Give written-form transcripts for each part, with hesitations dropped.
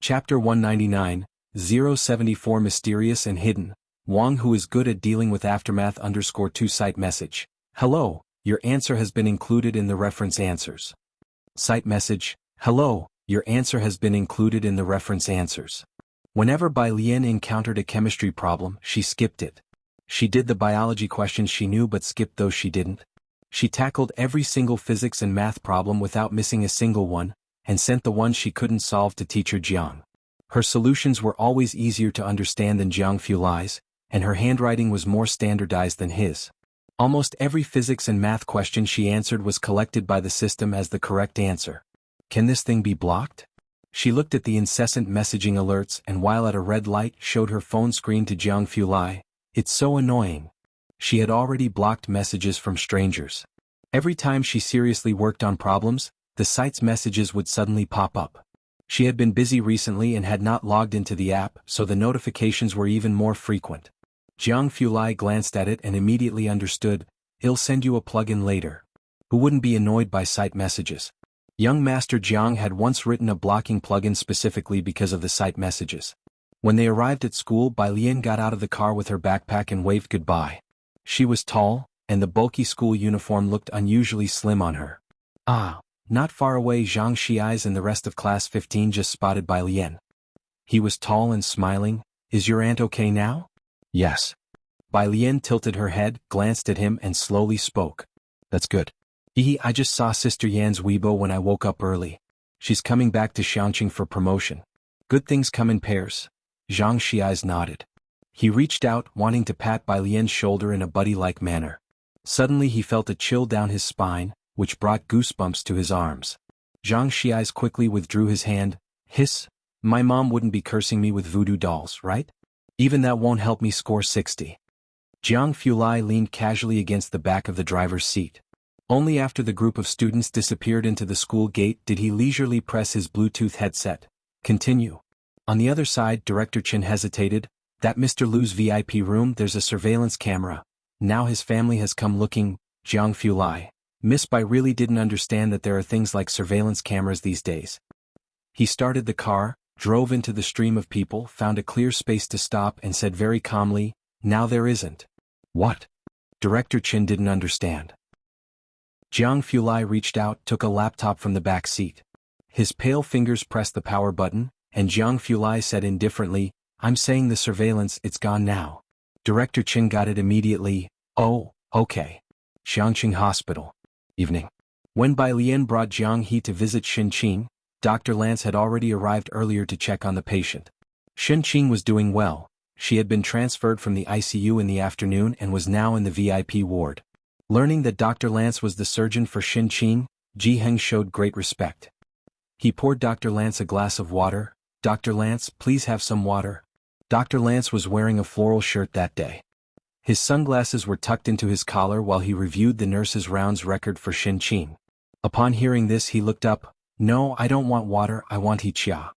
Chapter 199, 074 Mysterious and Hidden. Wang, who is good at dealing with aftermath _2 site message. Hello, your answer has been included in the reference answers. Site message. Hello, your answer has been included in the reference answers. Whenever Bai Lian encountered a chemistry problem, she skipped it. She did the biology questions she knew but skipped those she didn't. She tackled every single physics and math problem without missing a single one, and sent the ones she couldn't solve to teacher Jiang. Her solutions were always easier to understand than Jiang Fulai's, and her handwriting was more standardized than his. Almost every physics and math question she answered was collected by the system as the correct answer. Can this thing be blocked? She looked at the incessant messaging alerts and while at a red light showed her phone screen to Jiang Fulai. It's so annoying. She had already blocked messages from strangers. Every time she seriously worked on problems, the site's messages would suddenly pop up. She had been busy recently and had not logged into the app, so the notifications were even more frequent. Jiang Fulai glanced at it and immediately understood. I'll send you a plugin later. Who wouldn't be annoyed by site messages? Young Master Jiang had once written a blocking plugin specifically because of the site messages. When they arrived at school, Bai Lian got out of the car with her backpack and waved goodbye. She was tall, and the bulky school uniform looked unusually slim on her. Not far away, Zhang Xiais and the rest of class 15 just spotted Bai Lian. He was tall and smiling. Is your aunt okay now? Yes. Bai Lian tilted her head, glanced at him and slowly spoke. That's good. I just saw Sister Yan's Weibo when I woke up early. She's coming back to Xiangqing for promotion. Good things come in pairs. Zhang Xiais nodded. He reached out, wanting to pat Bai Lian's shoulder in a buddy-like manner. Suddenly he felt a chill down his spine, which brought goosebumps to his arms. Zhang Xiais quickly withdrew his hand. Hiss, my mom wouldn't be cursing me with voodoo dolls, right? Even that won't help me score 60. Jiang Fulai leaned casually against the back of the driver's seat. Only after the group of students disappeared into the school gate did he leisurely press his Bluetooth headset. Continue. On the other side, Director Chen hesitated. That Mr. Lu's VIP room, there's a surveillance camera. Now his family has come looking. Jiang Fulai. Miss Bai really didn't understand that there are things like surveillance cameras these days. He started the car, drove into the stream of people, found a clear space to stop and said very calmly, now there isn't. What? Director Chen didn't understand. Jiang Fulai reached out, took a laptop from the back seat. His pale fingers pressed the power button, and Jiang Fulai said indifferently, I'm saying the surveillance, it's gone now. Director Chen got it immediately. Oh, okay. Xiangqing Hospital. Evening. When Bai Lian brought Jiang He to visit Xinqing, Dr. Lance had already arrived earlier to check on the patient. Xinqing was doing well. She had been transferred from the ICU in the afternoon and was now in the VIP ward. Learning that Dr. Lance was the surgeon for Xinqing, Ji Heng showed great respect. He poured Dr. Lance a glass of water. Dr. Lance, please have some water. Dr. Lance was wearing a floral shirt that day. His sunglasses were tucked into his collar while he reviewed the nurse's rounds record for Xinqing. Upon hearing this he looked up. No, I don't want water, I want Hiqia.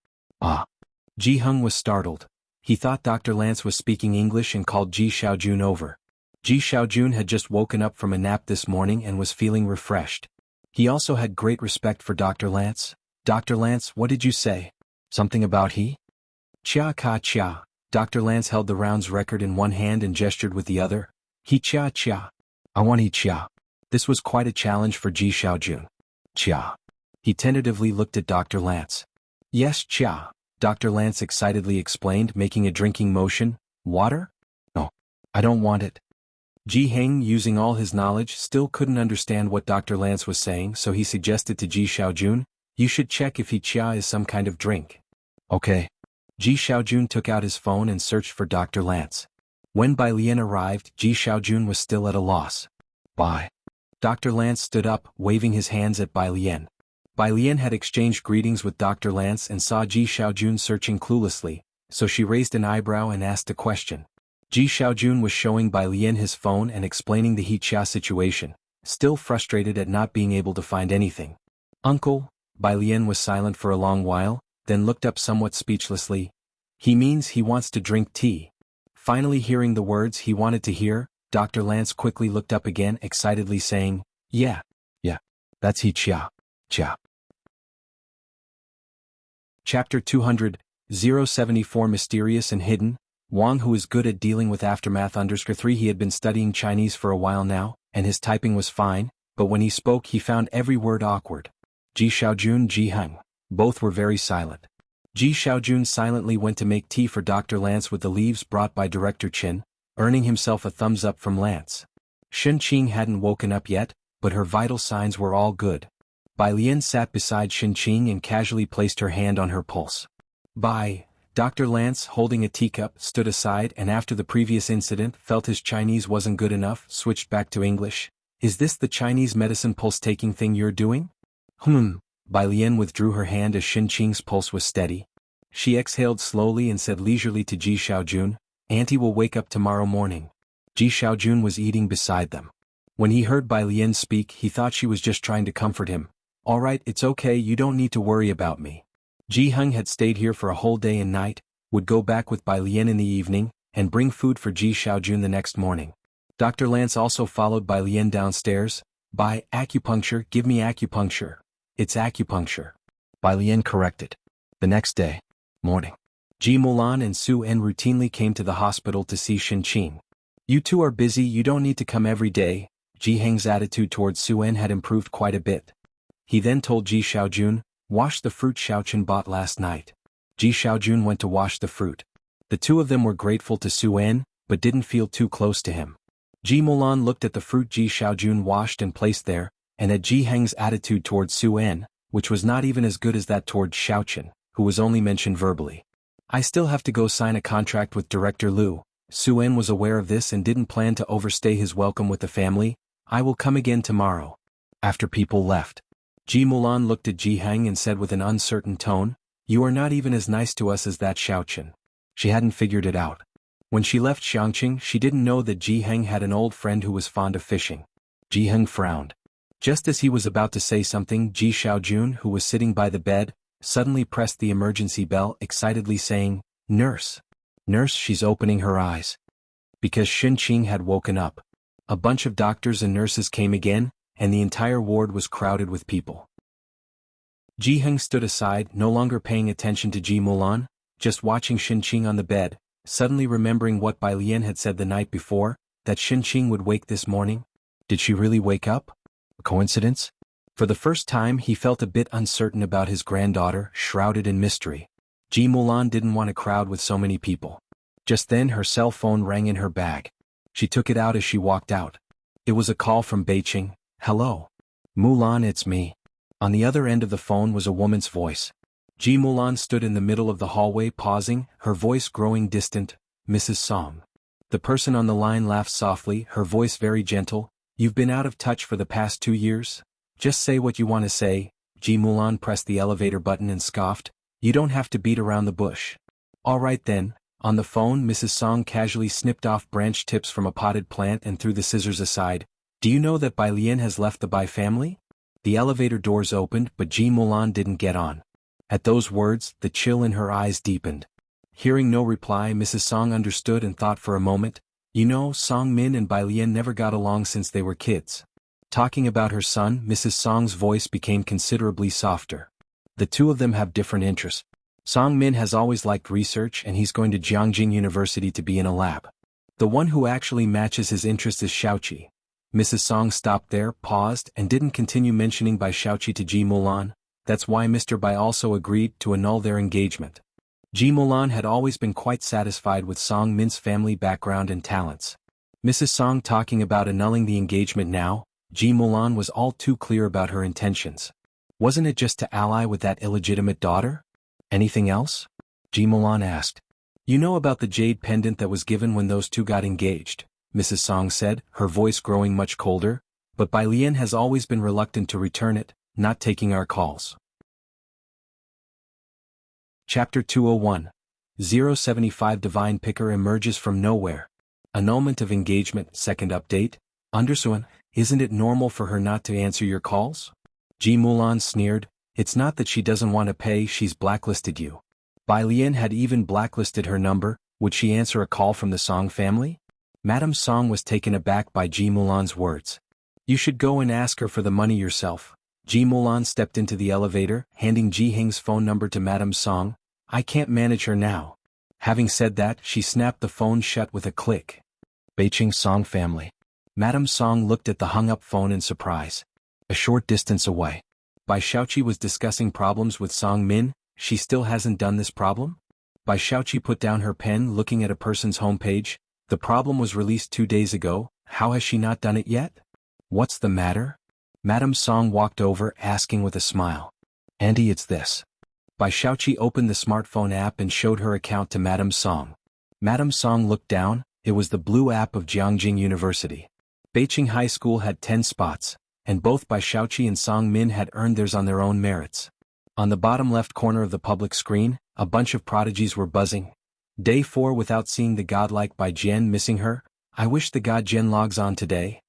Ji Heng was startled. He thought Dr. Lance was speaking English and called Ji Xiaojun over. Ji Xiaojun had just woken up from a nap this morning and was feeling refreshed. He also had great respect for Dr. Lance. Dr. Lance, what did you say? Something about he? Chia ka chia. Dr. Lance held the rounds record in one hand and gestured with the other. Hiqia chia. I want Hiqia. This was quite a challenge for Ji Xiaojun. Chia. He tentatively looked at Dr. Lance. Yes, chia. Dr. Lance excitedly explained, making a drinking motion. Water? No. I don't want it. Ji Heng, using all his knowledge, still couldn't understand what Dr. Lance was saying, so he suggested to Ji Xiaojun, you should check if Hiqia is some kind of drink. Okay. Ji Xiaojun took out his phone and searched for Dr. Lance. When Bai Lian arrived, Ji Xiaojun was still at a loss. Bye. Dr. Lance stood up, waving his hands at Bai Lian. Bai Lian had exchanged greetings with Dr. Lance and saw Ji Xiaojun searching cluelessly, so she raised an eyebrow and asked a question. Ji Xiaojun was showing Bai Lian his phone and explaining the Hiqia situation, still frustrated at not being able to find anything. Uncle? Bai Lian was silent for a long while, then looked up somewhat speechlessly. He means he wants to drink tea. Finally hearing the words he wanted to hear, Dr. Lance quickly looked up again, excitedly saying, Yeah, that's Hiqia. Chia. Chapter 200, 074 Mysterious and Hidden, Wang who is good at dealing with aftermath _3 He had been studying Chinese for a while now, and his typing was fine, but when he spoke he found every word awkward. Ji Xiaojun, Ji Heng. Both were very silent. Ji Xiaojun silently went to make tea for Dr. Lance with the leaves brought by Director Qin, earning himself a thumbs up from Lance. Shen Qing hadn't woken up yet, but her vital signs were all good. Bai Lian sat beside Shen Qing and casually placed her hand on her pulse. Dr. Lance, holding a teacup, stood aside and after the previous incident felt his Chinese wasn't good enough, switched back to English. Is this the Chinese medicine pulse-taking thing you're doing? Bai Lian withdrew her hand as Shen Qing's pulse was steady. She exhaled slowly and said leisurely to Ji Xiaojun, Auntie will wake up tomorrow morning. Ji Xiaojun was eating beside them. When he heard Bai Lian speak he thought she was just trying to comfort him. Alright, it's okay, you don't need to worry about me. Ji Heng had stayed here for a whole day and night, would go back with Bai Lian in the evening, and bring food for Ji Xiaojun the next morning. Dr. Lance also followed Bai Lian downstairs. Acupuncture, give me acupuncture. It's acupuncture. Bai Lian corrected. The next day, morning. Ji Mulan and Su En routinely came to the hospital to see Shen Qing. You two are busy, you don't need to come every day. Ji Heng's attitude towards Su En had improved quite a bit. He then told Ji Xiaojun, wash the fruit Xiaoqun bought last night. Ji Xiaojun went to wash the fruit. The two of them were grateful to Su En, but didn't feel too close to him. Ji Mulan looked at the fruit Ji Xiaojun washed and placed there, and at Ji Heng's attitude towards Su En, which was not even as good as that towards Xiaoqun, who was only mentioned verbally. I still have to go sign a contract with Director Liu. Su En was aware of this and didn't plan to overstay his welcome with the family. I will come again tomorrow. After people left, Ji Mulan looked at Ji Heng and said with an uncertain tone, you are not even as nice to us as that Xiaoqun. She hadn't figured it out. When she left Xiangqing she didn't know that Ji Heng had an old friend who was fond of fishing. Ji Heng frowned. Just as he was about to say something Ji Xiaojun, who was sitting by the bed, suddenly pressed the emergency bell, excitedly saying, Nurse. Nurse, she's opening her eyes. Because Shen Qing had woken up. A bunch of doctors and nurses came again, and the entire ward was crowded with people. Ji Heng stood aside, no longer paying attention to Ji Mulan, just watching Shen Qing on the bed, suddenly remembering what Bai Lian had said the night before, that Shen Qing would wake this morning. Did she really wake up? A coincidence? For the first time he felt a bit uncertain about his granddaughter, shrouded in mystery. Ji Mulan didn't want a crowd with so many people. Just then her cell phone rang in her bag. She took it out as she walked out. It was a call from Beijing. Hello. Mulan, it's me. On the other end of the phone was a woman's voice. Ji Mulan stood in the middle of the hallway pausing, her voice growing distant. Mrs. Song. The person on the line laughed softly, her voice very gentle. You've been out of touch for the past 2 years? Just say what you want to say. Ji Mulan pressed the elevator button and scoffed. You don't have to beat around the bush. All right then. On the phone Mrs. Song casually snipped off branch tips from a potted plant and threw the scissors aside. Do you know that Bai Lian has left the Bai family? The elevator doors opened but Ji Mulan didn't get on. At those words, the chill in her eyes deepened. Hearing no reply Mrs. Song understood and thought for a moment. You know, Song Min and Bai Lian never got along since they were kids. Talking about her son, Mrs. Song's voice became considerably softer. The two of them have different interests. Song Min has always liked research and he's going to Jiangjing University to be in a lab. The one who actually matches his interest is Xiaoqi. Mrs. Song stopped there, paused, and didn't continue mentioning Bai Xiaoqi to Ji Mulan. That's why Mr. Bai also agreed to annul their engagement. Ji Mulan had always been quite satisfied with Song Min's family background and talents. Mrs. Song talking about annulling the engagement now, Ji Mulan was all too clear about her intentions. Wasn't it just to ally with that illegitimate daughter? Anything else? Ji Mulan asked. You know about the jade pendant that was given when those two got engaged, Mrs. Song said, her voice growing much colder, but Bai Lian has always been reluctant to return it, not taking our calls. Chapter 201. 075 Divine Picker emerges from nowhere. Annulment of engagement, second update. Undersuan, isn't it normal for her not to answer your calls? Ji Mulan sneered. It's not that she doesn't want to pay, she's blacklisted you. Bai Lian had even blacklisted her number. Would she answer a call from the Song family? Madame Song was taken aback by Ji Mulan's words. You should go and ask her for the money yourself. Ji Mulan stepped into the elevator, handing Ji Heng's phone number to Madame Song. I can't manage her now. Having said that, she snapped the phone shut with a click. Beiqing Song family. Madame Song looked at the hung-up phone in surprise. A short distance away. Bai Shaoqi was discussing problems with Song Min. She still hasn't done this problem? Bai Shaoqi put down her pen looking at a person's homepage. The problem was released 2 days ago. How has she not done it yet? What's the matter? Madame Song walked over, asking with a smile. Auntie, it's this. Bai Shaoqi opened the smartphone app and showed her account to Madame Song. Madame Song looked down. It was the blue app of Jiangjing University. Beiqing High School had 10 spots, and both Bai Shaoqi and Song Min had earned theirs on their own merits. On the bottom left corner of the public screen, a bunch of prodigies were buzzing. Day 4 without seeing the godlike Bai Jian, missing her. I wish the god Jian logs on today.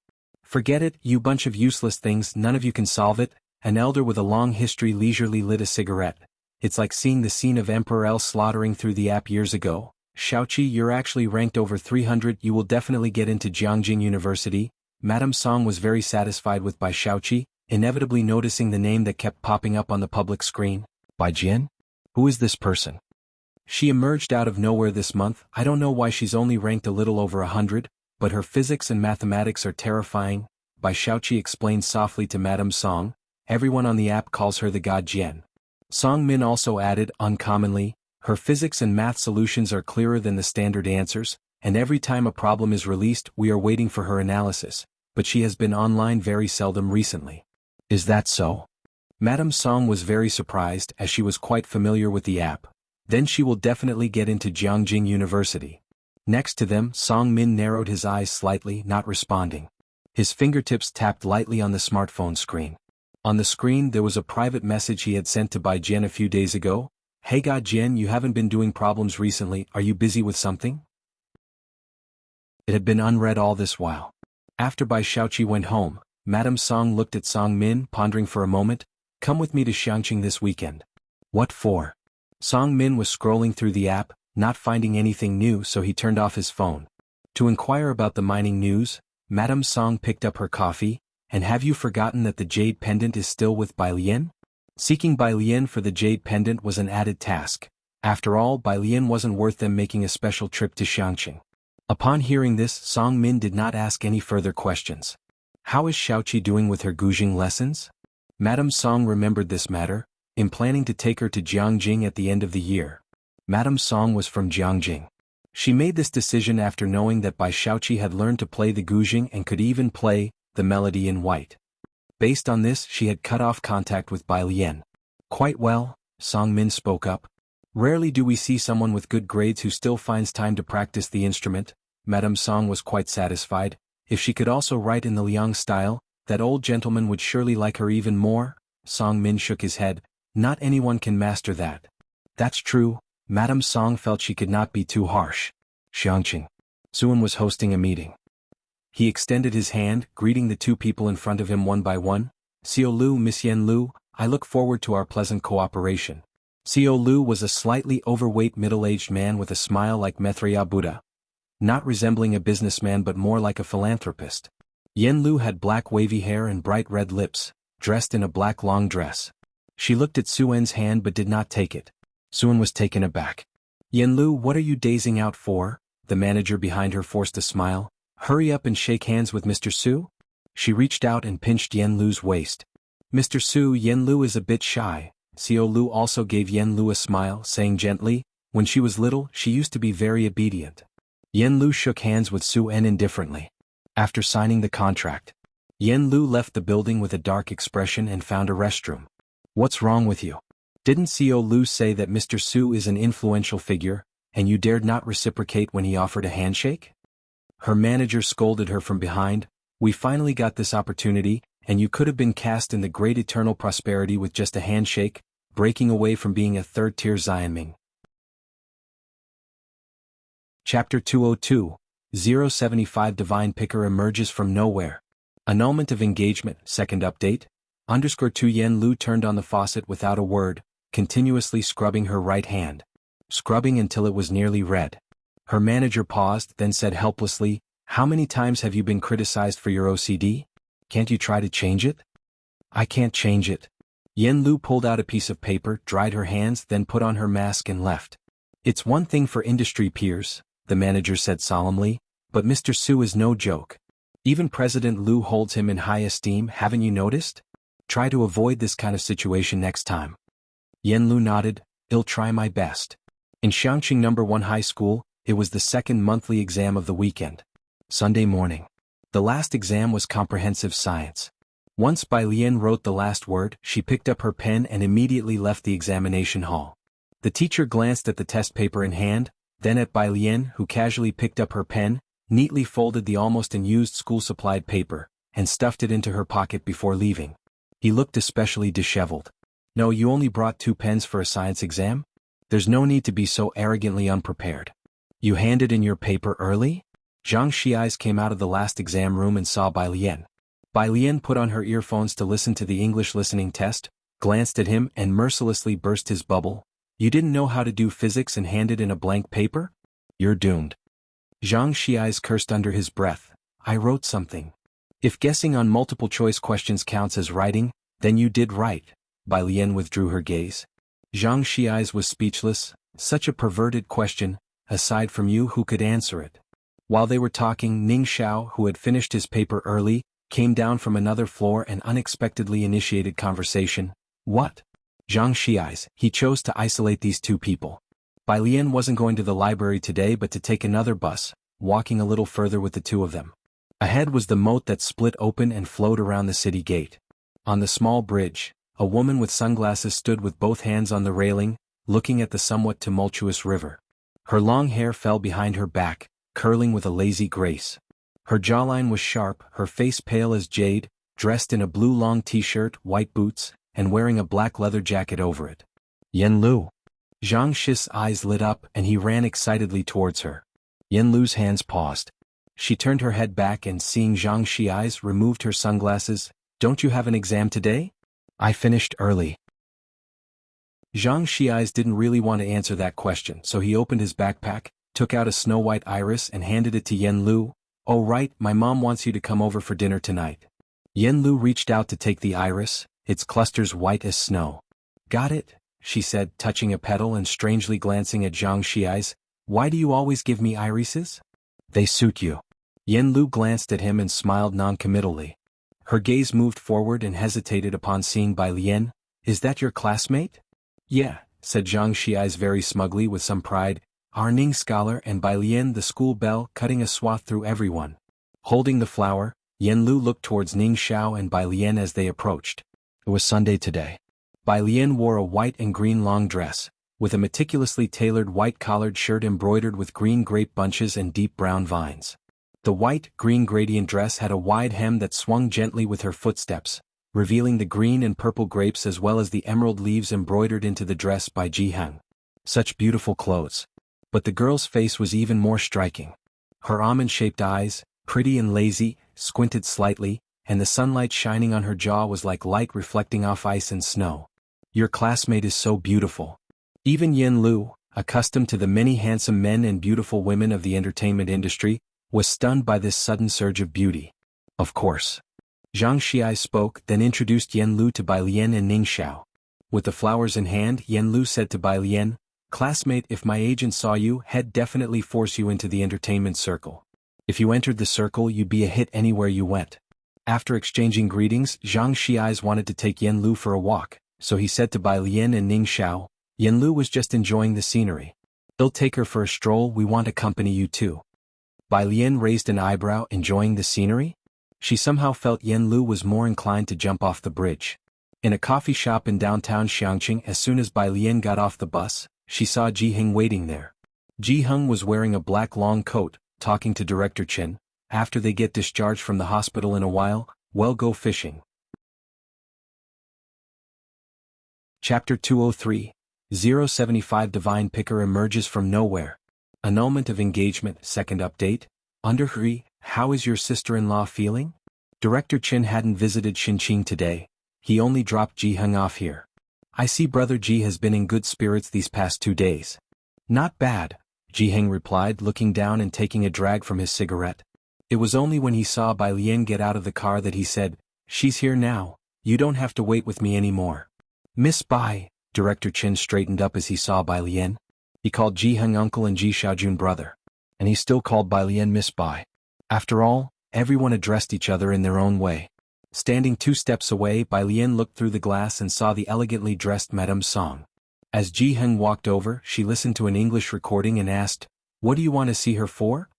Forget it, you bunch of useless things, none of you can solve it. An elder with a long history leisurely lit a cigarette. It's like seeing the scene of Emperor L slaughtering through the app years ago. Shaoqi, you're actually ranked over 300, you will definitely get into Jiangjing University. Madame Song was very satisfied with Bai Shaoqi, inevitably noticing the name that kept popping up on the public screen. Bai Jian? Who is this person? She emerged out of nowhere this month. I don't know why she's only ranked a little over 100, but her physics and mathematics are terrifying. Bai Shaoqi explained softly to Madame Song. Everyone on the app calls her the god Jian. Song Min also added, uncommonly, her physics and math solutions are clearer than the standard answers, and every time a problem is released we are waiting for her analysis, but she has been online very seldom recently. Is that so? Madame Song was very surprised as she was quite familiar with the app. Then she will definitely get into Jiangjing University. Next to them, Song Min narrowed his eyes slightly, not responding. His fingertips tapped lightly on the smartphone screen. On the screen there was a private message he had sent to Bai Jian a few days ago. Hey god Jian, you haven't been doing problems recently, are you busy with something? It had been unread all this while. After Bai Shaoqi went home, Madame Song looked at Song Min, pondering for a moment. Come with me to Xiangqing this weekend. What for? Song Min was scrolling through the app, not finding anything new, so he turned off his phone. To inquire about the mining news, Madame Song picked up her coffee. And have you forgotten that the jade pendant is still with Bai Lian? Seeking Bai Lian for the jade pendant was an added task. After all, Bai Lian wasn't worth them making a special trip to Xiangqing. Upon hearing this, Song Min did not ask any further questions. How is Shaoqi doing with her Guzheng lessons? Madame Song remembered this matter, in planning to take her to Jiangjing at the end of the year. Madame Song was from Jiangjing. She made this decision after knowing that Bai Shaoqi had learned to play the Guzheng and could even play the melody in white. Based on this, she had cut off contact with Bai Lian. Quite well, Song Min spoke up. Rarely do we see someone with good grades who still finds time to practice the instrument. Madame Song was quite satisfied. If she could also write in the Liang style, that old gentleman would surely like her even more. Song Min shook his head. Not anyone can master that. That's true. Madame Song felt she could not be too harsh. Xiangqing. Suan was hosting a meeting. He extended his hand, greeting the two people in front of him one by one. Xiao Lu, Miss Yen Lu, I look forward to our pleasant cooperation. Xiao Lu was a slightly overweight middle-aged man with a smile like Maitreya Buddha. Not resembling a businessman but more like a philanthropist. Yen Lu had black wavy hair and bright red lips, dressed in a black long dress. She looked at Suan's hand but did not take it. Suan was taken aback. Yen Lu, what are you dazing out for? The manager behind her forced a smile. Hurry up and shake hands with Mr. Su? She reached out and pinched Yen Lu's waist. Mr. Su, Yen Lu is a bit shy. Xiao Lu also gave Yen Lu a smile, saying gently, when she was little, she used to be very obedient. Yen Lu shook hands with Su En indifferently. After signing the contract, Yen Lu left the building with a dark expression and found a restroom. What's wrong with you? Didn't Xiao Lu say that Mr. Su is an influential figure, and you dared not reciprocate when he offered a handshake? Her manager scolded her from behind. We finally got this opportunity, and you could have been cast in the great eternal prosperity with just a handshake, breaking away from being a third-tier Xianming. Chapter 202, 075 Divine Picker emerges from nowhere. Annulment of engagement, second update. _2 Yen Lu turned on the faucet without a word, continuously scrubbing her right hand. Scrubbing until it was nearly red. Her manager paused, then said helplessly, how many times have you been criticized for your OCD? Can't you try to change it? I can't change it. Yen Lu pulled out a piece of paper, dried her hands, then put on her mask and left. It's one thing for industry peers, the manager said solemnly, but Mr. Su is no joke. Even President Lu holds him in high esteem, haven't you noticed? Try to avoid this kind of situation next time. Yen Lu nodded, I'll try my best. In Xiangqing No. 1 High School, it was the second monthly exam of the weekend. Sunday morning. The last exam was comprehensive science. Once Bai Lian wrote the last word, she picked up her pen and immediately left the examination hall. The teacher glanced at the test paper in hand, then at Bai Lian, who casually picked up her pen, neatly folded the almost unused school-supplied paper, and stuffed it into her pocket before leaving. He looked especially disheveled. No, you only brought 2 pens for a science exam? There's no need to be so arrogantly unprepared. You handed in your paper early? Zhang Xi's came out of the last exam room and saw Bai Lian. Bai Lian put on her earphones to listen to the English listening test, glanced at him and mercilessly burst his bubble. You didn't know how to do physics and handed in a blank paper? You're doomed. Zhang Xi's cursed under his breath. I wrote something. If guessing on multiple choice questions counts as writing, then you did right. Bai Lian withdrew her gaze. Zhang Xi's was speechless. Such a perverted question, aside from you, who could answer it? While they were talking, Ning Xiao, who had finished his paper early, came down from another floor and unexpectedly initiated conversation. What? Zhang Xi's. He chose to isolate these 2 people. Bai Lian wasn't going to the library today but to take another bus, walking a little further with the 2 of them. Ahead was the moat that split open and flowed around the city gate. On the small bridge, a woman with sunglasses stood with both hands on the railing, looking at the somewhat tumultuous river. Her long hair fell behind her back, curling with a lazy grace. Her jawline was sharp, her face pale as jade, dressed in a blue long t-shirt, white boots, and wearing a black leather jacket over it. Yen Lu. Zhang Shi's eyes lit up and he ran excitedly towards her. Yen Lu's hands paused. She turned her head back and seeing Zhang Shi's removed her sunglasses. Don't you have an exam today? I finished early. Zhang Shi's didn't really want to answer that question, so he opened his backpack, took out a snow-white iris and handed it to Yen Lu. Oh right, my mom wants you to come over for dinner tonight. Yen Lu reached out to take the iris, its clusters white as snow. Got it, she said, touching a petal and strangely glancing at Zhang Shi's. Why do you always give me irises? They suit you. Yen Lu glanced at him and smiled non-committally. Her gaze moved forward and hesitated upon seeing Bai Lian. Is that your classmate? Yeah, said Zhang Shi's very smugly with some pride. Our Ning scholar and Bai Lian the school belle, cutting a swath through everyone. Holding the flower, Yen Lu looked towards Ning Xiao and Bai Lian as they approached. It was Sunday today. Bai Lian wore a white and green long dress, with a meticulously tailored white collared shirt embroidered with green grape bunches and deep brown vines. The white-green gradient dress had a wide hem that swung gently with her footsteps, revealing the green and purple grapes as well as the emerald leaves embroidered into the dress by Ji Heng. Such beautiful clothes. But the girl's face was even more striking. Her almond-shaped eyes, pretty and lazy, squinted slightly, and the sunlight shining on her jaw was like light reflecting off ice and snow. Your classmate is so beautiful. Even Yen Lu, accustomed to the many handsome men and beautiful women of the entertainment industry, was stunned by this sudden surge of beauty. Of course. Zhang Xi spoke, then introduced Yen Lu to Bai Lian and Ning Xiao. With the flowers in hand, Yen Lu said to Bai Lian, Classmate, if my agent saw you, he'd definitely force you into the entertainment circle. If you entered the circle, you'd be a hit anywhere you went. After exchanging greetings, Zhang Xi's wanted to take Yen Lu for a walk, so he said to Bai Lian and Ning Xiao, Yen Lu was just enjoying the scenery. They'll take her for a stroll, we want to accompany you too. Bai Lian raised an eyebrow, enjoying the scenery? She somehow felt Yen Lu was more inclined to jump off the bridge. In a coffee shop in downtown Xiangqing, as soon as Bai Lian got off the bus, she saw Ji Heng waiting there. Ji Heng was wearing a black long coat, talking to Director Chen. After they get discharged from the hospital in a while, we'll go fishing. Chapter 203. 075 Divine Picker emerges from nowhere. Annulment of engagement, second update. Under Hui, how is your sister-in-law feeling? Director Chen hadn't visited Xinqing today. He only dropped Ji Heng off here. I see Brother Ji has been in good spirits these past 2 days. Not bad, Ji Heng replied, looking down and taking a drag from his cigarette. It was only when he saw Bai Lian get out of the car that he said, She's here now, you don't have to wait with me anymore. Miss Bai, Director Chin straightened up as he saw Bai Lian. He called Ji Heng uncle and Ji Xiaojun brother. And he still called Bai Lian Miss Bai. After all, everyone addressed each other in their own way. Standing 2 steps away, Bai Lian looked through the glass and saw the elegantly dressed Madame Song. As Ji Heng walked over, she listened to an English recording and asked, "What do you want to see her for?"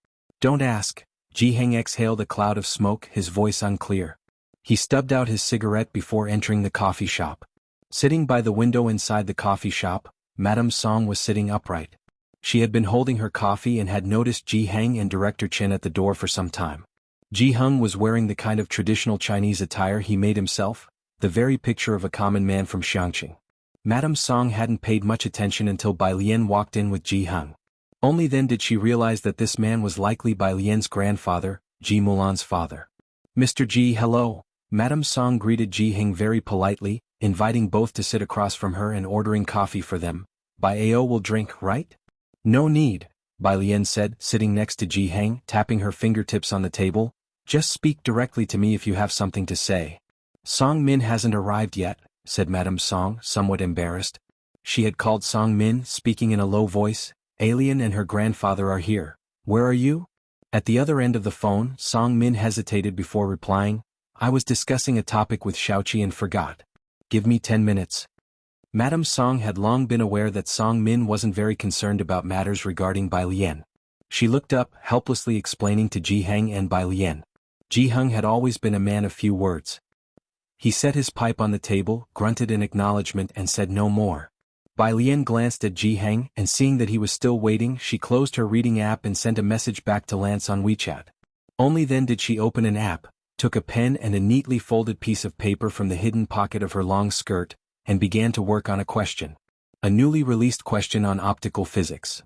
"Don't ask." Ji Heng exhaled a cloud of smoke, his voice unclear. He stubbed out his cigarette before entering the coffee shop. Sitting by the window inside the coffee shop, Madame Song was sitting upright. She had been holding her coffee and had noticed Ji Heng and Director Chin at the door for some time. Ji Heng was wearing the kind of traditional Chinese attire he made himself, the very picture of a common man from Xiangqing. Madame Song hadn't paid much attention until Bai Lian walked in with Ji Heng. Only then did she realize that this man was likely Bai Lian's grandfather, Ji Mulan's father. "Mr. Ji, hello." Madame Song greeted Ji Heng very politely, inviting both to sit across from her and ordering coffee for them. "Bai Ao will drink, right?" "No need," Bai Lian said, sitting next to Ji Heng, tapping her fingertips on the table. "Just speak directly to me if you have something to say." "Song Min hasn't arrived yet," said Madame Song, somewhat embarrassed. She had called Song Min, speaking in a low voice. "Alien and her grandfather are here. Where are you?" At the other end of the phone, Song Min hesitated before replying. "I was discussing a topic with Xiaoqi and forgot. Give me 10 minutes. Madame Song had long been aware that Song Min wasn't very concerned about matters regarding Bai Lian. She looked up, helplessly explaining to Ji Heng and Bai Lian. Ji Heng had always been a man of few words. He set his pipe on the table, grunted in acknowledgement and said no more. Bai Lian glanced at Ji Heng and seeing that he was still waiting, she closed her reading app and sent a message back to Lance on WeChat. Only then did she open an app, took a pen and a neatly folded piece of paper from the hidden pocket of her long skirt, and began to work on a question. A newly released question on optical physics.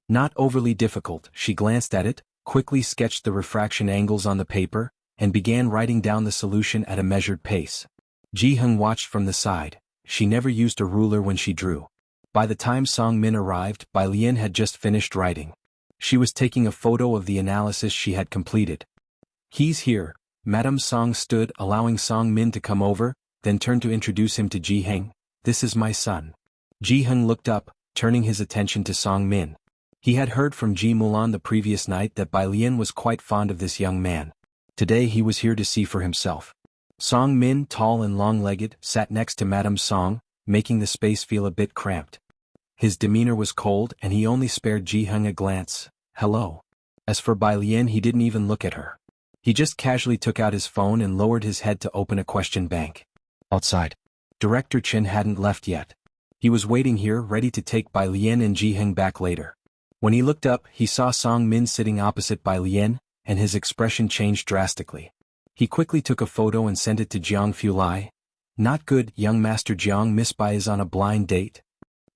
Not overly difficult, she glanced at it, quickly sketched the refraction angles on the paper, and began writing down the solution at a measured pace. Ji Heng watched from the side. She never used a ruler when she drew. By the time Song Min arrived, Bai Lian had just finished writing. She was taking a photo of the analysis she had completed. "He's here." Madame Song stood, allowing Song Min to come over, then turned to introduce him to Ji Heng. "This is my son." Ji Heng looked up, turning his attention to Song Min. He had heard from Ji Mulan the previous night that Bai Lian was quite fond of this young man. Today he was here to see for himself. Song Min, tall and long-legged, sat next to Madame Song, making the space feel a bit cramped. His demeanor was cold and he only spared Ji Heng a glance. "Hello." As for Bai Lian, he didn't even look at her. He just casually took out his phone and lowered his head to open a question bank. Outside. Director Chin hadn't left yet. He was waiting here, ready to take Bai Lian and Ji Heng back later. When he looked up, he saw Song Min sitting opposite Bai Lian, and his expression changed drastically. He quickly took a photo and sent it to Jiang Fulai. "Not good, young Master Jiang. Miss Bai is on a blind date."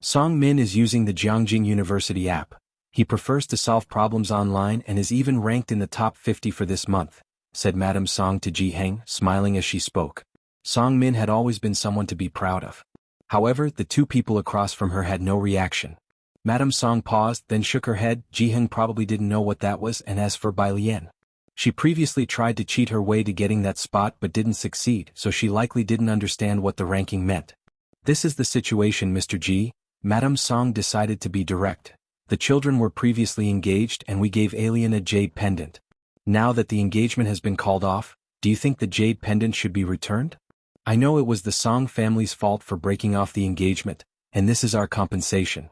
Song Min is using the Jiangjing University app. He prefers to solve problems online and is even ranked in the top 50 for this month, said Madame Song to Ji Heng, smiling as she spoke. Song Min had always been someone to be proud of. However, the two people across from her had no reaction. Madame Song paused, then shook her head. Ji Heng probably didn't know what that was, and as for Bai Lian, she previously tried to cheat her way to getting that spot but didn't succeed, so she likely didn't understand what the ranking meant. "This is the situation, Mr. Ji." Madame Song decided to be direct. "The children were previously engaged and we gave Alien a jade pendant. Now that the engagement has been called off, do you think the jade pendant should be returned? I know it was the Song family's fault for breaking off the engagement, and this is our compensation."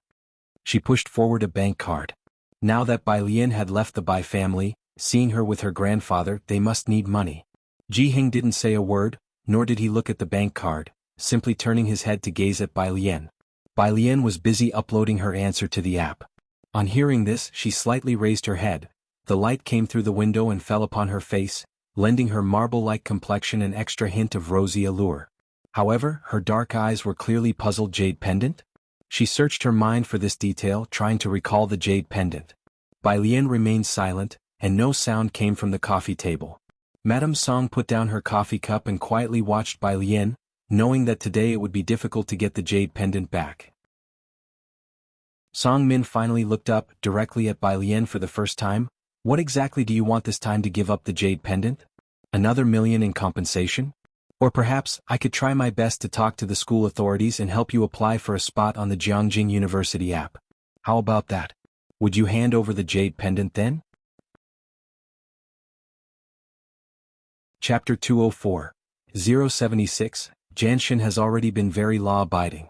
She pushed forward a bank card. Now that Bai Lian had left the Bai family, seeing her with her grandfather, they must need money. Ji Heng didn't say a word, nor did he look at the bank card, simply turning his head to gaze at Bai Lian. Bai Lian was busy uploading her answer to the app. On hearing this, she slightly raised her head. The light came through the window and fell upon her face, lending her marble-like complexion an extra hint of rosy allure. However, her dark eyes were clearly puzzled. Jade pendant? She searched her mind for this detail, trying to recall the jade pendant. Bai Lian remained silent, and no sound came from the coffee table. Madame Song put down her coffee cup and quietly watched Bai Lian, knowing that today it would be difficult to get the jade pendant back. Song Min finally looked up, directly at Bai Lian for the first time. "What exactly do you want this time to give up the jade pendant? Another million in compensation?" Or perhaps I could try my best to talk to the school authorities and help you apply for a spot on the Jiangjing University app. How about that? Would you hand over the jade pendant then? Chapter 204. 076, Janshin has already been very law-abiding.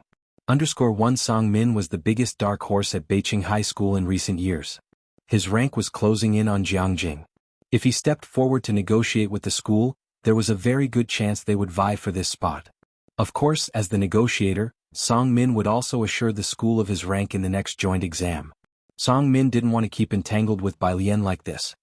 _1 Song Min was the biggest dark horse at Beiqing High School in recent years. His rank was closing in on Jiangjing. If he stepped forward to negotiate with the school, there was a very good chance they would vie for this spot. Of course, as the negotiator, Song Min would also assure the school of his rank in the next joint exam. Song Min didn't want to keep entangled with Bai Lian like this.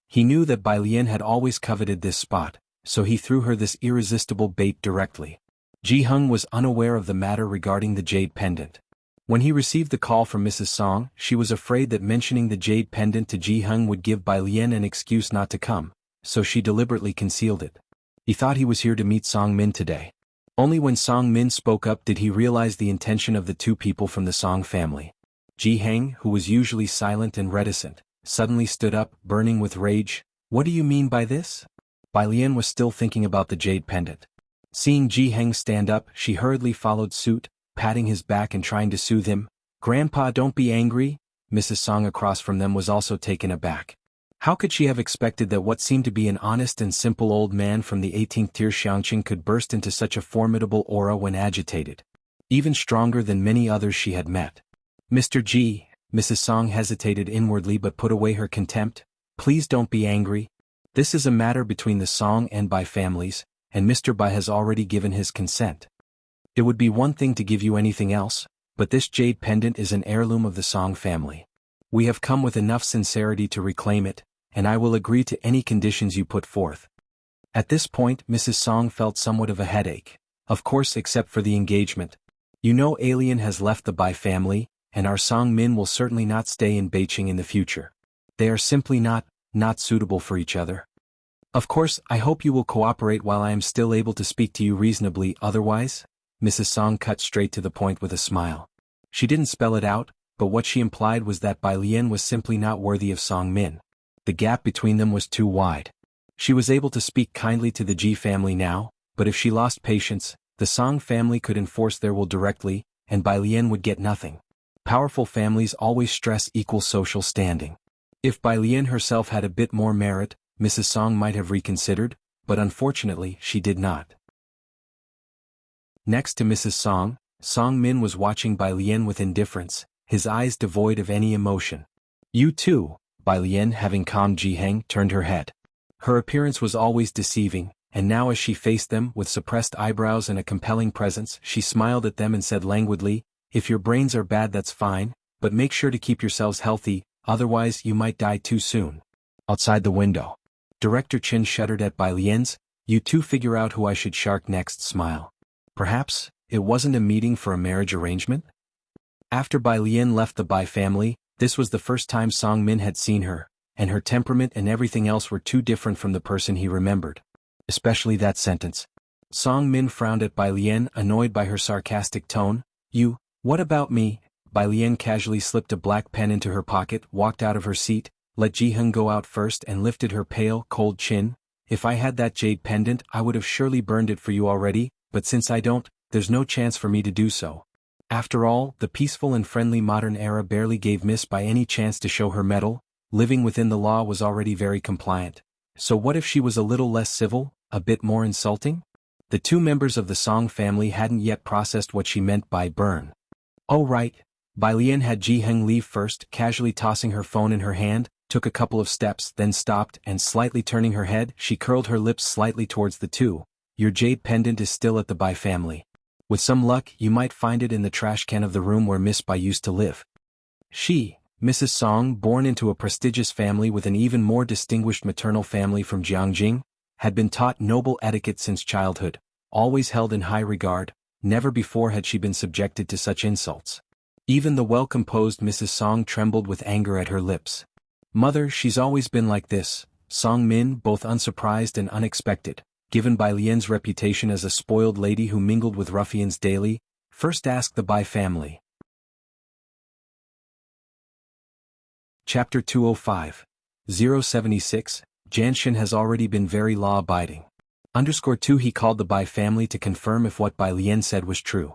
He knew that Bai Lian had always coveted this spot, so he threw her this irresistible bait directly. Ji Hung was unaware of the matter regarding the jade pendant. When he received the call from Mrs. Song, she was afraid that mentioning the jade pendant to Ji Hung would give Bai Lian an excuse not to come, so she deliberately concealed it. He thought he was here to meet Song Min today. Only when Song Min spoke up did he realize the intention of the two people from the Song family. Ji Hang, who was usually silent and reticent, suddenly stood up, burning with rage. "What do you mean by this?" Bai Lian was still thinking about the jade pendant. Seeing Ji Hang stand up, she hurriedly followed suit, patting his back and trying to soothe him. "Grandpa, don't be angry." Mrs. Song across from them was also taken aback. How could she have expected that what seemed to be an honest and simple old man from the 18th tier Xiangqing could burst into such a formidable aura when agitated? Even stronger than many others she had met. "Mr. Ji," Mrs. Song hesitated inwardly but put away her contempt. "Please don't be angry. This is a matter between the Song and Bai families, and Mr. Bai has already given his consent. It would be one thing to give you anything else, but this jade pendant is an heirloom of the Song family. We have come with enough sincerity to reclaim it, and I will agree to any conditions you put forth." At this point, Mrs. Song felt somewhat of a headache. Of course, except for the engagement. You know, Alien has left the Bai family, and our Song Min will certainly not stay in Beiqing in the future. They are simply not suitable for each other. Of course, I hope you will cooperate while I am still able to speak to you reasonably, otherwise? Mrs. Song cut straight to the point with a smile. She didn't spell it out, but what she implied was that Bai Lian was simply not worthy of Song Min. The gap between them was too wide. She was able to speak kindly to the Ji family now, but if she lost patience, the Song family could enforce their will directly, and Bai Lian would get nothing. Powerful families always stress equal social standing. If Bai Lian herself had a bit more merit, Mrs. Song might have reconsidered, but unfortunately she did not. Next to Mrs. Song, Song Min was watching Bai Lian with indifference, his eyes devoid of any emotion. "You too," Bai Lian, having calmed Ji Hang, turned her head. Her appearance was always deceiving, and now as she faced them with suppressed eyebrows and a compelling presence, she smiled at them and said languidly, "If your brains are bad, that's fine, but make sure to keep yourselves healthy, otherwise you might die too soon." Outside the window, Director Chin shuddered at Bai Lian's "You two figure out who I should shark next" smile. Perhaps it wasn't a meeting for a marriage arrangement? After Bai Lian left the Bai family, this was the first time Song Min had seen her, and her temperament and everything else were too different from the person he remembered. Especially that sentence. Song Min frowned at Bai Lian, annoyed by her sarcastic tone. "You, what about me?" Bai Lian casually slipped a black pen into her pocket, walked out of her seat, let Ji Hung go out first and lifted her pale, cold chin. "If I had that jade pendant, I would have surely burned it for you already, but since I don't, there's no chance for me to do so." After all, the peaceful and friendly modern era barely gave Miss Bai any chance to show her mettle. Living within the law was already very compliant. So what if she was a little less civil, a bit more insulting? The two members of the Song family hadn't yet processed what she meant by burn. "Oh right." Bai Lian had Ji Heng leave first, casually tossing her phone in her hand, took a couple of steps, then stopped, and slightly turning her head, she curled her lips slightly towards the two. "Your jade pendant is still at the Bai family. With some luck, you might find it in the trash can of the room where Miss Bai used to live." She, Mrs. Song, born into a prestigious family with an even more distinguished maternal family from Jiangjing, had been taught noble etiquette since childhood, always held in high regard. Never before had she been subjected to such insults. Even the well-composed Mrs. Song trembled with anger at her lips. "Mother, she's always been like this." Song Min, both unsurprised and unexpected, given Bai Lian's reputation as a spoiled lady who mingled with ruffians daily, first asked the Bai family. Chapter 205. 076, Janshin has already been very law-abiding. _2 He called the Bai family to confirm if what Bai Lian said was true.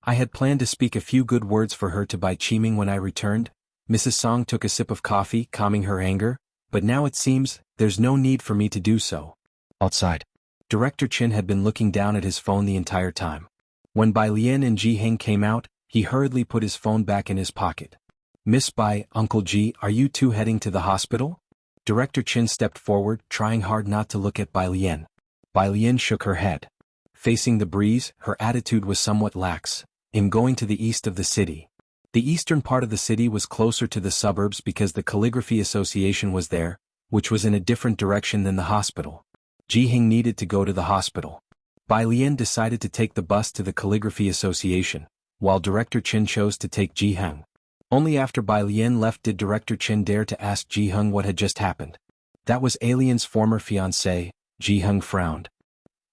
I had planned to speak a few good words for her to Bai Qiming when I returned. Mrs. Song took a sip of coffee, calming her anger, but now it seems, there's no need for me to do so. Outside. Director Chin had been looking down at his phone the entire time. When Bai Lian and Ji Heng came out, he hurriedly put his phone back in his pocket. Miss Bai, Uncle Ji, are you two heading to the hospital? Director Chin stepped forward, trying hard not to look at Bai Lian. Bai Lian shook her head. Facing the breeze, her attitude was somewhat lax. I'm going to the east of the city. The eastern part of the city was closer to the suburbs because the Calligraphy Association was there, which was in a different direction than the hospital. Ji Heng needed to go to the hospital. Bai Lian decided to take the bus to the Calligraphy Association, while Director Chin chose to take Ji Heng. Only after Bai Lian left did Director Chin dare to ask Ji Heng what had just happened. That was Alien's former fiancée. Ji Heng frowned.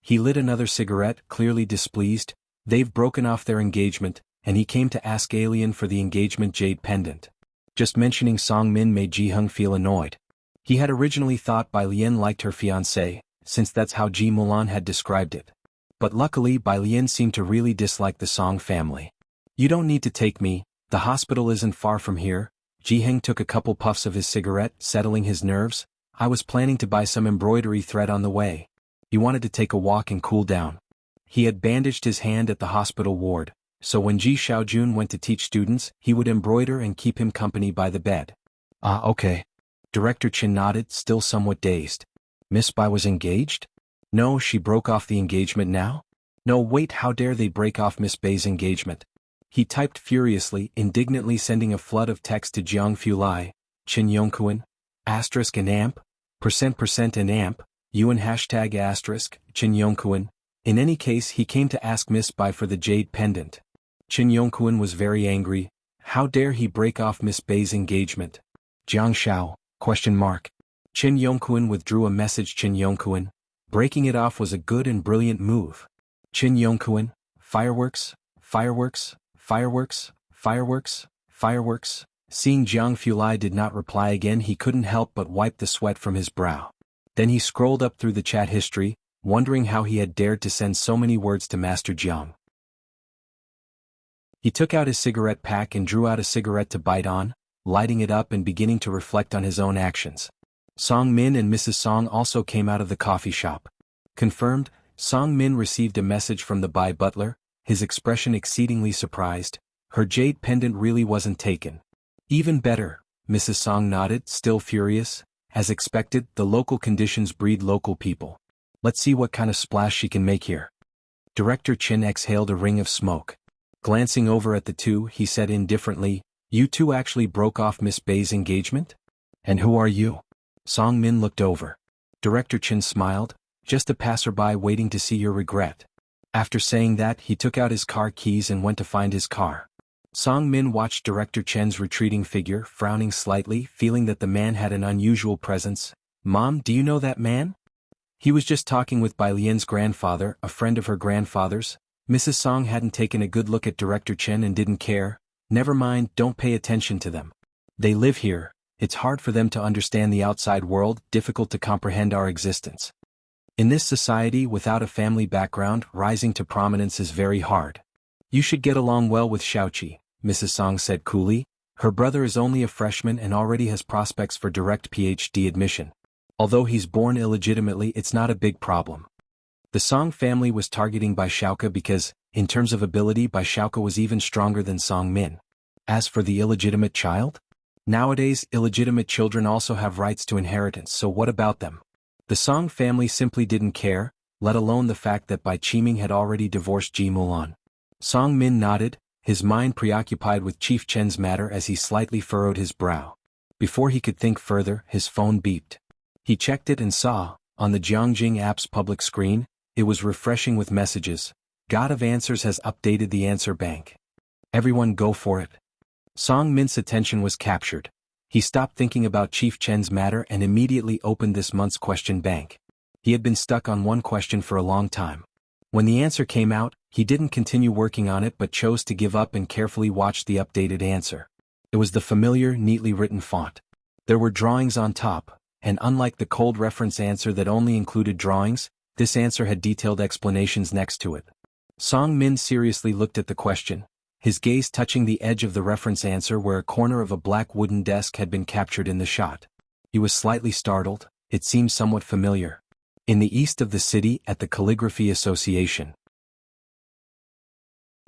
He lit another cigarette, clearly displeased. They've broken off their engagement, and he came to ask Alien for the engagement jade pendant. Just mentioning Song Min made Ji Heng feel annoyed. He had originally thought Bai Lian liked her fiancé, since that's how Ji Mulan had described it. But luckily Bai Lian seemed to really dislike the Song family. You don't need to take me, the hospital isn't far from here. Ji Heng took a couple puffs of his cigarette, settling his nerves. I was planning to buy some embroidery thread on the way. He wanted to take a walk and cool down. He had bandaged his hand at the hospital ward, so when Ji Xiaojun went to teach students, he would embroider and keep him company by the bed. Ah, okay. Director Chin nodded, still somewhat dazed. Miss Bai was engaged? No, she broke off the engagement now? No, wait, how dare they break off Miss Bai's engagement? He typed furiously, indignantly sending a flood of text to Jiang Fulai, Chin Yongkuan, asterisk and amp, % and amp, Yuan hashtag asterisk, Chin Yongkuan. In any case he came to ask Miss Bai for the jade pendant. Chin Yongkuan was very angry. How dare he break off Miss Bai's engagement? Jiang Shao, ? Chin Yongkuan withdrew a message. Chin Yongkuan. Breaking it off was a good and brilliant move. Chin Yongkuan. Fireworks, fireworks, fireworks, fireworks, fireworks. Seeing Jiang Fulai did not reply again, he couldn't help but wipe the sweat from his brow. Then he scrolled up through the chat history, wondering how he had dared to send so many words to Master Jiang. He took out his cigarette pack and drew out a cigarette to bite on, lighting it up and beginning to reflect on his own actions. Song Min and Mrs. Song also came out of the coffee shop. Confirmed, Song Min received a message from the Bai butler, his expression exceedingly surprised. Her jade pendant really wasn't taken. Even better, Mrs. Song nodded, still furious. As expected, the local conditions breed local people. Let's see what kind of splash she can make here. Director Chin exhaled a ring of smoke. Glancing over at the two, he said indifferently, You two actually broke off Miss Bai's engagement? And who are you? Song Min looked over. Director Chin smiled, Just a passerby waiting to see your regret. After saying that, he took out his car keys and went to find his car. Song Min watched Director Chen's retreating figure, frowning slightly, feeling that the man had an unusual presence. Mom, do you know that man? He was just talking with Bai Lian's grandfather, a friend of her grandfather's. Mrs. Song hadn't taken a good look at Director Chen and didn't care. Never mind, don't pay attention to them. They live here. It's hard for them to understand the outside world, difficult to comprehend our existence. In this society without a family background, rising to prominence is very hard. You should get along well with Xiaoqi, Mrs. Song said coolly. Her brother is only a freshman and already has prospects for direct PhD admission. Although he's born illegitimately, it's not a big problem. The Song family was targeting Bai Xiaoke because, in terms of ability, Bai Xiaoke was even stronger than Song Min. As for the illegitimate child? Nowadays, illegitimate children also have rights to inheritance, so what about them? The Song family simply didn't care, let alone the fact that Bai Qiming had already divorced Ji Mulan. Song Min nodded, his mind preoccupied with Chief Chen's matter as he slightly furrowed his brow. Before he could think further, his phone beeped. He checked it and saw, on the Jiangjing app's public screen, it was refreshing with messages. God of Answers has updated the answer bank. Everyone go for it. Song Min's attention was captured. He stopped thinking about Chief Chen's matter and immediately opened this month's question bank. He had been stuck on one question for a long time. When the answer came out, he didn't continue working on it but chose to give up and carefully watched the updated answer. It was the familiar, neatly written font. There were drawings on top, and unlike the cold reference answer that only included drawings, This answer had detailed explanations next to it. Song Min seriously looked at the question, his gaze touching the edge of the reference answer where a corner of a black wooden desk had been captured in the shot. He was slightly startled, it seemed somewhat familiar. In the east of the city at the Calligraphy Association.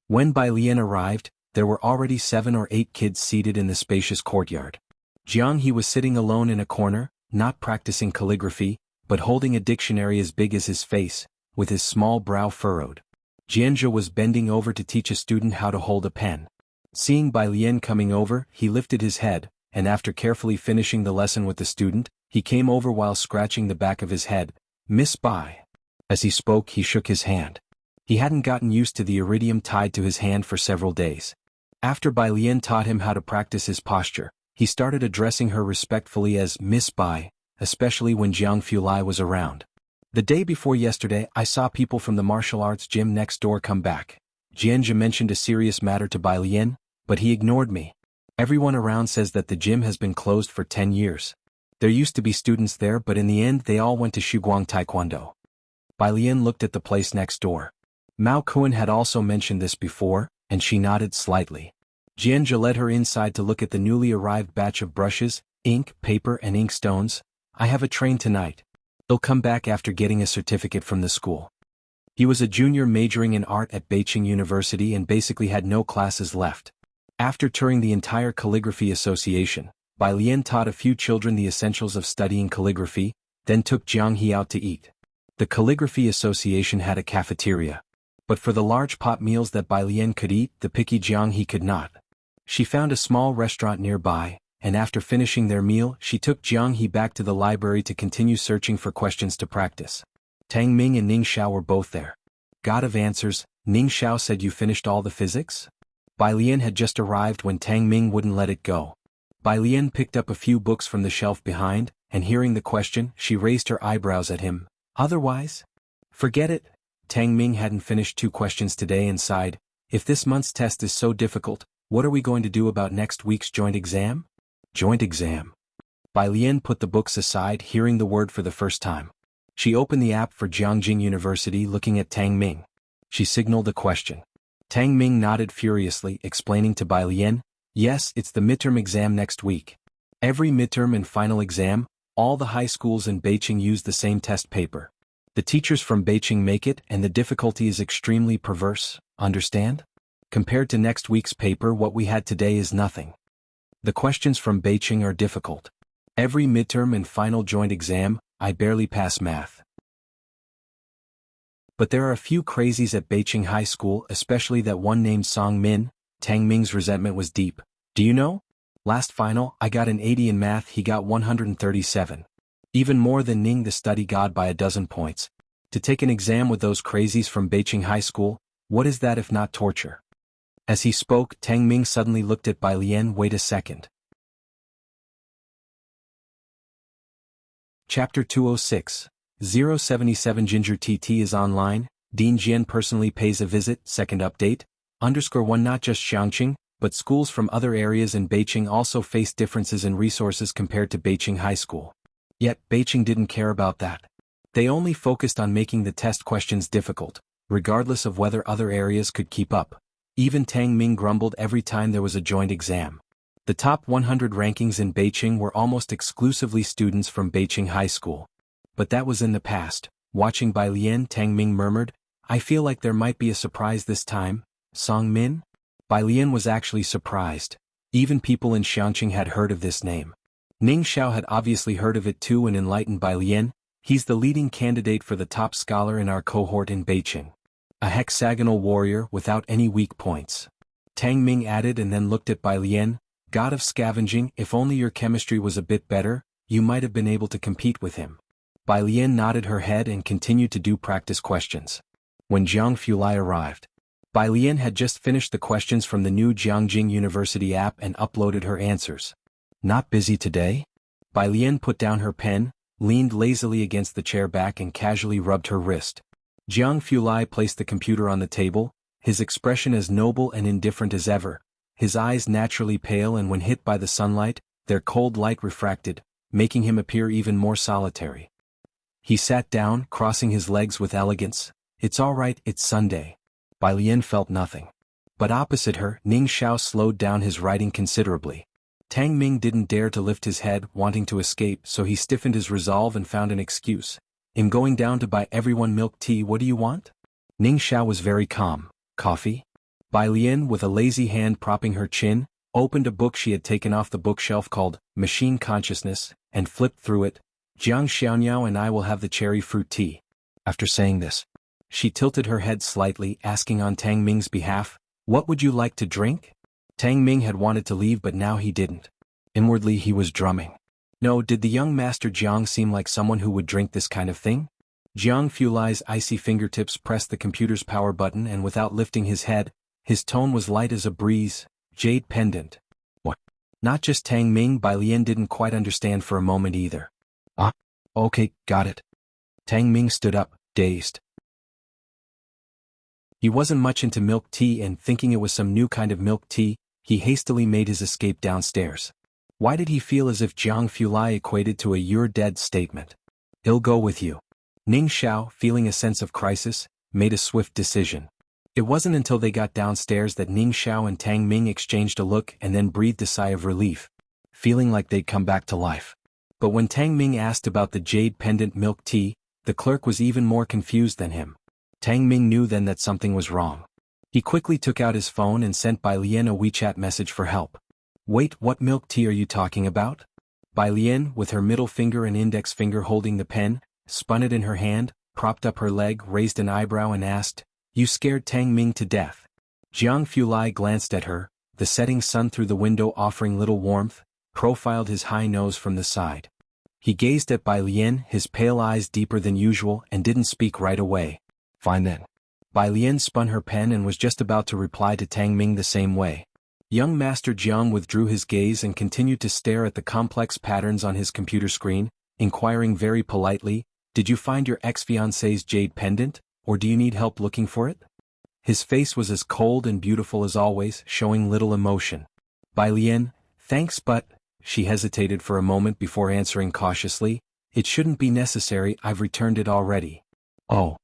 When Bai Lian arrived, there were already 7 or 8 kids seated in the spacious courtyard. Jiang He was sitting alone in a corner, not practicing calligraphy, but holding a dictionary as big as his face, with his small brow furrowed. Jianzhe was bending over to teach a student how to hold a pen. Seeing Bai Lian coming over, he lifted his head, and after carefully finishing the lesson with the student, he came over while scratching the back of his head. "Miss Bai." As he spoke, he shook his hand. He hadn't gotten used to the iridium tied to his hand for several days. After Bai Lian taught him how to practice his posture, he started addressing her respectfully as Miss Bai, especially when Jiang Fulai was around. "The day before yesterday, I saw people from the martial arts gym next door come back." Jianzhe mentioned a serious matter to Bai Lian, but he ignored me. "Everyone around says that the gym has been closed for 10 years. There used to be students there, but in the end they all went to Shuguang Taekwondo." Bai Lian looked at the place next door. Mao Kuan had also mentioned this before, and she nodded slightly. Jianzhe led her inside to look at the newly arrived batch of brushes, ink, paper and inkstones. "I have a train tonight. He'll come back after getting a certificate from the school." He was a junior majoring in art at Beijing University and basically had no classes left. After touring the entire Calligraphy Association, Bai Lian taught a few children the essentials of studying calligraphy, then took Jiang He out to eat. The Calligraphy Association had a cafeteria. But for the large pot meals that Bai Lian could eat, the picky Jiang He could not. She found a small restaurant nearby, and after finishing their meal, she took Jiang He back to the library to continue searching for questions to practice. Tang Ming and Ning Xiao were both there. "God of answers," Ning Xiao said. "You finished all the physics?" Bai Lian had just arrived when Tang Ming wouldn't let it go. Bai Lian picked up a few books from the shelf behind, and hearing the question, she raised her eyebrows at him. "Otherwise? Forget it." Tang Ming hadn't finished 2 questions today and sighed. "If this month's test is so difficult, what are we going to do about next week's joint exam?" "Joint exam?" Bai Lian put the books aside, hearing the word for the first time. She opened the app for Jiangjing University, looking at Tang Ming. She signaled a question. Tang Ming nodded furiously, explaining to Bai Lian, "Yes, it's the midterm exam next week. Every midterm and final exam, all the high schools in Beijing use the same test paper. The teachers from Beijing make it, and the difficulty is extremely perverse, understand? Compared to next week's paper, what we had today is nothing. The questions from Beijing are difficult. Every midterm and final joint exam, I barely pass math. But there are a few crazies at Beijing High School, especially that one named Song Min." Tang Ming's resentment was deep. "Do you know? Last final, I got an 80 in math, he got 137. Even more than Ning the study god by a dozen points. To take an exam with those crazies from Beijing High School, what is that if not torture?" As he spoke, Tang Ming suddenly looked at Bai Lian. "Wait a second." Chapter 206. 077 Ginger TT is online, Dean Jian personally pays a visit. Second update, _1 Not just Xiangqing, but schools from other areas in Beijing also face differences in resources compared to Beijing High School. Yet, Beijing didn't care about that. They only focused on making the test questions difficult, regardless of whether other areas could keep up. Even Tang Ming grumbled every time there was a joint exam. The top 100 rankings in Beijing were almost exclusively students from Beijing High School. But that was in the past. Watching Bai Lian, Tang Ming murmured, "I feel like there might be a surprise this time." Song Min? Bai Lian was actually surprised. Even people in Xiangqing had heard of this name. Ning Xiao had obviously heard of it too and enlightened Bai Lian. "He's the leading candidate for the top scholar in our cohort in Beijing. A hexagonal warrior without any weak points." Tang Ming added and then looked at Bai Lian. "God of scavenging, if only your chemistry was a bit better, you might have been able to compete with him." Bai Lian nodded her head and continued to do practice questions. When Jiang Fulai arrived, Bai Lian had just finished the questions from the new Jiangjing University app and uploaded her answers. "Not busy today?" Bai Lian put down her pen, leaned lazily against the chair back and casually rubbed her wrist. Jiang Fulai placed the computer on the table, his expression as noble and indifferent as ever, his eyes naturally pale, and when hit by the sunlight, their cold light refracted, making him appear even more solitary. He sat down, crossing his legs with elegance. It's all right, it's Sunday. Bai Lian felt nothing. But opposite her, Ning Xiao slowed down his writing considerably. Tang Ming didn't dare to lift his head, wanting to escape, so he stiffened his resolve and found an excuse. I'm going down to buy everyone milk tea, what do you want? Ning Xiao was very calm. Coffee? Bai Lian, with a lazy hand propping her chin, opened a book she had taken off the bookshelf called Machine Consciousness, and flipped through it. Jiang Xiaoniao and I will have the cherry fruit tea. After saying this, she tilted her head slightly, asking on Tang Ming's behalf, what would you like to drink? Tang Ming had wanted to leave, but now he didn't. Inwardly he was drumming. No, did the young master Jiang seem like someone who would drink this kind of thing? Jiang Fulai's icy fingertips pressed the computer's power button, and without lifting his head, his tone was light as a breeze. Jade pendant. What? Not just Tang Ming. Bai Lian didn't quite understand for a moment either. Ah, okay, got it. Tang Ming stood up, dazed. He wasn't much into milk tea, and thinking it was some new kind of milk tea, he hastily made his escape downstairs. Why did he feel as if Jiang Fulai equated to a "you're dead" statement? He'll go with you. Ning Xiao, feeling a sense of crisis, made a swift decision. It wasn't until they got downstairs that Ning Xiao and Tang Ming exchanged a look and then breathed a sigh of relief, feeling like they'd come back to life. But when Tang Ming asked about the jade pendant milk tea, the clerk was even more confused than him. Tang Ming knew then that something was wrong. He quickly took out his phone and sent Bai Lian a WeChat message for help. Wait, what milk tea are you talking about? Bai Lian, with her middle finger and index finger holding the pen, spun it in her hand, propped up her leg, raised an eyebrow and asked, You scared Tang Ming to death. Jiang Fulai glanced at her, the setting sun through the window offering little warmth, profiled his high nose from the side. He gazed at Bai Lian, his pale eyes deeper than usual, and didn't speak right away. Fine then. Bai Lian spun her pen and was just about to reply to Tang Ming the same way. Young Master Jiang withdrew his gaze and continued to stare at the complex patterns on his computer screen, inquiring very politely, Did you find your ex-fiancée's jade pendant, or do you need help looking for it? His face was as cold and beautiful as always, showing little emotion. Bai Lian, thanks, but, she hesitated for a moment before answering cautiously, It shouldn't be necessary, I've returned it already. Oh.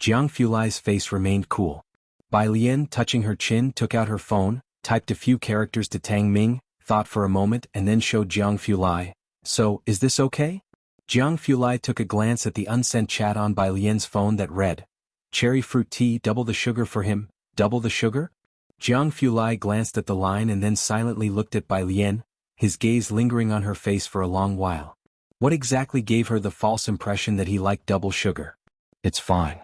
Jiang Fulai's face remained cool. Bai Lian, touching her chin, took out her phone, typed a few characters to Tang Ming, thought for a moment and then showed Jiang Fulai. So, is this okay? Jiang Fulai took a glance at the unsent chat on Bai Lian's phone that read, Cherry fruit tea, double the sugar for him, double the sugar? Jiang Fulai glanced at the line and then silently looked at Bai Lian, his gaze lingering on her face for a long while. What exactly gave her the false impression that he liked double sugar? It's fine.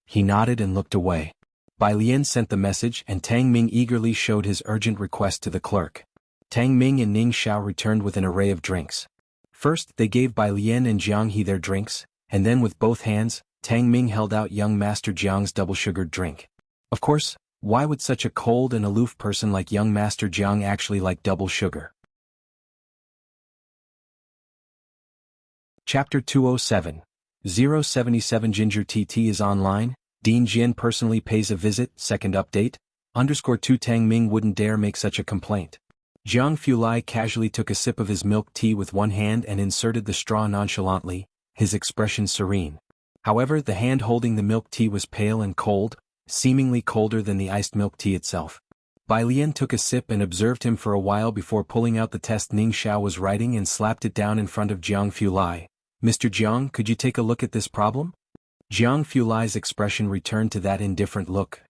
He nodded and looked away. Bai Lian sent the message and Tang Ming eagerly showed his urgent request to the clerk. Tang Ming and Ning Xiao returned with an array of drinks. First, they gave Bai Lian and Jiang He their drinks, and then with both hands, Tang Ming held out young Master Jiang's double-sugared drink. Of course, why would such a cold and aloof person like young Master Jiang actually like double sugar? Chapter 207. 077 Ginger TT is online. Dean Jian personally pays a visit. Second update. _2 Tang Ming wouldn't dare make such a complaint. Jiang Fulai casually took a sip of his milk tea with one hand and inserted the straw nonchalantly, his expression serene. However, the hand holding the milk tea was pale and cold, seemingly colder than the iced milk tea itself. Bai Lian took a sip and observed him for a while before pulling out the test Ning Xiao was writing and slapped it down in front of Jiang Fulai. Mr. Jiang, could you take a look at this problem? Jiang Fulai's expression returned to that indifferent look.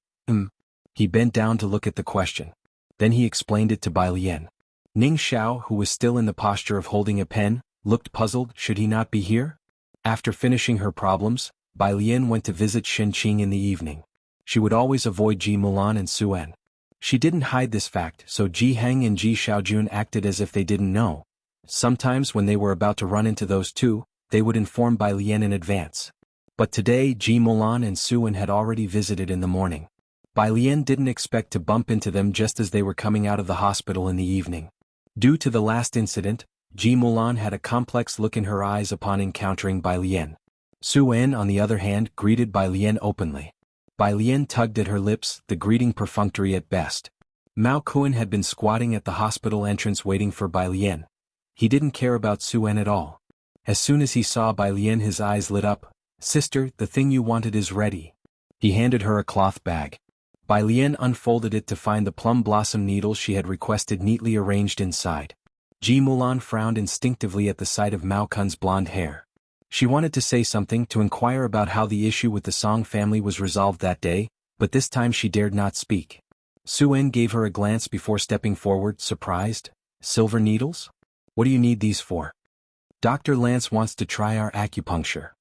He bent down to look at the question. Then he explained it to Bai Lian. Ning Xiao, who was still in the posture of holding a pen, looked puzzled. Should he not be here? After finishing her problems, Bai Lian went to visit Shen Qing in the evening. She would always avoid Ji Mulan and Suen. She didn't hide this fact, so Ji Heng and Ji Xiaojun acted as if they didn't know. Sometimes when they were about to run into those two, they would inform Bai Lian in advance. But today Ji Mulan and Suen had already visited in the morning. Bai Lian didn't expect to bump into them just as they were coming out of the hospital in the evening. Due to the last incident, Ji Mulan had a complex look in her eyes upon encountering Bai Lian. Suen, on the other hand, greeted Bai Lian openly. Bai Lian tugged at her lips, the greeting perfunctory at best. Mao Kuan had been squatting at the hospital entrance waiting for Bai Lian. He didn't care about Suen at all. As soon as he saw Bai Lian, his eyes lit up. "Sister, the thing you wanted is ready." He handed her a cloth bag. Bai Lian unfolded it to find the plum blossom needles she had requested neatly arranged inside. Ji Mulan frowned instinctively at the sight of Mao Kun's blonde hair. She wanted to say something, to inquire about how the issue with the Song family was resolved that day, but this time she dared not speak. Suen gave her a glance before stepping forward, surprised. "Silver needles? What do you need these for?" "Dr. Lance wants to try our acupuncture."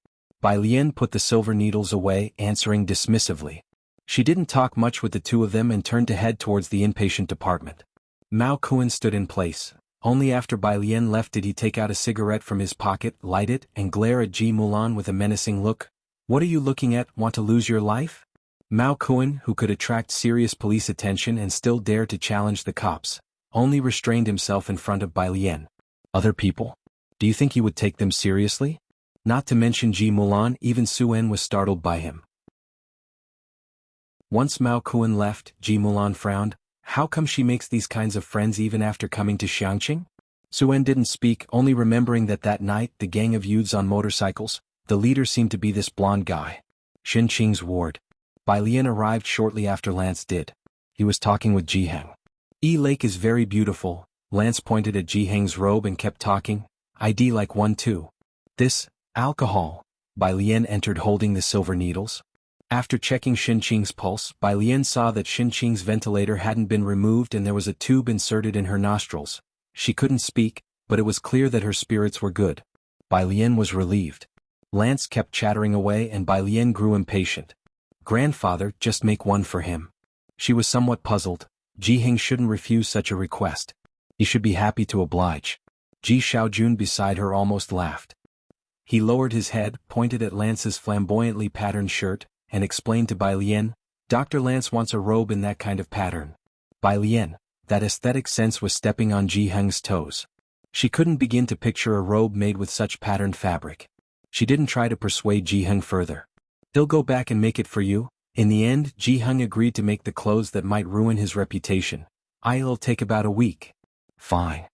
Bai Lian put the silver needles away, answering dismissively. She didn't talk much with the two of them and turned to head towards the inpatient department. Mao Kun stood in place. Only after Bai Lian left did he take out a cigarette from his pocket, light it, and glare at Ji Mulan with a menacing look. "What are you looking at? Want to lose your life?" Mao Kun, who could attract serious police attention and still dare to challenge the cops, only restrained himself in front of Bai Lian. "Other people? Do you think you would take them seriously?" Not to mention Ji Mulan, even Suen was startled by him. Once Mao Kun left, Ji Mulan frowned. How come she makes these kinds of friends even after coming to Xiangqing? Suen didn't speak, only remembering that night, the gang of youths on motorcycles, the leader seemed to be this blonde guy. Xinqing's ward. Bai Lian arrived shortly after Lance did. He was talking with Jiheng. Lake is very beautiful." Lance pointed at Jiheng's robe and kept talking. "ID like one too." "This, alcohol." Bai Lian entered holding the silver needles. After checking Xinqing's pulse, Bai Lian saw that Xinqing's ventilator hadn't been removed and there was a tube inserted in her nostrils. She couldn't speak, but it was clear that her spirits were good. Bai Lian was relieved. Lance kept chattering away and Bai Lian grew impatient. "Grandfather, just make one for him." She was somewhat puzzled. Jiheng shouldn't refuse such a request. He should be happy to oblige. Ji Xiaojun beside her almost laughed. He lowered his head, pointed at Lance's flamboyantly patterned shirt, and explained to Bai Lian, "Dr. Lance wants a robe in that kind of pattern." Bai Lian, that aesthetic sense was stepping on Jiheng's toes. She couldn't begin to picture a robe made with such patterned fabric. She didn't try to persuade Jiheng further. "He'll go back and make it for you." In the end, Jiheng agreed to make the clothes that might ruin his reputation. "It'll take about a week." "Fine."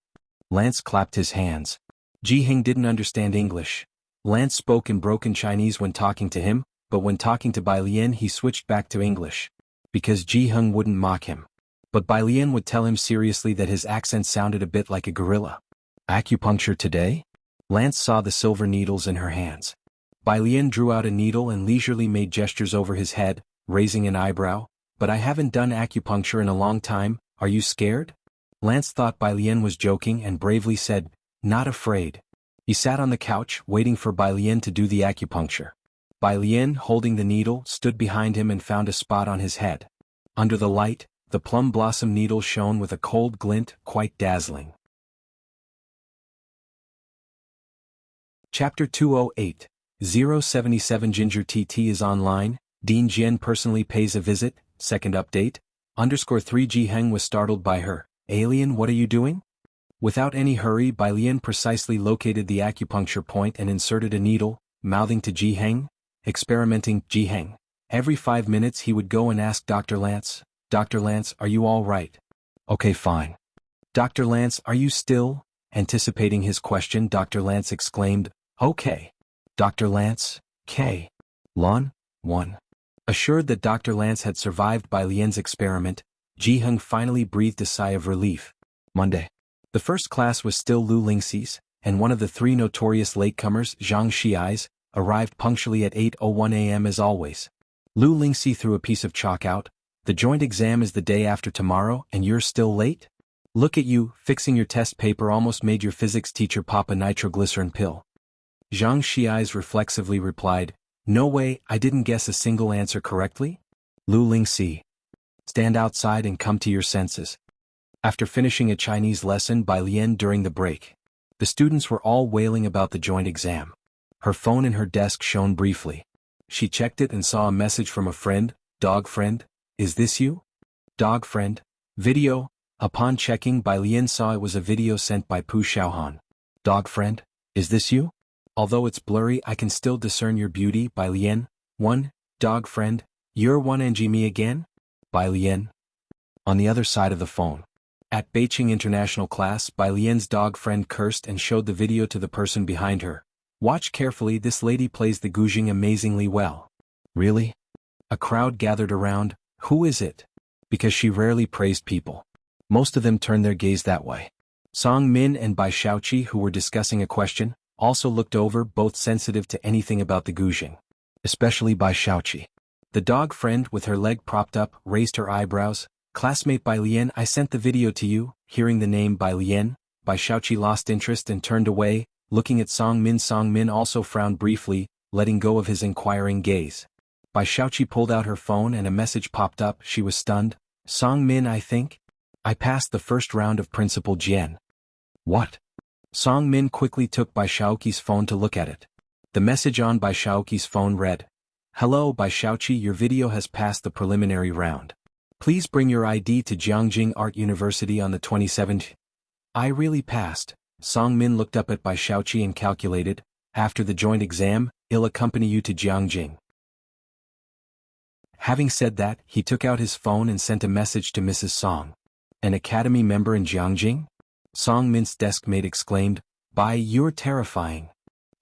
Lance clapped his hands. Jiheng didn't understand English. Lance spoke in broken Chinese when talking to him, but when talking to Bai Lian he switched back to English. Because Jiheng wouldn't mock him. But Bai Lian would tell him seriously that his accent sounded a bit like a gorilla. "Acupuncture today?" Lance saw the silver needles in her hands. Bai Lian drew out a needle and leisurely made gestures over his head, raising an eyebrow. "But I haven't done acupuncture in a long time, are you scared?" Lance thought Bai Lian was joking and bravely said, "Not afraid." He sat on the couch, waiting for Bai Lian to do the acupuncture. Bai Lian, holding the needle, stood behind him and found a spot on his head. Under the light, the plum blossom needle shone with a cold glint, quite dazzling. Chapter 208. 077 Ginger TT is online. Dean Jian personally pays a visit. Second update. _3 Jiheng was startled by her. "Alien, what are you doing?" Without any hurry, Bai Lian precisely located the acupuncture point and inserted a needle, mouthing to Jiheng. Experimenting, Jiheng. Every 5 minutes he would go and ask Dr. Lance, "Dr. Lance, are you all right?" "Okay, fine." "Dr. Lance, are you still?" Anticipating his question, Dr. Lance exclaimed, "Okay." "Dr. Lance, K. Lon, 1. Assured that Dr. Lance had survived Bai Lian's experiment, Jiheng finally breathed a sigh of relief. Monday. The first class was still Lu Lingxi's, and one of the 3 notorious latecomers, Zhang Xiai's, arrived punctually at 8:01 a.m. as always. Lu Lingxi threw a piece of chalk out. "The joint exam is the day after tomorrow and you're still late? Look at you, fixing your test paper almost made your physics teacher pop a nitroglycerin pill." Zhang Xiai's reflexively replied, "No way, I didn't guess a single answer correctly." Lu Lingxi. "Stand outside and come to your senses." After finishing a Chinese lesson by Lian during the break, the students were all wailing about the joint exam. Her phone in her desk shone briefly. She checked it and saw a message from a friend. "Dog friend, is this you?" "Dog friend. Video." Upon checking, Bai Lian saw it was a video sent by Pu Xiaohan. "Dog friend, is this you? Although it's blurry I can still discern your beauty." Bai Lian. 1. "Dog friend, you're one and me again?" Bai Lian. On the other side of the phone. At Beijing International class, Bai Lian's dog friend cursed and showed the video to the person behind her. Watch carefully, this lady plays the guzheng amazingly well. Really? A crowd gathered around. Who is it? Because she rarely praised people. Most of them turned their gaze that way. Song Min and Bai Shaoqi, who were discussing a question, also looked over, both sensitive to anything about the guzheng. Especially Bai Shaoqi. The dog friend, with her leg propped up, raised her eyebrows. Classmate Bai Lian, I sent the video to you. Hearing the name Bai Lian, Bai Shaoqi lost interest and turned away, looking at Song Min. Song Min also frowned briefly, letting go of his inquiring gaze. Bai Shaoqi pulled out her phone and a message popped up. She was stunned. Song Min, I think? I passed the first round of Principal Jian. What? Song Min quickly took Bai Shaoqi's phone to look at it. The message on Bai Shaoqi's phone read, Hello Bai Shaoqi, your video has passed the preliminary round. Please bring your ID to Jiangjing Art University on the 27th. I really passed. Song Min looked up at Bai Shaoqi and calculated, after the joint exam, I'll accompany you to Jiangjing. Having said that, he took out his phone and sent a message to Mrs. Song. An academy member in Jiangjing? Song Min's desk mate exclaimed, Bai, you're terrifying.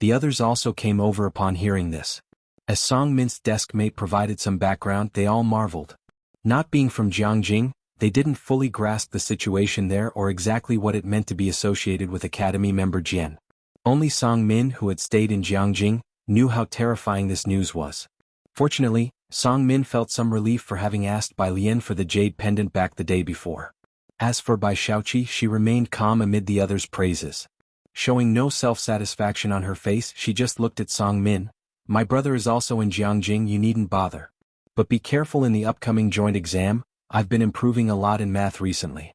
The others also came over upon hearing this. As Song Min's desk mate provided some background, they all marveled. Not being from Jiangjing, they didn't fully grasp the situation there or exactly what it meant to be associated with academy member Jian. Only Song Min, who had stayed in Jiangjing, knew how terrifying this news was. Fortunately, Song Min felt some relief for having asked Bai Lian for the jade pendant back the day before. As for Bai Shaoqi, she remained calm amid the others' praises. Showing no self-satisfaction on her face, she just looked at Song Min. My brother is also in Jiangjing, you needn't bother. But be careful in the upcoming joint exam, I've been improving a lot in math recently.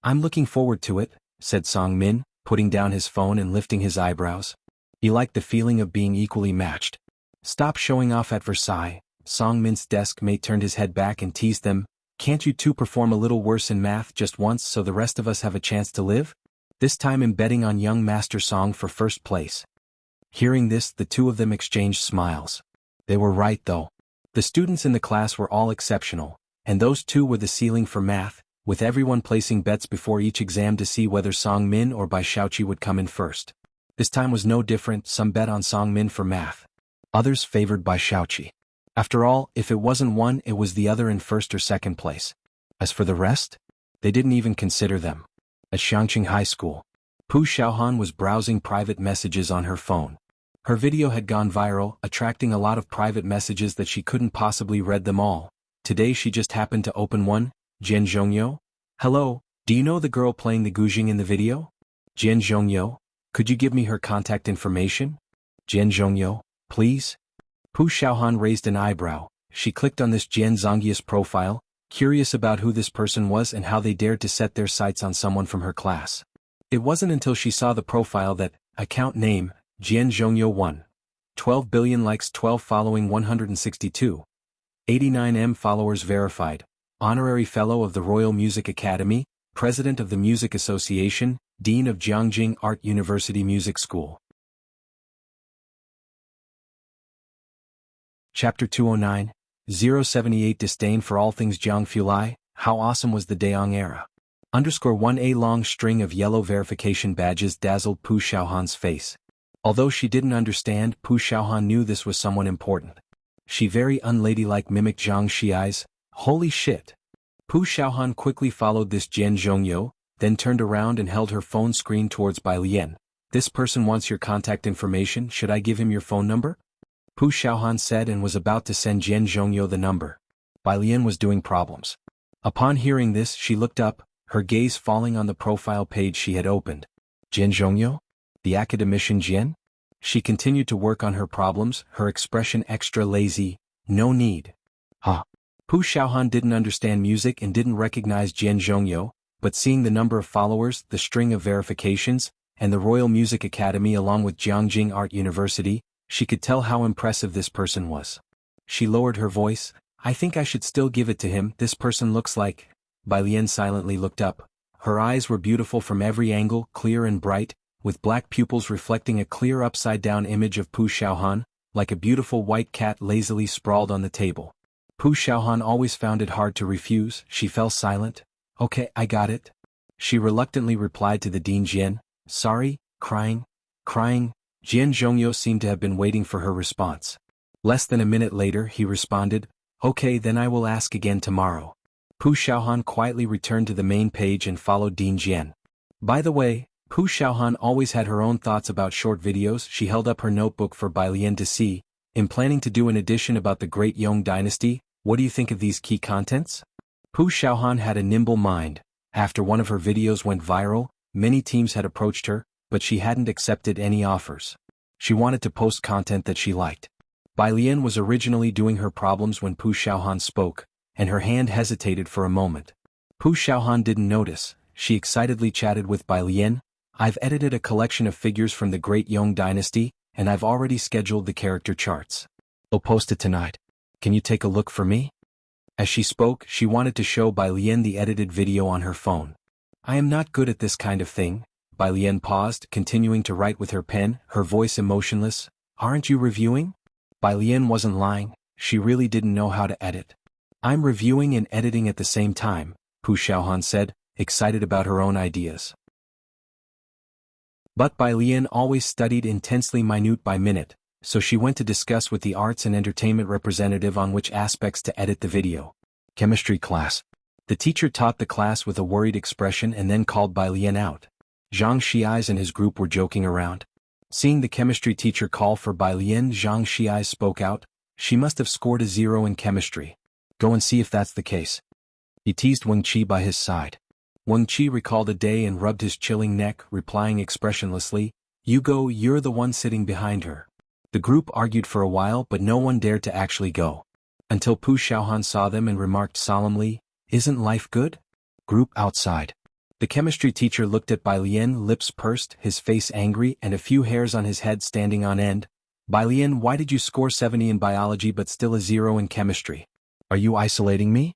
I'm looking forward to it, said Song Min, putting down his phone and lifting his eyebrows. You like the feeling of being equally matched. Stop showing off at Versailles. Song Min's desk mate turned his head back and teased them. Can't you two perform a little worse in math just once so the rest of us have a chance to live? This time I'm betting on young Master Song for first place. Hearing this, the two of them exchanged smiles. They were right though. The students in the class were all exceptional, and those two were the ceiling for math, with everyone placing bets before each exam to see whether Song Min or Bai Shaoqi would come in first. This time was no different, some bet on Song Min for math. Others favored Bai Shaoqi. After all, if it wasn't one, it was the other in first or second place. As for the rest, they didn't even consider them. At Xiangqing High School, Pu Xiaohan was browsing private messages on her phone. Her video had gone viral, attracting a lot of private messages that she couldn't possibly read them all. Today she just happened to open one. Jian Zhongyo? Hello, do you know the girl playing the guzheng in the video? Jian Zhongyo? Could you give me her contact information? Jian Zhongyo, please? Pu Xiaohan raised an eyebrow. She clicked on this Jian Zhongyo's profile, curious about who this person was and how they dared to set their sights on someone from her class. It wasn't until she saw the profile that, account name, Jian Zhongyo 1. 12 billion likes, 12 following, 162. 89M followers verified. Honorary Fellow of the Royal Music Academy, President of the Music Association, Dean of Jiangjing Art University Music School. Chapter 209, 078 Disdain for all things Jiang Fulai. How awesome was the Daong era. _1 A long string of yellow verification badges dazzled Pu Xiaohan's face. Although she didn't understand, Pu Xiaohan knew this was someone important. She very unladylike mimicked Zhang Xiai's, holy shit. Pu Xiaohan quickly followed this Jian Zhongyo, then turned around and held her phone screen towards Bai Lian. This person wants your contact information, should I give him your phone number? Pu Xiaohan said and was about to send Jian Zhongyo the number. Bai Lian was doing problems. Upon hearing this, she looked up, her gaze falling on the profile page she had opened. Jian Zhongyo? The academician Jian? She continued to work on her problems, her expression extra lazy. No need. Huh. Pu Xiaohan didn't understand music and didn't recognize Jian Zhongyo, but seeing the number of followers, the string of verifications, and the Royal Music Academy along with Jiangjing Art University, she could tell how impressive this person was. She lowered her voice. I think I should still give it to him, this person looks like. Bai Lian silently looked up. Her eyes were beautiful from every angle, clear and bright, with black pupils reflecting a clear upside-down image of Pu Xiaohan, like a beautiful white cat lazily sprawled on the table. Pu Xiaohan always found it hard to refuse. She fell silent. Okay, I got it. She reluctantly replied to the Dean Jian. Sorry, crying. Jian Zhongyo seemed to have been waiting for her response. Less than a minute later he responded, "Okay, then I will ask again tomorrow." Pu Xiaohan quietly returned to the main page and followed Dean Jian. By the way, Pu Xiaohan always had her own thoughts about short videos. She held up her notebook for Bai Lian to see. "In planning to do an edition about the Great Yong Dynasty, what do you think of these key contents?" Pu Xiaohan had a nimble mind. After one of her videos went viral, many teams had approached her, but she hadn't accepted any offers. She wanted to post content that she liked. Bai Lian was originally doing her problems when Pu Xiaohan spoke, and her hand hesitated for a moment. Pu Xiaohan didn't notice. She excitedly chatted with Bai Lian. "I've edited a collection of figures from the Great Yong Dynasty, and I've already scheduled the character charts. I'll post it tonight. Can you take a look for me?" As she spoke, she wanted to show Bai Lian the edited video on her phone. "I am not good at this kind of thing." Bai Lian paused, continuing to write with her pen, her voice emotionless. "Aren't you reviewing?" Bai Lian wasn't lying. She really didn't know how to edit. "I'm reviewing and editing at the same time," Pu Xiaohan said, excited about her own ideas. But Bai Lian always studied intensely minute by minute, so she went to discuss with the arts and entertainment representative on which aspects to edit the video. Chemistry class. The teacher taught the class with a worried expression and then called Bai Lian out. Zhang Xiais and his group were joking around. Seeing the chemistry teacher call for Bai Lian, Zhang Xiais spoke out. "She must have scored a 0 in chemistry. Go and see if that's the case." He teased Wang Qi by his side. Wang Qi recalled a day and rubbed his chilling neck, replying expressionlessly, "You go, you're the one sitting behind her." The group argued for a while but no one dared to actually go. Until Pu Xiaohan saw them and remarked solemnly, "Isn't life good?" Group outside. The chemistry teacher looked at Bai Lian, lips pursed, his face angry and a few hairs on his head standing on end. "Bai Lian, why did you score 70 in biology but still a 0 in chemistry? Are you isolating me?"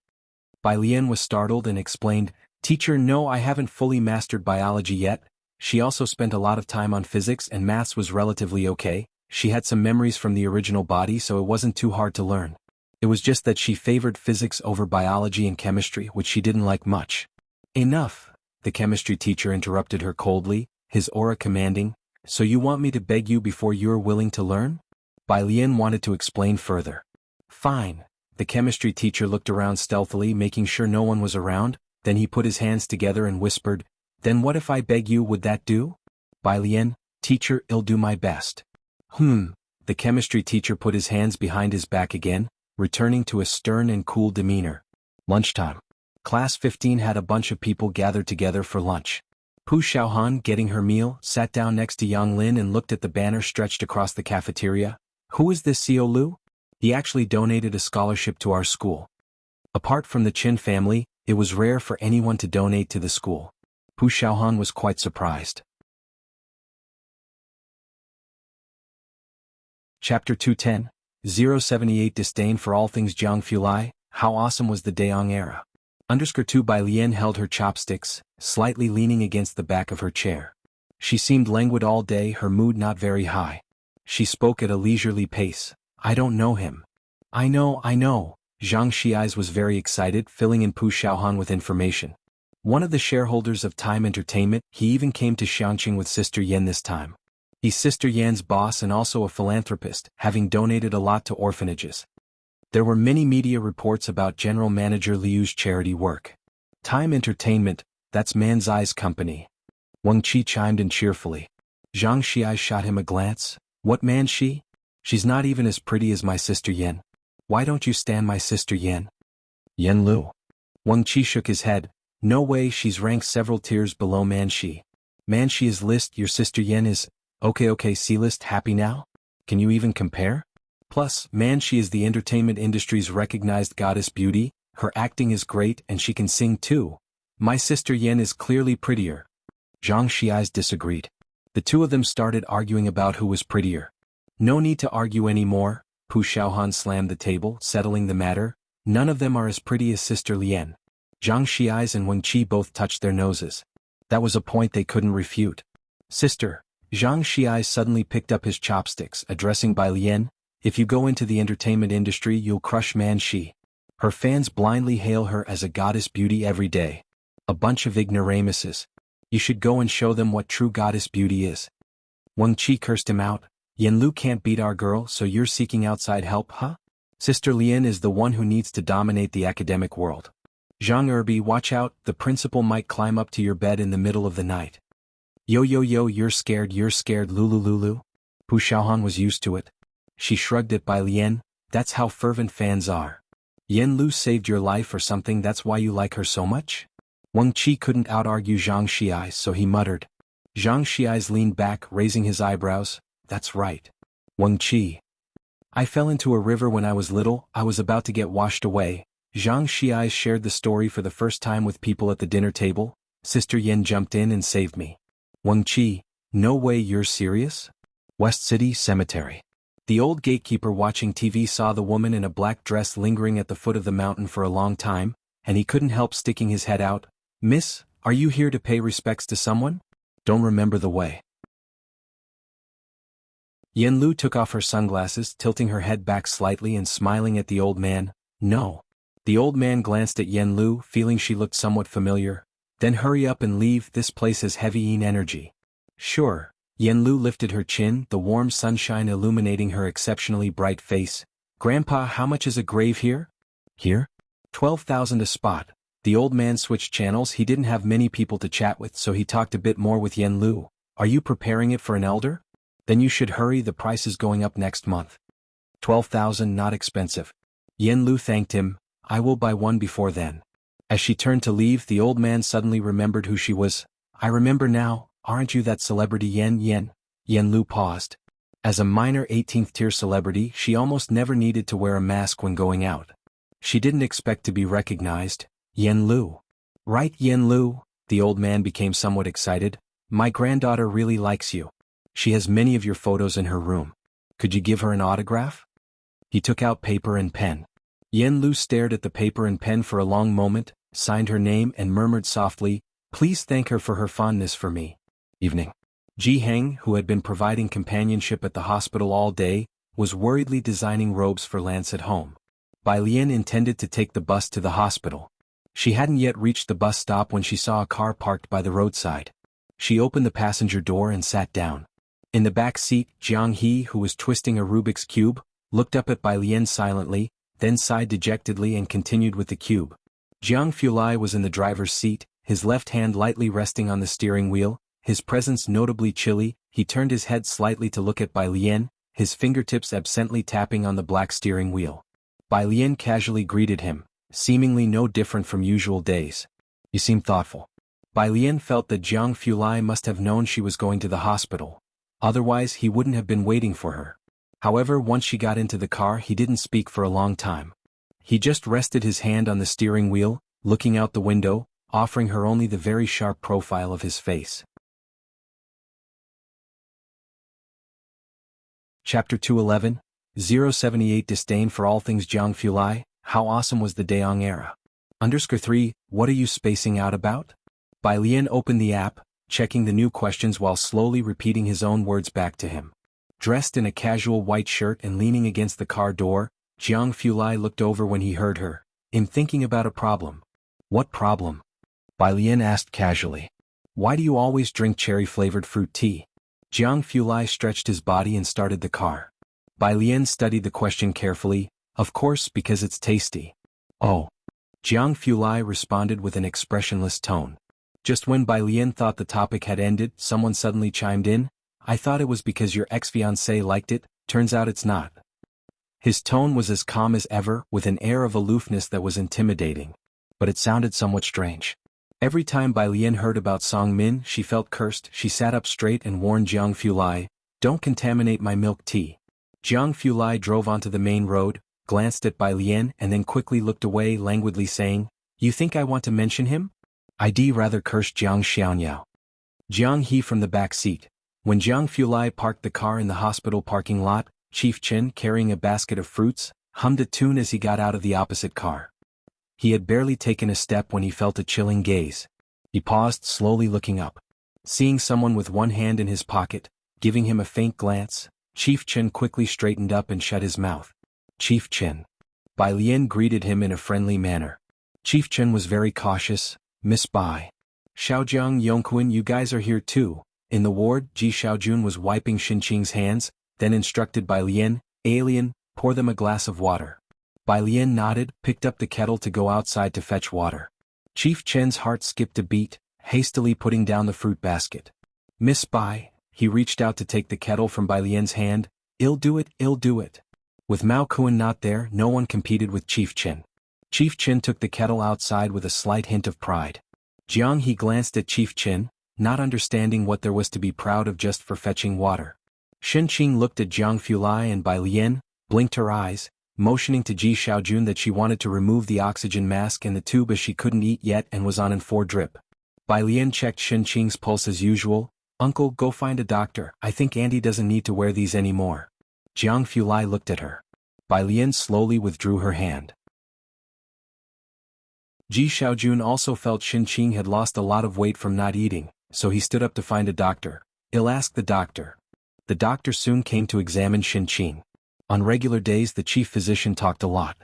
Bai Lian was startled and explained, "Teacher, no, I haven't fully mastered biology yet." She also spent a lot of time on physics and maths was relatively okay. She had some memories from the original body so it wasn't too hard to learn. It was just that she favored physics over biology and chemistry, which she didn't like much. "Enough," the chemistry teacher interrupted her coldly, his aura commanding, "So you want me to beg you before you're willing to learn?" Bai Lian wanted to explain further. "Fine." The chemistry teacher looked around stealthily, making sure no one was around, then he put his hands together and whispered, "Then what if I beg you, would that do?" Bai Lian, "Teacher, I'll do my best." The chemistry teacher put his hands behind his back again, returning to a stern and cool demeanor. Lunchtime. Class 15 had a bunch of people gathered together for lunch. Pu Xiaohan, getting her meal, sat down next to Yang Lin and looked at the banner stretched across the cafeteria. "Who is this Xiao Lu? He actually donated a scholarship to our school." Apart from the Qin family, it was rare for anyone to donate to the school. Pu Xiaohan was quite surprised. Chapter 210, 078 Disdain for all things Jiang Fulai. How awesome was the Daong era. _2 Bai Lian held her chopsticks, slightly leaning against the back of her chair. She seemed languid all day, her mood not very high. She spoke at a leisurely pace. "I don't know him." I know. Zhang Xiais was very excited, filling in Pu Xiaohan with information. "One of the shareholders of Time Entertainment, he even came to Xiangqing with Sister Yan this time. He's Sister Yan's boss and also a philanthropist, having donated a lot to orphanages." There were many media reports about General Manager Liu's charity work. Time Entertainment, that's Manzai's company. Wang Qi chimed in cheerfully. Zhang Xiai shot him a glance. "What man she? She's not even as pretty as my sister Yan. Why don't you stand my sister Yan?" "Yan Lu." Wang Qi shook his head. "No way, she's ranked several tiers below Manxi. Manxi is list, your sister Yan is, okay, C-list. Happy now? Can you even compare? Plus, Manxi is the entertainment industry's recognized goddess beauty, her acting is great and she can sing too. My sister Yan is clearly prettier." Zhang Xiais disagreed. The two of them started arguing about who was prettier. "No need to argue anymore," Pu Xiaohan slammed the table, settling the matter. "None of them are as pretty as Sister Lian." Zhang Xiais and Wang Qi both touched their noses. That was a point they couldn't refute. "Sister," Zhang Xiais suddenly picked up his chopsticks, addressing Bai Lian, "if you go into the entertainment industry you'll crush Manxi. Her fans blindly hail her as a goddess beauty every day. A bunch of ignoramuses. You should go and show them what true goddess beauty is." Wang Qi cursed him out. Yen Lu can't beat our girl, so you're seeking outside help, huh? Sister Lian is the one who needs to dominate the academic world. Zhang Erbi, watch out, the principal might climb up to your bed in the middle of the night. Yo, you're scared, Lulu. Hu Xiaohan was used to it. She shrugged at Bai Lian, that's how fervent fans are. Yen Lu saved your life or something, that's why you like her so much? Wang Qi couldn't out-argue Zhang Xiai, so he muttered. Zhang Xiai leaned back, raising his eyebrows. That's right. Wang Qi. I fell into a river when I was little, I was about to get washed away. Zhang Xiai shared the story for the first time with people at the dinner table. Sister Yen jumped in and saved me. Wang Qi, no way, you're serious? West City Cemetery. The old gatekeeper watching TV saw the woman in a black dress lingering at the foot of the mountain for a long time, and he couldn't help sticking his head out. Miss, are you here to pay respects to someone? Don't remember the way. Yen Lu took off her sunglasses, tilting her head back slightly and smiling at the old man. No. The old man glanced at Yen Lu, feeling she looked somewhat familiar. Then hurry up and leave, this place has heavy energy. Sure. Yen Lu lifted her chin, the warm sunshine illuminating her exceptionally bright face. Grandpa, how much is a grave here? Here? 12,000 a spot. The old man switched channels, he didn't have many people to chat with, so he talked a bit more with Yen Lu. Are you preparing it for an elder? Then you should hurry, the price is going up next month. 12,000, not expensive. Yen Lu thanked him. I will buy one before then. As she turned to leave, the old man suddenly remembered who she was. I remember now, aren't you that celebrity Yen? Yen Lu paused. As a minor 18th tier celebrity, she almost never needed to wear a mask when going out. She didn't expect to be recognized. Yen Lu. Right, Yen Lu, the old man became somewhat excited. My granddaughter really likes you. She has many of your photos in her room. Could you give her an autograph? He took out paper and pen. Yen Lu stared at the paper and pen for a long moment, signed her name and murmured softly, please thank her for her fondness for me. Evening. Ji Heng, who had been providing companionship at the hospital all day, was worriedly designing robes for Lance at home. Bai Lian intended to take the bus to the hospital. She hadn't yet reached the bus stop when she saw a car parked by the roadside. She opened the passenger door and sat down. In the back seat, Jiang He, who was twisting a Rubik's Cube, looked up at Bai Lian silently, then sighed dejectedly and continued with the cube. Jiang Fulai was in the driver's seat, his left hand lightly resting on the steering wheel, his presence notably chilly. He turned his head slightly to look at Bai Lian, his fingertips absently tapping on the black steering wheel. Bai Lian casually greeted him, seemingly no different from usual days. You seem thoughtful. Bai Lian felt that Jiang Fulai must have known she was going to the hospital. Otherwise he wouldn't have been waiting for her. However, once she got into the car, he didn't speak for a long time. He just rested his hand on the steering wheel, looking out the window, offering her only the very sharp profile of his face. Chapter 211, 078 Disdain for all things Jiang Fulai, how awesome was the Daong era. _3, what are you spacing out about? Bai Lian opened the app, checking the new questions while slowly repeating his own words back to him. Dressed in a casual white shirt and leaning against the car door, Jiang Fulai looked over when he heard her. I'm thinking about a problem. What problem? Bai Lian asked casually. Why do you always drink cherry-flavored fruit tea? Jiang Fulai stretched his body and started the car. Bai Lian studied the question carefully. Of course, because it's tasty. Oh. Jiang Fulai responded with an expressionless tone. Just when Bai Lian thought the topic had ended, someone suddenly chimed in. I thought it was because your ex-fiancé liked it, turns out it's not. His tone was as calm as ever, with an air of aloofness that was intimidating. But it sounded somewhat strange. Every time Bai Lian heard about Song Min, she felt cursed. She sat up straight and warned Jiang Fulai, don't contaminate my milk tea. Jiang Fulai drove onto the main road, glanced at Bai Lian and then quickly looked away, languidly saying, you think I want to mention him? I'd rather curse Jiang Xiaonyao. Jiang He from the back seat. When Jiang Fulai parked the car in the hospital parking lot, Chief Chen, carrying a basket of fruits, hummed a tune as he got out of the opposite car. He had barely taken a step when he felt a chilling gaze. He paused, slowly looking up. Seeing someone with one hand in his pocket, giving him a faint glance, Chief Chen quickly straightened up and shut his mouth. Chief Chen. Bai Lian greeted him in a friendly manner. Chief Chen was very cautious. Miss Bai. Xiaojiang Yongquan, you guys are here too. In the ward, Ji Xiaojun was wiping Xinqing's hands, then instructed Bai Lian, "Alien, pour them a glass of water." Bai Lian nodded, picked up the kettle to go outside to fetch water. Chief Chen's heart skipped a beat, hastily putting down the fruit basket. "Miss Bai," he reached out to take the kettle from Bai Lian's hand, "I'll do it, I'll do it." With Mao Kuan not there, no one competed with Chief Chen. Chief Chen took the kettle outside with a slight hint of pride. Jiang He glanced at Chief Chen, not understanding what there was to be proud of just for fetching water. Xinqing looked at Jiang Fulai and Bai Lian, blinked her eyes, motioning to Ji Xiaojun that she wanted to remove the oxygen mask and the tube as she couldn't eat yet and was on an 4 drip. Bai Lian checked Xinqing's pulse as usual. "Uncle, go find a doctor, I think Auntie doesn't need to wear these anymore." Jiang Fulai looked at her. Bai Lian slowly withdrew her hand. Ji Xiaojun also felt Xinqing had lost a lot of weight from not eating, so he stood up to find a doctor. "I'll ask the doctor." The doctor soon came to examine Xinqing. On regular days the chief physician talked a lot.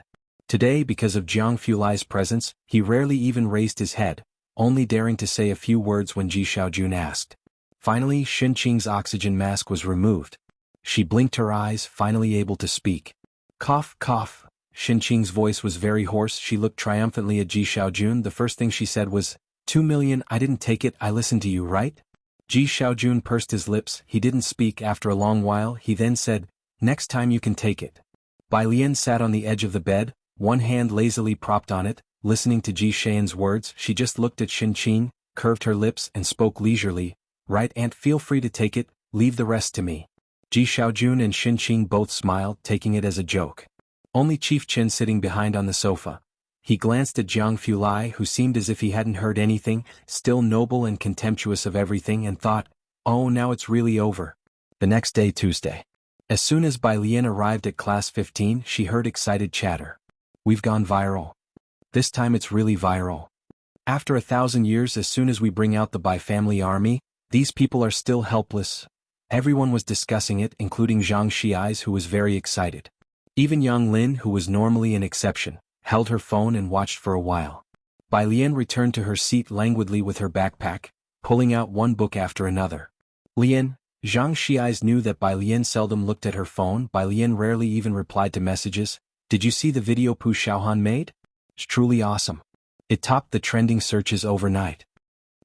Today, because of Jiang Fulai's presence, he rarely even raised his head, only daring to say a few words when Ji Xiaojun asked. Finally, Xinqing's oxygen mask was removed. She blinked her eyes, finally able to speak. "Cough, cough." Xinqing's voice was very hoarse. She looked triumphantly at Ji Xiaojun. The first thing she said was, 2 million, I didn't take it, I listened to you, right?" Ji Xiaojun pursed his lips, he didn't speak after a long while. He then said, "Next time you can take it." Bai Lian sat on the edge of the bed, one hand lazily propped on it, listening to Ji Xian's words. She just looked at Xinqing, curved her lips and spoke leisurely, "Right, Aunt, feel free to take it, leave the rest to me." Ji Xiaojun and Xinqing both smiled, taking it as a joke. Only Chief Chen sitting behind on the sofa. He glanced at Jiang Fulai, who seemed as if he hadn't heard anything, still noble and contemptuous of everything, and thought, "Oh, now it's really over." The next day, Tuesday. As soon as Bai Lian arrived at class 15, she heard excited chatter. "We've gone viral. This time it's really viral. After 1,000 years, as soon as we bring out the Bai family army, these people are still helpless." Everyone was discussing it, including Zhang Xiais, who was very excited. Even Yang Lin, who was normally an exception, held her phone and watched for a while. Bai Lian returned to her seat languidly with her backpack, pulling out one book after another. "Lian," Zhang Xiais knew that Bai Lian seldom looked at her phone. Bai Lian rarely even replied to messages. "Did you see the video Pu Xiaohan made? It's truly awesome. It topped the trending searches overnight."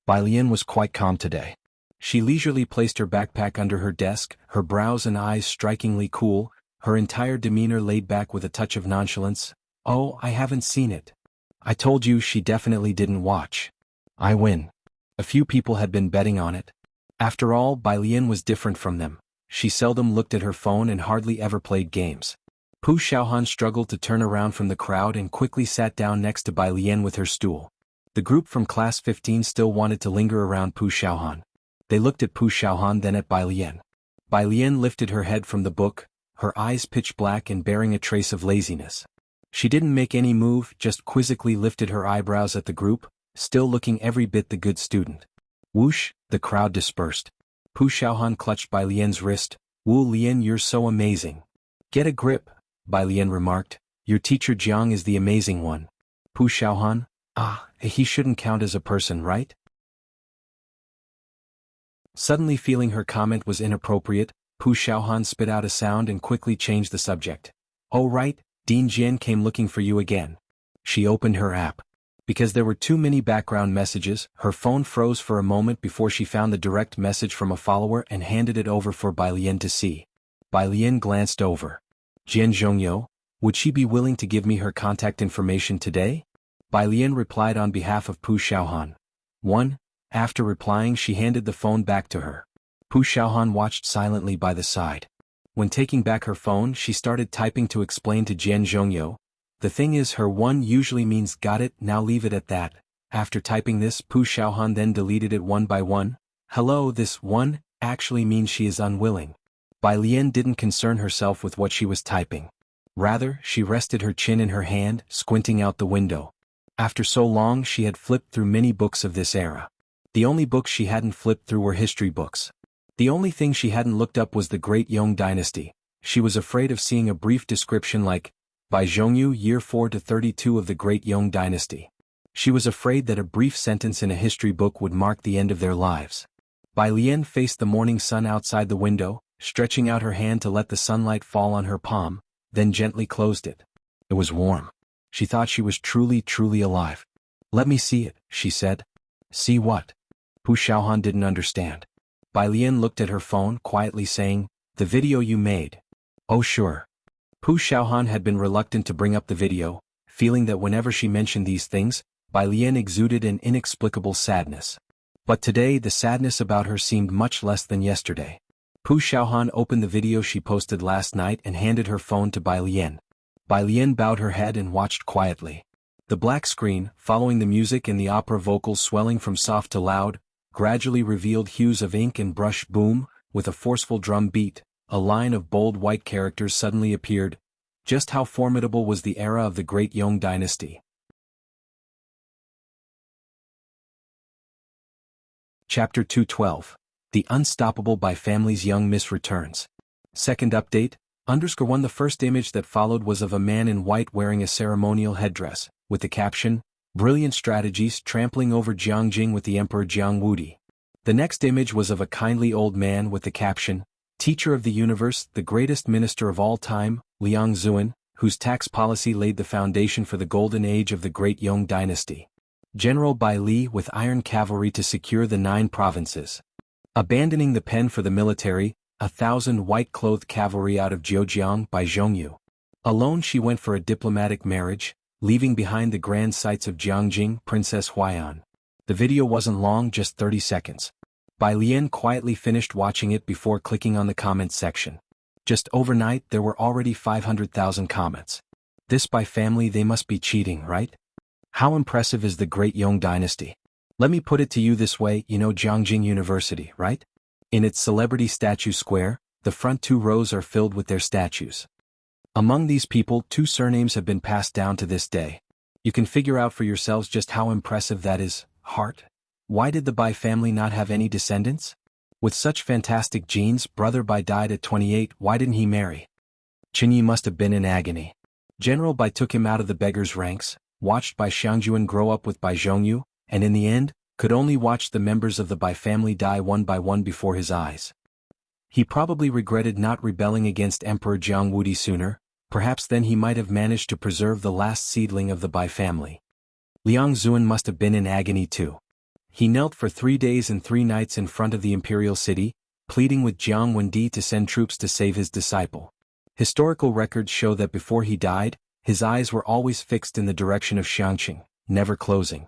Bai Lian was quite calm today. She leisurely placed her backpack under her desk, her brows and eyes strikingly cool, her entire demeanor laid back with a touch of nonchalance. "Oh, I haven't seen it. I told you." She definitely didn't watch. "I win." A few people had been betting on it. After all, Bai Lian was different from them. She seldom looked at her phone and hardly ever played games. Pu Xiaohan struggled to turn around from the crowd and quickly sat down next to Bai Lian with her stool. The group from class 15 still wanted to linger around Pu Xiaohan. They looked at Pu Xiaohan, then at Bai Lian. Bai Lian lifted her head from the book, her eyes pitch black and bearing a trace of laziness. She didn't make any move, just quizzically lifted her eyebrows at the group, still looking every bit the good student. Whoosh, the crowd dispersed. Pu Xiaohan clutched Bai Lian's wrist. "Wu Lian, you're so amazing." "Get a grip," Bai Lian remarked. "Your teacher Jiang is the amazing one." Pu Xiaohan, he shouldn't count as a person, right?" Suddenly feeling her comment was inappropriate, Pu Xiaohan spit out a sound and quickly changed the subject. "Oh right, Dean Jian came looking for you again." She opened her app. Because there were too many background messages, her phone froze for a moment before she found the direct message from a follower and handed it over for Bai Lian to see. Bai Lian glanced over. "Jian Zhongyou, would she be willing to give me her contact information today?" Bai Lian replied on behalf of Pu Xiaohan. "1." After replying, she handed the phone back to her. Pu Xiaohan watched silently by the side. When taking back her phone, she started typing to explain to Jian Zhongyou. "The thing is, her 1 usually means got it, now leave it at that." After typing this, Pu Xiaohan then deleted it one by one. "Hello, this 1 actually means she is unwilling." Bai Lian didn't concern herself with what she was typing. Rather, she rested her chin in her hand, squinting out the window. After so long, she had flipped through many books of this era. The only books she hadn't flipped through were history books. The only thing she hadn't looked up was the Great Yong Dynasty. She was afraid of seeing a brief description like, by Zhongyu year 4 to 32 of the Great Yong Dynasty. She was afraid that a brief sentence in a history book would mark the end of their lives. Bai Lian faced the morning sun outside the window, stretching out her hand to let the sunlight fall on her palm, then gently closed it. It was warm. She thought she was truly alive. "Let me see it," she said. "See what?" Pu Xiaohan didn't understand. Bai Lian looked at her phone, quietly saying, "The video you made." "Oh sure." Pu Xiaohan had been reluctant to bring up the video, feeling that whenever she mentioned these things, Bai Lian exuded an inexplicable sadness. But today the sadness about her seemed much less than yesterday. Pu Xiaohan opened the video she posted last night and handed her phone to Bai Lian. Bai Lian bowed her head and watched quietly. The black screen, following the music and the opera vocals swelling from soft to loud, gradually revealed hues of ink and brush boom, with a forceful drum beat. A line of bold white characters suddenly appeared. Just how formidable was the era of the Great Yong Dynasty. Chapter 212. The Unstoppable Bai Family's Young Miss returns. Second update, _1. The first image that followed was of a man in white wearing a ceremonial headdress, with the caption, "Brilliant strategies trampling over Jiangjing with the Emperor Jiang Wudi." The next image was of a kindly old man with the caption, "Teacher of the universe, the greatest minister of all time, Liang Zuan, whose tax policy laid the foundation for the golden age of the Great Yong Dynasty. General Bai Li with iron cavalry to secure the 9 provinces. Abandoning the pen for the military, 1,000 white-clothed cavalry out of Zhejiang by Zhongyu. Alone she went for a diplomatic marriage, leaving behind the grand sights of Jiangjing, Princess Huaiyan." The video wasn't long, just 30 seconds. Bai Lian quietly finished watching it before clicking on the comments section. Just overnight there were already 500,000 comments. This Bai family, they must be cheating, right? How impressive is the Great Yong Dynasty? Let me put it to you this way, you know Jiangjing University, right? In its celebrity statue square, the front 2 rows are filled with their statues. Among these people, 2 surnames have been passed down to this day. You can figure out for yourselves just how impressive that is. Heart? Why did the Bai family not have any descendants? With such fantastic genes, brother Bai died at 28, why didn't he marry? Qinyi must have been in agony. General Bai took him out of the beggars' ranks, watched Bai Xiangjuan grow up with Bai Zhongyu, and in the end, could only watch the members of the Bai family die one by one before his eyes. He probably regretted not rebelling against Emperor Jiang Wudi sooner. Perhaps then he might have managed to preserve the last seedling of the Bai family. Liang Zuan must have been in agony too. He knelt for 3 days and 3 nights in front of the imperial city, pleading with Jiang Wendi to send troops to save his disciple. Historical records show that before he died, his eyes were always fixed in the direction of Xiangqing, never closing.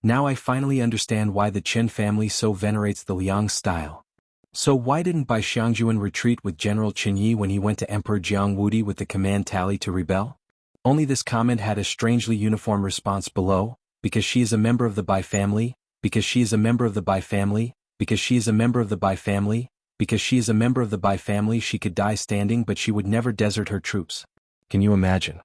Now I finally understand why the Chen family so venerates the Liang style. So why didn't Bai Xiangjuan retreat with General Qinyi when he went to Emperor Jiang Wudi with the command tally to rebel? Only this comment had a strangely uniform response below, because she is a member of the Bai family, because she is a member of the Bai family, because she is a member of the Bai family, because she is a member of the Bai family. She could die standing, but she would never desert her troops. Can you imagine?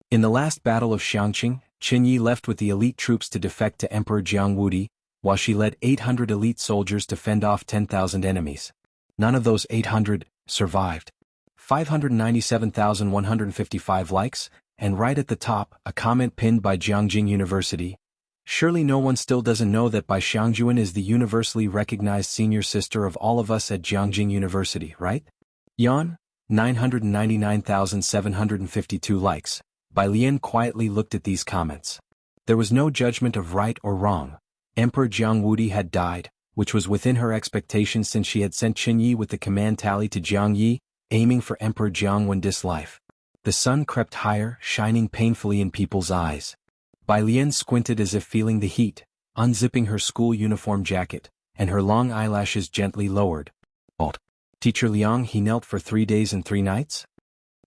In the last battle of Xiangqing, Qinyi left with the elite troops to defect to Emperor Jiang Wudi, while she led 800 elite soldiers to fend off 10,000 enemies. None of those 800 survived. 597,155 likes, and right at the top, a comment pinned by Jiangjing University. Surely no one still doesn't know that Bai Xiangjuan is the universally recognized senior sister of all of us at Jiangjing University, right? Yan, 999,752 likes. Bai Lian quietly looked at these comments. There was no judgment of right or wrong. Emperor Jiang Wudi had died, which was within her expectations since she had sent Qinyi with the command tally to Jiang Yi, aiming for Emperor Jiang Wendi's life. The sun crept higher, shining painfully in people's eyes. Bai Lian squinted as if feeling the heat, unzipping her school uniform jacket, and her long eyelashes gently lowered. "Alt. Teacher Liang, he knelt for 3 days and 3 nights?"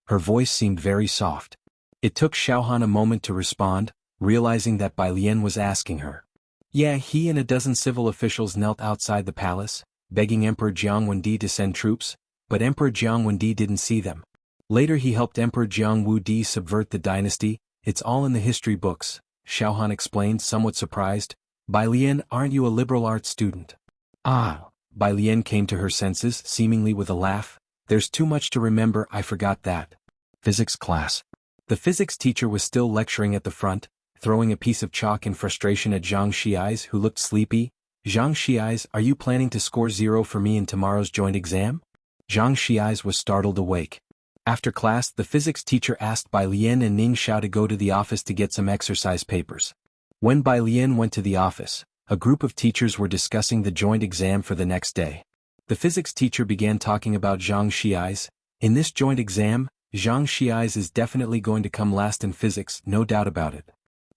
Her voice seemed very soft. It took Xiaohan a moment to respond, realizing that Bai Lian was asking her. Yeah, he and a dozen civil officials knelt outside the palace, begging Emperor Jiang Wendi to send troops, but Emperor Jiang Wendi didn't see them. Later he helped Emperor Jiang Wudi subvert the dynasty. It's all in the history books, Xiaohan explained, somewhat surprised. Bai Lian, aren't you a liberal arts student? Ah, Bai Lian came to her senses, seemingly with a laugh. There's too much to remember, I forgot that. Physics class. The physics teacher was still lecturing at the front, throwing a piece of chalk in frustration at Zhang Xiai's, who looked sleepy. Zhang Xi's, are you planning to score 0 for me in tomorrow's joint exam? Zhang Xi's was startled awake. After class, the physics teacher asked Bai Lian and Ning Xiao to go to the office to get some exercise papers. When Bai Lian went to the office, a group of teachers were discussing the joint exam for the next day. The physics teacher began talking about Zhang Xi's. In this joint exam, Zhang Xi's is definitely going to come last in physics, no doubt about it.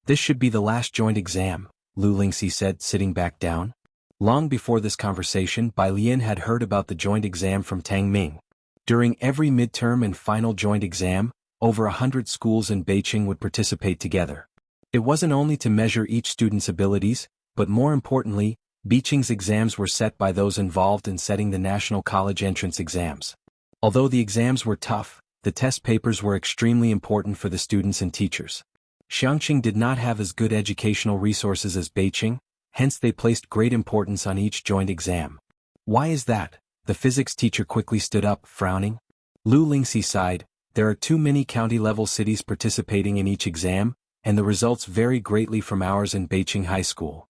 This should be the last joint exam, Lu Lingxi said, sitting back down. Long before this conversation, Bai Lian had heard about the joint exam from Tang Ming. During every midterm and final joint exam, over 100 schools in Beijing would participate together. It wasn't only to measure each student's abilities, but more importantly, Beijing's exams were set by those involved in setting the national college entrance exams. Although the exams were tough, the test papers were extremely important for the students and teachers. Xiangqing did not have as good educational resources as Beijing, hence they placed great importance on each joint exam. Why is that? The physics teacher quickly stood up, frowning. Lu Lingxi sighed. There are too many county-level cities participating in each exam, and the results vary greatly from ours in Beijing High School.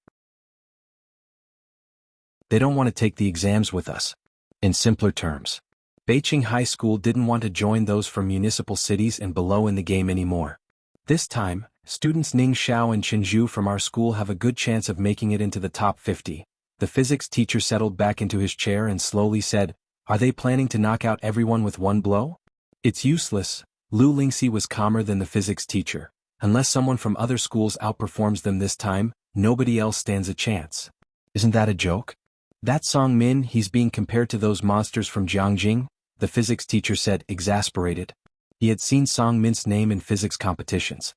They don't want to take the exams with us. In simpler terms, Beijing High School didn't want to join those from municipal cities and below in the game anymore. This time, students Ning Xiao and Chenju from our school have a good chance of making it into the top 50. The physics teacher settled back into his chair and slowly said, are they planning to knock out everyone with one blow? It's useless. Lu Lingxi was calmer than the physics teacher. Unless someone from other schools outperforms them this time, nobody else stands a chance. Isn't that a joke? That Song Min, he's being compared to those monsters from Jiangjing, the physics teacher said, exasperated. He had seen Song Min's name in physics competitions.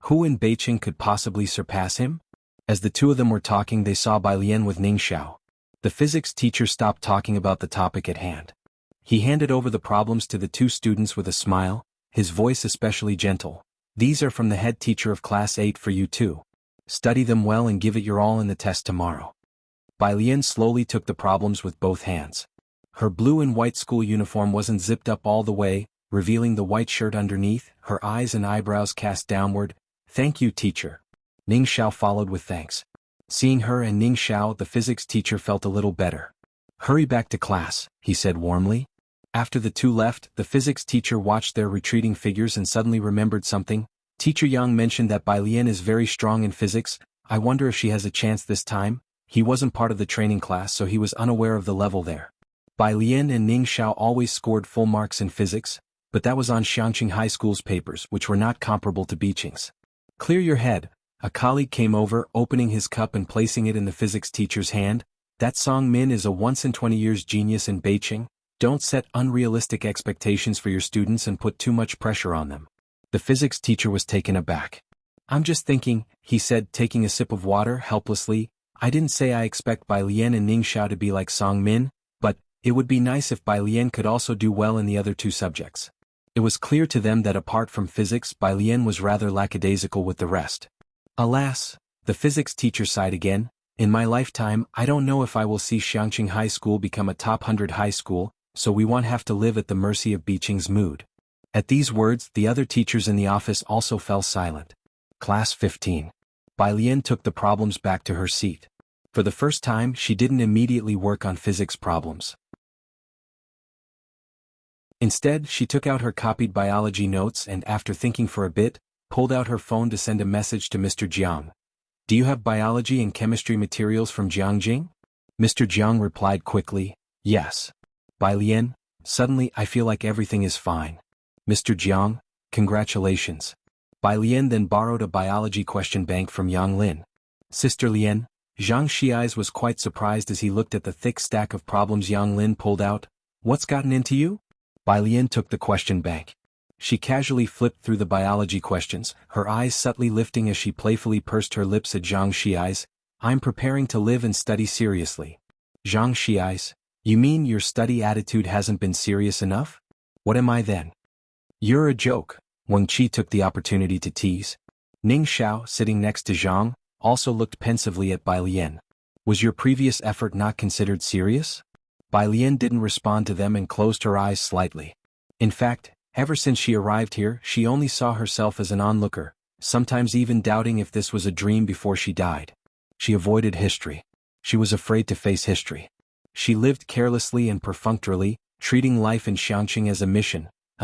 Who in Beijing could possibly surpass him? As the two of them were talking, they saw Bai Lian with Ning Xiao. The physics teacher stopped talking about the topic at hand. He handed over the problems to the two students with a smile, his voice especially gentle. These are from the head teacher of class 8 for you too. Study them well and give it your all in the test tomorrow. Bai Lian slowly took the problems with both hands. Her blue and white school uniform wasn't zipped up all the way, revealing the white shirt underneath, her eyes and eyebrows cast downward. Thank you, teacher. Ning Xiao followed with thanks. Seeing her and Ning Xiao, the physics teacher felt a little better. Hurry back to class, he said warmly. After the two left, the physics teacher watched their retreating figures and suddenly remembered something. Teacher Yang mentioned that Bai Lian is very strong in physics. I wonder if she has a chance this time. He wasn't part of the training class, so he was unaware of the level there. Bai Lian and Ning Xiao always scored full marks in physics, but that was on Xiangqing High School's papers, which were not comparable to Beijing's. Clear your head. A colleague came over, opening his cup and placing it in the physics teacher's hand. That Song Min is a once-in-20 years genius in Beijing. Don't set unrealistic expectations for your students and put too much pressure on them. The physics teacher was taken aback. I'm just thinking, he said, taking a sip of water helplessly. I didn't say I expect Bai Lian and Ning Xiao to be like Song Min, but it would be nice if Bai Lian could also do well in the other two subjects. It was clear to them that apart from physics, Bai Lian was rather lackadaisical with the rest. Alas, the physics teacher sighed again. In my lifetime, I don't know if I will see Xiangqing High School become a top 100 high school, so we won't have to live at the mercy of Beijing's mood. At these words, the other teachers in the office also fell silent. Class 15. Bai Lian took the problems back to her seat. For the first time, she didn't immediately work on physics problems. Instead, she took out her copied biology notes and, after thinking for a bit, pulled out her phone to send a message to Mr. Jiang. Do you have biology and chemistry materials from Jiangjing? Mr. Jiang replied quickly, yes. Bai Lian, suddenly I feel like everything is fine. Mr. Jiang, congratulations. Bai Lian then borrowed a biology question bank from Yang Lin. Sister Lian, Zhang Xi's was quite surprised as he looked at the thick stack of problems Yang Lin pulled out. What's gotten into you? Bai Lian took the question bank. She casually flipped through the biology questions, her eyes subtly lifting as she playfully pursed her lips at Zhang Xi's. I'm preparing to live and study seriously. Zhang Xi's, you mean your study attitude hasn't been serious enough? What am I then? You're a joke, Wang Qi took the opportunity to tease. Ning Xiao, sitting next to Zhang, also looked pensively at Bai Lian. Was your previous effort not considered serious? Bai Lian didn't respond to them and closed her eyes slightly. In fact, ever since she arrived here, she only saw herself as an onlooker, sometimes even doubting if this was a dream before she died. She avoided history. She was afraid to face history. She lived carelessly and perfunctorily, treating life in Xiangqing as a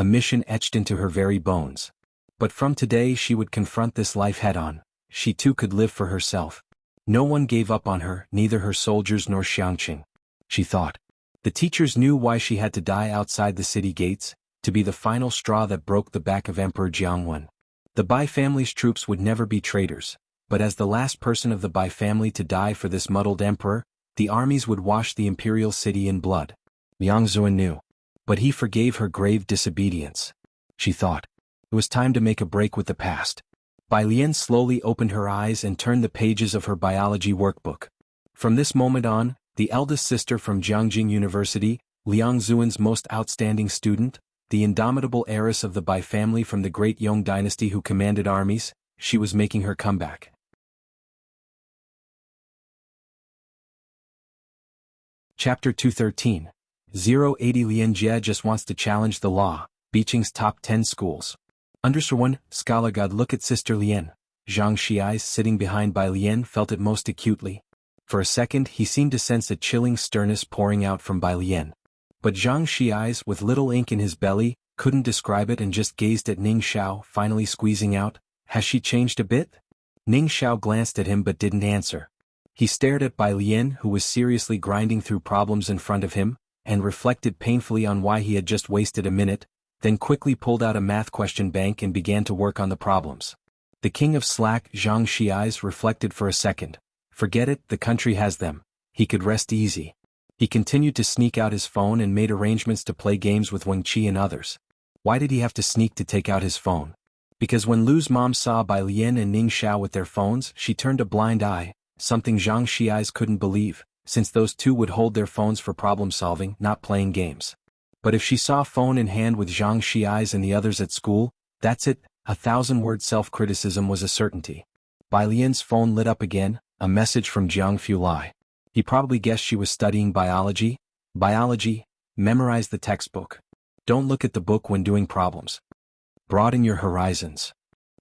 mission etched into her very bones. But from today she would confront this life head-on. She too could live for herself. No one gave up on her, neither her soldiers nor Xiangqing. She thought. The teachers knew why she had to die outside the city gates, to be the final straw that broke the back of Emperor Jiangwen. The Bai family's troops would never be traitors, but as the last person of the Bai family to die for this muddled emperor, the armies would wash the imperial city in blood. Liang Zuan knew. But he forgave her grave disobedience. She thought. It was time to make a break with the past. Bai Lian slowly opened her eyes and turned the pages of her biology workbook. From this moment on, the eldest sister from Jiangjing University, Liang Zuan's most outstanding student, the indomitable heiress of the Bai family from the great Yong dynasty who commanded armies, she was making her comeback. Chapter 213. 080 Lian Jie just wants to challenge the law, Beijing's top 10 schools. Underscore 1, Scala God look at Sister Lian. Zhang Xi's sitting behind Bai Lian felt it most acutely. For a second he seemed to sense a chilling sternness pouring out from Bai Lian. But Zhang Xi's, with little ink in his belly, couldn't describe it and just gazed at Ning Xiao, finally squeezing out, "Has she changed a bit?" Ning Xiao glanced at him but didn't answer. He stared at Bai Lian, who was seriously grinding through problems in front of him, and reflected painfully on why he had just wasted a minute, then quickly pulled out a math question bank and began to work on the problems. The king of slack, Zhang Xi's, reflected for a second. Forget it, the country has them. He could rest easy. He continued to sneak out his phone and made arrangements to play games with Wang Qi and others. Why did he have to sneak to take out his phone? Because when Lu's mom saw Bai Lian and Ning Xiao with their phones, she turned a blind eye, something Zhang Xi's couldn't believe, since those two would hold their phones for problem-solving, not playing games. But if she saw phone in hand with Zhang Xi's and the others at school, that's it, 1,000-word self-criticism was a certainty. Bai Lian's phone lit up again, a message from Jiang Fulai. He probably guessed she was studying biology. Biology, memorize the textbook. Don't look at the book when doing problems. Broaden your horizons.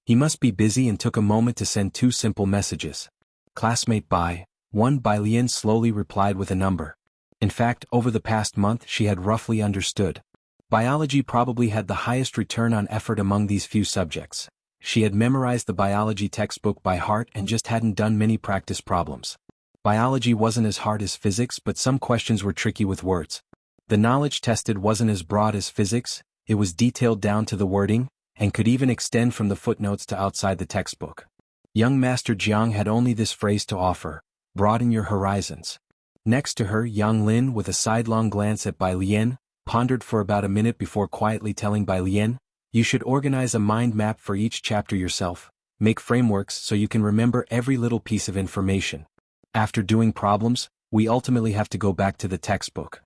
He must be busy and took a moment to send 2 simple messages. Classmate Bai, 1 Bai Lian slowly replied with a number. In fact, over the past month she had roughly understood. Biology probably had the highest return on effort among these few subjects. She had memorized the biology textbook by heart and just hadn't done many practice problems. Biology wasn't as hard as physics, but some questions were tricky with words. The knowledge tested wasn't as broad as physics, it was detailed down to the wording, and could even extend from the footnotes to outside the textbook. Young Master Jiang had only this phrase to offer: broaden your horizons. Next to her, Yang Lin, with a sidelong glance at Bai Lian, pondered for about a minute before quietly telling Bai Lian, "You should organize a mind map for each chapter yourself, make frameworks so you can remember every little piece of information. After doing problems, we ultimately have to go back to the textbook.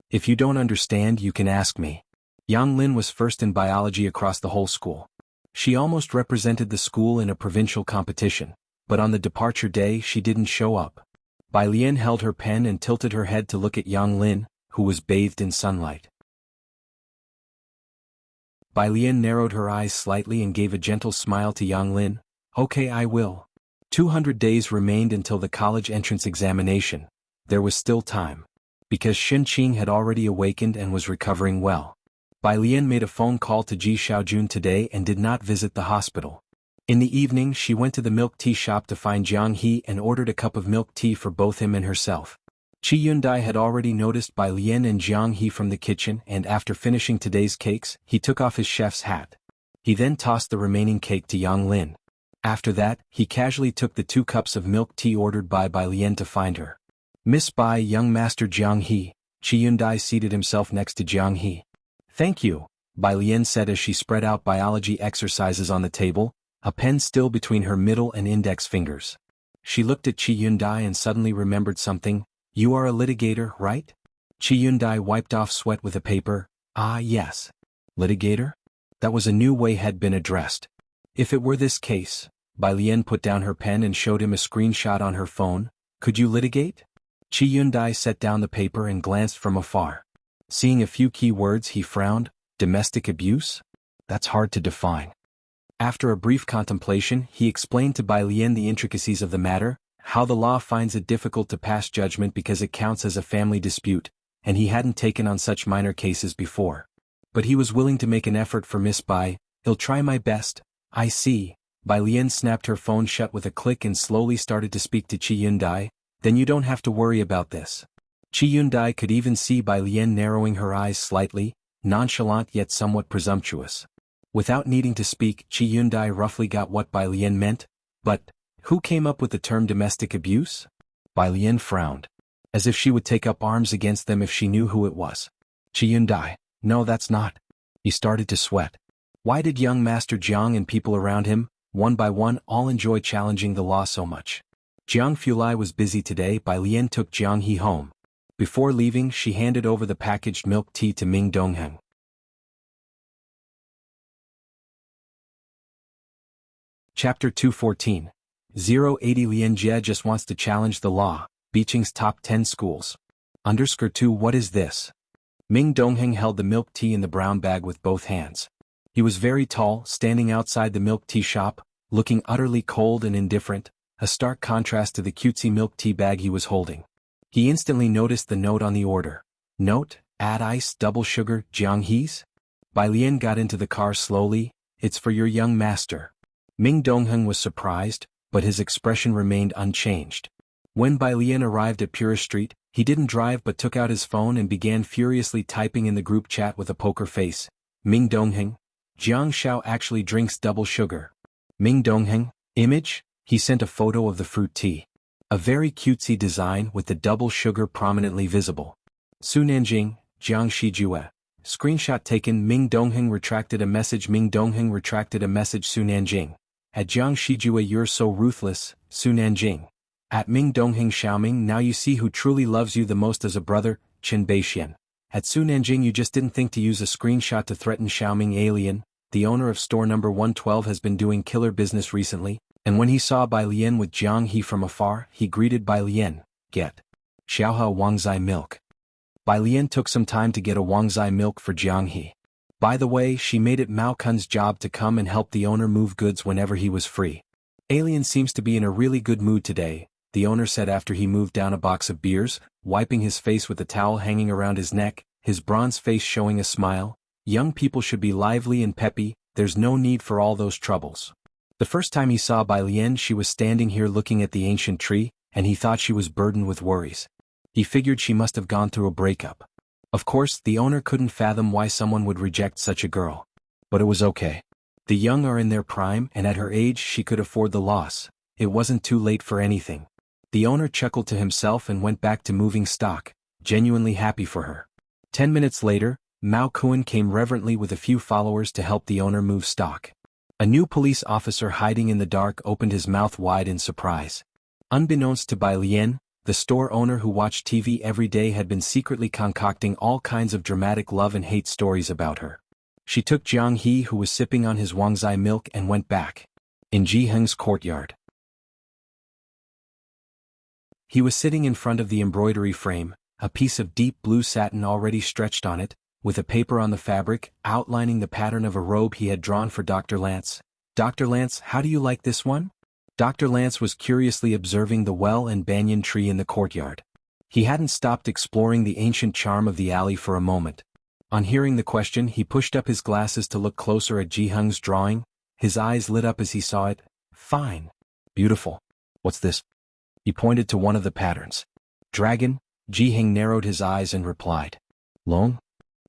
If you don't understand, you can ask me." Yang Lin was first in biology across the whole school. She almost represented the school in a provincial competition, but on the departure day she didn't show up. Bai Lian held her pen and tilted her head to look at Yang Lin, who was bathed in sunlight. Bai Lian narrowed her eyes slightly and gave a gentle smile to Yang Lin. "Okay, I will." 200 days remained until the college entrance examination. There was still time. Because Shen Qing had already awakened and was recovering well. Bai Lian made a phone call to Ji Xiaojun today and did not visit the hospital. In the evening she went to the milk tea shop to find Jiang He and ordered a cup of milk tea for both him and herself. Qi Yundai had already noticed Bai Lian and Jiang He from the kitchen, and after finishing today's cakes, he took off his chef's hat. He then tossed the remaining cake to Yang Lin. After that, he casually took the 2 cups of milk tea ordered by Bai Lian to find her. "Miss Bai, young Master Jiang He." Qi Yundai seated himself next to Jiang He. "Thank you," Bai Lian said as she spread out biology exercises on the table, a pen still between her middle and index fingers. She looked at Qi Yundai and suddenly remembered something. "You are a litigator, right?" Qi Yundai wiped off sweat with a paper. "Ah, yes. Litigator?" That was a new way had been addressed. "If it were this case," Bai Lian put down her pen and showed him a screenshot on her phone. "Could you litigate?" Qi Yundai set down the paper and glanced from afar. Seeing a few key words, he frowned. Domestic abuse? That's hard to define. After a brief contemplation, he explained to Bai Lian the intricacies of the matter, how the law finds it difficult to pass judgment because it counts as a family dispute, and he hadn't taken on such minor cases before. But he was willing to make an effort for Miss Bai. "I'll try my best." "I see." Bai Lian snapped her phone shut with a click and slowly started to speak to Qi Yundai. "Then you don't have to worry about this." Qi Yundai could even see Bai Lian narrowing her eyes slightly, nonchalant yet somewhat presumptuous. Without needing to speak, Qi Yundai roughly got what Bai Lian meant. "But, who came up with the term domestic abuse?" Bai Lian frowned. As if she would take up arms against them if she knew who it was. "Qi Yundai, no, that's not." He started to sweat. Why did young Master Jiang and people around him, one by one, all enjoy challenging the law so much? Jiang Fulai was busy today. Bai Lian took Jiang He home. Before leaving, she handed over the packaged milk tea to Ming Dongheng. Chapter 214. 080 Lian Jie just wants to challenge the law. Beijing's top 10 schools. _2 What is this? Ming Dongheng held the milk tea in the brown bag with both hands. He was very tall, standing outside the milk tea shop, looking utterly cold and indifferent, a stark contrast to the cutesy milk tea bag he was holding. He instantly noticed the note on the order. Note, add ice, double sugar, Jiang He's? Bai Lian got into the car slowly. "It's for your young master." Ming Dongheng was surprised, but his expression remained unchanged. When Bai Lian arrived at Pura Street, he didn't drive but took out his phone and began furiously typing in the group chat with a poker face. "Ming Dongheng, Jiang Xiao actually drinks double sugar." Ming Dongheng, image? He sent a photo of the fruit tea. A very cutesy design with the double sugar prominently visible. Su Nanjing, Jiang Shijue. Screenshot taken. Ming Dongheng retracted a message. Ming Dongheng retracted a message. Su Nanjing. At Jiang Shijue, you're so ruthless, Su Nanjing. At Ming Dongheng Xiaoming, now you see who truly loves you the most as a brother, Chen Beixian. At Su Nanjing, you just didn't think to use a screenshot to threaten Xiaoming. Alien, the owner of store number 112, has been doing killer business recently, and when he saw Bai Lian with Jiang He from afar, he greeted Bai Lian. "Get Xiaohe Wangzai milk." Bai Lian took some time to get a Wangzai milk for Jiang He. By the way, she made it Mao Kun's job to come and help the owner move goods whenever he was free. "Alien seems to be in a really good mood today," the owner said after he moved down a box of beers, wiping his face with the towel hanging around his neck, his bronze face showing a smile. "Young people should be lively and peppy, there's no need for all those troubles." The first time he saw Bai Lian, she was standing here looking at the ancient tree, and he thought she was burdened with worries. He figured she must have gone through a breakup. Of course, the owner couldn't fathom why someone would reject such a girl. But it was okay. The young are in their prime, and at her age she could afford the loss. It wasn't too late for anything. The owner chuckled to himself and went back to moving stock, genuinely happy for her. 10 minutes later, Mao Kun came reverently with a few followers to help the owner move stock. A new police officer hiding in the dark opened his mouth wide in surprise. Unbeknownst to Bai Lian, the store owner who watched TV every day had been secretly concocting all kinds of dramatic love and hate stories about her. She took Jiang He, who was sipping on his Wangzai milk, and went back. In Ji Heng's courtyard. He was sitting in front of the embroidery frame, a piece of deep blue satin already stretched on it, with a paper on the fabric, outlining the pattern of a robe he had drawn for Dr. Lance. "Dr. Lance, how do you like this one?" Dr. Lance was curiously observing the well and banyan tree in the courtyard. He hadn't stopped exploring the ancient charm of the alley for a moment. On hearing the question, he pushed up his glasses to look closer at Ji Heng's drawing. His eyes lit up as he saw it. "Fine. Beautiful. What's this?" He pointed to one of the patterns. "Dragon." Ji Heng narrowed his eyes and replied. "Long?"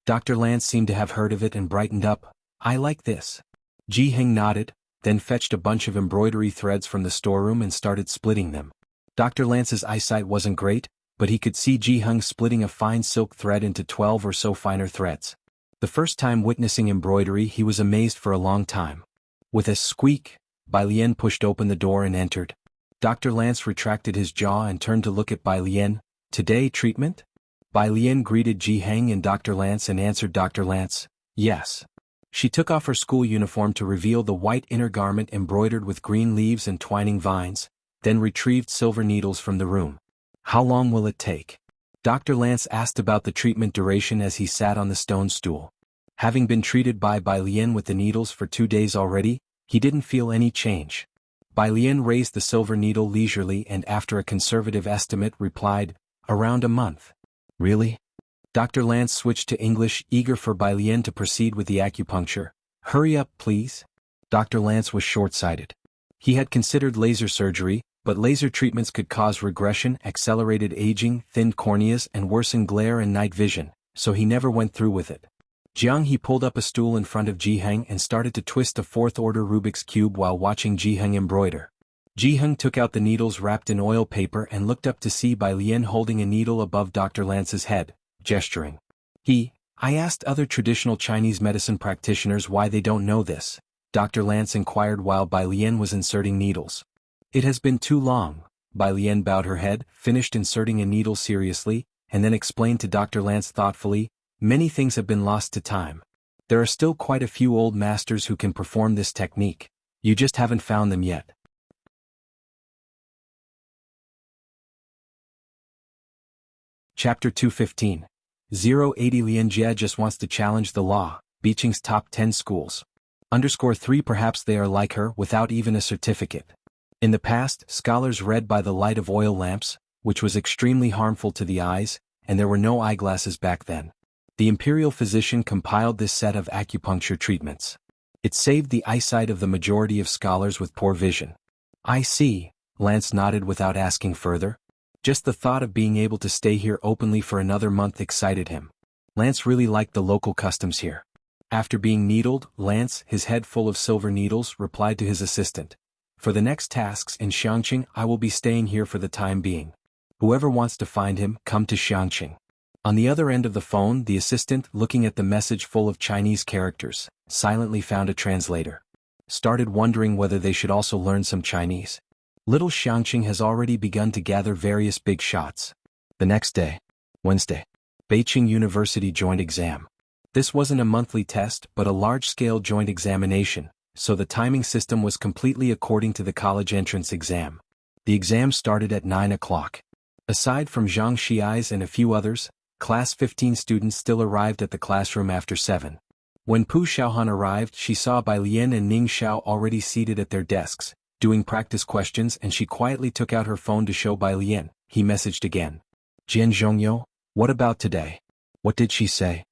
Dr. Lance seemed to have heard of it and brightened up. "I like this." Ji Heng nodded, then fetched a bunch of embroidery threads from the storeroom and started splitting them. Dr. Lance's eyesight wasn't great, but he could see Ji Heng splitting a fine silk thread into 12 or so finer threads. The first time witnessing embroidery, he was amazed for a long time. With a squeak, Bai Lian pushed open the door and entered. Dr. Lance retracted his jaw and turned to look at Bai Lian. "Today treatment?" Bai Lian greeted Ji Heng and Dr. Lance and answered Dr. Lance, "Yes." She took off her school uniform to reveal the white inner garment embroidered with green leaves and twining vines, then retrieved silver needles from the room. "How long will it take?" Dr. Lance asked about the treatment duration as he sat on the stone stool. Having been treated by Bai Lian with the needles for 2 days already, he didn't feel any change. Bai Lian raised the silver needle leisurely and after a conservative estimate replied, "Around a month." "Really?" Dr. Lance switched to English, eager for Bai Lian to proceed with the acupuncture. "Hurry up, please." Dr. Lance was short-sighted. He had considered laser surgery, but laser treatments could cause regression, accelerated aging, thinned corneas and worsened glare and night vision, so he never went through with it. Jiang He pulled up a stool in front of Jiheng and started to twist a fourth-order Rubik's Cube while watching Jiheng embroider. Jiheng took out the needles wrapped in oil paper and looked up to see Bai Lian holding a needle above Dr. Lance's head, gesturing. I asked other traditional Chinese medicine practitioners why they don't know this," Dr. Lance inquired while Bai Lian was inserting needles. "It has been too long." Bai Lian bowed her head, finished inserting a needle seriously, and then explained to Dr. Lance thoughtfully, "Many things have been lost to time. There are still quite a few old masters who can perform this technique. You just haven't found them yet." Chapter 215. 080 Lian Jie just wants to challenge the law, Beijing's top 10 schools. _3 Perhaps they are like her without even a certificate. In the past, scholars read by the light of oil lamps, which was extremely harmful to the eyes, and there were no eyeglasses back then. The imperial physician compiled this set of acupuncture treatments. It saved the eyesight of the majority of scholars with poor vision. "I see," Lance nodded without asking further. Just the thought of being able to stay here openly for another month excited him. Lance really liked the local customs here. After being needled, Lance, his head full of silver needles, replied to his assistant, "For the next tasks in Xiangqing, I will be staying here for the time being. Whoever wants to find him, come to Xiangqing." On the other end of the phone, the assistant, looking at the message full of Chinese characters, silently found a translator. Started wondering whether they should also learn some Chinese. Little Xiangqing has already begun to gather various big shots. The next day, Wednesday, Beijing University joint exam. This wasn't a monthly test but a large-scale joint examination, so the timing system was completely according to the college entrance exam. The exam started at 9 o'clock. Aside from Zhang Xiais and a few others, Class 15 students still arrived at the classroom after 7. When Pu Xiaohan arrived, she saw Bai Lian and Ning Xiao already seated at their desks, doing practice questions, and she quietly took out her phone to show Bai Lian. He messaged again. "Jian Zhongyou, what about today? What did she say?"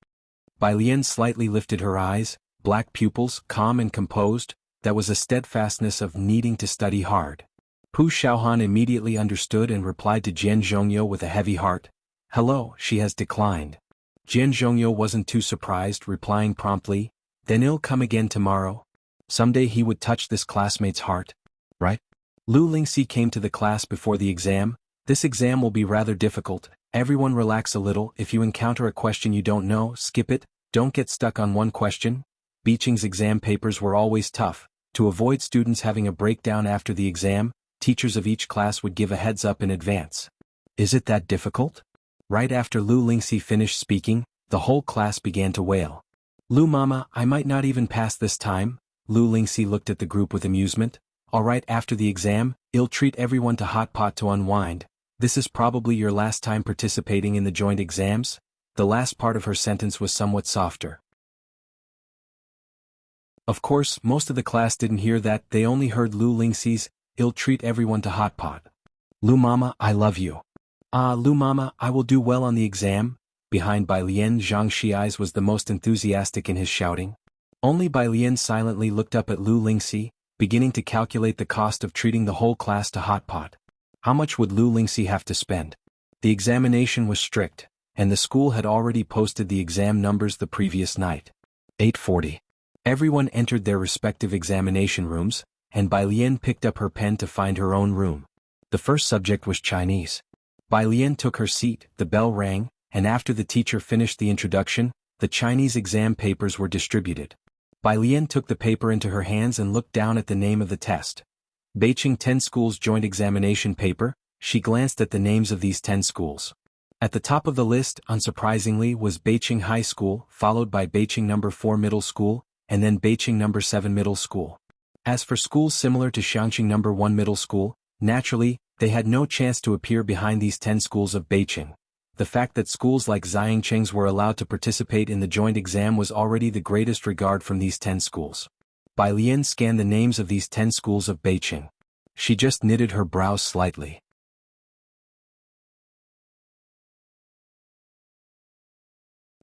Bai Lian slightly lifted her eyes, black pupils, calm and composed. That was a steadfastness of needing to study hard. Pu Xiaohan immediately understood and replied to Jian Zhongyou with a heavy heart. "Hello, she has declined." Jian Zhongyou wasn't too surprised, replying promptly, "Then he'll come again tomorrow." Someday he would touch this classmate's heart. Right? Lu Lingxi came to the class before the exam. "This exam will be rather difficult. Everyone relax a little. If you encounter a question you don't know, skip it. Don't get stuck on one question." Beijing's exam papers were always tough. To avoid students having a breakdown after the exam, teachers of each class would give a heads up in advance. "Is it that difficult?" Right after Lu Lingxi finished speaking, the whole class began to wail. "Lu Mama, I might not even pass this time." Lu Lingxi looked at the group with amusement. "Alright, after the exam, I'll treat everyone to hot pot to unwind. This is probably your last time participating in the joint exams." The last part of her sentence was somewhat softer. Of course, most of the class didn't hear that. They only heard Lu Lingxi's, "I'll treat everyone to hot pot." "Lu Mama, I love you." "Ah, Lu Mama, I will do well on the exam." Behind Bai Lian, Zhang Xiais was the most enthusiastic in his shouting. Only Bai Lian silently looked up at Lu Lingxi, beginning to calculate the cost of treating the whole class to hot pot. How much would Lu Lingxi have to spend? The examination was strict, and the school had already posted the exam numbers the previous night. 8:40. Everyone entered their respective examination rooms, and Bai Lian picked up her pen to find her own room. The first subject was Chinese. Bai Lian took her seat, the bell rang, and after the teacher finished the introduction, the Chinese exam papers were distributed. Bai Lian took the paper into her hands and looked down at the name of the test. Beijing 10 Schools Joint Examination Paper. She glanced at the names of these 10 schools. At the top of the list, unsurprisingly, was Beijing High School, followed by Beijing No. 4 Middle School, and then Beijing No. 7 Middle School. As for schools similar to Xiangqing No. 1 Middle School, naturally, they had no chance to appear behind these 10 schools of Beijing. The fact that schools like Xiangqing's were allowed to participate in the joint exam was already the greatest regard from these 10 schools. Bai Lian scanned the names of these 10 schools of Beijing. She just knitted her brows slightly.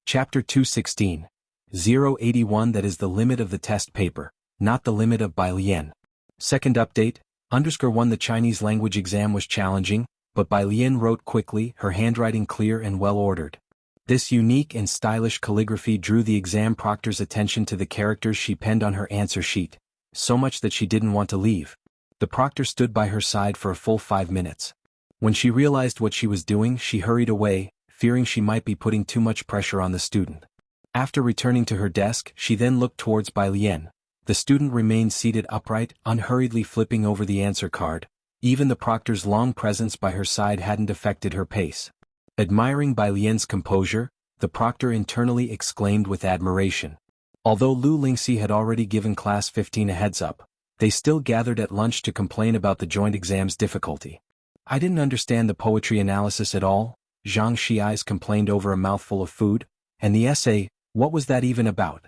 Chapter 216. 081 That is the limit of the test paper, not the limit of Bai Lian. Second update, _1 The Chinese language exam was challenging, but Bai Lian wrote quickly, her handwriting clear and well-ordered. This unique and stylish calligraphy drew the exam proctor's attention to the characters she penned on her answer sheet, so much that she didn't want to leave. The proctor stood by her side for a full 5 minutes. When she realized what she was doing, she hurried away, fearing she might be putting too much pressure on the student. After returning to her desk, she then looked towards Bai Lian. The student remained seated upright, unhurriedly flipping over the answer card. Even the proctor's long presence by her side hadn't affected her pace. Admiring Bai Lian's composure, the proctor internally exclaimed with admiration. Although Lu Lingxi had already given class 15 a heads-up, they still gathered at lunch to complain about the joint exam's difficulty. I didn't understand the poetry analysis at all, Zhang Xiais complained over a mouthful of food, and the essay, what was that even about?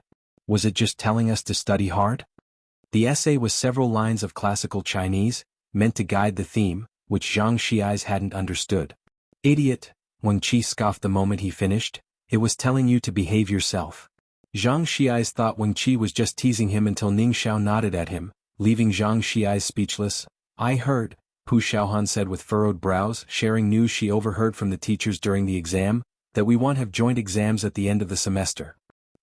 Was it just telling us to study hard? The essay was several lines of classical Chinese, meant to guide the theme, which Zhang Xiais hadn't understood. Idiot, Wang Qi scoffed the moment he finished, it was telling you to behave yourself. Zhang Xiais thought Wang Qi was just teasing him until Ning Xiao nodded at him, leaving Zhang Xiais speechless. I heard, Pu Xiaohan said with furrowed brows, sharing news she overheard from the teachers during the exam, that we won't have joint exams at the end of the semester.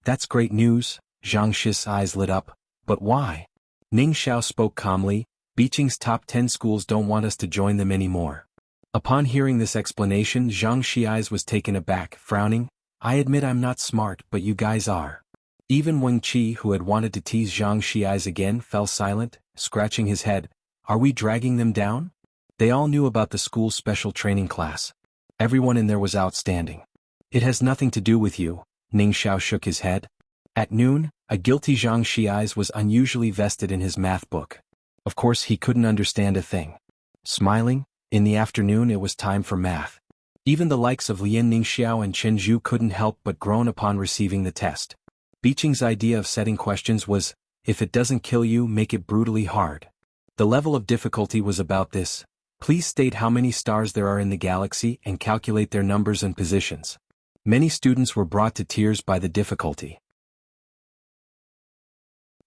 That's great news, Zhang Shi's eyes lit up, but why? Ning Xiao spoke calmly, Beijing's top 10 schools don't want us to join them anymore. Upon hearing this explanation, Zhang Xi's was taken aback, frowning, I admit I'm not smart, but you guys are. Even Wang Qi, who had wanted to tease Zhang Xi's again, fell silent, scratching his head. Are we dragging them down? They all knew about the school's special training class. Everyone in there was outstanding. It has nothing to do with you, Ning Xiao shook his head. At noon, a guilty Zhang Xi's was unusually vested in his math book. Of course he couldn't understand a thing. Smiling, in the afternoon it was time for math. Even the likes of Lian Ningxiao and Chen Zhu couldn't help but groan upon receiving the test. Beijing's idea of setting questions was, if it doesn't kill you, make it brutally hard. The level of difficulty was about this. Please state how many stars there are in the galaxy and calculate their numbers and positions. Many students were brought to tears by the difficulty.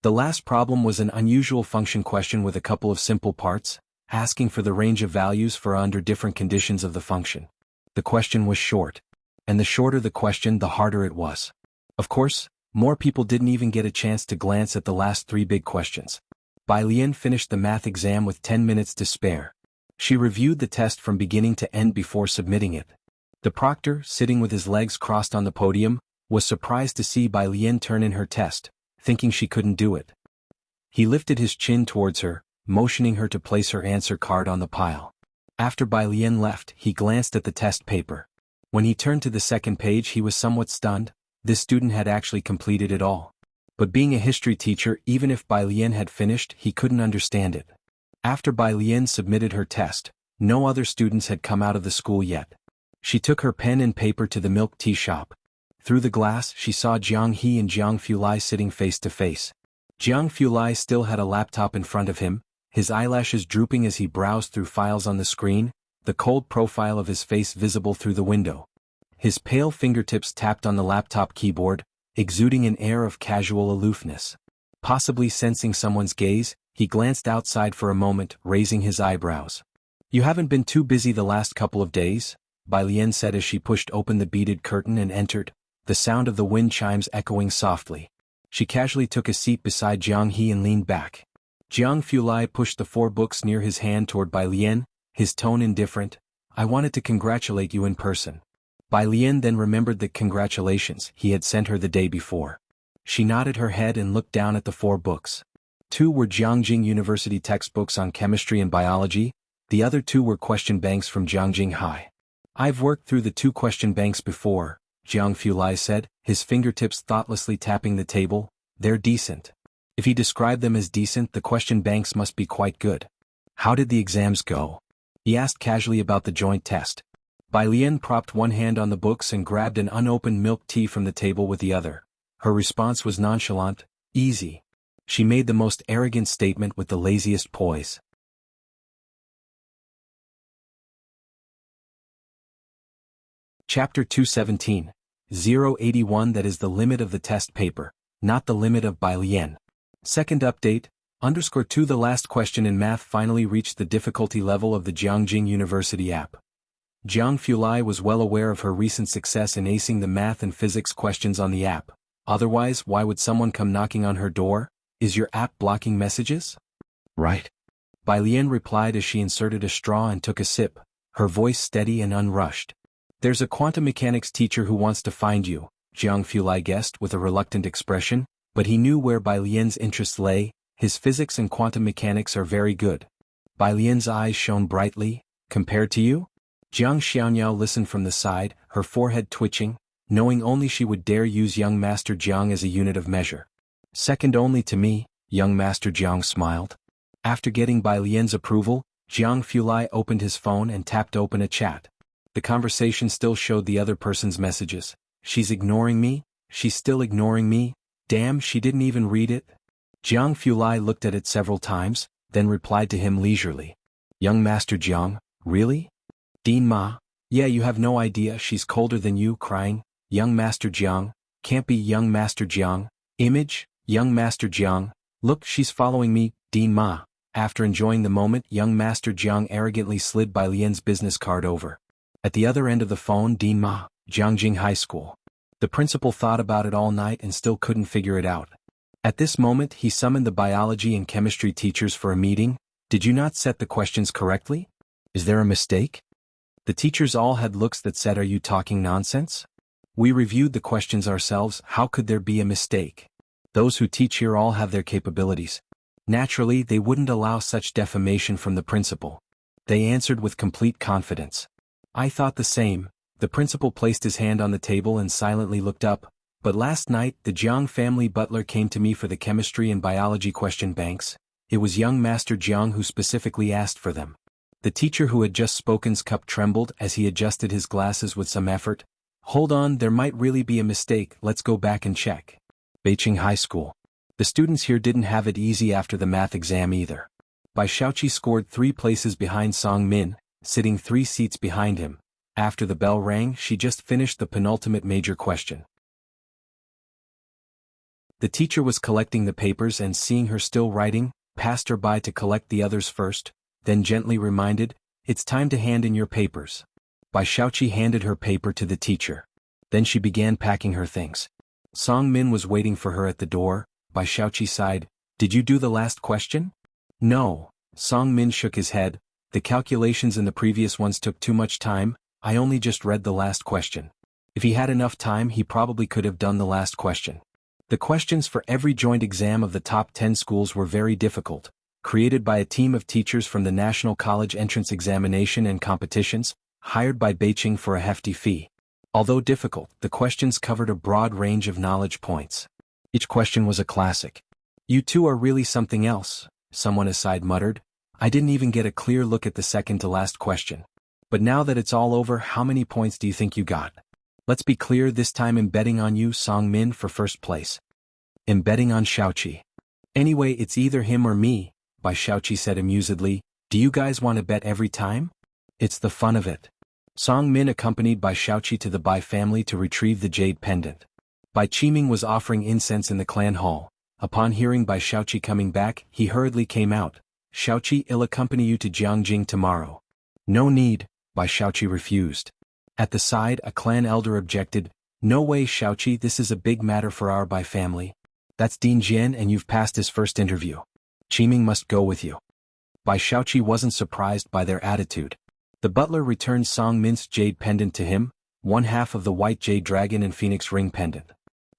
The last problem was an unusual function question with a couple of simple parts, asking for the range of values for under different conditions of the function. The question was short. And the shorter the question, the harder it was. Of course, more people didn't even get a chance to glance at the last 3 big questions. Bai Lian finished the math exam with 10 minutes to spare. She reviewed the test from beginning to end before submitting it. The proctor, sitting with his legs crossed on the podium, was surprised to see Bai Lian turn in her test, thinking she couldn't do it. He lifted his chin towards her, motioning her to place her answer card on the pile. After Bai Lian left, he glanced at the test paper. When he turned to the second page, he was somewhat stunned. This student had actually completed it all. But being a history teacher, even if Bai Lian had finished, he couldn't understand it. After Bai Lian submitted her test, no other students had come out of the school yet. She took her pen and paper to the milk tea shop. Through the glass, she saw Jiang He and Jiang Fulai sitting face to face. Jiang Fulai still had a laptop in front of him, his eyelashes drooping as he browsed through files on the screen, the cold profile of his face visible through the window. His pale fingertips tapped on the laptop keyboard, exuding an air of casual aloofness. Possibly sensing someone's gaze, he glanced outside for a moment, raising his eyebrows. You haven't been too busy the last couple of days? Bai Lian said as she pushed open the beaded curtain and entered, the sound of the wind chimes echoing softly. She casually took a seat beside Jiang He and leaned back. Jiang Fulai pushed the 4 books near his hand toward Bai Lian, his tone indifferent. I wanted to congratulate you in person. Bai Lian then remembered the congratulations he had sent her the day before. She nodded her head and looked down at the 4 books. 2 were Jiangjing University textbooks on chemistry and biology, the other 2 were question banks from Jiangjing High. I've worked through the 2 question banks before, Jiang Fulai said, his fingertips thoughtlessly tapping the table. They're decent. If he described them as decent, the question banks must be quite good. How did the exams go? He asked casually about the joint test. Bai Lian propped one hand on the books and grabbed an unopened milk tea from the table with the other. Her response was nonchalant, easy. She made the most arrogant statement with the laziest poise. Chapter 217. 081 That is the limit of the test paper, not the limit of Bai Lian. Second update, _2 The last question in math finally reached the difficulty level of the Jiangjing University app. Jiang Fulai was well aware of her recent success in acing the math and physics questions on the app. Otherwise, why would someone come knocking on her door? Is your app blocking messages? Right. Bai Lian replied as she inserted a straw and took a sip, her voice steady and unrushed. There's a quantum mechanics teacher who wants to find you, Jiang Fulai guessed with a reluctant expression, but he knew where Bai Lian's interests lay. His physics and quantum mechanics are very good. Bai Lian's eyes shone brightly. Compared to you? Jiang Xiaonyao listened from the side, her forehead twitching, knowing only she would dare use young Master Jiang as a unit of measure. Second only to me, young Master Jiang smiled. After getting Bai Lian's approval, Jiang Fulai opened his phone and tapped open a chat. The conversation still showed the other person's messages. She's ignoring me? She's still ignoring me? Damn, she didn't even read it? Jiang Fulai looked at it several times, then replied to him leisurely. Young Master Jiang, really? Dean Ma? Yeah, you have no idea, she's colder than you, crying. Young Master Jiang, can't be young Master Jiang. Image, young Master Jiang, look, she's following me, Dean Ma. After enjoying the moment, young Master Jiang arrogantly slid Bai Lian's business card over. At the other end of the phone, Dean Ma, Jiangjing High School. The principal thought about it all night and still couldn't figure it out. At this moment, he summoned the biology and chemistry teachers for a meeting. Did you not set the questions correctly? Is there a mistake? The teachers all had looks that said, are you talking nonsense? We reviewed the questions ourselves, how could there be a mistake? Those who teach here all have their capabilities. Naturally, they wouldn't allow such defamation from the principal. They answered with complete confidence. I thought the same. The principal placed his hand on the table and silently looked up. But last night, the Jiang family butler came to me for the chemistry and biology question banks. It was young Master Jiang who specifically asked for them. The teacher who had just spoken's cup trembled as he adjusted his glasses with some effort. Hold on, there might really be a mistake, let's go back and check. Beijing High School. The students here didn't have it easy after the math exam either. Bai Xiaoqi scored 3 places behind Song Min, sitting 3 seats behind him. After the bell rang, she just finished the penultimate major question. The teacher was collecting the papers and seeing her still writing, passed her by to collect the others first, then gently reminded, it's time to hand in your papers. Bai Xiaoqi handed her paper to the teacher. Then she began packing her things. Song Min was waiting for her at the door. Bai Xiaoqi sighed, did you do the last question? No. Song Min shook his head, the calculations in the previous ones took too much time, I only just read the last question. If he had enough time he probably could have done the last question. The questions for every joint exam of the top 10 schools were very difficult, created by a team of teachers from the National College Entrance Examination and Competitions, hired by Beijing for a hefty fee. Although difficult, the questions covered a broad range of knowledge points. Each question was a classic. You two are really something else, someone aside muttered. I didn't even get a clear look at the second to last question. But now that it's all over, how many points do you think you got? Let's be clear, this time I'm betting on you, Song Min, for first place. I'm betting on Xiaoqi. Anyway, it's either him or me, Bai Xiaoqi said amusedly. Do you guys want to bet every time? It's the fun of it. Song Min accompanied Bai Xiaoqi to the Bai family to retrieve the jade pendant. Bai Qiming was offering incense in the clan hall. Upon hearing Bai Xiaoqi coming back, he hurriedly came out. Xiaoqi, I'll accompany you to Jiangjing tomorrow. No need, Bai Xiaoqi refused. At the side, a clan elder objected. No way, Xiaoqi, this is a big matter for our Bai family. That's Dean Jian and you've passed his first interview. Qiming must go with you. Bai Xiaoqi wasn't surprised by their attitude. The butler returned Song Min's jade pendant to him, 1/2 of the white jade dragon and phoenix ring pendant.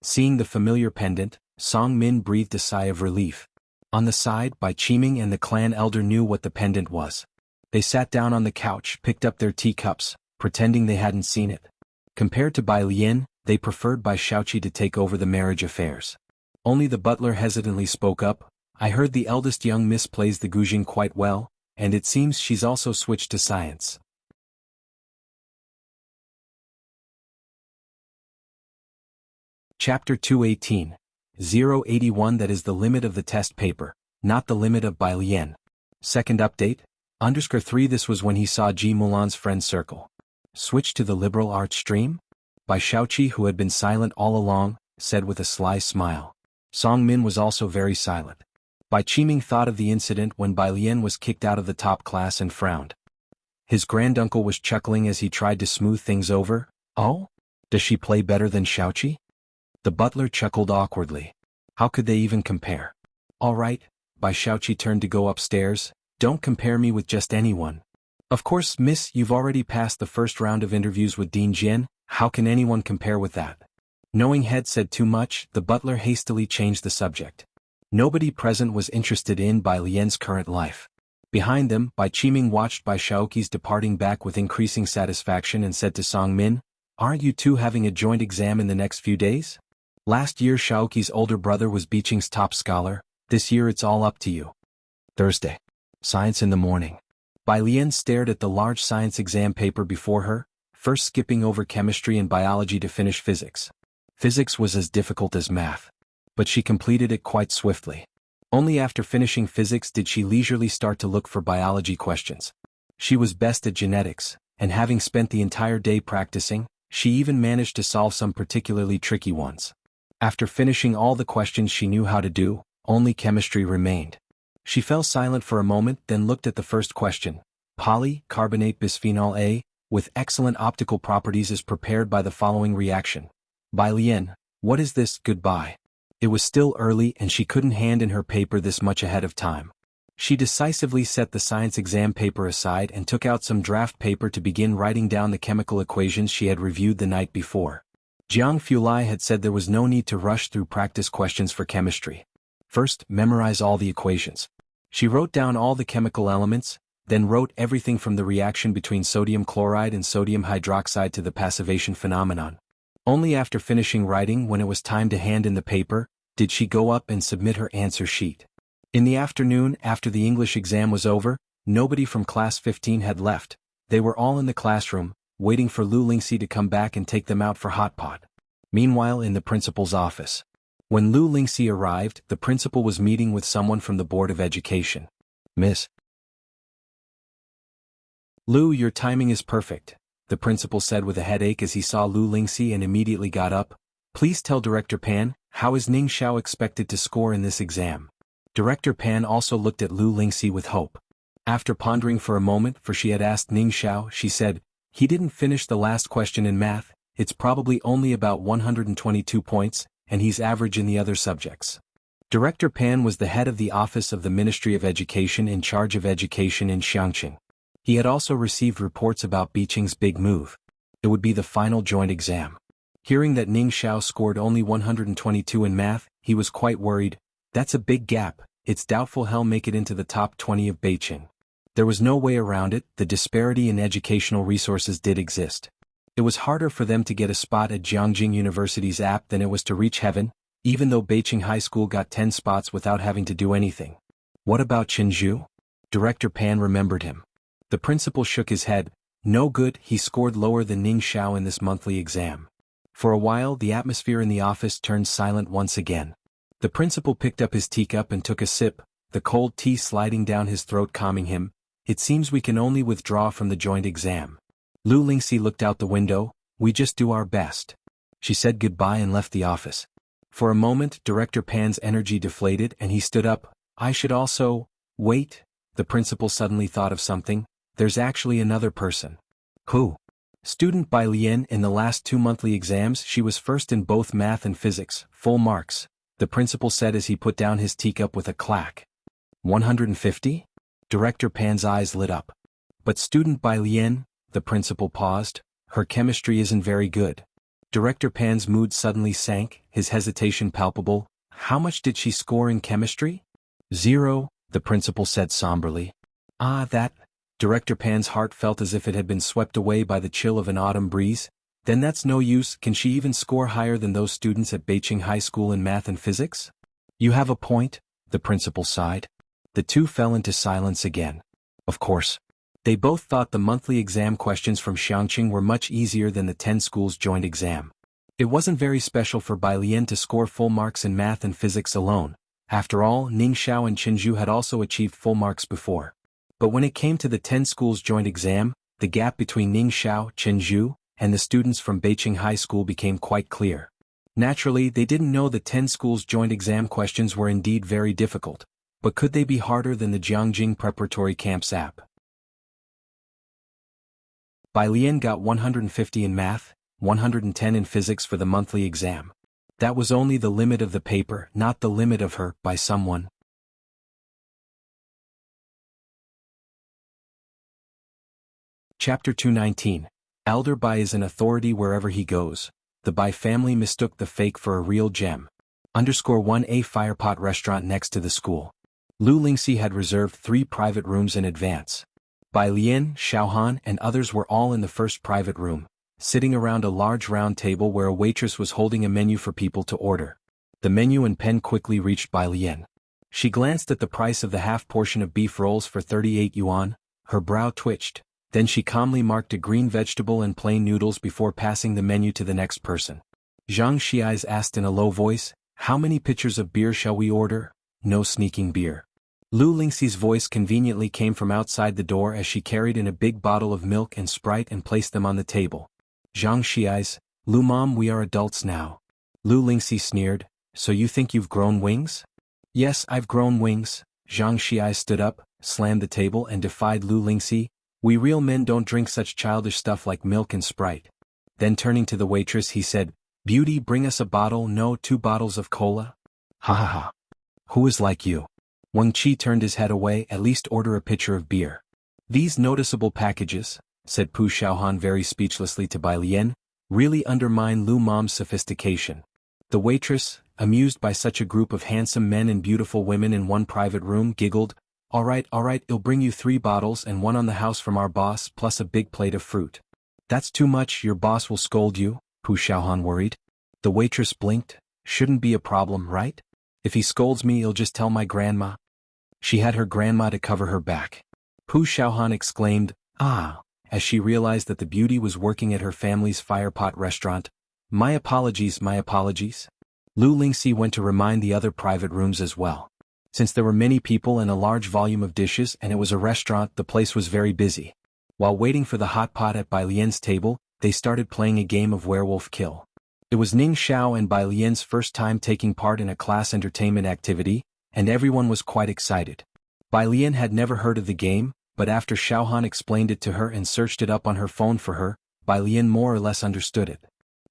Seeing the familiar pendant, Song Min breathed a sigh of relief. On the side, Bai Qiming and the clan elder knew what the pendant was. They sat down on the couch, picked up their teacups, pretending they hadn't seen it. Compared to Bai Lian, they preferred Bai Xiaoqi to take over the marriage affairs. Only the butler hesitantly spoke up. I heard the eldest young miss plays the guzheng quite well, and it seems she's also switched to science. Chapter 218. 081 That is the limit of the test paper, not the limit of Bai Lian. Second update, _3 This was when he saw Ji Mulan's friend circle. Switch to the liberal arts stream? Bai Shaoqi, who had been silent all along, said with a sly smile. Song Min was also very silent. Bai Qiming thought of the incident when Bai Lian was kicked out of the top class and frowned. His granduncle was chuckling as he tried to smooth things over. Oh? Does she play better than Shaoqi? The butler chuckled awkwardly. How could they even compare? All right, Bai Shaoqi turned to go upstairs. Don't compare me with just anyone. Of course, miss, you've already passed the first round of interviews with Dean Jian. How can anyone compare with that? Knowing Head said too much, the butler hastily changed the subject. Nobody present was interested in Bai Lian's current life. Behind them, Bai Qiming watched Bai Shaoqi's departing back with increasing satisfaction and said to Song Min, aren't you two having a joint exam in the next few days? Last year Shaoqi's older brother was Beijing's top scholar. This year it's all up to you. Thursday. Science in the morning. Bai Lian stared at the large science exam paper before her, first skipping over chemistry and biology to finish physics. Physics was as difficult as math. But she completed it quite swiftly. Only after finishing physics did she leisurely start to look for biology questions. She was best at genetics, and having spent the entire day practicing, she even managed to solve some particularly tricky ones. After finishing all the questions she knew how to do, only chemistry remained. She fell silent for a moment, then looked at the first question. Polycarbonate bisphenol A, with excellent optical properties, is prepared by the following reaction. Bai Lian, what is this? Goodbye. It was still early and she couldn't hand in her paper this much ahead of time. She decisively set the science exam paper aside and took out some draft paper to begin writing down the chemical equations she had reviewed the night before. Jiang Fulai had said there was no need to rush through practice questions for chemistry. First, memorize all the equations. She wrote down all the chemical elements, then wrote everything from the reaction between sodium chloride and sodium hydroxide to the passivation phenomenon. Only after finishing writing, when it was time to hand in the paper, did she go up and submit her answer sheet. In the afternoon, after the English exam was over, nobody from class 15 had left. They were all in the classroom, waiting for Lu Lingxi to come back and take them out for hot pot. Meanwhile, in the principal's office. When Lu Lingxi arrived, the principal was meeting with someone from the Board of Education. Miss Lu, your timing is perfect, the principal said with a headache as he saw Lu Lingxi and immediately got up. Please tell Director Pan, how is Ning Xiao expected to score in this exam? Director Pan also looked at Lu Lingxi with hope. After pondering for a moment, for she had asked Ning Xiao, she said, he didn't finish the last question in math, it's probably only about 122 points, and he's average in the other subjects. Director Pan was the head of the Office of the Ministry of Education in charge of education in Xiangqing. He had also received reports about Beijing's big move. It would be the final joint exam. Hearing that Ning Xiao scored only 122 in math, he was quite worried. That's a big gap, it's doubtful he'll make it into the top 20 of Beijing. There was no way around it, the disparity in educational resources did exist. It was harder for them to get a spot at Jiangjing University's app than it was to reach heaven, even though Beijing High School got 10 spots without having to do anything. What about Qinzhu? Director Pan remembered him. The principal shook his head. No good, he scored lower than Ning Xiao in this monthly exam. For a while the atmosphere in the office turned silent once again. The principal picked up his teacup and took a sip, the cold tea sliding down his throat calming him. It seems we can only withdraw from the joint exam. Lu Lingxi looked out the window. We just do our best. She said goodbye and left the office. For a moment Director Pan's energy deflated and he stood up. I should also... Wait, the principal suddenly thought of something. There's actually another person. Who? Student Bai Lian. In the last 2 monthly exams she was first in both math and physics, full marks, the principal said as he put down his teacup with a clack. 150? Director Pan's eyes lit up. But student Bai Lian, the principal paused, her chemistry isn't very good. Director Pan's mood suddenly sank, his hesitation palpable. How much did she score in chemistry? 0, the principal said somberly. Ah, that... Director Pan's heart felt as if it had been swept away by the chill of an autumn breeze. Then that's no use. Can she even score higher than those students at Beijing High School in math and physics? You have a point, the principal sighed. The two fell into silence again. Of course. They both thought the monthly exam questions from Xiangqing were much easier than the 10 schools joint exam. It wasn't very special for Bai Lian to score full marks in math and physics alone. After all, Ning Xiao and Qinzhu had also achieved full marks before. But when it came to the 10 schools joint exam, the gap between Ningxiao, Chenju, and the students from Beiqing High School became quite clear. Naturally, they didn't know the 10 schools' joint exam questions were indeed very difficult, but could they be harder than the Jiangjing Preparatory Camps app? Bai Lian got 150 in math, 110 in physics for the monthly exam. That was only the limit of the paper, not the limit of her, by someone. Chapter 219. Elder Bai is an authority wherever he goes. The Bai family mistook the fake for a real gem. _1A Firepot restaurant next to the school. Lu Lingxi had reserved 3 private rooms in advance. Bai Lian, Xiaohan, and others were all in the first private room, sitting around a large round table where a waitress was holding a menu for people to order. The menu and pen quickly reached Bai Lian. She glanced at the price of the half portion of beef rolls for 38 yuan, her brow twitched. Then she calmly marked a green vegetable and plain noodles before passing the menu to the next person. Zhang Xiais asked in a low voice, "How many pitchers of beer shall we order?" "No sneaking beer." Lu Lingxi's voice conveniently came from outside the door as she carried in a big bottle of milk and Sprite and placed them on the table. Zhang Xiais, "Lu Mom, we are adults now." Lu Lingxi sneered, "So you think you've grown wings?" "Yes, I've grown wings." Zhang Xiais stood up, slammed the table and defied Lu Lingxi. "We real men don't drink such childish stuff like milk and Sprite." Then turning to the waitress he said, "Beauty, bring us a bottle, no 2 bottles of cola." "Ha ha ha. Who is like you?" Wang Qi turned his head away. "At least order a pitcher of beer." "These noticeable packages," said Pu Xiaohan very speechlessly to Bai Lian, "really undermine Lu Mom's sophistication." The waitress, amused by such a group of handsome men and beautiful women in one private room, giggled, all right, I'll bring you 3 bottles and 1 on the house from our boss plus a big plate of fruit." "That's too much, your boss will scold you," Pu Xiaohan worried. The waitress blinked. "Shouldn't be a problem, right? If he scolds me he'll just tell my grandma." She had her grandma to cover her back. Pu Xiaohan exclaimed, "Ah," as she realized that the beauty was working at her family's firepot restaurant. My apologies. Lu Lingxi went to remind the other private rooms as well. Since there were many people and a large volume of dishes and it was a restaurant, the place was very busy. While waiting for the hot pot at Bai Lian's table, they started playing a game of werewolf kill. It was Ning Xiao and Bai Lian's first time taking part in a class entertainment activity, and everyone was quite excited. Bai Lian had never heard of the game, but after Xiaohan explained it to her and searched it up on her phone for her, Bai Lian more or less understood it.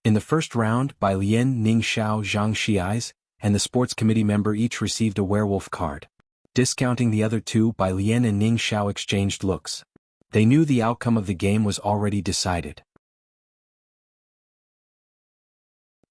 In the first round, Bai Lian, Ning Xiao, Zhang Xiais, and the sports committee member each received a werewolf card. Discounting the other 2, Bai Lian and Ning Xiao exchanged looks. They knew the outcome of the game was already decided.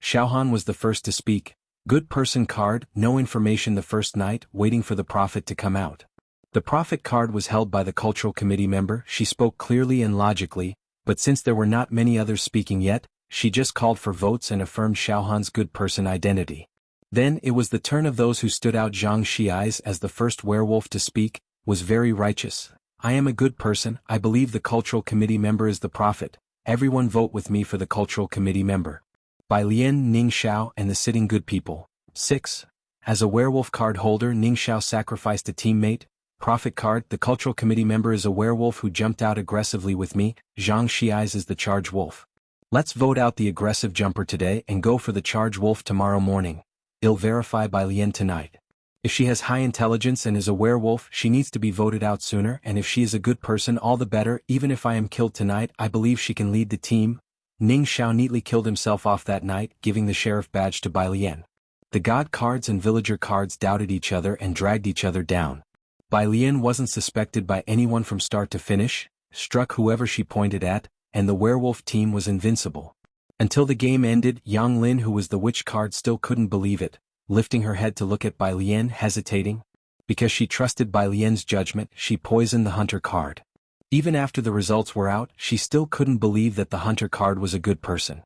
Xiaohan was the first to speak. Good person card, no information the first night, waiting for the prophet to come out. The prophet card was held by the cultural committee member. She spoke clearly and logically, but since there were not many others speaking yet, she just called for votes and affirmed Xiaohan's good person identity. Then it was the turn of those who stood out. Zhang Xiais, as the first werewolf to speak, was very righteous. "I am a good person, I believe the cultural committee member is the prophet. Everyone vote with me for the cultural committee member." Bai Lian, Ning Xiao, and the sitting good people. 6. As a werewolf card holder, Ning Xiao sacrificed a teammate. Prophet card, the cultural committee member is a werewolf who jumped out aggressively with me. Zhang Xiais is the charge wolf. Let's vote out the aggressive jumper today and go for the charge wolf tomorrow morning. I'll verify Bai Lian tonight. If she has high intelligence and is a werewolf, she needs to be voted out sooner, and if she is a good person, all the better. Even if I am killed tonight, I believe she can lead the team. Ning Xiao neatly killed himself off that night, giving the sheriff badge to Bai Lian. The god cards and villager cards doubted each other and dragged each other down. Bai Lian wasn't suspected by anyone from start to finish, struck whoever she pointed at, and the werewolf team was invincible. Until the game ended, Yang Lin, who was the witch card, still couldn't believe it, lifting her head to look at Bai Lian, hesitating. Because she trusted Bai Lian's judgment, she poisoned the hunter card. Even after the results were out, she still couldn't believe that the hunter card was a good person.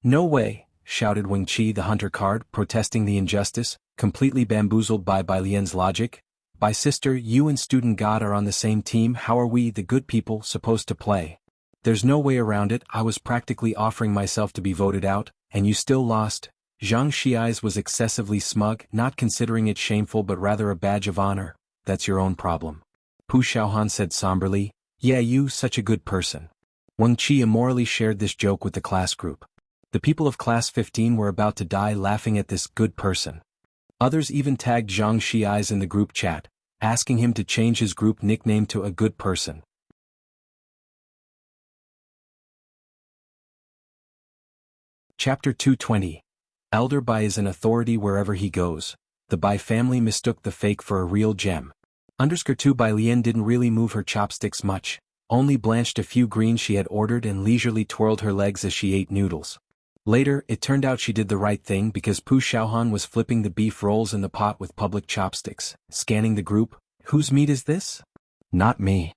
"No way," shouted Wang Qi, the hunter card, protesting the injustice, completely bamboozled by Bai Lian's logic. "Bai sister, you and student god are on the same team. How are we, the good people, supposed to play? There's no way around it. I was practically offering myself to be voted out, and you still lost." Zhang Xiais was excessively smug, not considering it shameful but rather a badge of honor. "That's your own problem." Pu Xiaohan said somberly. "Yeah, you, such a good person. Wang Qi immorally shared this joke with the class group. The people of class 15 were about to die laughing at this good person. Others even tagged Zhang Xiai's in the group chat, asking him to change his group nickname to a good person. Chapter 220. Elder Bai is an authority wherever he goes. The Bai family mistook the fake for a real gem. _2 Bai Lian didn't really move her chopsticks much, only blanched a few greens she had ordered and leisurely twirled her legs as she ate noodles. Later, it turned out she did the right thing because Pu Xiaohan was flipping the beef rolls in the pot with public chopsticks, scanning the group. Whose meat is this? Not me.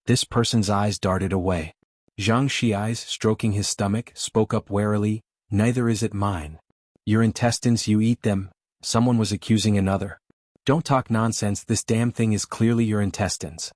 This person's eyes darted away. Zhang Xiai's, stroking his stomach, spoke up warily, neither is it mine. Your intestines, you eat them. Someone was accusing another. Don't talk nonsense, this damn thing is clearly your intestines.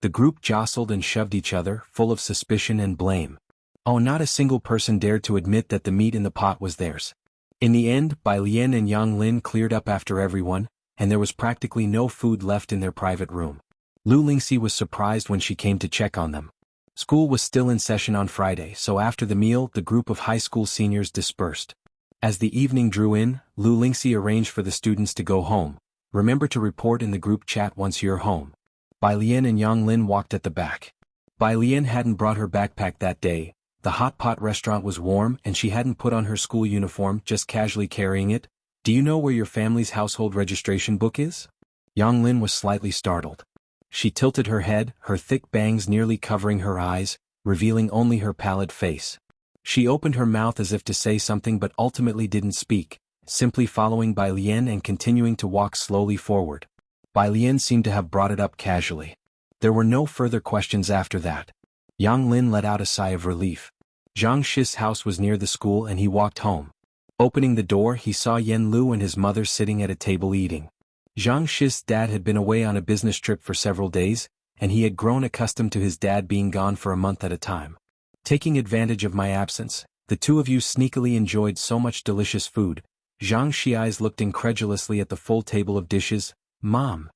The group jostled and shoved each other, full of suspicion and blame. Oh, not a single person dared to admit that the meat in the pot was theirs. In the end, Bai Lian and Yang Lin cleared up after everyone, and there was practically no food left in their private room. Lu Lingxi was surprised when she came to check on them. School was still in session on Friday, so after the meal the group of high school seniors dispersed. As the evening drew in, Lu Lingxi arranged for the students to go home. Remember to report in the group chat once you're home. Bai Lian and Yang Lin walked at the back. Bai Lian hadn't brought her backpack that day. The hot pot restaurant was warm and she hadn't put on her school uniform, just casually carrying it. Do you know where your family's household registration book is? Yang Lin was slightly startled. She tilted her head, her thick bangs nearly covering her eyes, revealing only her pallid face. She opened her mouth as if to say something but ultimately didn't speak, simply following Bai Lian and continuing to walk slowly forward. Bai Lian seemed to have brought it up casually. There were no further questions after that. Yang Lin let out a sigh of relief. Zhang Shi's house was near the school and he walked home. Opening the door, he saw Yen Lu and his mother sitting at a table eating. Zhang Shi's dad had been away on a business trip for several days, and he had grown accustomed to his dad being gone for a month at a time. Taking advantage of my absence, the two of you sneakily enjoyed so much delicious food. Zhang Xiai's looked incredulously at the full table of dishes. Mom.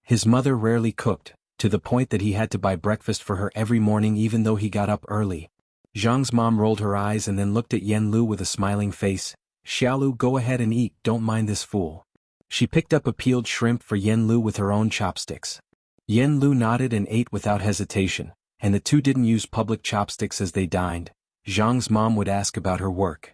His mother rarely cooked, to the point that he had to buy breakfast for her every morning even though he got up early. Zhang's mom rolled her eyes and then looked at Yen Lu with a smiling face. Xiaolu, go ahead and eat, don't mind this fool. She picked up a peeled shrimp for Yen Lu with her own chopsticks. Yen Lu nodded and ate without hesitation, and the two didn't use public chopsticks as they dined. Zhang's mom would ask about her work.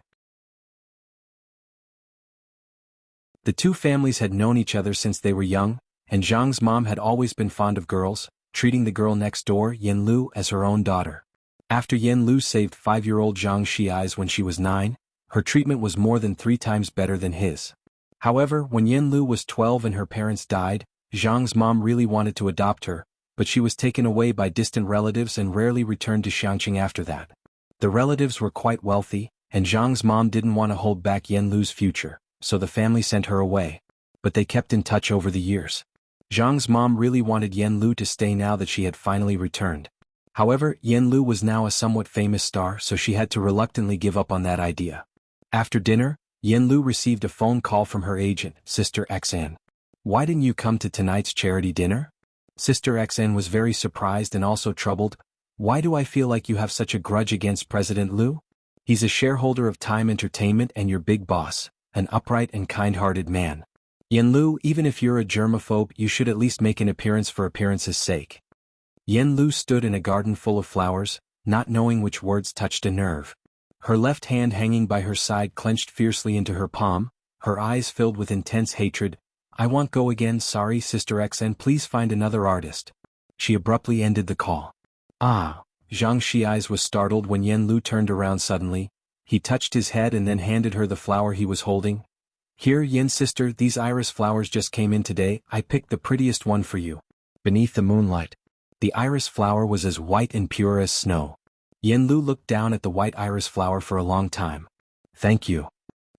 The two families had known each other since they were young, and Zhang's mom had always been fond of girls, treating the girl next door, Yen Lu, as her own daughter. After Yen Lu saved 5-year-old Zhang Xiai's when she was 9, her treatment was more than 3 times better than his. However, when Yen Lu was 12 and her parents died, Zhang's mom really wanted to adopt her, but she was taken away by distant relatives and rarely returned to Xiangqing after that. The relatives were quite wealthy, and Zhang's mom didn't want to hold back Yen Lu's future, so the family sent her away. But they kept in touch over the years. Zhang's mom really wanted Yen Lu to stay now that she had finally returned. However, Yen Lu was now a somewhat famous star, so she had to reluctantly give up on that idea. After dinner, Yen Lu received a phone call from her agent, Sister Xan. Why didn't you come to tonight's charity dinner? Sister Xan was very surprised and also troubled. Why do I feel like you have such a grudge against President Lu? He's a shareholder of Time Entertainment and your big boss, an upright and kind-hearted man. Yen Lu, even if you're a germaphobe, you should at least make an appearance for appearance's sake. Yen Lu stood in a garden full of flowers, not knowing which words touched a nerve. Her left hand hanging by her side clenched fiercely into her palm, her eyes filled with intense hatred. I won't go again, sorry Sister Xn, please find another artist. She abruptly ended the call. Ah, Zhang Xiai's was startled when Yen Lu turned around suddenly. He touched his head and then handed her the flower he was holding. Here, Yen sister, these iris flowers just came in today, I picked the prettiest one for you. Beneath the moonlight. The iris flower was as white and pure as snow. Yen Lu looked down at the white iris flower for a long time. Thank you.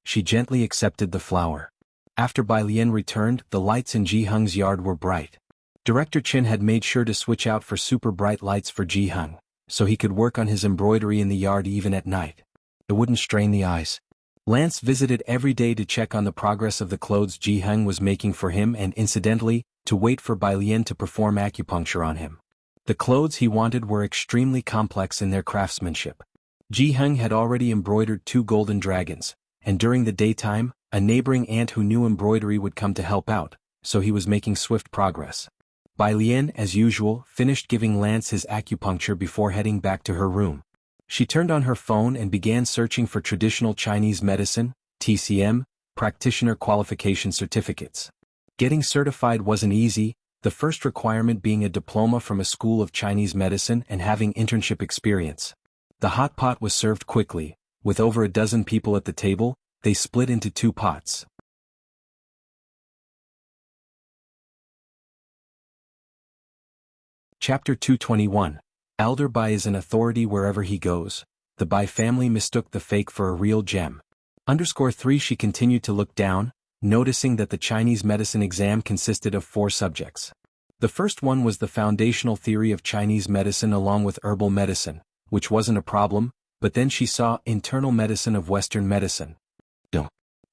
She gently accepted the flower. After Bai Lian returned, the lights in Ji Hung's yard were bright. Director Chen had made sure to switch out for super bright lights for Ji Hung, so he could work on his embroidery in the yard even at night. It wouldn't strain the eyes. Lance visited every day to check on the progress of the clothes Ji Hung was making for him and, incidentally, to wait for Bai Lian to perform acupuncture on him. The clothes he wanted were extremely complex in their craftsmanship. Ji Heng had already embroidered 2 golden dragons, and during the daytime, a neighboring aunt who knew embroidery would come to help out, so he was making swift progress. Bai Lian, as usual, finished giving Lance his acupuncture before heading back to her room. She turned on her phone and began searching for traditional Chinese medicine, TCM, practitioner qualification certificates. Getting certified wasn't easy, the first requirement being a diploma from a school of Chinese medicine and having internship experience. The hot pot was served quickly. With over a dozen people at the table, they split into 2 pots. Chapter 221. Elder Bai is an authority wherever he goes. The Bai family mistook the fake for a real gem. _3 She continued to look down, noticing that the Chinese medicine exam consisted of 4 subjects. The first one was the foundational theory of Chinese medicine along with herbal medicine, which wasn't a problem, but then she saw internal medicine of Western medicine.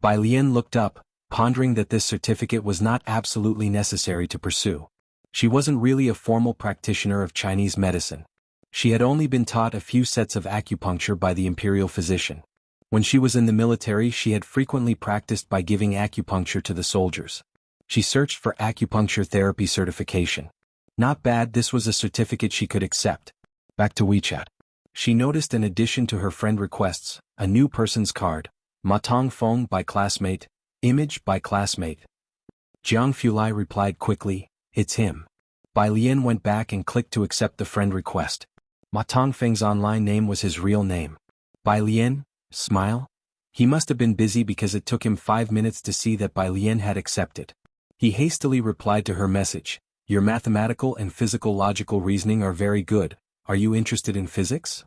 Bai Lian looked up, pondering that this certificate was not absolutely necessary to pursue. She wasn't really a formal practitioner of Chinese medicine. She had only been taught a few sets of acupuncture by the imperial physician. When she was in the military, she had frequently practiced by giving acupuncture to the soldiers. She searched for acupuncture therapy certification. Not bad, this was a certificate she could accept. Back to WeChat. She noticed an addition to her friend requests, a new person's card. Ma Tongfeng by classmate, image by classmate. Jiang Fulai replied quickly, it's him. Bai Lian went back and clicked to accept the friend request. Ma Tongfeng's online name was his real name. Bai Lian, smile? He must have been busy because it took him 5 minutes to see that Bai Lian had accepted. He hastily replied to her message, your mathematical and physical logical reasoning are very good, are you interested in physics?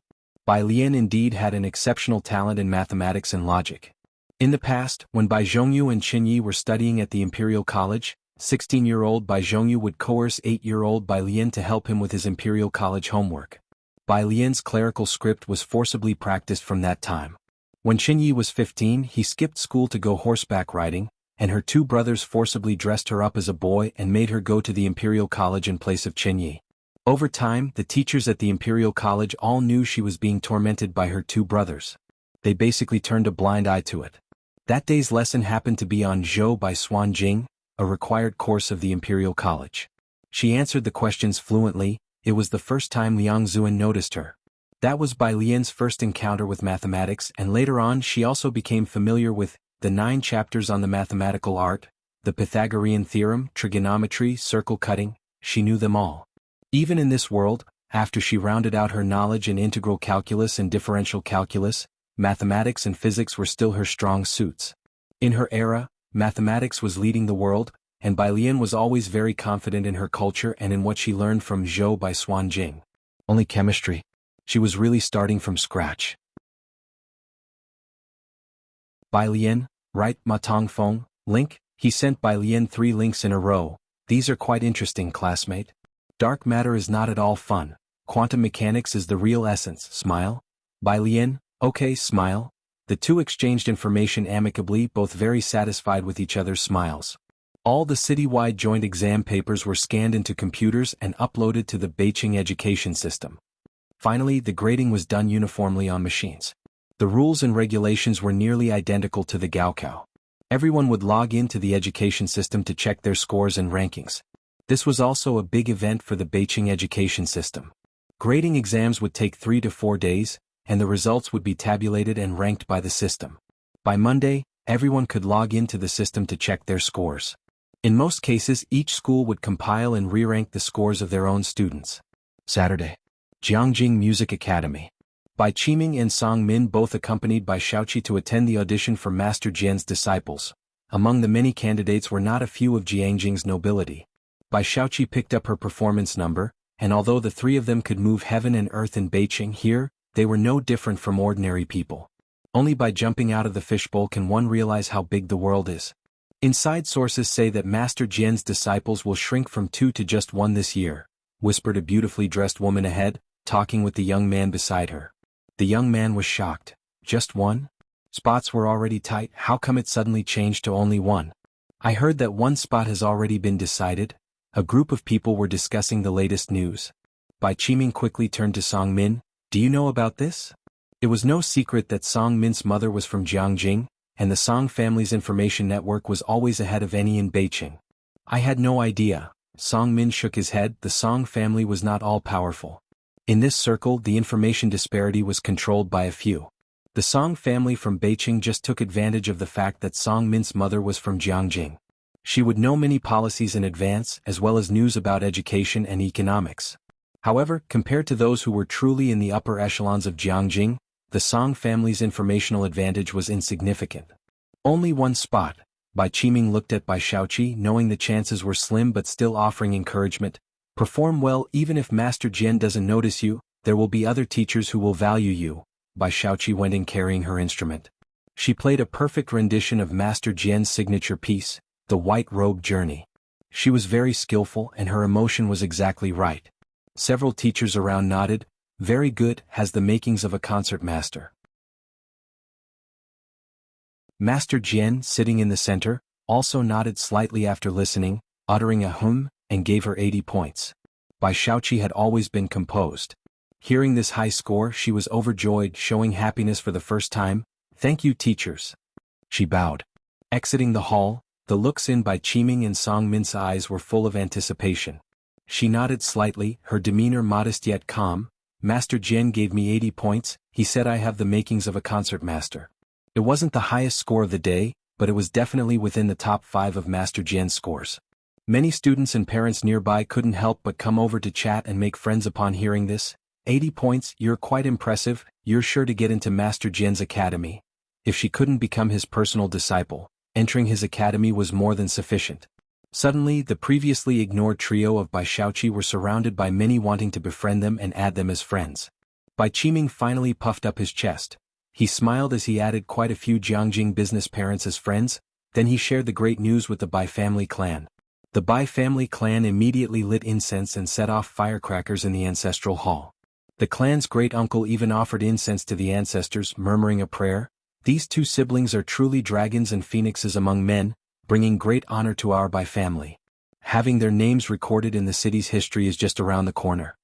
Bai Lian indeed had an exceptional talent in mathematics and logic. In the past, when Bai Zhongyu and Qin Yi were studying at the Imperial College, 16-year-old Bai Zhongyu would coerce 8-year-old Bai Lian to help him with his Imperial College homework. Bai Lian's clerical script was forcibly practiced from that time. When Qin Yi was 15, he skipped school to go horseback riding, and her 2 brothers forcibly dressed her up as a boy and made her go to the Imperial College in place of Qin Yi. Over time, the teachers at the Imperial College all knew she was being tormented by her 2 brothers. They basically turned a blind eye to it. That day's lesson happened to be on Zhou by Xuan Jing, a required course of the Imperial College. She answered the questions fluently. It was the first time Liang Zuan noticed her. That was Bai Lian's first encounter with mathematics, and later on she also became familiar with the 9 chapters on the mathematical art, the Pythagorean theorem, trigonometry, circle cutting. She knew them all. Even in this world, after she rounded out her knowledge in integral calculus and differential calculus, mathematics and physics were still her strong suits. In her era, mathematics was leading the world, and Bai Lian was always very confident in her culture and in what she learned from Zhou by Xuan Jing. Only chemistry. She was really starting from scratch. Bai Lian, right? Ma Tongfeng, link? He sent Bai Lian 3 links in a row. These are quite interesting, classmate. Dark matter is not at all fun. Quantum mechanics is the real essence. Smile? Bai Lian, okay, smile. The 2 exchanged information amicably, both very satisfied with each other's smiles. All the citywide joint exam papers were scanned into computers and uploaded to the Beijing education system. Finally, the grading was done uniformly on machines. The rules and regulations were nearly identical to the Gaokao. Everyone would log into the education system to check their scores and rankings. This was also a big event for the Beijing education system. Grading exams would take 3 to 4 days, and the results would be tabulated and ranked by the system. By Monday, everyone could log into the system to check their scores. In most cases, each school would compile and re-rank the scores of their own students. Saturday. Jiangjing Music Academy. Bai Qiming and Song Min both accompanied Bai Shaoqi to attend the audition for Master Jian's disciples. Among the many candidates were not a few of Jiangjing's nobility. Bai Shaoqi picked up her performance number, and although the 3 of them could move heaven and earth in Beijing here, they were no different from ordinary people. Only by jumping out of the fishbowl can one realize how big the world is. Inside sources say that Master Jian's disciples will shrink from 2 to just 1 this year, whispered a beautifully dressed woman ahead, talking with the young man beside her. The young man was shocked. Just 1? Spots were already tight, how come it suddenly changed to only 1? I heard that 1 spot has already been decided. A group of people were discussing the latest news. Bai Qiming quickly turned to Song Min. Do you know about this? It was no secret that Song Min's mother was from Jiangjing, and the Song family's information network was always ahead of any in Beijing. I had no idea. Song Min shook his head. The Song family was not all-powerful. In this circle, the information disparity was controlled by a few. The Song family from Beijing just took advantage of the fact that Song Min's mother was from Jiangjing. She would know many policies in advance as well as news about education and economics. However, compared to those who were truly in the upper echelons of Jiangjing, the Song family's informational advantage was insignificant. Only one spot. Bai Qiming looked at Bai Shaoqi, knowing the chances were slim but still offering encouragement. Perform well. Even if Master Jian doesn't notice you, there will be other teachers who will value you. Bai Shaoqi went in carrying her instrument. She played a perfect rendition of Master Jian's signature piece, The White Robe Journey. She was very skillful and her emotion was exactly right. Several teachers around nodded. Very good, has the makings of a concert master. Master Jian, sitting in the center, also nodded slightly after listening, uttering a hum, and gave her 80 points. Bai Shaoqi had always been composed. Hearing this high score, she was overjoyed, showing happiness for the first time. Thank you, teachers. She bowed. Exiting the hall, the looks in Bai Qiming and Song Min's eyes were full of anticipation. She nodded slightly, her demeanor modest yet calm. Master Jian gave me 80 points, he said I have the makings of a concert master. It wasn't the highest score of the day, but it was definitely within the top 5 of Master Jian's scores. Many students and parents nearby couldn't help but come over to chat and make friends upon hearing this. 80 points, you're quite impressive, you're sure to get into Master Jian's academy. If she couldn't become his personal disciple, entering his academy was more than sufficient. Suddenly, the previously ignored trio of Bai Shaoqi were surrounded by many wanting to befriend them and add them as friends. Bai Qiming finally puffed up his chest. He smiled as he added quite a few Jiangjing business parents as friends, then he shared the great news with the Bai family clan. The Bai family clan immediately lit incense and set off firecrackers in the ancestral hall. The clan's great-uncle even offered incense to the ancestors, murmuring a prayer. These two siblings are truly dragons and phoenixes among men, bringing great honor to our Bai family. Having their names recorded in the city's history is just around the corner.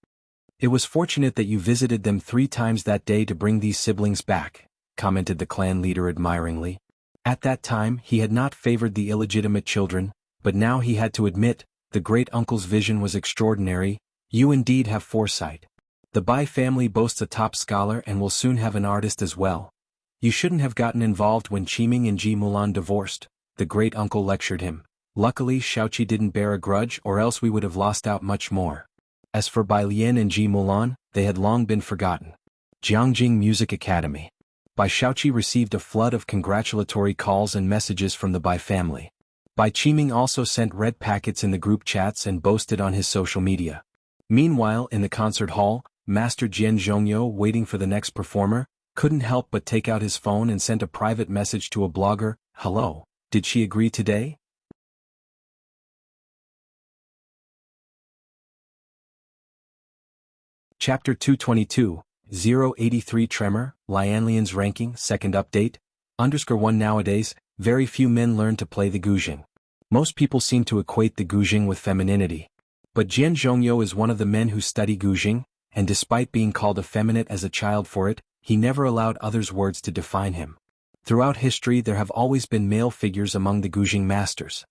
It was fortunate that you visited them 3 times that day to bring these siblings back, commented the clan leader admiringly. At that time, he had not favored the illegitimate children, but now he had to admit, the great-uncle's vision was extraordinary. You indeed have foresight. The Bai family boasts a top scholar and will soon have an artist as well. You shouldn't have gotten involved when Qiming and Ji Mulan divorced, the great-uncle lectured him. Luckily Shaoqi didn't bear a grudge or else we would have lost out much more. As for Bai Lian and Ji Mulan, they had long been forgotten. Jiangjing Music Academy. Bai Shaoqi received a flood of congratulatory calls and messages from the Bai family. Bai Qiming also sent red packets in the group chats and boasted on his social media. Meanwhile, in the concert hall, Master Jian Zhongyo, waiting for the next performer, couldn't help but take out his phone and sent a private message to a blogger. Hello, did she agree today? Chapter 222, 083 Tremor, Lianlian's ranking, second update, _1 Nowadays, very few men learn to play the guzheng. Most people seem to equate the guzheng with femininity. But Jian Zhongyo is one of the men who study guzheng, and despite being called effeminate as a child for it, he never allowed others' words to define him. Throughout history there have always been male figures among the guzheng masters.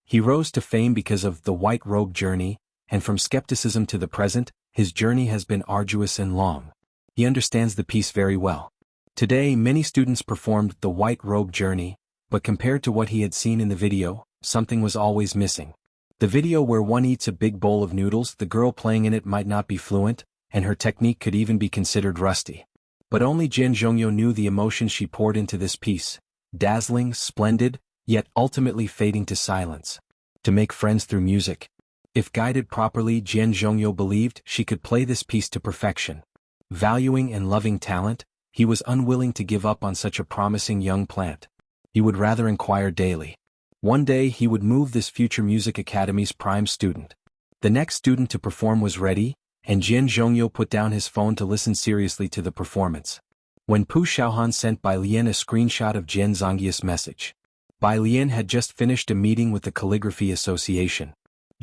He rose to fame because of the White Robe Journey, and from skepticism to the present, his journey has been arduous and long. He understands the piece very well. Today many students performed the White Robe Journey, but compared to what he had seen in the video, something was always missing. The video where one eats a big bowl of noodles, the girl playing in it might not be fluent, and her technique could even be considered rusty. But only Jian Zhongyo knew the emotion she poured into this piece. Dazzling, splendid, yet ultimately fading to silence. To make friends through music. If guided properly, Jian Zhongyo believed she could play this piece to perfection. Valuing and loving talent, he was unwilling to give up on such a promising young plant. He would rather inquire daily. One day he would move this future music academy's prime student. The next student to perform was ready, and Jian Zhongyo put down his phone to listen seriously to the performance. When Pu Xiaohan sent Bai Lian a screenshot of Jian Zongyi's message. Bai Lian had just finished a meeting with the Calligraphy Association.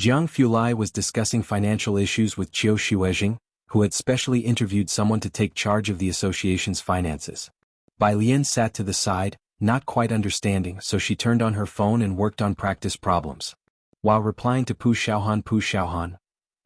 Jiang Fulai was discussing financial issues with Qiu Xuejing, who had specially interviewed someone to take charge of the association's finances. Bai Lian sat to the side, not quite understanding, so she turned on her phone and worked on practice problems. While replying to Pu Xiaohan.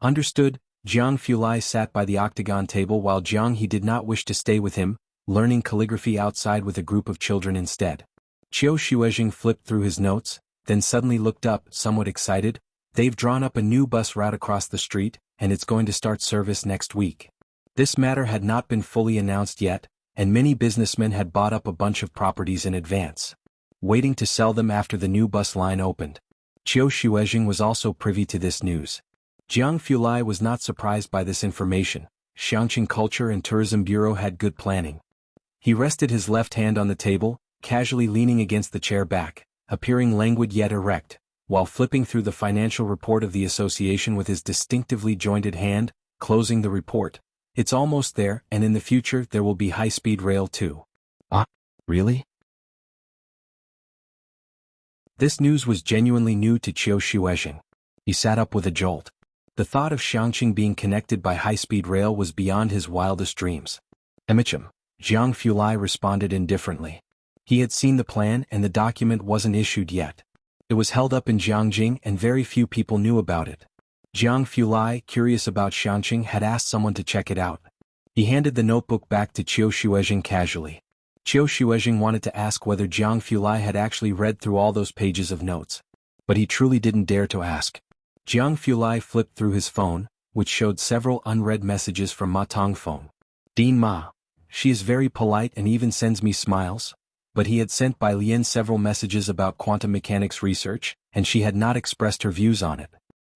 Understood, Jiang Fulai sat by the octagon table while Jiang He did not wish to stay with him, learning calligraphy outside with a group of children instead. Qiu Xuejing flipped through his notes, then suddenly looked up, somewhat excited. They've drawn up a new bus route across the street, and it's going to start service next week. This matter had not been fully announced yet, and many businessmen had bought up a bunch of properties in advance, waiting to sell them after the new bus line opened. Qiu Xuejing was also privy to this news. Jiang Fulai was not surprised by this information. Xiangqing Culture and Tourism Bureau had good planning. He rested his left hand on the table, casually leaning against the chair back, appearing languid yet erect, while flipping through the financial report of the association with his distinctively jointed hand, closing the report. It's almost there, and in the future there will be high-speed rail too. Ah, really? This news was genuinely new to Qiu Xuejing. He sat up with a jolt. The thought of Xiangqing being connected by high-speed rail was beyond his wildest dreams. Emichim, Jiang Fulai responded indifferently. He had seen the plan and the document wasn't issued yet. It was held up in Jiangjing and very few people knew about it. Jiang Fulai, curious about Xiangqing, had asked someone to check it out. He handed the notebook back to Qiu Xuejing casually. Qiu Xuejing wanted to ask whether Jiang Fulai had actually read through all those pages of notes. But he truly didn't dare to ask. Jiang Fulai flipped through his phone, which showed several unread messages from Ma Tongfeng. Dean Ma. She is very polite and even sends me smiles. But he had sent Bai Lian several messages about quantum mechanics research, and she had not expressed her views on it.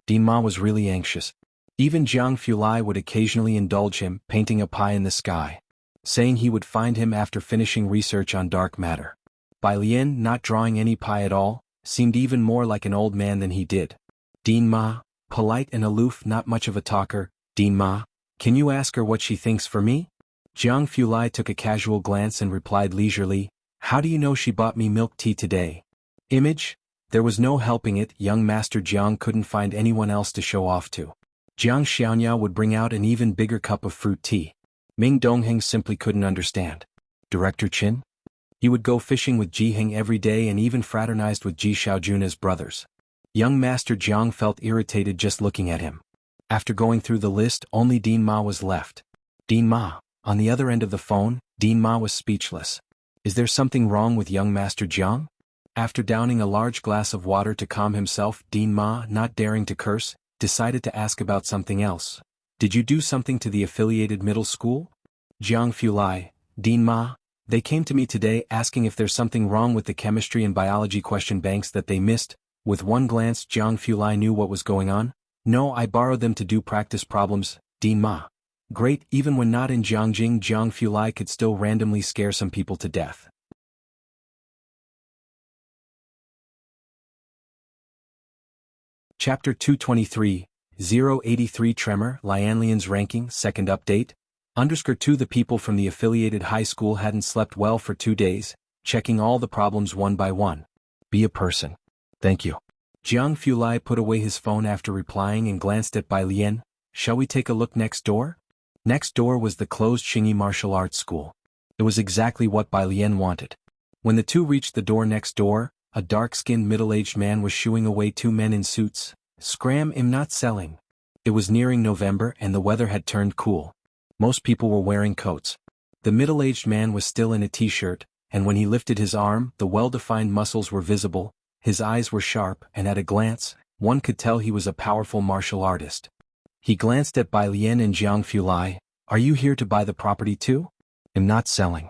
Dean Ma was really anxious. Even Jiang Fulai would occasionally indulge him, painting a pie in the sky, saying he would find him after finishing research on dark matter. Bai Lian, not drawing any pie at all, seemed even more like an old man than he did. Dean Ma, polite and aloof, not much of a talker. Dean Ma, can you ask her what she thinks for me? Jiang Fulai took a casual glance and replied leisurely, how do you know she bought me milk tea today? Image? There was no helping it, young Master Jiang couldn't find anyone else to show off to. Jiang Xiaonya would bring out an even bigger cup of fruit tea. Ming Dongheng simply couldn't understand. Director Qin? He would go fishing with Ji Heng every day and even fraternized with Ji Xiaojun as brothers. Young Master Jiang felt irritated just looking at him. After going through the list, only Dean Ma was left. Dean Ma. On the other end of the phone, Dean Ma was speechless. Is there something wrong with young Master Jiang? After downing a large glass of water to calm himself, Dean Ma, not daring to curse, decided to ask about something else. Did you do something to the affiliated middle school? Jiang Fulai, Dean Ma, they came to me today asking if there's something wrong with the chemistry and biology question banks that they missed. With one glance, Jiang Fulai knew what was going on. No, I borrowed them to do practice problems, Dean Ma. Great, even when not in Jiangjing, Jiang Fulai could still randomly scare some people to death. Chapter 223, 083 Tremor, Lianlian's ranking, second update. _2 The people from the affiliated high school hadn't slept well for 2 days, checking all the problems one by one. Be a person. Thank you. Jiang Fulai put away his phone after replying and glanced at Bai Lian. Shall we take a look next door? Next door was the closed Xingyi martial arts school. It was exactly what Bai Lian wanted. When the two reached the door next door, a dark-skinned middle-aged man was shooing away 2 men in suits. Scram, I'm not selling. It was nearing November and the weather had turned cool. Most people were wearing coats. The middle-aged man was still in a t-shirt, and when he lifted his arm, the well-defined muscles were visible. His eyes were sharp, and at a glance, one could tell he was a powerful martial artist. He glanced at Bai Lian and Jiang Fulai. Are you here to buy the property too? I'm not selling.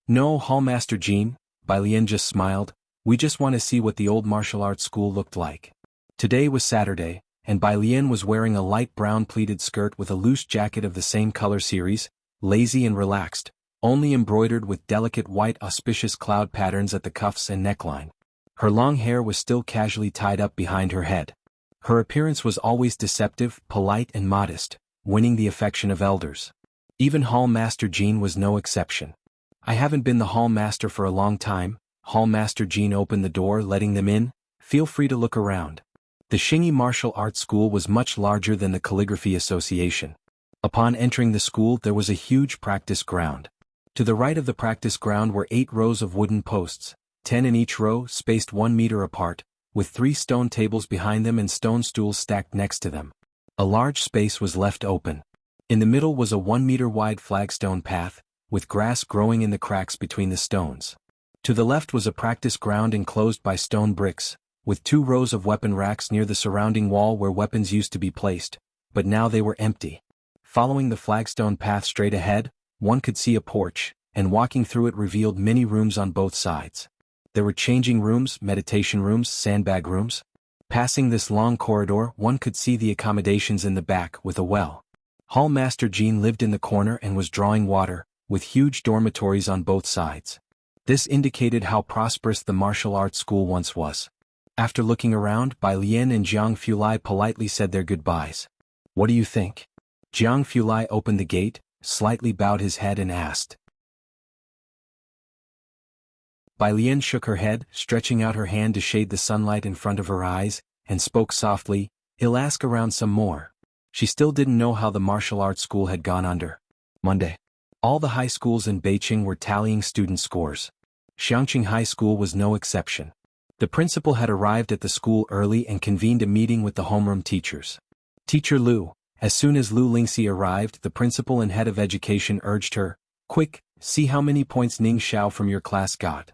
No, Hallmaster Jean, Bai Lian just smiled. We just want to see what the old martial arts school looked like. Today was Saturday, and Bai Lian was wearing a light brown pleated skirt with a loose jacket of the same color series, lazy and relaxed, only embroidered with delicate white auspicious cloud patterns at the cuffs and neckline. Her long hair was still casually tied up behind her head. Her appearance was always deceptive, polite and modest, winning the affection of elders. Even Hall Master Jean was no exception. I haven't been the Hall Master for a long time. Hall Master Jean opened the door, letting them in. Feel free to look around. The Xingyi Martial Arts School was much larger than the Calligraphy Association. Upon entering the school there was a huge practice ground. To the right of the practice ground were 8 rows of wooden posts, 10 in each row, spaced 1 meter apart, with 3 stone tables behind them and stone stools stacked next to them. A large space was left open. In the middle was a 1 meter wide flagstone path, with grass growing in the cracks between the stones. To the left was a practice ground enclosed by stone bricks, with 2 rows of weapon racks near the surrounding wall where weapons used to be placed, but now they were empty. Following the flagstone path straight ahead, one could see a porch, and walking through it revealed many rooms on both sides. There were changing rooms, meditation rooms, sandbag rooms. Passing this long corridor, one could see the accommodations in the back with a well. Hall Master Jean lived in the corner and was drawing water, with huge dormitories on both sides. This indicated how prosperous the martial arts school once was. After looking around, Bai Lian and Jiang Fulai politely said their goodbyes. "What do you think?" Jiang Fulai opened the gate, slightly bowed his head and asked. Bai Lian shook her head, stretching out her hand to shade the sunlight in front of her eyes, and spoke softly, "He'll ask around some more." She still didn't know how the martial arts school had gone under. Monday. All the high schools in Beijing were tallying student scores. Xiangqing High School was no exception. The principal had arrived at the school early and convened a meeting with the homeroom teachers. Teacher Lu. As soon as Lu Lingxi arrived, the principal and head of education urged her, "Quick, see how many points Ning Xiao from your class got."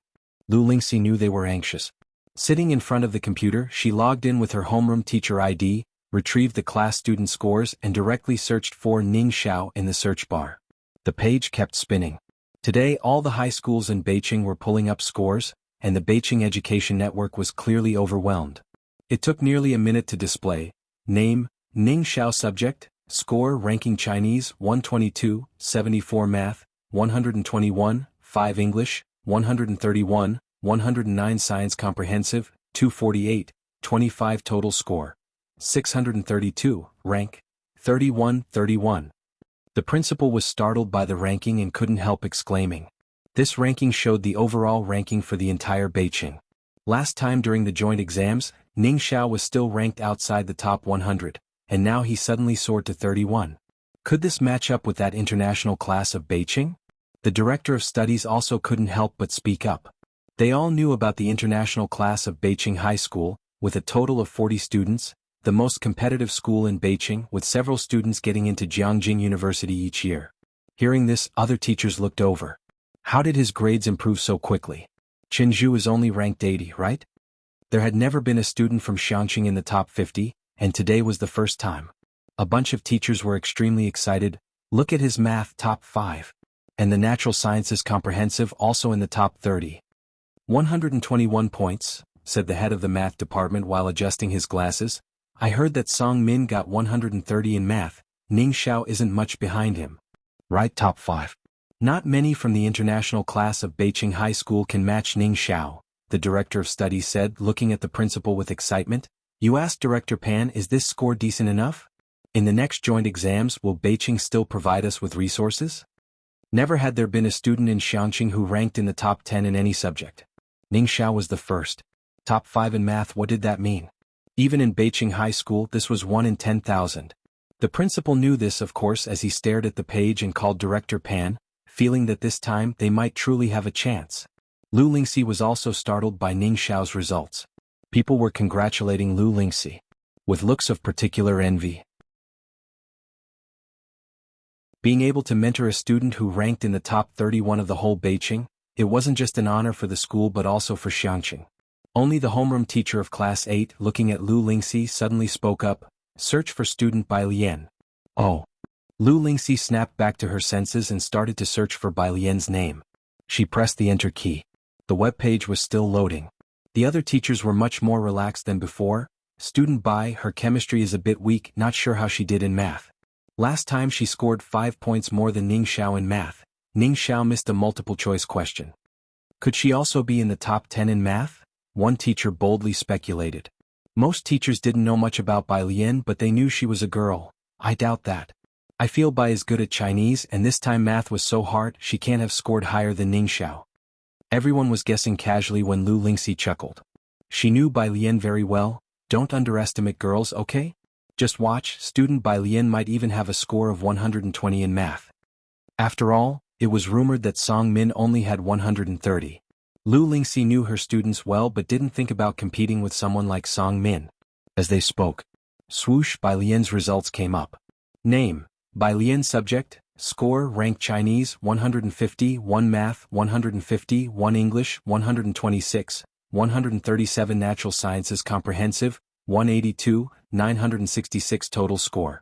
Lu Lingxi knew they were anxious. Sitting in front of the computer, she logged in with her homeroom teacher ID, retrieved the class student scores and directly searched for Ning Xiao in the search bar. The page kept spinning. Today all the high schools in Beijing were pulling up scores, and the Beijing Education Network was clearly overwhelmed. It took nearly a minute to display. Name, Ning Xiao. Subject, score ranking Chinese 122, 74 math, 121, 5 English, 131, 109 science comprehensive, 248, 25 total score. 632, rank, 31. The principal was startled by the ranking and couldn't help exclaiming. This ranking showed the overall ranking for the entire Beijing. Last time during the joint exams, Ning Xiao was still ranked outside the top 100, and now he suddenly soared to 31. Could this match up with that international class of Beijing? The director of studies also couldn't help but speak up. They all knew about the international class of Beijing High School, with a total of 40 students, the most competitive school in Beijing, with several students getting into Jiangjing University each year. Hearing this, other teachers looked over. How did his grades improve so quickly? Qinzhu is only ranked 80, right? There had never been a student from Xiangqing in the top 50, and today was the first time. A bunch of teachers were extremely excited. Look at his math top 5. And the natural sciences comprehensive also in the top 30. 121 points, said the head of the math department while adjusting his glasses. I heard that Song Min got 130 in math. Ning Xiao isn't much behind him. Right, top 5. Not many from the international class of Beijing High School can match Ning Xiao, the director of studies said, looking at the principal with excitement. You asked Director Pan, is this score decent enough? In the next joint exams, will Beijing still provide us with resources? Never had there been a student in Xiangqing who ranked in the top 10 in any subject. Ning Xiao was the first. Top 5 in math, what did that mean? Even in Beijing High School, this was 1 in 10,000. The principal knew this, of course, as he stared at the page and called Director Pan, feeling that this time they might truly have a chance. Lu Lingxi was also startled by Ning Xiao's results. People were congratulating Lu Lingxi with looks of particular envy. Being able to mentor a student who ranked in the top 31 of the whole Beijing, it wasn't just an honor for the school but also for Xiangqing. Only the homeroom teacher of class 8, looking at Lu Lingxi, suddenly spoke up, "Search for student Bai Lian." Oh. Lu Lingxi snapped back to her senses and started to search for Bai Lian's name. She pressed the enter key. The web page was still loading. The other teachers were much more relaxed than before. Student Bai, her chemistry is a bit weak, not sure how she did in math. Last time she scored 5 points more than Ning Xiao in math. Ning Xiao missed a multiple choice question. Could she also be in the top 10 in math? One teacher boldly speculated. Most teachers didn't know much about Bai Lian, but they knew she was a girl. I doubt that. I feel Bai is good at Chinese, and this time math was so hard she can't have scored higher than Ning Xiao. Everyone was guessing casually when Lu Lingxi chuckled. She knew Bai Lian very well, Don't underestimate girls, okay? Just watch, student Bai Lian might even have a score of 120 in math. After all, it was rumored that Song Min only had 130. Lu Lingxi knew her students well but didn't think about competing with someone like Song Min. As they spoke, swoosh, Bai Lian's results came up. Name, Bai Lian. Subject, score, rank Chinese, 150, 1 math, 150, 1 English, 126, 137 natural sciences comprehensive, 182, 966 total score.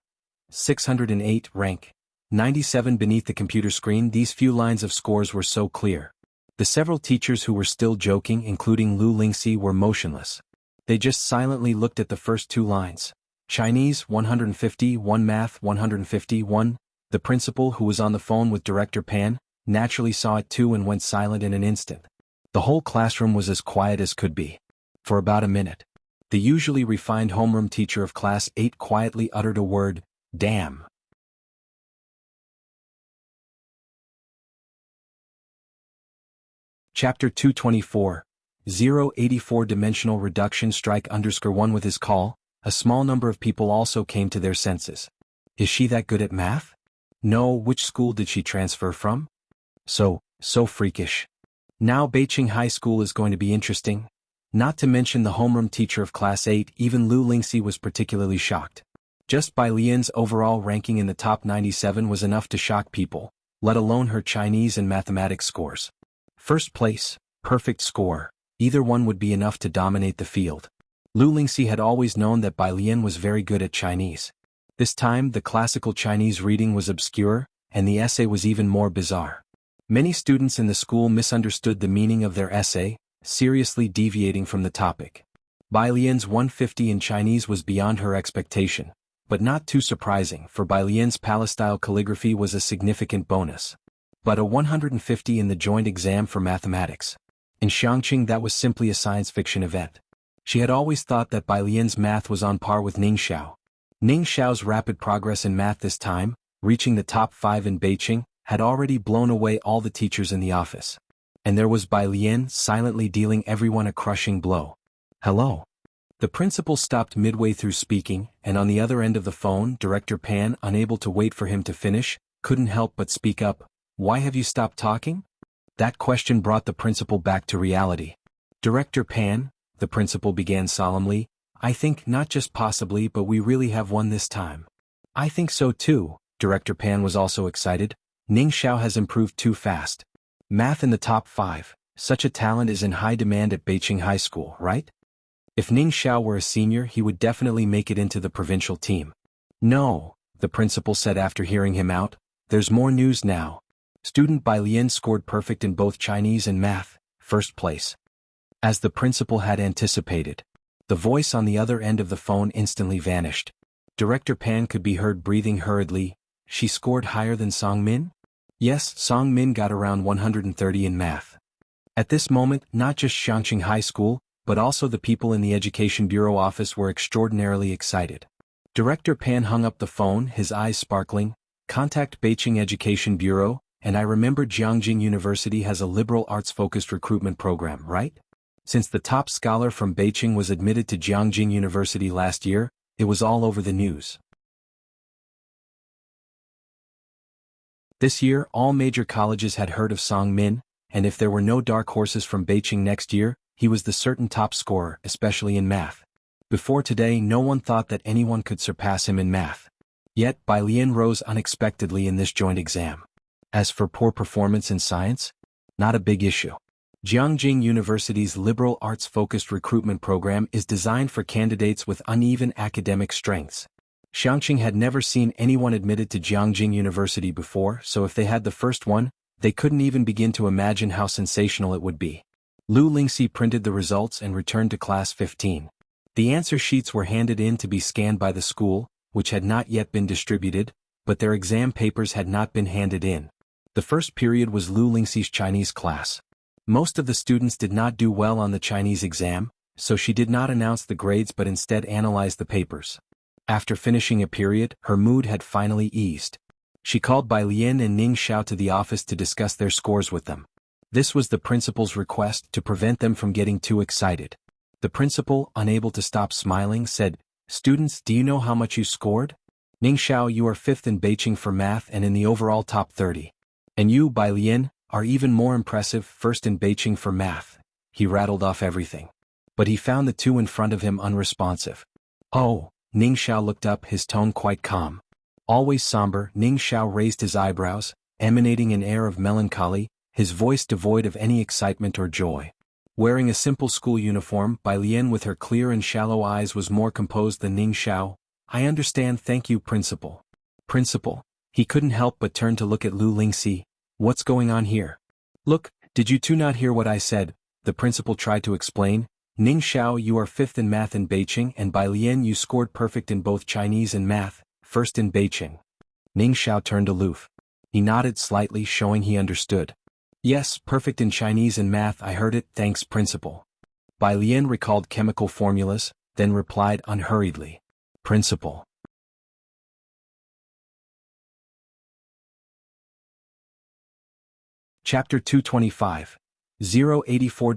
608 rank. 97 beneath the computer screen. These few lines of scores were so clear. The several teachers who were still joking, including Lu Lingxi, were motionless. They just silently looked at the first 2 lines. Chinese, 150, 1 math, 151. The principal, who was on the phone with Director Pan, naturally saw it too and went silent in an instant. The whole classroom was as quiet as could be. For about a minute. The usually refined homeroom teacher of class 8 quietly uttered a word, "Damn." Chapter 224. 084 Dimensional Reduction. Strike _1 with his call, a small number of people also came to their senses. Is she that good at math? No, which school did she transfer from? So freakish. Now Beijing High School is going to be interesting. Not to mention the homeroom teacher of class 8, even Lu Lingxi was particularly shocked. Just Bai Lian's overall ranking in the top 97 was enough to shock people, let alone her Chinese and mathematics scores. First place, perfect score, either one would be enough to dominate the field. Lu Lingxi had always known that Bai Lian was very good at Chinese. This time the classical Chinese reading was obscure, and the essay was even more bizarre. Many students in the school misunderstood the meaning of their essay, seriously deviating from the topic. Bai Lian's 150 in Chinese was beyond her expectation, but not too surprising, for Bai Lian's Palestine calligraphy was a significant bonus. But a 150 in the joint exam for mathematics. In Xiangqing, that was simply a science fiction event. She had always thought that Bai Lian's math was on par with Ning Xiao. Ning Xiao's rapid progress in math this time, reaching the top 5 in Beijing, had already blown away all the teachers in the office. And there was Bai Lian silently dealing everyone a crushing blow. Hello. The principal stopped midway through speaking, and on the other end of the phone, Director Pan, unable to wait for him to finish, couldn't help but speak up. Why have you stopped talking? That question brought the principal back to reality. Director Pan, the principal began solemnly, I think not just possibly but we really have won this time. I think so too. Director Pan was also excited. Ning Xiao has improved too fast. Math in the top 5, such a talent is in high demand at Beijing High School, right? If Ning Xiao were a senior, he would definitely make it into the provincial team. No, the principal said after hearing him out, there's more news now. Student Bai Lian scored perfect in both Chinese and math, first place. As the principal had anticipated. The voice on the other end of the phone instantly vanished. Director Pan could be heard breathing hurriedly. She scored higher than Song Min? Yes, Song Min got around 130 in math. At this moment, not just Xiangqing High School, but also the people in the Education Bureau office were extraordinarily excited. Director Pan hung up the phone, his eyes sparkling. Contact Beijing Education Bureau, and I remember Jiangjing University has a liberal arts-focused recruitment program, right? Since the top scholar from Beijing was admitted to Jiangjing University last year, it was all over the news. This year, all major colleges had heard of Song Min, and if there were no dark horses from Beijing next year, he was the certain top scorer, especially in math. Before today, no one thought that anyone could surpass him in math. Yet, Bai Lian rose unexpectedly in this joint exam. As for poor performance in science, not a big issue. Jiangjing University's liberal arts-focused recruitment program is designed for candidates with uneven academic strengths. Xiangqing had never seen anyone admitted to Jiangjing University before, so if they had the first one, they couldn't even begin to imagine how sensational it would be. Lu Lingxi printed the results and returned to class 15. The answer sheets were handed in to be scanned by the school, which had not yet been distributed, but their exam papers had not been handed in. The first period was Lu Lingxi's Chinese class. Most of the students did not do well on the Chinese exam, so she did not announce the grades but instead analyzed the papers. After finishing a period, her mood had finally eased. She called Bai Lian and Ning Xiao to the office to discuss their scores with them. This was the principal's request to prevent them from getting too excited. The principal, unable to stop smiling, said, "Students, do you know how much you scored? Ning Xiao, you are 5th in Beijing for math and in the overall top 30. And you, Bai Lian, are even more impressive, 1st in Beijing for math." He rattled off everything. But he found the two in front of him unresponsive. "Oh," Ning Xiao looked up, his tone quite calm. Always somber, Ning Xiao raised his eyebrows, emanating an air of melancholy, his voice devoid of any excitement or joy. Wearing a simple school uniform, Bai Lian with her clear and shallow eyes was more composed than Ning Xiao. "I understand, thank you, Principal." "Principal?" He couldn't help but turn to look at Lu Lingxi. "What's going on here?" "Look, did you two not hear what I said?" the principal tried to explain. "Ning Xiao, you are 5th in math in Beijing, and Bai Lian, you scored perfect in both Chinese and math, 1st in Beijing." Ning Xiao turned aloof. He nodded slightly, showing he understood. "Yes, perfect in Chinese and math, I heard it, thanks, Principal." Bai Lian recalled chemical formulas, then replied unhurriedly, "Principal." Chapter 225. 084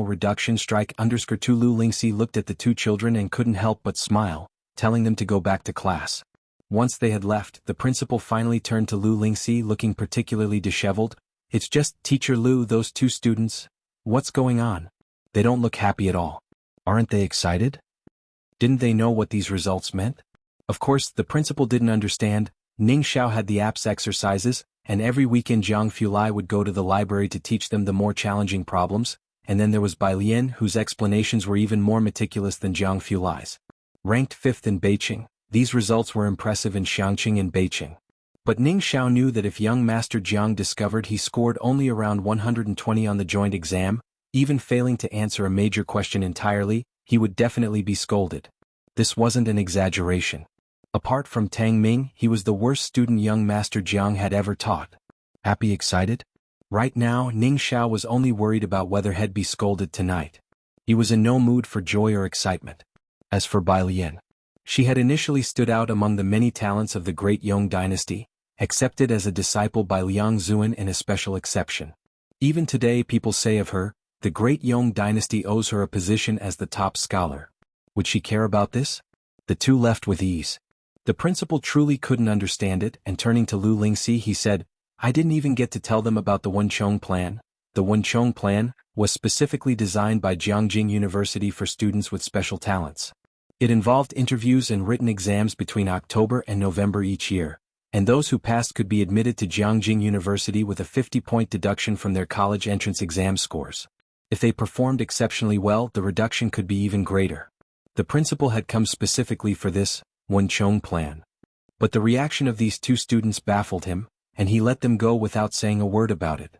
Reduction Strike _2 Lu Lingxi looked at the two children and couldn't help but smile, telling them to go back to class. Once they had left, the principal finally turned to Lu Lingxi, looking particularly disheveled. "It's just, Teacher Lu, those two students. What's going on? They don't look happy at all. Aren't they excited? Didn't they know what these results meant?" Of course, the principal didn't understand. Ning Xiao had the apps exercises, and every weekend Jiang Fulai would go to the library to teach them the more challenging problems, and then there was Bai Lian, whose explanations were even more meticulous than Jiang Fulai's. Ranked 5th in Beijing, these results were impressive in Xiangqing and Beijing. But Ning Xiao knew that if young Master Jiang discovered he scored only around 120 on the joint exam, even failing to answer a major question entirely, he would definitely be scolded. This wasn't an exaggeration. Apart from Tang Ming, he was the worst student young Master Jiang had ever taught. Happy, excited? Right now, Ning Xiao was only worried about whether he'd be scolded tonight. He was in no mood for joy or excitement. As for Bai Lian, she had initially stood out among the many talents of the great Yong dynasty, accepted as a disciple by Liang Zuan and a special exception. Even today people say of her, the great Yong dynasty owes her a position as the top scholar. Would she care about this? The two left with ease. The principal truly couldn't understand it, and turning to Lu Lingxi he said, "I didn't even get to tell them about the Wenchong plan." The Wenchong plan was specifically designed by Jiangjing University for students with special talents. It involved interviews and written exams between October and November each year, and those who passed could be admitted to Jiangjing University with a 50-point deduction from their college entrance exam scores. If they performed exceptionally well, the reduction could be even greater. The principal had come specifically for this Wenchong plan. But the reaction of these two students baffled him, and he let them go without saying a word about it.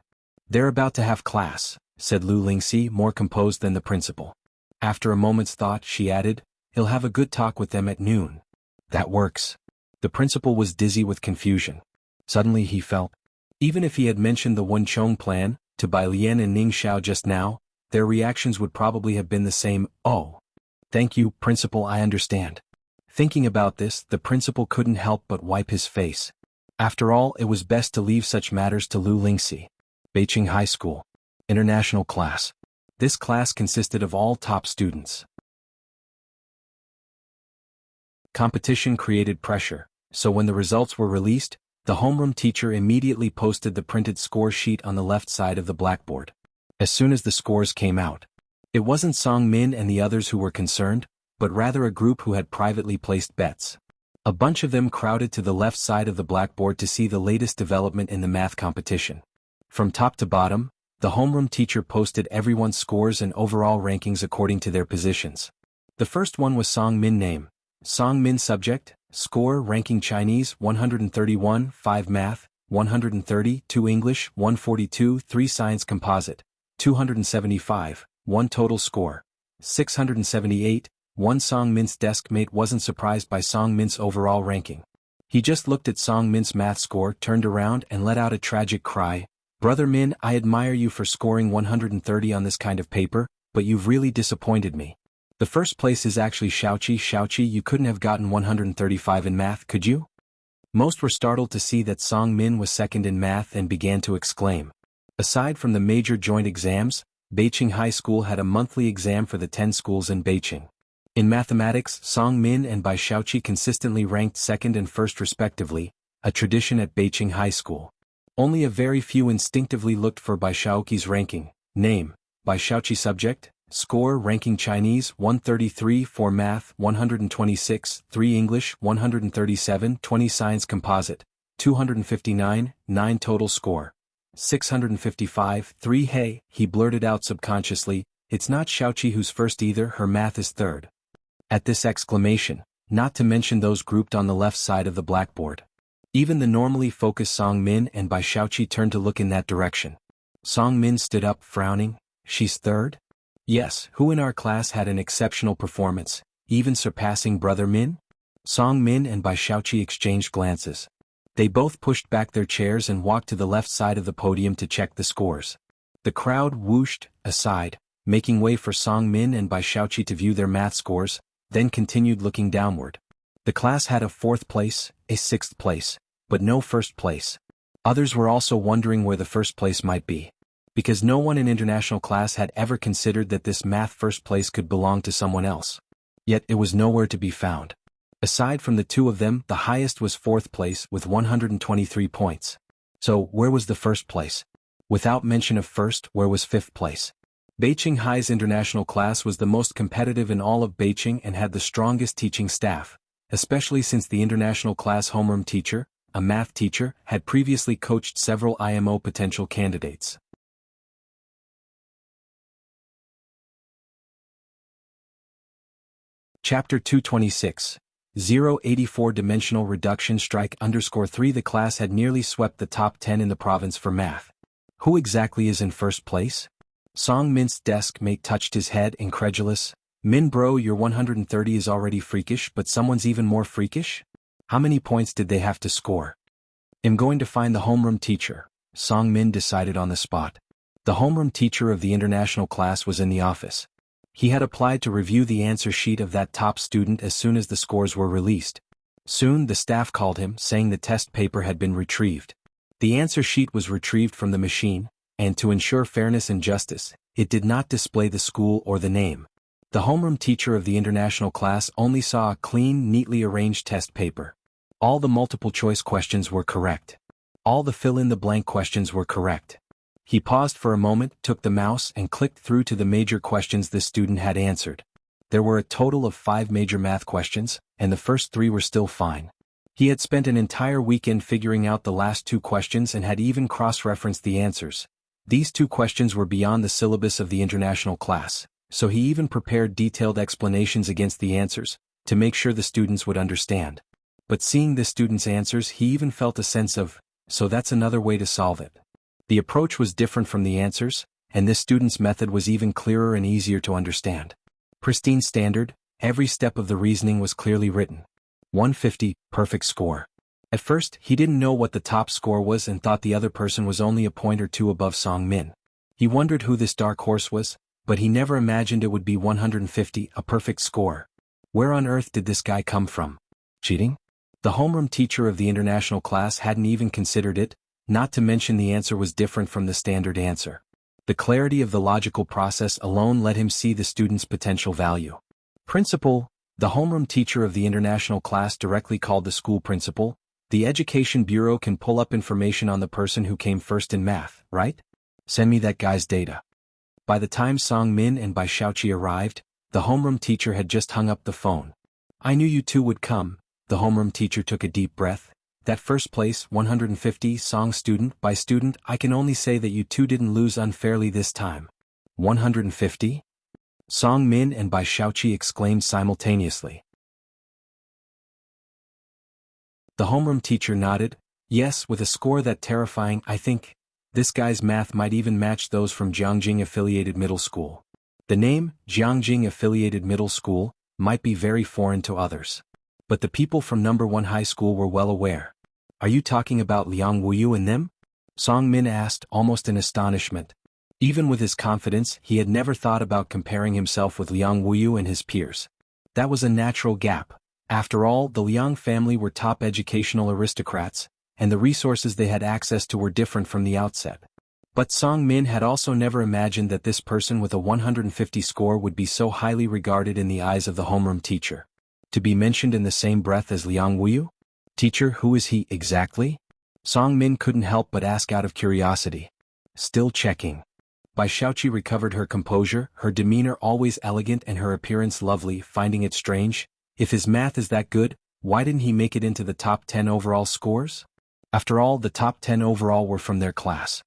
"They're about to have class," said Lu Lingxi, more composed than the principal. After a moment's thought, she added, "He'll have a good talk with them at noon." That works. The principal was dizzy with confusion. Suddenly he felt, even if he had mentioned the Wenchong plan to Bai Lian and Ning Xiao just now, their reactions would probably have been the same. "Oh. Thank you, Principal, I understand." Thinking about this, the principal couldn't help but wipe his face. After all, it was best to leave such matters to Lu Lingxi. Beijing High School. International class. This class consisted of all top students. Competition created pressure, so when the results were released, the homeroom teacher immediately posted the printed score sheet on the left side of the blackboard. As soon as the scores came out, it wasn't Song Min and the others who were concerned, but rather a group who had privately placed bets. A bunch of them crowded to the left side of the blackboard to see the latest development in the math competition. From top to bottom, the homeroom teacher posted everyone's scores and overall rankings according to their positions. The first one was Song Min name. Song Min subject, score ranking Chinese 131, 5 math, 130, 2 English, 142, 3 science composite, 275, 1 total score, 678, 1 Song Min's desk mate wasn't surprised by Song Min's overall ranking. He just looked at Song Min's math score, turned around and let out a tragic cry. "Brother Min, I admire you for scoring 130 on this kind of paper, but you've really disappointed me. The first place is actually Xiaoqi. Xiaoqi, you couldn't have gotten 135 in math, could you?" Most were startled to see that Song Min was second in math and began to exclaim. Aside from the major joint exams, Beijing High School had a monthly exam for the 10 schools in Beijing. In mathematics, Song Min and Bai Xiaoqi consistently ranked second and first respectively, a tradition at Beijing High School. Only a very few instinctively looked for Bai Xiaoqi's ranking. Name: Bai Xiaoqi. Subject: Score: Ranking Chinese 133, 4 Math 126, 3 English 137, 20 Science Composite 259, 9 Total Score 655, 3 Hey, he blurted out subconsciously, it's not Xiaoqi who's first either, her math is third. At this exclamation, not to mention those grouped on the left side of the blackboard. Even the normally focused Song Min and Bai Xiaoqi turned to look in that direction. Song Min stood up, frowning. She's third? Yes, who in our class had an exceptional performance, even surpassing Brother Min? Song Min and Bai Xiaoqi exchanged glances. They both pushed back their chairs and walked to the left side of the podium to check the scores. The crowd whooshed aside, making way for Song Min and Bai Xiaoqi to view their math scores, then continued looking downward. The class had a 4th place, a 6th place, but no 1st place. Others were also wondering where the 1st place might be. Because no one in international class had ever considered that this math 1st place could belong to someone else. Yet it was nowhere to be found. Aside from the two of them, the highest was 4th place with 123 points. So, where was the 1st place? Without mention of 1st, where was 5th place? Beijing High's international class was the most competitive in all of Beijing and had the strongest teaching staff, especially since the international class homeroom teacher, a math teacher, had previously coached several IMO potential candidates. Chapter 226. 084 Dimensional Reduction Strike _3 The class had nearly swept the top 10 in the province for math. Who exactly is in 1st place? Song Min's desk mate touched his head, incredulous. Min bro, your 130 is already freakish, but someone's even more freakish? How many points did they have to score? I'm going to find the homeroom teacher, Song Min decided on the spot. The homeroom teacher of the international class was in the office. He had applied to review the answer sheet of that top student as soon as the scores were released. Soon the staff called him, saying the test paper had been retrieved. The answer sheet was retrieved from the machine, and to ensure fairness and justice, it did not display the school or the name. The homeroom teacher of the international class only saw a clean, neatly arranged test paper. All the multiple-choice questions were correct. All the fill-in-the-blank questions were correct. He paused for a moment, took the mouse and clicked through to the major questions the student had answered. There were a total of 5 major math questions, and the first 3 were still fine. He had spent an entire weekend figuring out the last 2 questions and had even cross-referenced the answers. These 2 questions were beyond the syllabus of the international class, so he even prepared detailed explanations against the answers, to make sure the students would understand. But seeing the students' answers, he even felt a sense of, so that's another way to solve it. The approach was different from the answers, and this student's method was even clearer and easier to understand. Pristine standard, every step of the reasoning was clearly written. 150, perfect score. At first, he didn't know what the top score was and thought the other person was only a point or 2 above Song Min. He wondered who this dark horse was, but he never imagined it would be 150, a perfect score. Where on earth did this guy come from? Cheating? The homeroom teacher of the international class hadn't even considered it, not to mention the answer was different from the standard answer. The clarity of the logical process alone let him see the student's potential value. Principal, the homeroom teacher of the international class directly called the school principal. The Education Bureau can pull up information on the person who came first in math, right? Send me that guy's data. By the time Song Min and Bai Xiaoqi arrived, the homeroom teacher had just hung up the phone. I knew you two would come, the homeroom teacher took a deep breath. That first place, 150, Song student by student, I can only say that you two didn't lose unfairly this time. 150? Song Min and Bai Xiaoqi exclaimed simultaneously. The homeroom teacher nodded. Yes, with a score that terrifying, I think. This guy's math might even match those from Jiangjing Affiliated Middle School. The name, Jiangjing Affiliated Middle School, might be very foreign to others. But the people from number 1 high school were well aware. Are you talking about Liang Wuyu and them? Song Min asked, almost in astonishment. Even with his confidence, he had never thought about comparing himself with Liang Wuyu and his peers. That was a natural gap. After all, the Liang family were top educational aristocrats, and the resources they had access to were different from the outset. But Song Min had also never imagined that this person with a 150 score would be so highly regarded in the eyes of the homeroom teacher. To be mentioned in the same breath as Liang Wuyu? Teacher, who is he exactly? Song Min couldn't help but ask out of curiosity. Still checking. Bai Xiaoqi recovered her composure, her demeanor always elegant and her appearance lovely, finding it strange. If his math is that good, why didn't he make it into the top 10 overall scores? After all, the top 10 overall were from their class.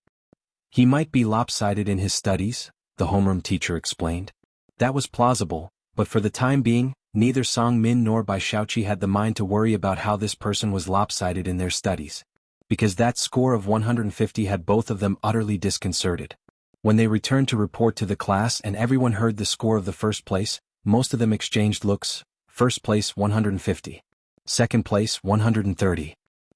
He might be lopsided in his studies, the homeroom teacher explained. That was plausible, but for the time being, neither Song Min nor Bai Xiaoqi had the mind to worry about how this person was lopsided in their studies. Because that score of 150 had both of them utterly disconcerted. When they returned to report to the class and everyone heard the score of the first place, most of them exchanged looks. First place 150. Second place 130.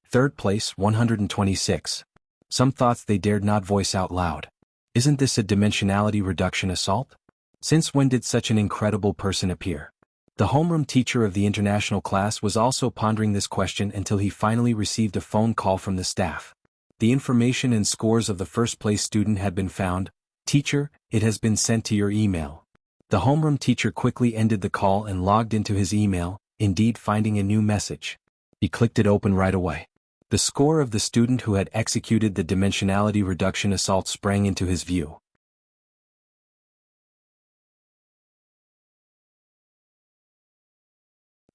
Third place 126. Some thoughts they dared not voice out loud. Isn't this a dimensionality reduction assault? Since when did such an incredible person appear? The homeroom teacher of the international class was also pondering this question until he finally received a phone call from the staff. The information and scores of the first-place student had been found. Teacher, it has been sent to your email. The homeroom teacher quickly ended the call and logged into his email, indeed finding a new message. He clicked it open right away. The score of the student who had executed the dimensionality reduction assault sprang into his view.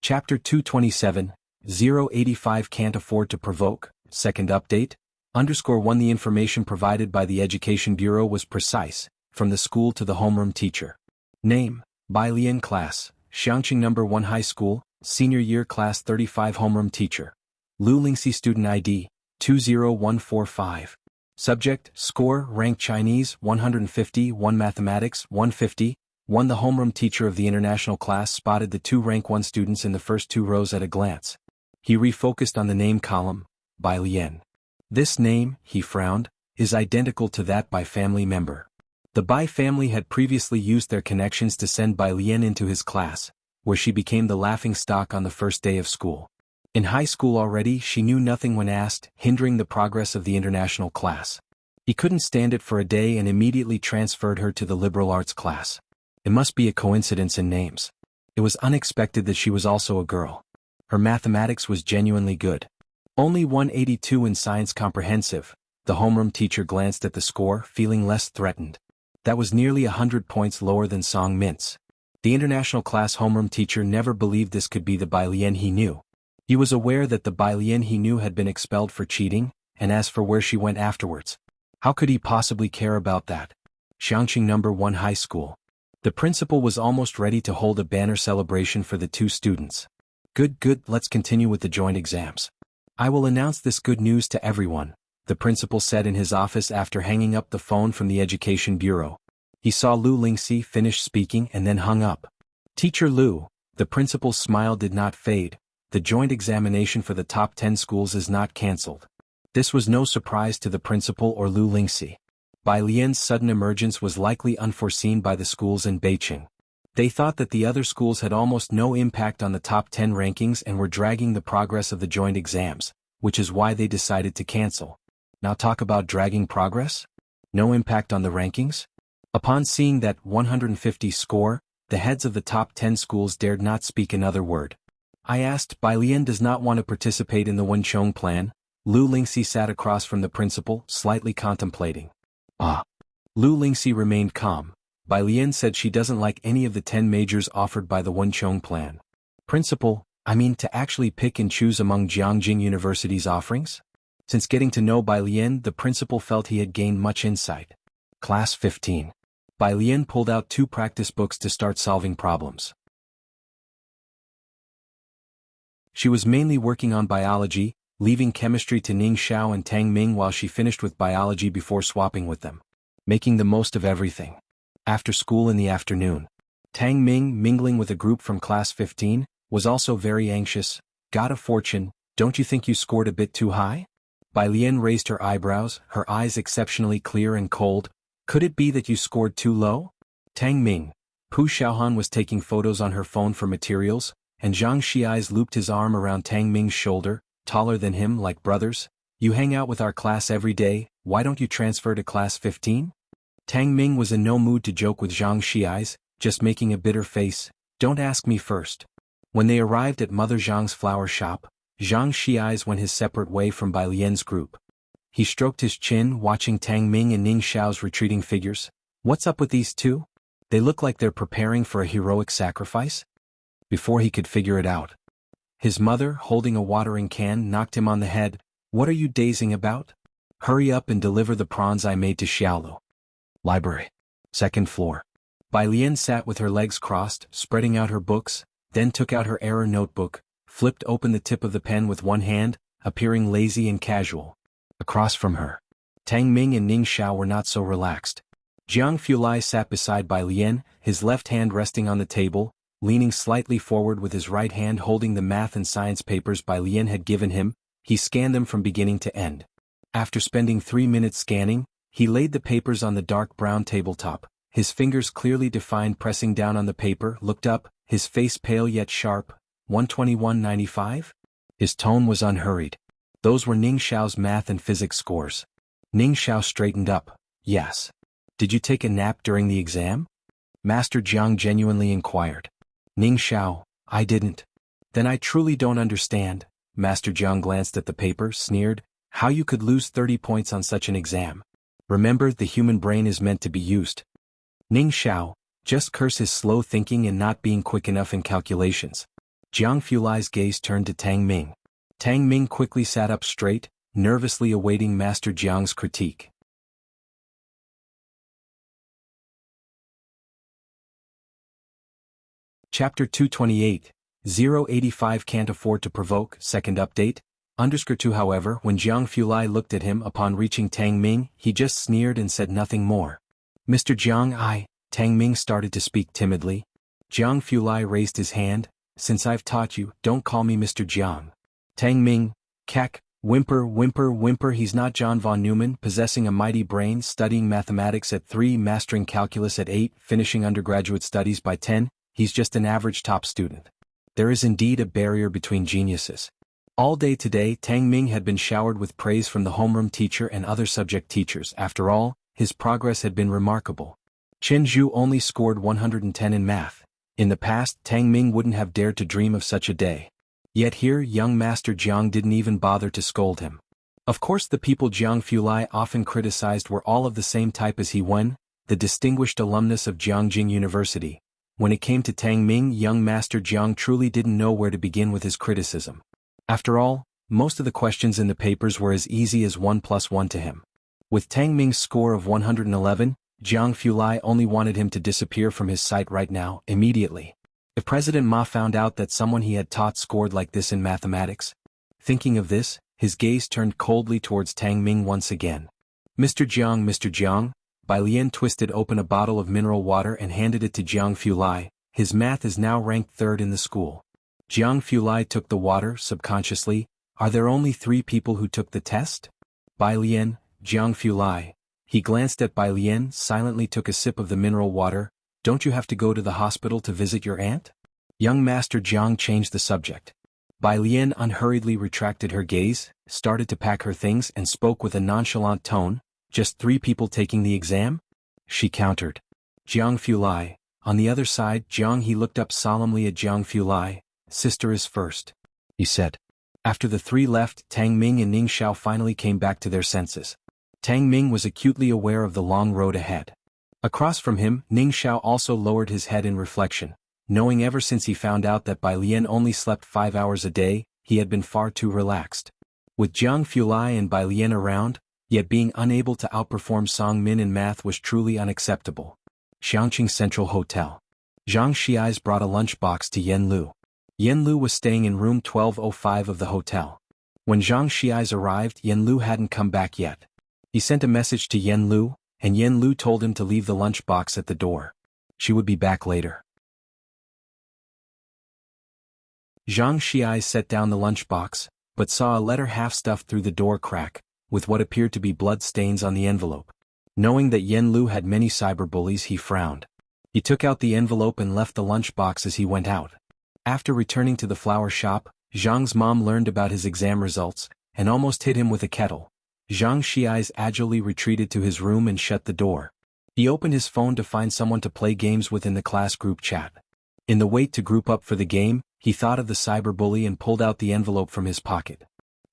Chapter 227, 085 Can't Afford to Provoke, Second Update, _1 The information provided by the Education Bureau was precise, from the school to the homeroom teacher. Name, Bai Lian Class, Xiangqing No. 1 High School, Senior Year Class 35 Homeroom Teacher. Lu Lingxi Student ID, 20145. Subject, Score, Rank Chinese, 150, 1 Mathematics, 150, 1 The homeroom teacher of the international class spotted the two rank 1 students in the first 2 rows at a glance. He refocused on the name column, Bai Lian. This name, he frowned, is identical to that Bai family member. The Bai family had previously used their connections to send Bai Lian into his class, where she became the laughing stock on the first day of school. In high school already she knew nothing when asked, hindering the progress of the international class. He couldn't stand it for a day and immediately transferred her to the liberal arts class. It must be a coincidence in names. It was unexpected that she was also a girl. Her mathematics was genuinely good. Only 182 in science comprehensive. The homeroom teacher glanced at the score, feeling less threatened. That was nearly 100 points lower than Song Min's. The international class homeroom teacher never believed this could be the Bai Lian he knew. He was aware that the Bai Lian he knew had been expelled for cheating, and as for where she went afterwards, how could he possibly care about that? Xiangqing No. 1 High School. The principal was almost ready to hold a banner celebration for the two students. Good, let's continue with the joint exams. I will announce this good news to everyone, the principal said in his office after hanging up the phone from the Education Bureau. He saw Lu Lingxi finish speaking and then hung up. Teacher Lu, the principal's smile did not fade. The joint examination for the top 10 schools is not cancelled. This was no surprise to the principal or Lu Lingxi. Bai Lian's sudden emergence was likely unforeseen by the schools in Beijing. They thought that the other schools had almost no impact on the top 10 rankings and were dragging the progress of the joint exams, which is why they decided to cancel. Now talk about dragging progress? No impact on the rankings? Upon seeing that 150 score, the heads of the top 10 schools dared not speak another word. I asked, Bai Lian does not want to participate in the Wenchong plan. Lu Lingxi sat across from the principal, slightly contemplating. Lu Lingxi remained calm. Bai Lian said she doesn't like any of the 10 majors offered by the Wenchong plan. Principal, I mean to actually pick and choose among Jiangjing University's offerings? Since getting to know Bai Lian, the principal felt he had gained much insight. Class 15. Bai Lian pulled out 2 practice books to start solving problems. She was mainly working on biology, leaving chemistry to Ning Xiao and Tang Ming while she finished with biology before swapping with them. Making the most of everything. After school in the afternoon, Tang Ming, mingling with a group from class 15, was also very anxious. Got a fortune, don't you think you scored a bit too high? Bai Lian raised her eyebrows, her eyes exceptionally clear and cold. Could it be that you scored too low? Tang Ming. Pu Xiaohan was taking photos on her phone for materials, and Zhang Xiai's looped his arm around Tang Ming's shoulder, taller than him like brothers. You hang out with our class every day, why don't you transfer to class 15? Tang Ming was in no mood to joke with Zhang Xiai's, just making a bitter face. Don't ask me first. When they arrived at Mother Zhang's flower shop, Zhang Xiai's went his separate way from Bai Lian's group. He stroked his chin watching Tang Ming and Ning Xiao's retreating figures. What's up with these two? They look like they're preparing for a heroic sacrifice? Before he could figure it out, his mother, holding a watering can, knocked him on the head. What are you dazing about? Hurry up and deliver the prawns I made to Xiaolu. Library. Second floor. Bai Lian sat with her legs crossed, spreading out her books, then took out her error notebook, flipped open the tip of the pen with one hand, appearing lazy and casual. Across from her, Tang Ming and Ning Xiao were not so relaxed. Jiang Fulai sat beside Bai Lian, his left hand resting on the table, leaning slightly forward with his right hand holding the math and science papers Bai Lian had given him. He scanned them from beginning to end. After spending 3 minutes scanning, he laid the papers on the dark brown tabletop, his fingers clearly defined pressing down on the paper, looked up, his face pale yet sharp. 121.95? His tone was unhurried. Those were Ning Xiao's math and physics scores. Ning Xiao straightened up. Yes. Did you take a nap during the exam? Master Jiang genuinely inquired. Ning Xiao, I didn't. Then I truly don't understand. Master Jiang glanced at the paper, sneered, how you could lose 30 points on such an exam. Remember, the human brain is meant to be used. Ning Xiao, just curse his slow thinking and not being quick enough in calculations. Jiang Fulai's gaze turned to Tang Ming. Tang Ming quickly sat up straight, nervously awaiting Master Jiang's critique. Chapter 228, 085 Can't Afford to Provoke, Second Update. _2 However, when Jiang Fulai looked at him upon reaching Tang Ming, he just sneered and said nothing more. Mr. Jiang, Tang Ming started to speak timidly. Jiang Fulai raised his hand. Since I've taught you, don't call me Mr. Jiang. Tang Ming, cack, whimper, he's not John von Neumann, possessing a mighty brain, studying mathematics at 3, mastering calculus at 8, finishing undergraduate studies by 10, he's just an average top student. There is indeed a barrier between geniuses. All day today, Tang Ming had been showered with praise from the homeroom teacher and other subject teachers. After all, his progress had been remarkable. Chen Zhu only scored 110 in math. In the past, Tang Ming wouldn't have dared to dream of such a day. Yet here, young Master Jiang didn't even bother to scold him. Of course, the people Jiang Fulai often criticized were all of the same type as he was, the distinguished alumnus of Jiangjing University. When it came to Tang Ming, young Master Jiang truly didn't know where to begin with his criticism. After all, most of the questions in the papers were as easy as 1 + 1 to him. With Tang Ming's score of 111, Jiang Fulai only wanted him to disappear from his sight right now, immediately. If President Ma found out that someone he had taught scored like this in mathematics. Thinking of this, his gaze turned coldly towards Tang Ming once again. Mr. Jiang, Bai Lian twisted open a bottle of mineral water and handed it to Jiang Fulai. His math is now ranked 3rd in the school. Jiang Fulai took the water, subconsciously. Are there only 3 people who took the test? Bai Lian, Jiang Fulai. He glanced at Bai Lian, silently took a sip of the mineral water. Don't you have to go to the hospital to visit your aunt? Young Master Jiang changed the subject. Bai Lian unhurriedly retracted her gaze, started to pack her things and spoke with a nonchalant tone. Just 3 people taking the exam? She countered. Jiang Fulai. On the other side, he looked up solemnly at Jiang Fulai. Sister is first, he said. After the 3 left, Tang Ming and Ning Xiao finally came back to their senses. Tang Ming was acutely aware of the long road ahead. Across from him, Ning Xiao also lowered his head in reflection, knowing ever since he found out that Bai Lian only slept 5 hours a day, he had been far too relaxed. With Jiang Fulai and Bai Lian around, yet being unable to outperform Song Min in math was truly unacceptable. Xiangqing Central Hotel. Zhang Xiai's brought a lunchbox to Yen Lu. Yen Lu was staying in room 1205 of the hotel. When Zhang Xiai's arrived, Yen Lu hadn't come back yet. He sent a message to Yen Lu, and Yen Lu told him to leave the lunchbox at the door. She would be back later. Zhang Xiai set down the lunchbox, but saw a letter half stuffed through the door crack, with what appeared to be blood stains on the envelope. Knowing that Yen Lu had many cyberbullies, he frowned. He took out the envelope and left the lunchbox as he went out. After returning to the flower shop, Zhang's mom learned about his exam results, and almost hit him with a kettle. Zhang Xiai's agilely retreated to his room and shut the door. He opened his phone to find someone to play games with in the class group chat. In the wait to group up for the game, he thought of the cyberbully and pulled out the envelope from his pocket.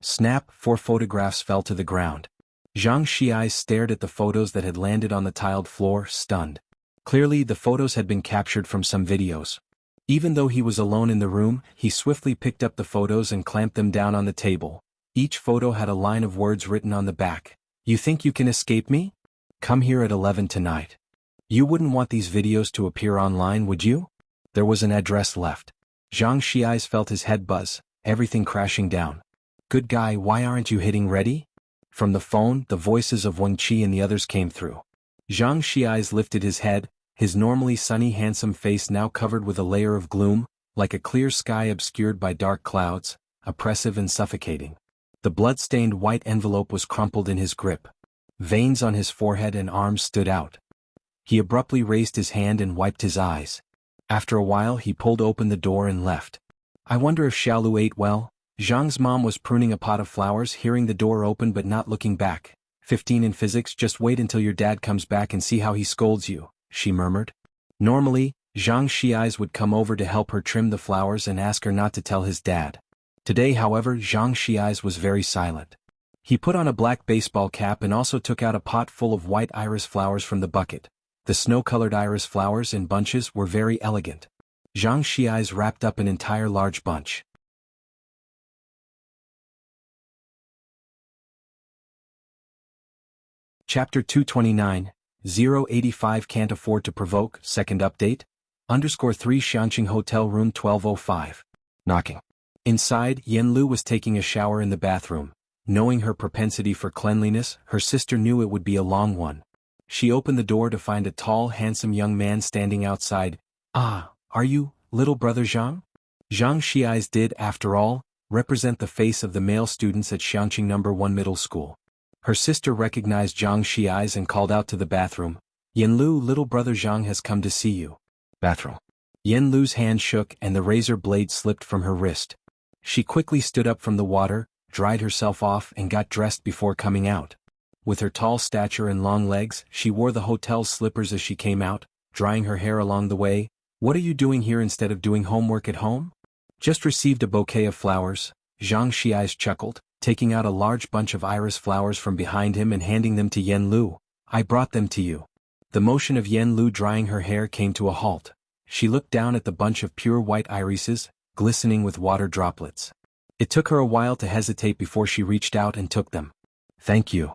Snap, 4 photographs fell to the ground. Zhang Xiai stared at the photos that had landed on the tiled floor, stunned. Clearly, the photos had been captured from some videos. Even though he was alone in the room, he swiftly picked up the photos and clamped them down on the table. Each photo had a line of words written on the back. "You think you can escape me? Come here at 11 tonight. You wouldn't want these videos to appear online, would you?" There was an address left. Zhang Xiai felt his head buzz, everything crashing down. "Good guy, why aren't you hitting ready?" From the phone, the voices of Wen Qi and the others came through. Zhang Xiai lifted his head, his normally sunny handsome face now covered with a layer of gloom, like a clear sky obscured by dark clouds, oppressive and suffocating. The blood-stained white envelope was crumpled in his grip. Veins on his forehead and arms stood out. He abruptly raised his hand and wiped his eyes. After a while he pulled open the door and left. "I wonder if Xiaolu ate well?" Zhang's mom was pruning a pot of flowers, hearing the door open but not looking back. 15 in physics, just wait until your dad comes back and see how he scolds you, she murmured. Normally, Zhang Xiai's would come over to help her trim the flowers and ask her not to tell his dad. Today, however, Zhang Xiai's was very silent. He put on a black baseball cap and also took out a pot full of white iris flowers from the bucket. The snow-colored iris flowers in bunches were very elegant. Zhang Xiai's wrapped up an entire large bunch. Chapter 229, 085 Can't Afford to Provoke, Second Update, _3 Xianqing Hotel Room 1205. Knocking. Inside, Yen Lu was taking a shower in the bathroom. Knowing her propensity for cleanliness, her sister knew it would be a long one. She opened the door to find a tall, handsome young man standing outside. "Ah, are you, little brother Zhang?" Zhang Xiai's did, after all, represent the face of the male students at Xianqing No. 1 Middle School. Her sister recognized Zhang Xiai's and called out to the bathroom. "Yen Lu, little brother Zhang has come to see you." Bathroom. Yen Lu's hand shook and the razor blade slipped from her wrist. She quickly stood up from the water, dried herself off and got dressed before coming out. With her tall stature and long legs, she wore the hotel's slippers as she came out, drying her hair along the way. "What are you doing here instead of doing homework at home?" "Just received a bouquet of flowers," Zhang Xiai's chuckled, taking out a large bunch of iris flowers from behind him and handing them to Yen Lu. "I brought them to you." The motion of Yen Lu drying her hair came to a halt. She looked down at the bunch of pure white irises, glistening with water droplets. It took her a while to hesitate before she reached out and took them. "Thank you."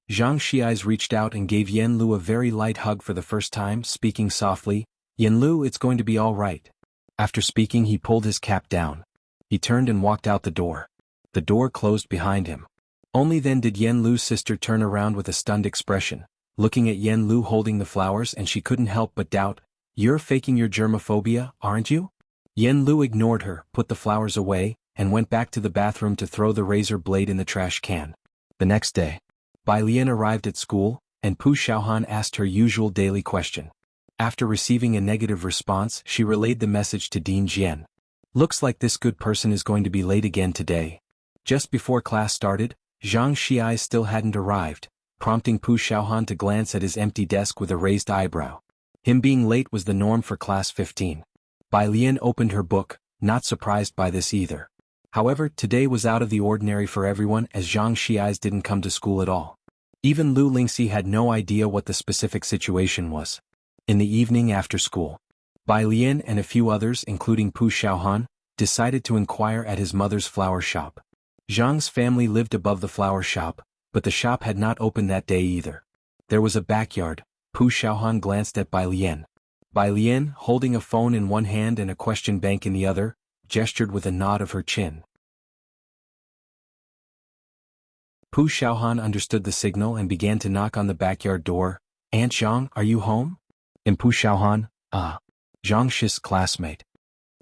Zhang Xiai's reached out and gave Yen Lu a very light hug for the first time, speaking softly, "Yen Lu, it's going to be all right." After speaking, he pulled his cap down. He turned and walked out the door. The door closed behind him. Only then did Yen Lu's sister turn around with a stunned expression, looking at Yen Lu holding the flowers, and she couldn't help but doubt, "You're faking your germophobia, aren't you?" Yen Lu ignored her, put the flowers away, and went back to the bathroom to throw the razor blade in the trash can. The next day, Bai Lian arrived at school, and Pu Xiaohan asked her usual daily question. After receiving a negative response, she relayed the message to Dean Jian. "Looks like this good person is going to be late again today." Just before class started, Zhang Xiai still hadn't arrived, prompting Pu Xiaohan to glance at his empty desk with a raised eyebrow. Him being late was the norm for class 15. Bai Lian opened her book, not surprised by this either. However, today was out of the ordinary for everyone as Zhang Xiai's didn't come to school at all. Even Lu Lingxi had no idea what the specific situation was. In the evening after school, Bai Lian and a few others, including Pu Xiaohan, decided to inquire at his mother's flower shop. Zhang's family lived above the flower shop, but the shop had not opened that day either. There was a backyard. Pu Xiaohan glanced at Bai Lian. Bai Lian, holding a phone in one hand and a question bank in the other, gestured with a nod of her chin. Pu Xiaohan understood the signal and began to knock on the backyard door. "Aunt Zhang, are you home?" And Pu Xiaohan, Zhang Shi's classmate.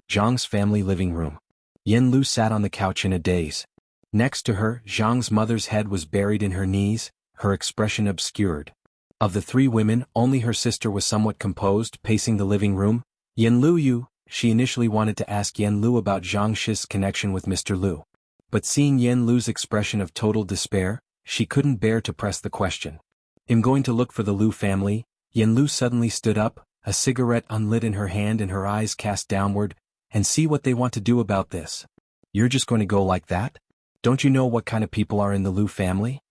Zhang's family living room. Yen Lu sat on the couch in a daze. Next to her, Zhang's mother's head was buried in her knees, her expression obscured. Of the three women, only her sister was somewhat composed, pacing the living room. "Yen Lu, she initially wanted to ask Yen Lu about Zhang Shi's connection with Mr. Lu. But seeing Yen Lu's expression of total despair, She couldn't bear to press the question. "I'm going to look for the Lu family." Yen Lu suddenly stood up, a cigarette unlit in her hand and her eyes cast downward, "and see what they want to do about this." "You're just going to go like that? Don't you know what kind of people are in the Lu family?"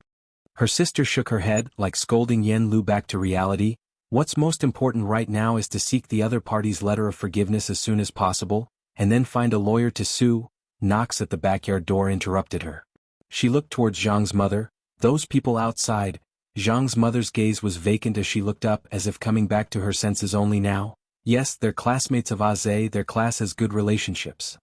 Her sister shook her head, like scolding Yen Lu back to reality. "What's most important right now is to seek the other party's letter of forgiveness as soon as possible, and then find a lawyer to sue." Knocks at the backyard door interrupted her. She looked towards Zhang's mother. "Those people outside." Zhang's mother's gaze was vacant as she looked up as if coming back to her senses only now. "Yes, they're classmates of Aze, their class has good relationships."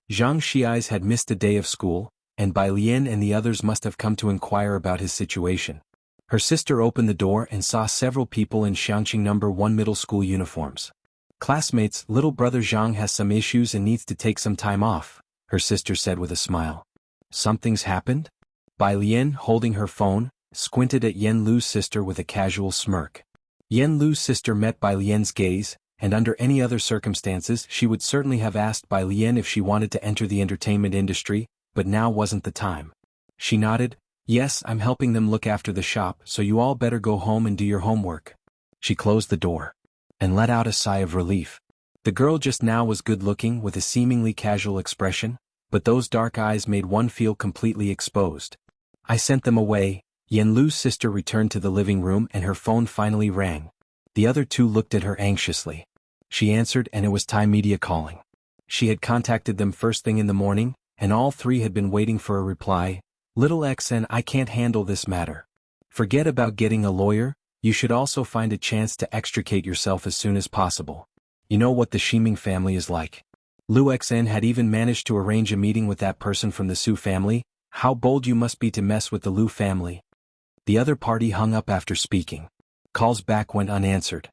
Zhang Xiai's had missed a day of school, and Bai Lian and the others must have come to inquire about his situation. Her sister opened the door and saw several people in Xiangqing No. 1 middle school uniforms. "Classmates, little brother Zhang has some issues and needs to take some time off," her sister said with a smile. "Something's happened?" Bai Lian, holding her phone, squinted at Yen Lu's sister with a casual smirk. Yen Lu's sister met Bai Lian's gaze, and under any other circumstances she would certainly have asked Bai Lian if she wanted to enter the entertainment industry, but now wasn't the time. She nodded. "Yes, I'm helping them look after the shop, so you all better go home and do your homework." She closed the door and let out a sigh of relief. The girl just now was good-looking with a seemingly casual expression, but those dark eyes made one feel completely exposed. "I sent them away." Yen Lu's sister returned to the living room and her phone finally rang. The other two looked at her anxiously. She answered and it was Time Media calling. She had contacted them first thing in the morning, and all three had been waiting for a reply. "Little XN, I can't handle this matter. Forget about getting a lawyer, you should also find a chance to extricate yourself as soon as possible. You know what the Shiming family is like." Lu XN had even managed to arrange a meeting with that person from the Su family. "How bold you must be to mess with the Lu family." The other party hung up after speaking. Calls back went unanswered.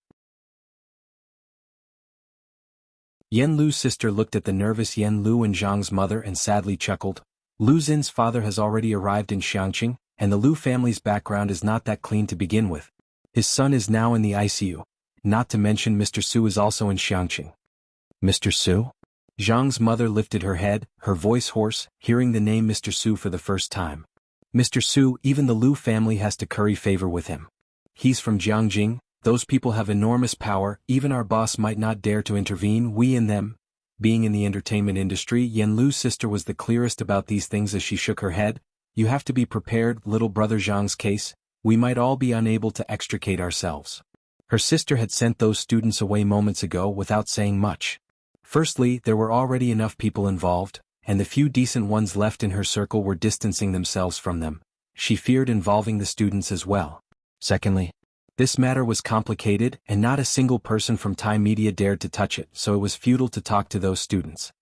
Yen Lu's sister looked at the nervous Yen Lu and Zhang's mother and sadly chuckled. Lu Xin's father has already arrived in Xiangqing, and the Lu family's background is not that clean to begin with. His son is now in the ICU. Not to mention Mr. Su is also in Xiangqing. "Mr. Su?" Zhang's mother lifted her head, her voice hoarse, hearing the name Mr. Su for the first time. "Mr. Su, even the Lu family has to curry favor with him. He's from Jiangjing, those people have enormous power, even our boss might not dare to intervene, we and them." Being in the entertainment industry, Yen Lu's sister was the clearest about these things as she shook her head. "You have to be prepared, little brother Zhang's case, we might all be unable to extricate ourselves." Her sister had sent those students away moments ago without saying much. Firstly, there were already enough people involved, and the few decent ones left in her circle were distancing themselves from them. She feared involving the students as well. Secondly, this matter was complicated and not a single person from Time Media dared to touch it, so it was futile to talk to those students.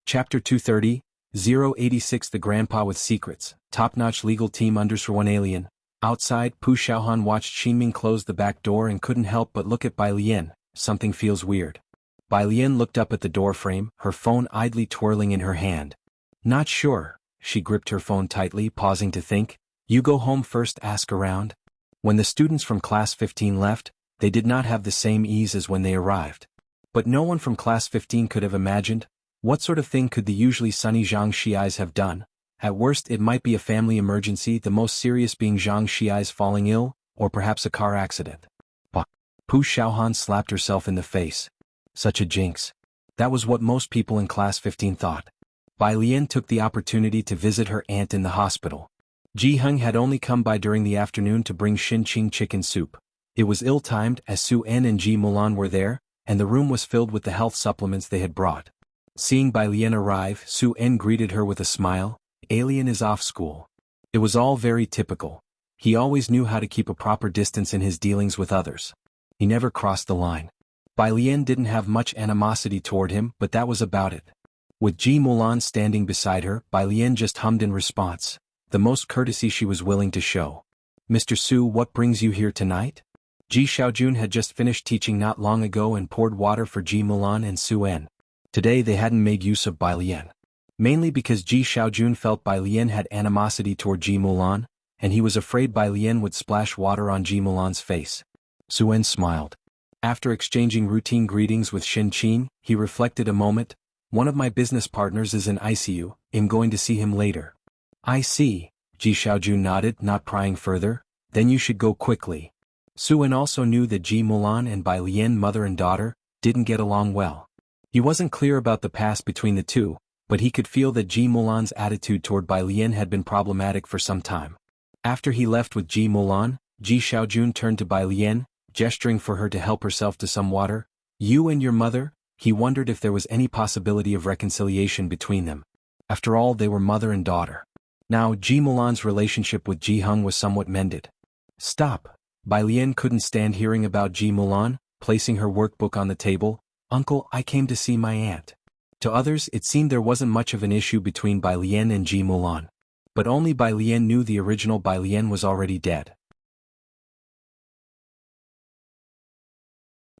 Chapter 230, 086 The Grandpa with Secrets, Top-Notch Legal Team Unders for One Alien. Outside, Pu Xiaohan watched Xinming close the back door and couldn't help but look at Bai Lian. Something feels weird. Bai Lian looked up at the doorframe, her phone idly twirling in her hand. "Not sure." She gripped her phone tightly, pausing to think. "You go home first, ask around." When the students from Class 15 left, they did not have the same ease as when they arrived. But no one from Class 15 could have imagined. What sort of thing could the usually sunny Zhang Xiais have done? At worst it might be a family emergency, the most serious being Zhang Xiai's falling ill, or perhaps a car accident. Bah! Pu Xiaohan slapped herself in the face. Such a jinx. That was what most people in Class 15 thought. Bai Lian took the opportunity to visit her aunt in the hospital. Ji Heng had only come by during the afternoon to bring Xin-Qing chicken soup. It was ill-timed as Su En and Ji Mulan were there, and the room was filled with the health supplements they had brought. Seeing Bai Lian arrive, Su En greeted her with a smile. "Alien is off school." It was all very typical. He always knew how to keep a proper distance in his dealings with others. He never crossed the line. Bai Lian didn't have much animosity toward him, but that was about it. With Ji Mulan standing beside her, Bai Lian just hummed in response, the most courtesy she was willing to show. "Mr. Su, what brings you here tonight?" Ji Xiaojun had just finished teaching not long ago and poured water for Ji Mulan and Su En. Today they hadn't made use of Bai Lian. Mainly because Ji Xiaojun felt Bai Lian had animosity toward Ji Mulan, and he was afraid Bai Lian would splash water on Ji Mulan's face. Su En smiled. After exchanging routine greetings with Xin-Qing, he reflected a moment. One of my business partners is in ICU, I'm going to see him later. I see, Ji Xiaojun nodded, not prying further. Then you should go quickly. Su-en also knew that Ji Mulan and Bai Lian, mother and daughter, didn't get along well. He wasn't clear about the past between the two, but he could feel that Ji Mulan's attitude toward Bai Lian had been problematic for some time. After he left with Ji Mulan, Ji Xiaojun turned to Bai Lian, gesturing for her to help herself to some water. You and your mother? He wondered if there was any possibility of reconciliation between them. After all, they were mother and daughter. Now, Ji Mulan's relationship with Ji Hung was somewhat mended. Stop. Bai Lian couldn't stand hearing about Ji Mulan, placing her workbook on the table. Uncle, I came to see my aunt. To others, it seemed there wasn't much of an issue between Bai Lian and Ji Mulan. But only Bai Lian knew the original Bai Lian was already dead.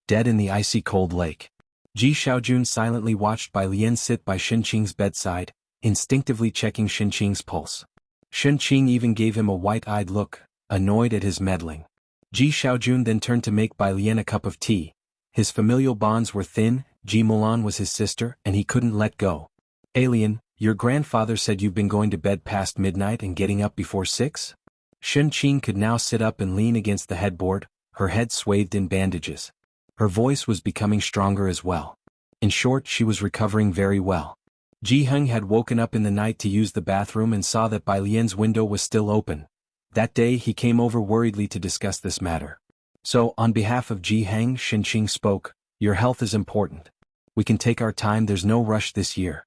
Dead in the icy cold lake. Ji Xiaojun silently watched Bai Lian sit by Xinqing's bedside, instinctively checking Xinqing's pulse. Xinqing even gave him a white-eyed look, annoyed at his meddling. Ji Xiaojun then turned to make Bai Lian a cup of tea. His familial bonds were thin, Ji Mulan was his sister, and he couldn't let go. Alien, your grandfather said you've been going to bed past midnight and getting up before 6? Xinqing could now sit up and lean against the headboard, her head swathed in bandages. Her voice was becoming stronger as well. In short, she was recovering very well. Ji Hung had woken up in the night to use the bathroom and saw that Bai Lian's window was still open. That day he came over worriedly to discuss this matter. So, on behalf of Ji Hung, Xinqing spoke, your health is important. We can take our time, there's no rush this year.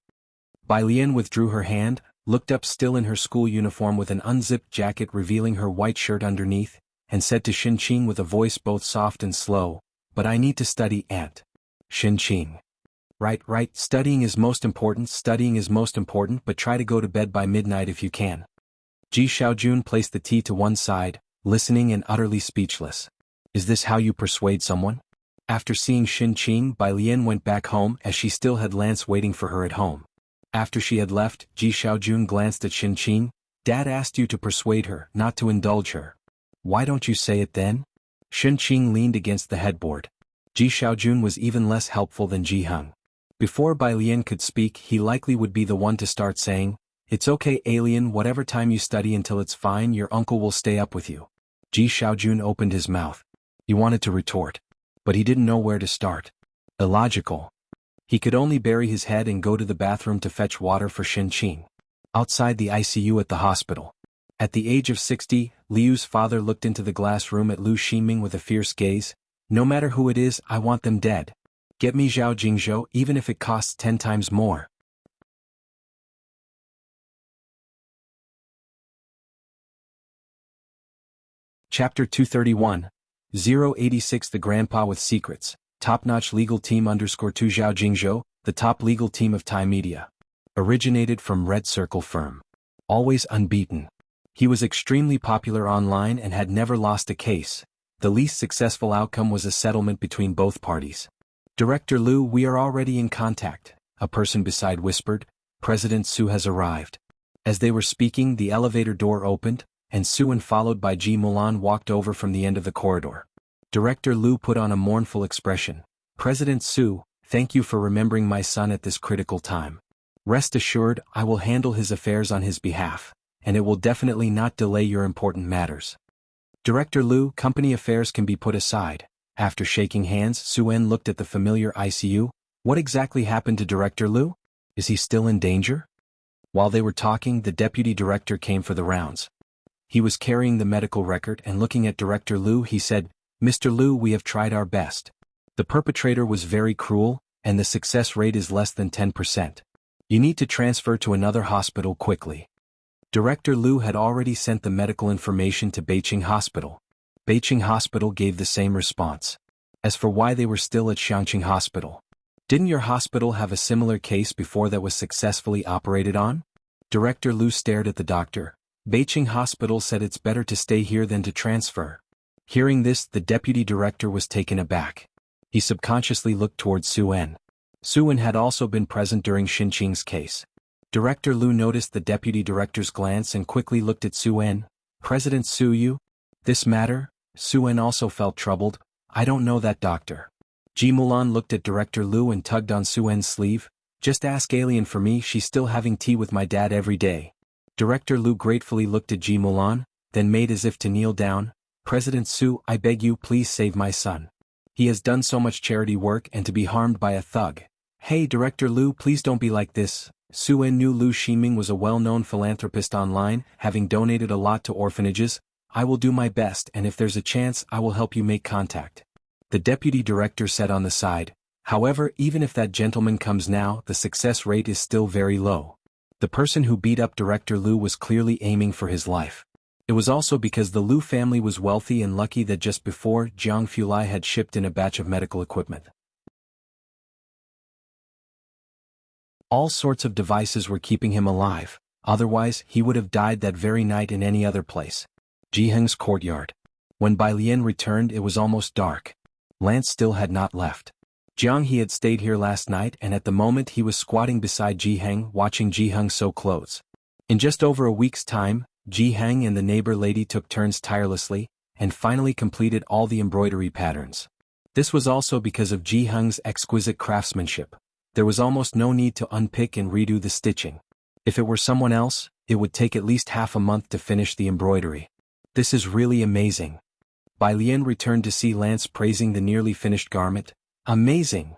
Bai Lian withdrew her hand, looked up still in her school uniform with an unzipped jacket revealing her white shirt underneath, and said to Xinqing with a voice both soft and slow, but I need to study, Aunt. Xinqing. Right, studying is most important, but try to go to bed by midnight if you can. Ji Xiaojun placed the tea to one side, listening and utterly speechless. Is this how you persuade someone? After seeing Xinqing, Bai Lian went back home as she still had Lance waiting for her at home. After she had left, Ji Xiaojun glanced at Xinqing. Dad asked you to persuade her, not to indulge her. Why don't you say it then? Xinqing leaned against the headboard. Ji Xiaojun was even less helpful than Ji Hung. Before Bai Lian could speak, he likely would be the one to start saying, It's okay, alien, whatever time you study until it's fine, your uncle will stay up with you. Ji Xiaojun opened his mouth. He wanted to retort. But he didn't know where to start. Illogical. He could only bury his head and go to the bathroom to fetch water for Xinqing. Outside the ICU at the hospital. At the age of 60, Liu's father looked into the glass room at Lu Ximing with a fierce gaze. No matter who it is, I want them dead. Get me Zhao Jingzhou even if it costs 10 times more. Chapter 231. 086 The Grandpa with Secrets, Top-Notch Legal Team _2 Zhao Jingzhou, the top legal team of Thai media. Originated from Red Circle Firm. Always unbeaten. He was extremely popular online and had never lost a case. The least successful outcome was a settlement between both parties. Director Lu, we are already in contact, a person beside whispered. President Su has arrived. As they were speaking, the elevator door opened, and Su-en followed by Ji Mulan walked over from the end of the corridor. Director Lu put on a mournful expression. President Su, thank you for remembering my son at this critical time. Rest assured, I will handle his affairs on his behalf, and it will definitely not delay your important matters. Director Lu, company affairs can be put aside. After shaking hands, Su-en looked at the familiar ICU. What exactly happened to Director Lu? Is he still in danger? While they were talking, the deputy director came for the rounds. He was carrying the medical record and looking at Director Lu, he said, Mr. Lu, we have tried our best. The perpetrator was very cruel, and the success rate is less than 10%. You need to transfer to another hospital quickly. Director Lu had already sent the medical information to Beijing Hospital. Beijing Hospital gave the same response. As for why they were still at Xiangqing Hospital. Didn't your hospital have a similar case before that was successfully operated on? Director Lu stared at the doctor. Beijing Hospital said it's better to stay here than to transfer. Hearing this, the deputy director was taken aback. He subconsciously looked towards Su-en. Su-en had also been present during Xinqing's case. Director Lu noticed the deputy director's glance and quickly looked at Su-en. President Su-yu? This matter? Su-en also felt troubled. I don't know that, doctor. Ji Mulan looked at Director Lu and tugged on Su-en's sleeve. Just ask Alien for me, she's still having tea with my dad every day. Director Lu gratefully looked at Ji Mulan, then made as if to kneel down. President Su, I beg you please save my son. He has done so much charity work and to be harmed by a thug. Hey Director Lu, please don't be like this. Su En knew Lu Ximing was a well-known philanthropist online, having donated a lot to orphanages. I will do my best, and if there's a chance I will help you make contact. The deputy director said on the side. However, even if that gentleman comes now, the success rate is still very low. The person who beat up Director Lu was clearly aiming for his life. It was also because the Lu family was wealthy and lucky that just before, Jiang Fulai had shipped in a batch of medical equipment. All sorts of devices were keeping him alive, otherwise he would have died that very night in any other place. Jiheng's courtyard. When Bai Lian returned it was almost dark. Lance still had not left. Jiang He had stayed here last night and at the moment he was squatting beside Jiheng watching Jiheng sew clothes. In just over a week's time, Jiheng and the neighbor lady took turns tirelessly, and finally completed all the embroidery patterns. This was also because of Jiheng's exquisite craftsmanship. There was almost no need to unpick and redo the stitching. If it were someone else, it would take at least half a month to finish the embroidery. This is really amazing. Bai Lian returned to see Lance praising the nearly finished garment. Amazing!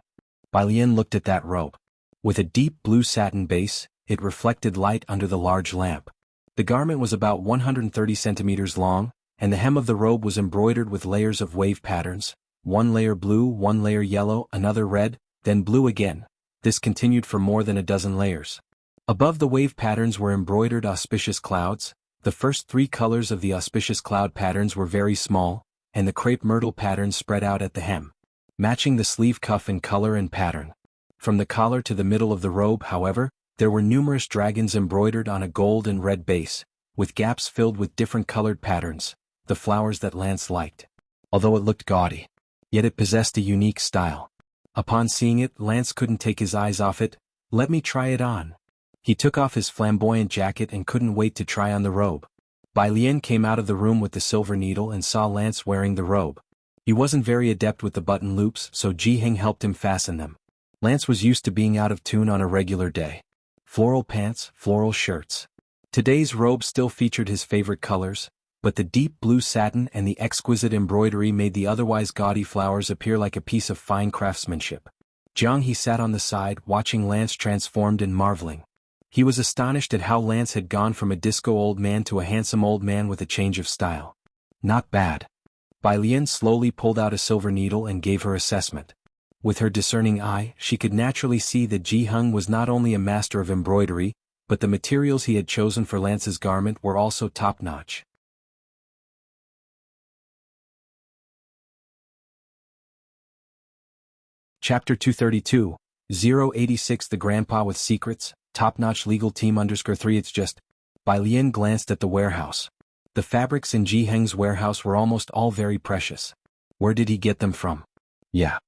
Bai Lian looked at that robe. With a deep blue satin base, it reflected light under the large lamp. The garment was about 130 centimeters long, and the hem of the robe was embroidered with layers of wave patterns, one layer blue, one layer yellow, another red, then blue again. This continued for more than a dozen layers. Above the wave patterns were embroidered auspicious clouds. The first 3 colors of the auspicious cloud patterns were very small, and the crepe myrtle pattern spread out at the hem, matching the sleeve cuff in color and pattern. From the collar to the middle of the robe, however, there were numerous dragons embroidered on a gold and red base, with gaps filled with different colored patterns, the flowers that Lance liked. Although it looked gaudy, yet it possessed a unique style. Upon seeing it, Lance couldn't take his eyes off it. Let me try it on. He took off his flamboyant jacket and couldn't wait to try on the robe. Bai Lian came out of the room with the silver needle and saw Lance wearing the robe. He wasn't very adept with the button loops, so Jiheng helped him fasten them. Lance was used to being out of tune on a regular day. Floral pants, floral shirts. Today's robe still featured his favorite colors, but the deep blue satin and the exquisite embroidery made the otherwise gaudy flowers appear like a piece of fine craftsmanship. Jiang He sat on the side watching Lance transformed and marveling. He was astonished at how Lance had gone from a disco old man to a handsome old man with a change of style. Not bad. Bai Lian slowly pulled out a silver needle and gave her assessment. With her discerning eye, she could naturally see that Jiheng was not only a master of embroidery, but the materials he had chosen for Lance's garment were also top-notch. Chapter 232, 086 The Grandpa with Secrets, Top-Notch Legal Team _3 It's just. Bai Lian glanced at the warehouse. The fabrics in Jiheng's warehouse were almost all very precious. Where did he get them from? Yeah.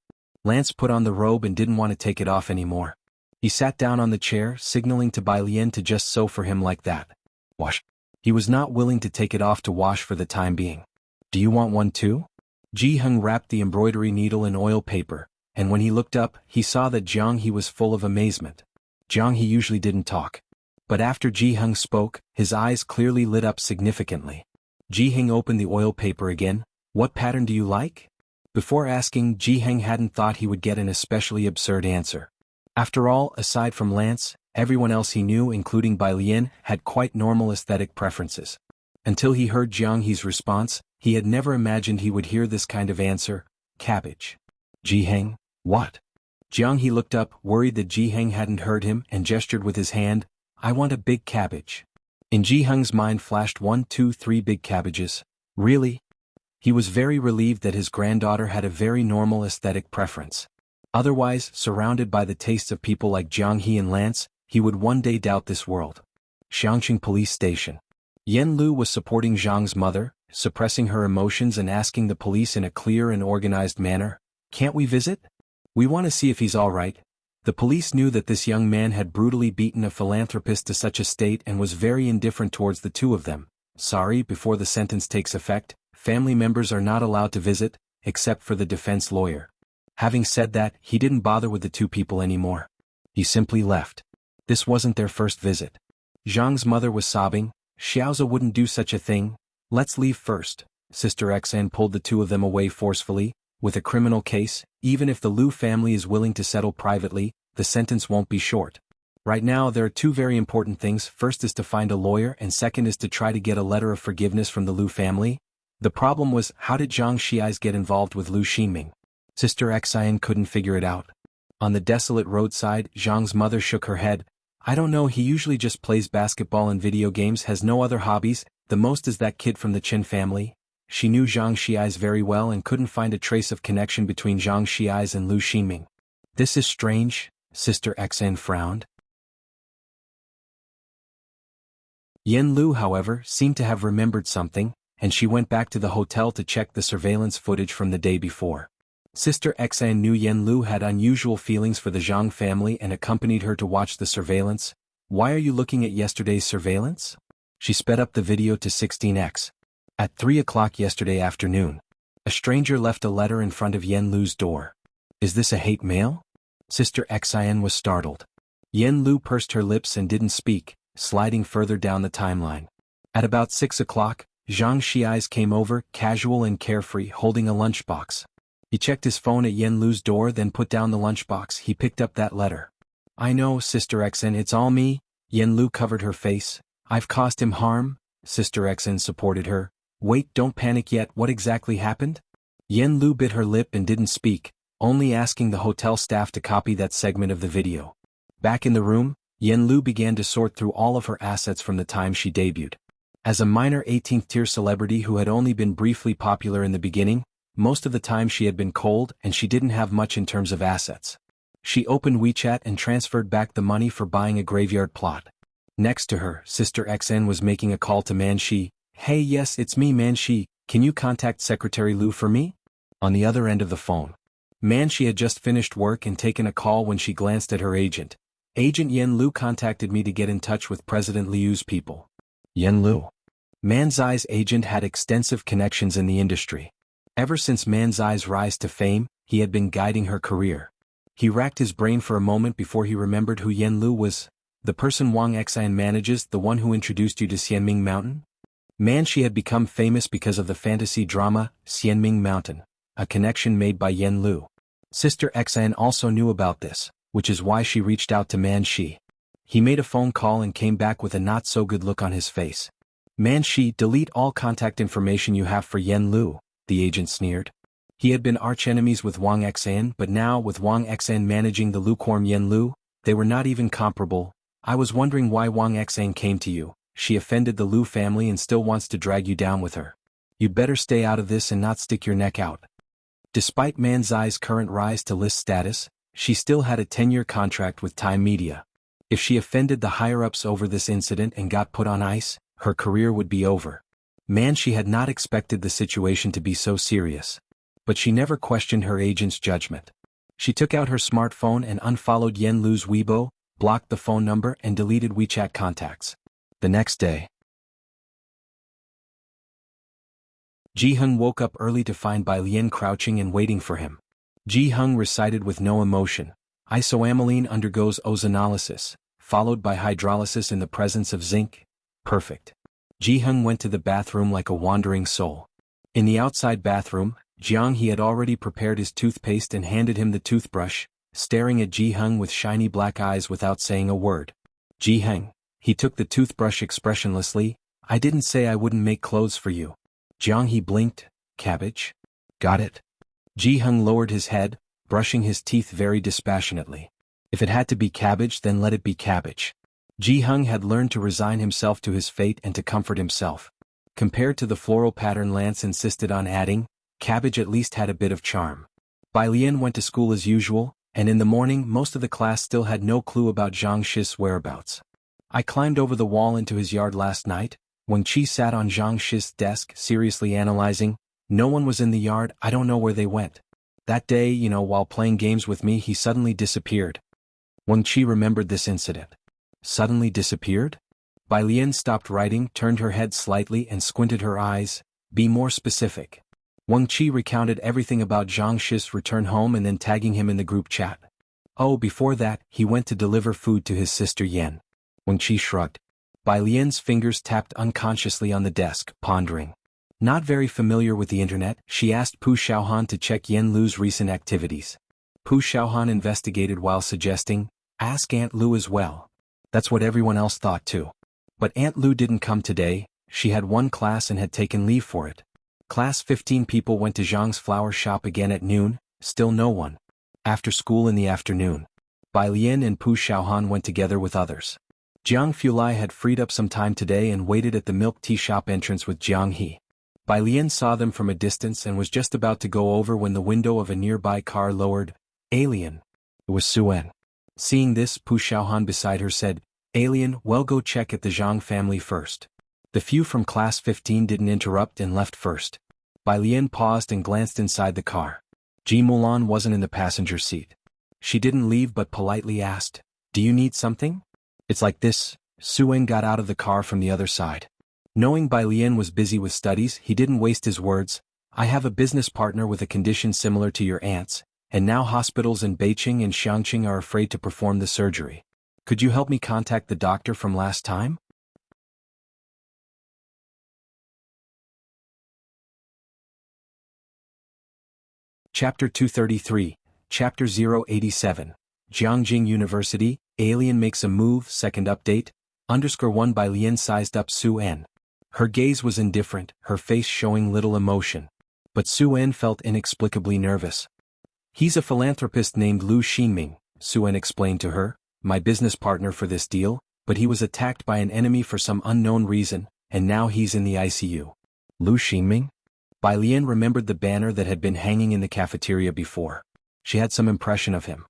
Lance put on the robe and didn't want to take it off anymore. He sat down on the chair, signaling to Bai Lian to just sew for him like that. Wash. He was not willing to take it off to wash for the time being. Do you want one too? Jiheng wrapped the embroidery needle in oil paper, and when he looked up, he saw that Jiang He was full of amazement. Jiang He usually didn't talk. But after Jiheng spoke, his eyes clearly lit up significantly. Jiheng opened the oil paper again. What pattern do you like? Before asking, Jiheng hadn't thought he would get an especially absurd answer. After all, aside from Lance, everyone else he knew, including Bai Lian, had quite normal aesthetic preferences. Until he heard Jiang He's response, he had never imagined he would hear this kind of answer. Cabbage. Jiheng, what? Jiang He looked up, worried that Jiheng hadn't heard him, and gestured with his hand. I want a big cabbage. In Jiheng's mind flashed 1, 2, 3 big cabbages. Really? He was very relieved that his granddaughter had a very normal aesthetic preference. Otherwise, surrounded by the tastes of people like Jiang He and Lance, he would one day doubt this world. Xiangqing Police Station. Yen Lu was supporting Zhang's mother, suppressing her emotions and asking the police in a clear and organized manner, "Can't we visit? We want to see if he's all right." The police knew that this young man had brutally beaten a philanthropist to such a state and was very indifferent towards the two of them. Sorry, before the sentence takes effect, family members are not allowed to visit, except for the defense lawyer. Having said that, he didn't bother with the two people anymore. He simply left. This wasn't their first visit. Zhang's mother was sobbing. Xiaoza wouldn't do such a thing. Let's leave first. Sister Xan pulled the two of them away forcefully. With a criminal case, even if the Liu family is willing to settle privately, the sentence won't be short. Right now there are two very important things. First is to find a lawyer and second is to try to get a letter of forgiveness from the Liu family. The problem was, how did Zhang Xiais get involved with Liu Xinming? Sister Xian couldn't figure it out. On the desolate roadside, Zhang's mother shook her head. I don't know, he usually just plays basketball and video games, has no other hobbies, the most is that kid from the Qin family. She knew Zhang Xiais very well and couldn't find a trace of connection between Zhang Xiais and Liu Xinming. This is strange, Sister Xan frowned. Yen Lu, however, seemed to have remembered something, and she went back to the hotel to check the surveillance footage from the day before. Sister Xan knew Yen Lu had unusual feelings for the Zhang family and accompanied her to watch the surveillance. Why are you looking at yesterday's surveillance? She sped up the video to 16x. At 3 o'clock yesterday afternoon, a stranger left a letter in front of Yen Lu's door. Is this a hate mail? Sister Xan was startled. Yen Lu pursed her lips and didn't speak, sliding further down the timeline. At about 6 o'clock, Zhang Xiais came over, casual and carefree, holding a lunchbox. He checked his phone at Yen Lu's door, then put down the lunchbox. He picked up that letter. I know, Sister Xan, it's all me. Yen Lu covered her face. I've caused him harm. Sister Xan supported her. Wait, don't panic yet, what exactly happened? Yen Lu bit her lip and didn't speak, only asking the hotel staff to copy that segment of the video. Back in the room, Yen Lu began to sort through all of her assets from the time she debuted. As a minor 18th-tier celebrity who had only been briefly popular in the beginning, most of the time she had been cold and she didn't have much in terms of assets. She opened WeChat and transferred back the money for buying a graveyard plot. Next to her, Sister Xan was making a call to Man Shi. Hey, yes, it's me, Man Shi. Can you contact Secretary Liu for me? On the other end of the phone, Man Shi had just finished work and taken a call when she glanced at her agent. Agent Yen Lu contacted me to get in touch with President Liu's people. Yen Lu. Man Zai's agent had extensive connections in the industry. Ever since Man Zai's rise to fame, he had been guiding her career. He racked his brain for a moment before he remembered who Yen Lu was. The person Wang Xian manages, the one who introduced you to Xianming Mountain? Man Shi had become famous because of the fantasy drama, Xianming Mountain, a connection made by Yen Lu. Sister Xan also knew about this, which is why she reached out to Man Shi. He made a phone call and came back with a not-so-good look on his face. Man Shi, delete all contact information you have for Yen Lu, the agent sneered. He had been arch-enemies with Wang Xian, but now with Wang Xian managing the lukewarm Yen Lu, they were not even comparable. I was wondering why Wang Xian came to you. She offended the Liu family and still wants to drag you down with her. You'd better stay out of this and not stick your neck out. Despite Man Zai's current rise to list status, she still had a 10-year contract with Time Media. If she offended the higher-ups over this incident and got put on ice, her career would be over. Man, she had not expected the situation to be so serious. But she never questioned her agent's judgment. She took out her smartphone and unfollowed Yen Lu's Weibo, blocked the phone number and deleted WeChat contacts. The next day, Ji Heng woke up early to find Bai Lian crouching and waiting for him. Ji Heng recited with no emotion. Isoamylene undergoes ozonolysis, followed by hydrolysis in the presence of zinc. Perfect. Ji Heng went to the bathroom like a wandering soul. In the outside bathroom, Jiang He had already prepared his toothpaste and handed him the toothbrush, staring at Ji Heng with shiny black eyes without saying a word. Ji Heng. He took the toothbrush expressionlessly. I didn't say I wouldn't make clothes for you. Jiang He blinked. Cabbage? Got it. Ji Heng lowered his head, brushing his teeth very dispassionately. If it had to be cabbage, then let it be cabbage. Ji Heng had learned to resign himself to his fate and to comfort himself. Compared to the floral pattern Lance insisted on adding, cabbage at least had a bit of charm. Bai Lian went to school as usual, and in the morning most of the class still had no clue about Zhang Shi's whereabouts. I climbed over the wall into his yard last night. Wang Qi sat on Zhang Shi's desk seriously analyzing. No one was in the yard, I don't know where they went. That day, while playing games with me he suddenly disappeared. Wang Qi remembered this incident. Suddenly disappeared? Bai Lian stopped writing, turned her head slightly and squinted her eyes. Be more specific. Wang Qi recounted everything about Zhang Shi's return home and then tagging him in the group chat. Oh, before that, he went to deliver food to his sister Yen. Wuxia shrugged. Bai Lian's fingers tapped unconsciously on the desk, pondering. Not very familiar with the internet, she asked Pu Xiaohan to check Yen Lu's recent activities. Pu Xiaohan investigated while suggesting, ask Aunt Lu as well. That's what everyone else thought too. But Aunt Lu didn't come today, she had one class and had taken leave for it. Class 15 people went to Zhang's flower shop again at noon, still no one. After school in the afternoon, Bai Lian and Pu Xiaohan went together with others. Jiang Fulai had freed up some time today and waited at the milk tea shop entrance with Jiang He. Bai Lian saw them from a distance and was just about to go over when the window of a nearby car lowered. Alien. It was Suen. Seeing this, Pu Xiaohan beside her said, Alien, well, go check at the Zhang family first. The few from class 15 didn't interrupt and left first. Bai Lian paused and glanced inside the car. Ji Mulan wasn't in the passenger seat. She didn't leave but politely asked, do you need something? It's like this. Suen got out of the car from the other side. Knowing Bai Lian was busy with studies, he didn't waste his words. I have a business partner with a condition similar to your aunt's, and now hospitals in Beijing and Xiangqing are afraid to perform the surgery. Could you help me contact the doctor from last time? Chapter 233, Chapter 087, Jiangjing University, Alien makes a move, second update, _1 Bai Lian sized up Su-En. Her gaze was indifferent, her face showing little emotion. But Su-En felt inexplicably nervous. He's a philanthropist named Lu Xinming, Su-En explained to her, my business partner for this deal, but he was attacked by an enemy for some unknown reason, and now he's in the ICU. Lu Xinming? Bai Lian remembered the banner that had been hanging in the cafeteria before. She had some impression of him.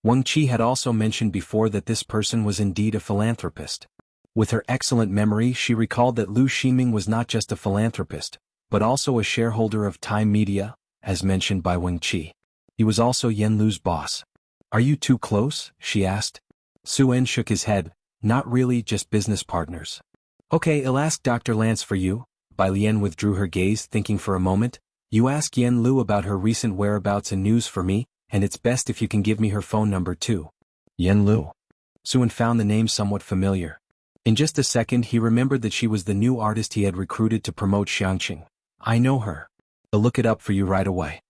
Wuxia had also mentioned before that this person was indeed a philanthropist. With her excellent memory, she recalled that Lu Xinming was not just a philanthropist, but also a shareholder of Time Media, as mentioned by Wuxia. He was also Yen Lu's boss. Are you too close? She asked. Su-En shook his head, not really, just business partners. Okay, I'll ask Dr. Lance for you. Bai Lian withdrew her gaze, thinking for a moment. You ask Yen Lu about her recent whereabouts and news for me, and it's best if you can give me her phone number too. Yen Lu. Su-En found the name somewhat familiar. In just a second he remembered that she was the new artist he had recruited to promote Xiangqing. I know her. I'll look it up for you right away.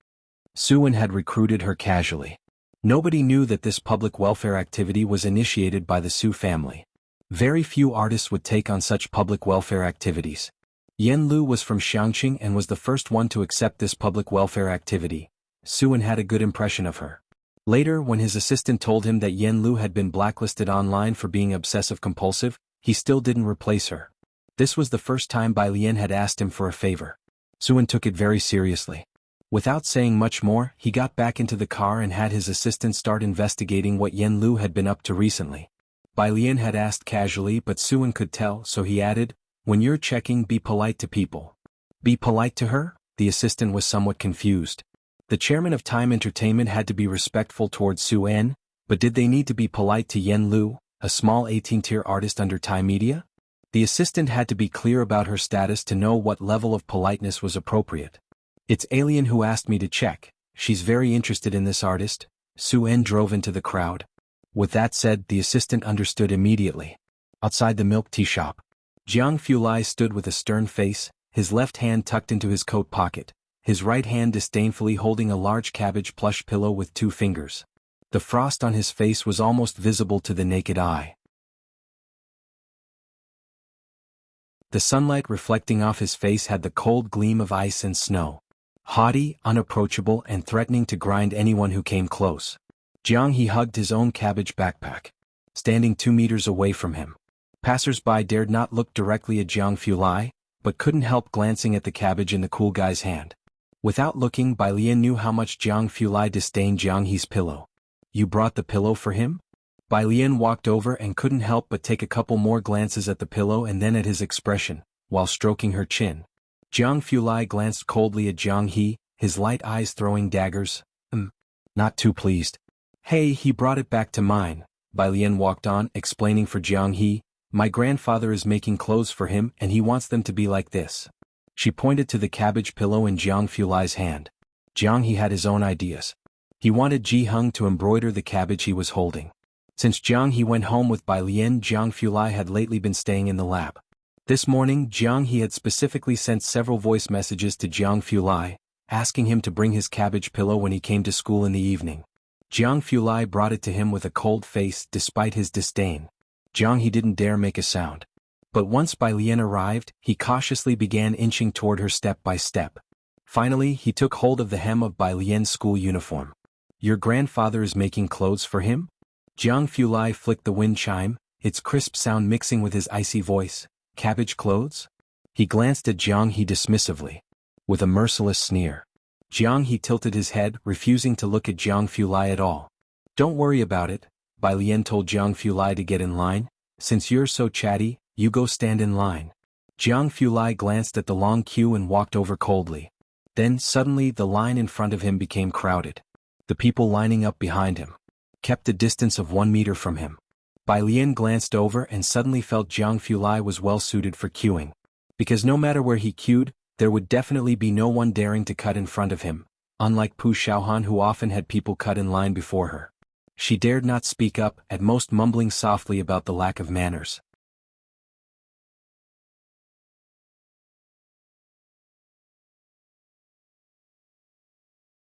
Su-En had recruited her casually. Nobody knew that this public welfare activity was initiated by the Su family. Very few artists would take on such public welfare activities. Yen Lu was from Xiangqing and was the first one to accept this public welfare activity. Su-En had a good impression of her. Later, when his assistant told him that Yen Lu had been blacklisted online for being obsessive-compulsive, he still didn't replace her. This was the first time Bai Lian had asked him for a favor. Su-En took it very seriously. Without saying much more, he got back into the car and had his assistant start investigating what Yen Lu had been up to recently. Bai Lian had asked casually, but Su-En could tell, so he added, when you're checking, be polite to people. Be polite to her? The assistant was somewhat confused. The chairman of Time Entertainment had to be respectful towards Su-En, but did they need to be polite to Yen Lu, a small 18-tier artist under Time Media? The assistant had to be clear about her status to know what level of politeness was appropriate. It's Alien who asked me to check. She's very interested in this artist. Su-En drove into the crowd. With that said, the assistant understood immediately. Outside the milk tea shop, Jiang Fulai stood with a stern face, his left hand tucked into his coat pocket, his right hand disdainfully holding a large cabbage plush pillow with 2 fingers. The frost on his face was almost visible to the naked eye. The sunlight reflecting off his face had the cold gleam of ice and snow. Haughty, unapproachable, and threatening to grind anyone who came close. Jiang He hugged his own cabbage backpack. Standing 2 meters away from him. Passers-by dared not look directly at Jiang Fulai, but couldn't help glancing at the cabbage in the cool guy's hand. Without looking, Bai Lian knew how much Jiang Fulai disdained Jiang He's pillow. You brought the pillow for him? Bai Lian walked over and couldn't help but take a couple more glances at the pillow and then at his expression, while stroking her chin. Jiang Fulai glanced coldly at Jiang He, his light eyes throwing daggers. Not too pleased. Hey, he brought it back to mine. Bai Lian walked on, explaining for Jiang He, my grandfather is making clothes for him and he wants them to be like this. She pointed to the cabbage pillow in Jiang Fulai's hand. Jiang He had his own ideas. He wanted Ji Hung to embroider the cabbage he was holding. Since Jiang He went home with Bai Lian, Jiang Fulai had lately been staying in the lab. This morning, Jiang He had specifically sent several voice messages to Jiang Fulai, asking him to bring his cabbage pillow when he came to school in the evening. Jiang Fulai brought it to him with a cold face despite his disdain. Jiang He didn't dare make a sound. But once Bai Lian arrived, he cautiously began inching toward her step by step. Finally, he took hold of the hem of Bai Lian's school uniform. "Your grandfather is making clothes for him?" Jiang Fulai flicked the wind chime, its crisp sound mixing with his icy voice. "Cabbage clothes?" He glanced at Jiang He dismissively. With a merciless sneer. Jiang He tilted his head, refusing to look at Jiang Fulai at all. "Don't worry about it," Bai Lian told Jiang Fulai to get in line. "Since you're so chatty, you go stand in line." Jiang Fulai glanced at the long queue and walked over coldly. Then, suddenly, the line in front of him became crowded. The people lining up behind him kept a distance of 1 meter from him. Bai Lian glanced over and suddenly felt Jiang Fulai was well suited for queuing. Because no matter where he queued, there would definitely be no one daring to cut in front of him, unlike Pu Xiaohan who often had people cut in line before her. She dared not speak up, at most mumbling softly about the lack of manners.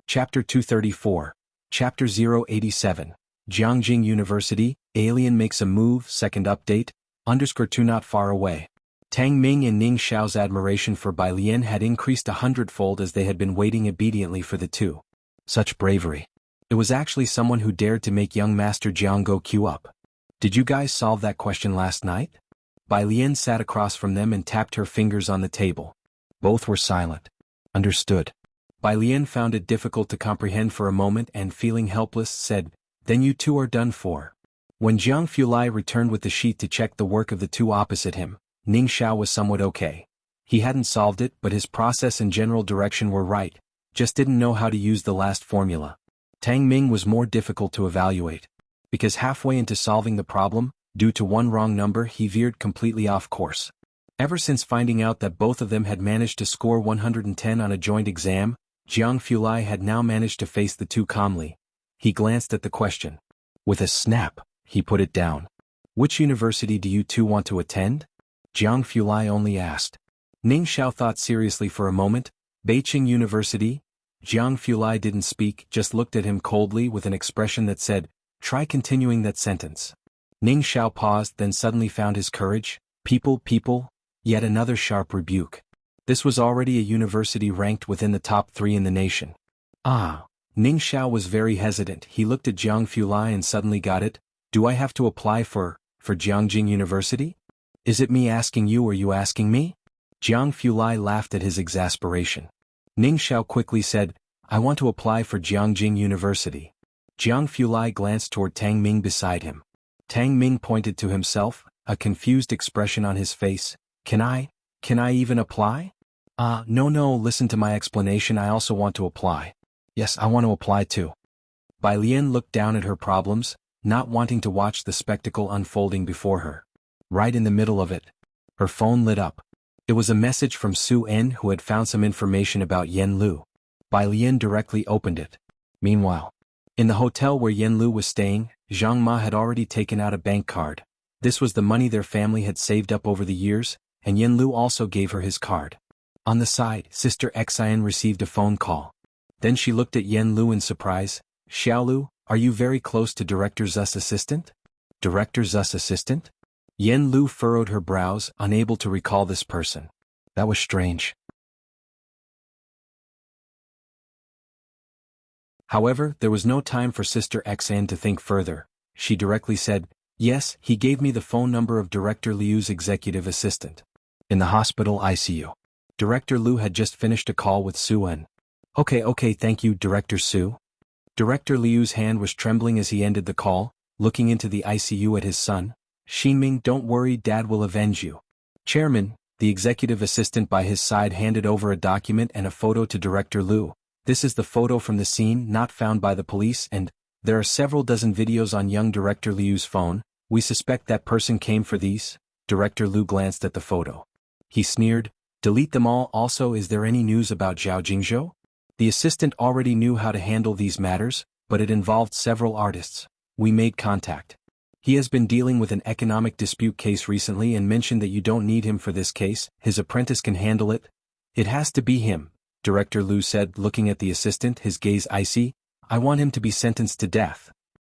Chapter 234. Chapter 087. Jiangjing University, Alien makes a move, second update, _2 not far away. Tang Ming and Ning Xiao's admiration for Bai Lian had increased 100-fold as they had been waiting obediently for the two. Such bravery. It was actually someone who dared to make young Master Jiang go queue up. "Did you guys solve that question last night?" Bai Lian sat across from them and tapped her fingers on the table. Both were silent. "Understood." Bai Lian found it difficult to comprehend for a moment and, feeling helpless, said, "Then you two are done for." When Jiang Fulai returned with the sheet to check the work of the two opposite him, Ning Xiao was somewhat okay. He hadn't solved it, but his process and general direction were right, just didn't know how to use the last formula. Tang Ming was more difficult to evaluate. Because halfway into solving the problem, due to one wrong number, he veered completely off course. Ever since finding out that both of them had managed to score 110 on a joint exam, Jiang Fulai had now managed to face the two calmly. He glanced at the question. With a snap, he put it down. "Which university do you two want to attend?" Jiang Fulai only asked. Ning Xiao thought seriously for a moment. "Beijing University?" Jiang Fulai didn't speak, just looked at him coldly with an expression that said, "Try continuing that sentence." Ning Xiao paused, then suddenly found his courage. People, yet another sharp rebuke. This was already a university ranked within the top 3 in the nation. Ning Xiao was very hesitant. He looked at Jiang Fulai and suddenly got it. "Do I have to apply for Jiangjing University? Is it me asking you or you asking me?" Jiang Fulai laughed at his exasperation. Ning Xiao quickly said, "I want to apply for Jiangjing University." Jiang Fulai glanced toward Tang Ming beside him. Tang Ming pointed to himself, a confused expression on his face. Can I even apply?" No, listen to my explanation. I also want to apply. Yes, I want to apply too." Bai Lian looked down at her problems, not wanting to watch the spectacle unfolding before her. Right in the middle of it, her phone lit up. It was a message from Su En, who had found some information about Yen Lu. Bai Lian directly opened it. Meanwhile, in the hotel where Yen Lu was staying, Zhang Ma had already taken out a bank card. This was the money their family had saved up over the years, and Yen Lu also gave her his card. On the side, Sister Xian received a phone call. Then she looked at Yen Lu in surprise. "Xiaolu, are you very close to Director Zu's assistant?" "Director Zu's assistant?" Yen Lu furrowed her brows, unable to recall this person. That was strange. However, there was no time for Sister Xian to think further. She directly said, "Yes, he gave me the phone number of Director Liu's executive assistant." In the hospital ICU. Director Liu had just finished a call with Su En. Okay, thank you, Director Su." Director Liu's hand was trembling as he ended the call, looking into the ICU at his son. "Xinming, don't worry, Dad will avenge you." "Chairman," the executive assistant by his side handed over a document and a photo to Director Liu. "This is the photo from the scene, not found by the police, and there are several dozen videos on young Director Liu's phone. We suspect that person came for these." Director Liu glanced at the photo. He sneered. "Delete them all. Also, is there any news about Zhao Jingzhou?" The assistant already knew how to handle these matters, but it involved several artists. We made contact. He has been dealing with an economic dispute case recently and mentioned that you don't need him for this case, his apprentice can handle it. It has to be him, Director Liu said, looking at the assistant, his gaze icy. I want him to be sentenced to death.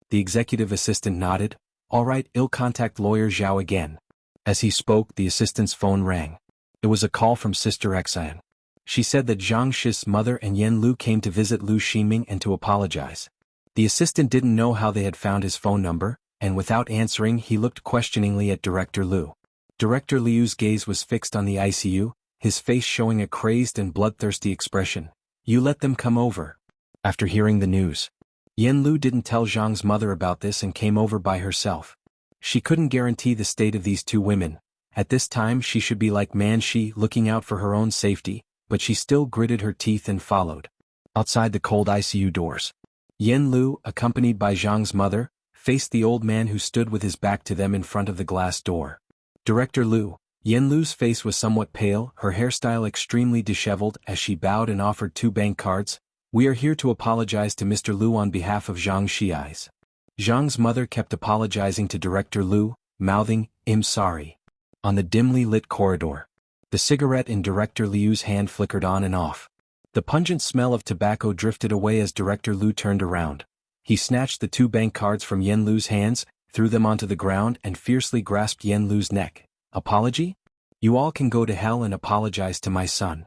The executive assistant nodded. All right, I'll contact lawyer Zhao again. As he spoke, the assistant's phone rang. It was a call from Sister Exiled. She said that Zhang Shi's mother and Yan Lu came to visit Lu Ximing and to apologize. The assistant didn't know how they had found his phone number, and without answering he looked questioningly at Director Liu. Director Liu's gaze was fixed on the ICU, his face showing a crazed and bloodthirsty expression. You let them come over. After hearing the news, Yan Lu didn't tell Zhang's mother about this and came over by herself. She couldn't guarantee the state of these two women. At this time she should be like Man Shi, looking out for her own safety, but she still gritted her teeth and followed. Outside the cold ICU doors, Yan Lu, accompanied by Zhang's mother, faced the old man who stood with his back to them in front of the glass door. Director Liu. Yan Lu's face was somewhat pale, her hairstyle extremely disheveled as she bowed and offered 2 bank cards. We are here to apologize to Mr. Liu on behalf of Zhang Shi's. Zhang's mother kept apologizing to Director Liu, mouthing, I'm sorry. On the dimly lit corridor, the cigarette in Director Liu's hand flickered on and off. The pungent smell of tobacco drifted away as Director Liu turned around. He snatched the 2 bank cards from Yan Lu's hands, threw them onto the ground and fiercely grasped Yan Lu's neck. Apology? You all can go to hell and apologize to my son.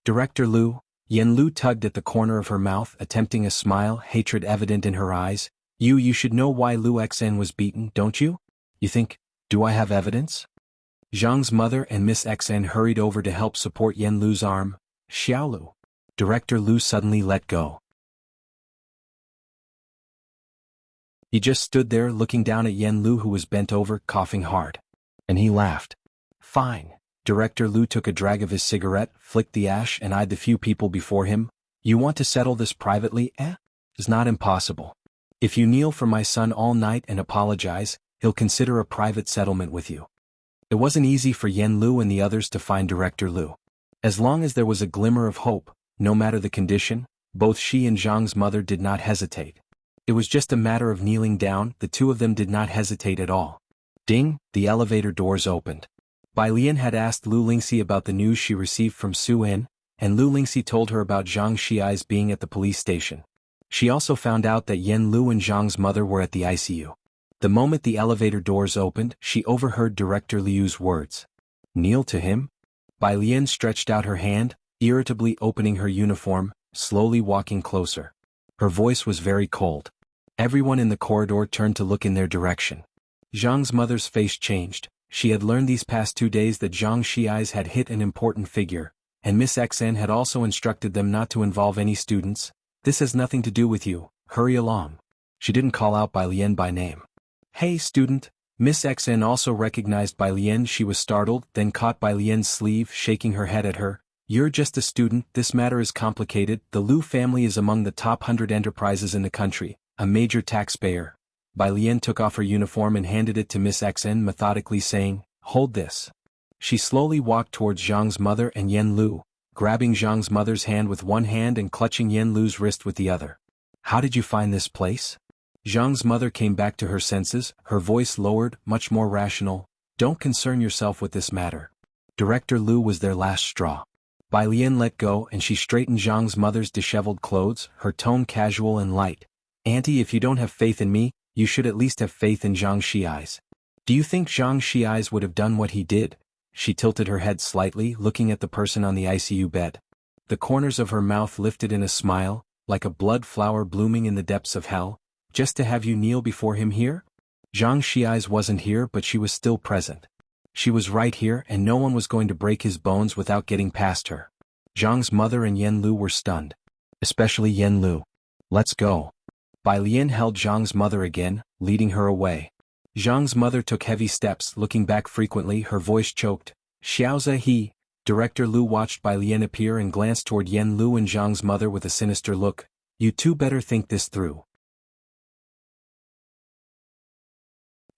Director Liu. Yan Lu tugged at the corner of her mouth, attempting a smile, hatred evident in her eyes. You should know why Lu Xen was beaten, don't you? You think, do I have evidence? Zhang's mother and Miss Xen hurried over to help support Yan Lu's arm. Xiaolu. Director Liu suddenly let go. He just stood there looking down at Yan Lu, who was bent over, coughing hard. And he laughed. Fine. Director Liu took a drag of his cigarette, flicked the ash and eyed the few people before him. You want to settle this privately, eh? It's not impossible. If you kneel for my son all night and apologize, he'll consider a private settlement with you. It wasn't easy for Yan Lu and the others to find Director Liu. As long as there was a glimmer of hope, no matter the condition, both she and Zhang's mother did not hesitate. It was just a matter of kneeling down. The two of them did not hesitate at all. Ding, the elevator doors opened. Bai Lian had asked Lu Lingxi about the news she received from Su In, and Lu Lingxi told her about Zhang Shi's being at the police station. She also found out that Yan Lu and Zhang's mother were at the ICU. The moment the elevator doors opened, she overheard Director Liu's words. Kneel to him? Bai Lian stretched out her hand, irritably opening her uniform, slowly walking closer. Her voice was very cold. Everyone in the corridor turned to look in their direction. Zhang's mother's face changed. She had learned these past 2 days that Zhang Shi's had hit an important figure, and Miss Xen had also instructed them not to involve any students. This has nothing to do with you, hurry along. She didn't call out Bai Lian by name. Hey student. Miss Xen also recognized Bai Lian. She was startled, then caught Bai Lian's sleeve, shaking her head at her. You're just a student. This matter is complicated. The Lu family is among the top 100 enterprises in the country, a major taxpayer. Bai Lian took off her uniform and handed it to Miss Xen, methodically saying, hold this. She slowly walked towards Zhang's mother and Yan Lu, grabbing Zhang's mother's hand with one hand and clutching Yan Lu's wrist with the other. How did you find this place? Zhang's mother came back to her senses, her voice lowered, much more rational. Don't concern yourself with this matter. Director Liu was their last straw. Bai Lian let go and she straightened Zhang's mother's disheveled clothes, her tone casual and light. Auntie, if you don't have faith in me, you should at least have faith in Zhang Shi's. Do you think Zhang Shi's would have done what he did? She tilted her head slightly, looking at the person on the ICU bed. The corners of her mouth lifted in a smile, like a blood flower blooming in the depths of hell. Just to have you kneel before him here? Zhang Shi's wasn't here, but she was still present. She was right here and no one was going to break his bones without getting past her. Zhang's mother and Yan Lu were stunned. Especially Yan Lu. Let's go. Bai Lian held Zhang's mother again, leading her away. Zhang's mother took heavy steps, looking back frequently, her voice choked. Xiaoza he. Director Liu watched Bai Lian appear and glanced toward Yan Lu and Zhang's mother with a sinister look. You two better think this through.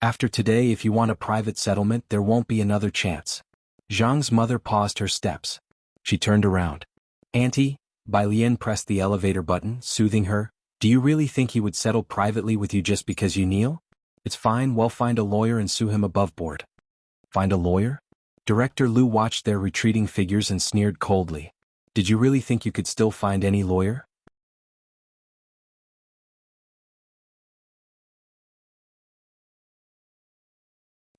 After today, if you want a private settlement, there won't be another chance. Zhang's mother paused her steps. She turned around. Auntie, Bai Lian pressed the elevator button, soothing her. Do you really think he would settle privately with you just because you kneel? It's fine, well, find a lawyer and sue him above board. Find a lawyer? Director Lu watched their retreating figures and sneered coldly. Did you really think you could still find any lawyer?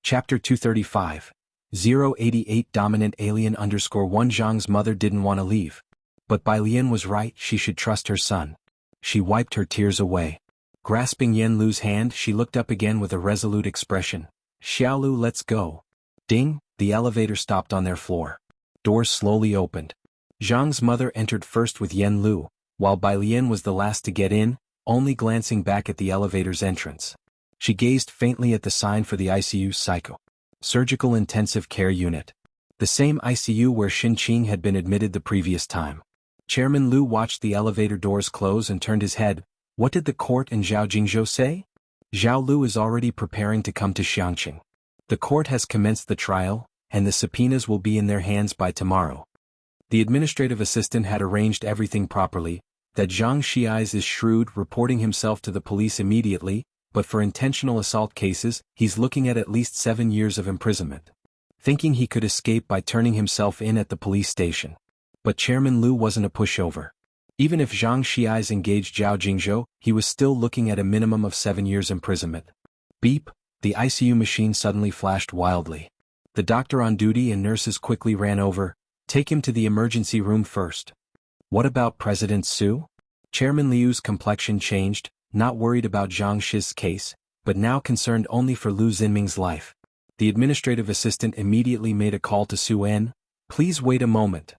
Chapter 235. 088 Dominant Alien _1 Zhang's mother didn't want to leave. But Bai Lian was right, she should trust her son. She wiped her tears away. Grasping Yen Lu's hand, she looked up again with a resolute expression. Xiaolu, let's go. Ding, the elevator stopped on their floor. Doors slowly opened. Zhang's mother entered first with Yen Lu, while Bai Lian was the last to get in, only glancing back at the elevator's entrance. She gazed faintly at the sign for the ICU Psycho. Surgical Intensive Care Unit. The same ICU where Xin Qing had been admitted the previous time. Chairman Lu watched the elevator doors close and turned his head. What did the court and Zhao Jingzhou say? Zhao Lu is already preparing to come to Xiangqing. The court has commenced the trial, and the subpoenas will be in their hands by tomorrow. The administrative assistant had arranged everything properly, that Zhang Xiais is shrewd, reporting himself to the police immediately, but for intentional assault cases, he's looking at least 7 years of imprisonment. Thinking he could escape by turning himself in at the police station. But Chairman Lu wasn't a pushover. Even if Zhang Xiais engaged Zhao Jingzhou, he was still looking at a minimum of 7 years imprisonment. Beep, the ICU machine suddenly flashed wildly. The doctor on duty and nurses quickly ran over. Take him to the emergency room first. What about President Su? Chairman Liu's complexion changed, not worried about Zhang Shi's case, but now concerned only for Lu Xinming's life. The administrative assistant immediately made a call to Su En. Please wait a moment.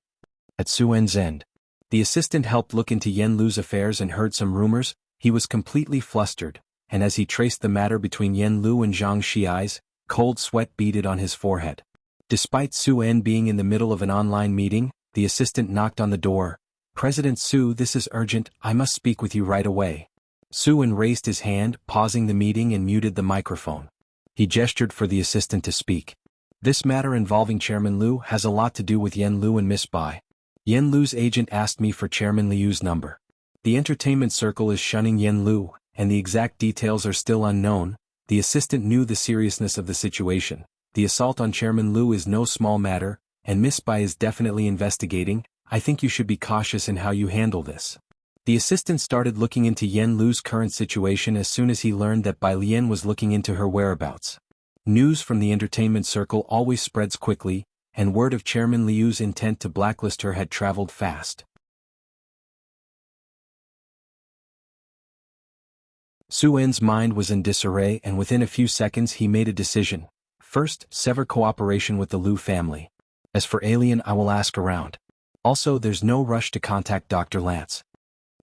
At Su En's end, the assistant helped look into Yen Lu's affairs and heard some rumors. He was completely flustered, and as he traced the matter between Yen Lu and Zhang Xiais, cold sweat beaded on his forehead. Despite Su En being in the middle of an online meeting, the assistant knocked on the door. President Su, this is urgent, I must speak with you right away. Su En raised his hand, pausing the meeting and muted the microphone. He gestured for the assistant to speak. This matter involving Chairman Lu has a lot to do with Yen Lu and Miss Bai. Yen Lu's agent asked me for Chairman Liu's number. The entertainment circle is shunning Yen Lu, and the exact details are still unknown. The assistant knew the seriousness of the situation. The assault on Chairman Lu is no small matter, and Miss Bai is definitely investigating. I think you should be cautious in how you handle this. The assistant started looking into Yen Lu's current situation as soon as he learned that Bai Lian was looking into her whereabouts. News from the entertainment circle always spreads quickly, and word of Chairman Liu's intent to blacklist her had traveled fast. Su En's mind was in disarray, and within a few seconds he made a decision. First, sever cooperation with the Lu family. As for Alien, I will ask around. Also, there's no rush to contact Dr. Lance.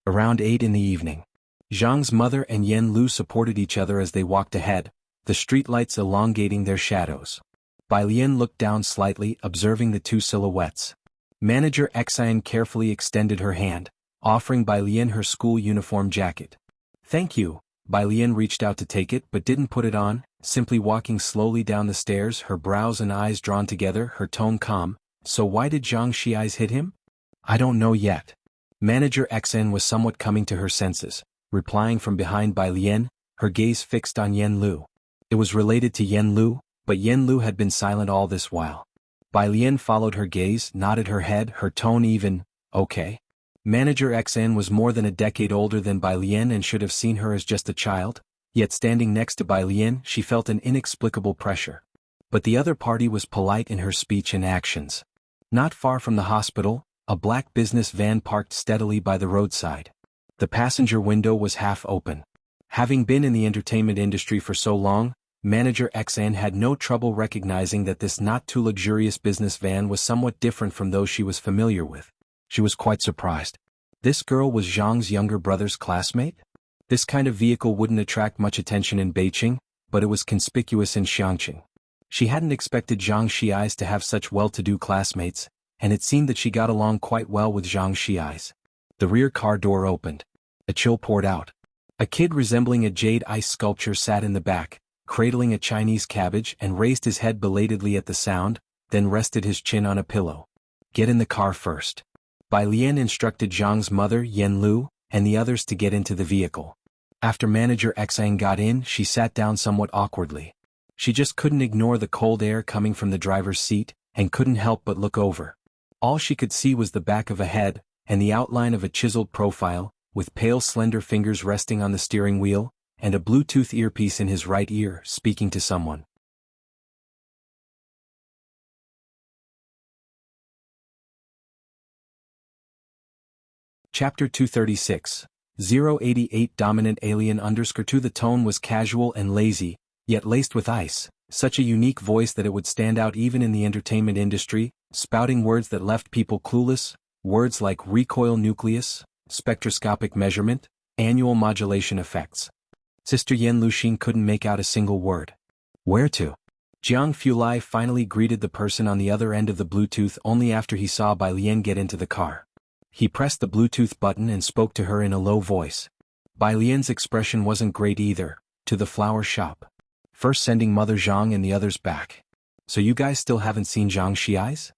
Around 8 in the evening. Zhang's mother and Yen Lu supported each other as they walked ahead, the streetlights elongating their shadows. Bai Lian looked down slightly, observing the two silhouettes. Manager Xian carefully extended her hand, offering Bai Lian her school uniform jacket. Thank you. Bai Lian reached out to take it but didn't put it on, simply walking slowly down the stairs, her brows and eyes drawn together, her tone calm. So why did Zhang Xiais hit him? I don't know yet. Manager Xian was somewhat coming to her senses, replying from behind Bai Lian, her gaze fixed on Yen Lu. It was related to Yen Lu, but Yen Lu had been silent all this while. Bai Lian followed her gaze, nodded her head, her tone even. Okay. Manager Xian was more than a decade older than Bai Lian and should have seen her as just a child, yet standing next to Bai Lian she felt an inexplicable pressure. But the other party was polite in her speech and actions. Not far from the hospital, a black business van parked steadily by the roadside. The passenger window was half open. Having been in the entertainment industry for so long, Manager Xian had no trouble recognizing that this not too luxurious business van was somewhat different from those she was familiar with. She was quite surprised. This girl was Zhang's younger brother's classmate? This kind of vehicle wouldn't attract much attention in Beijing, but it was conspicuous in Xiangqing. She hadn't expected Zhang Xiais to have such well-to-do classmates, and it seemed that she got along quite well with Zhang Xiais. The rear car door opened. A chill poured out. A kid resembling a jade ice sculpture sat in the back, cradling a Chinese cabbage and raised his head belatedly at the sound, then rested his chin on a pillow. Get in the car first. Bai Lian instructed Zhang's mother, Yen Lu, and the others to get into the vehicle. After Manager Exiled got in, she sat down somewhat awkwardly. She just couldn't ignore the cold air coming from the driver's seat, and couldn't help but look over. All she could see was the back of a head, and the outline of a chiseled profile, with pale slender fingers resting on the steering wheel, and a Bluetooth earpiece in his right ear, speaking to someone. Chapter 236. 088 Dominant Alien _2. The tone was casual and lazy, yet laced with ice, such a unique voice that it would stand out even in the entertainment industry, spouting words that left people clueless, words like recoil nucleus, spectroscopic measurement, annual modulation effects. Sister Yen Luxin couldn't make out a single word. Where to? Jiang Fulai finally greeted the person on the other end of the Bluetooth only after he saw Bai Lian get into the car. He pressed the Bluetooth button and spoke to her in a low voice. Bai Lian's expression wasn't great either. To the flower shop. First sending Mother Zhang and the others back. So you guys still haven't seen Zhang Xiai's?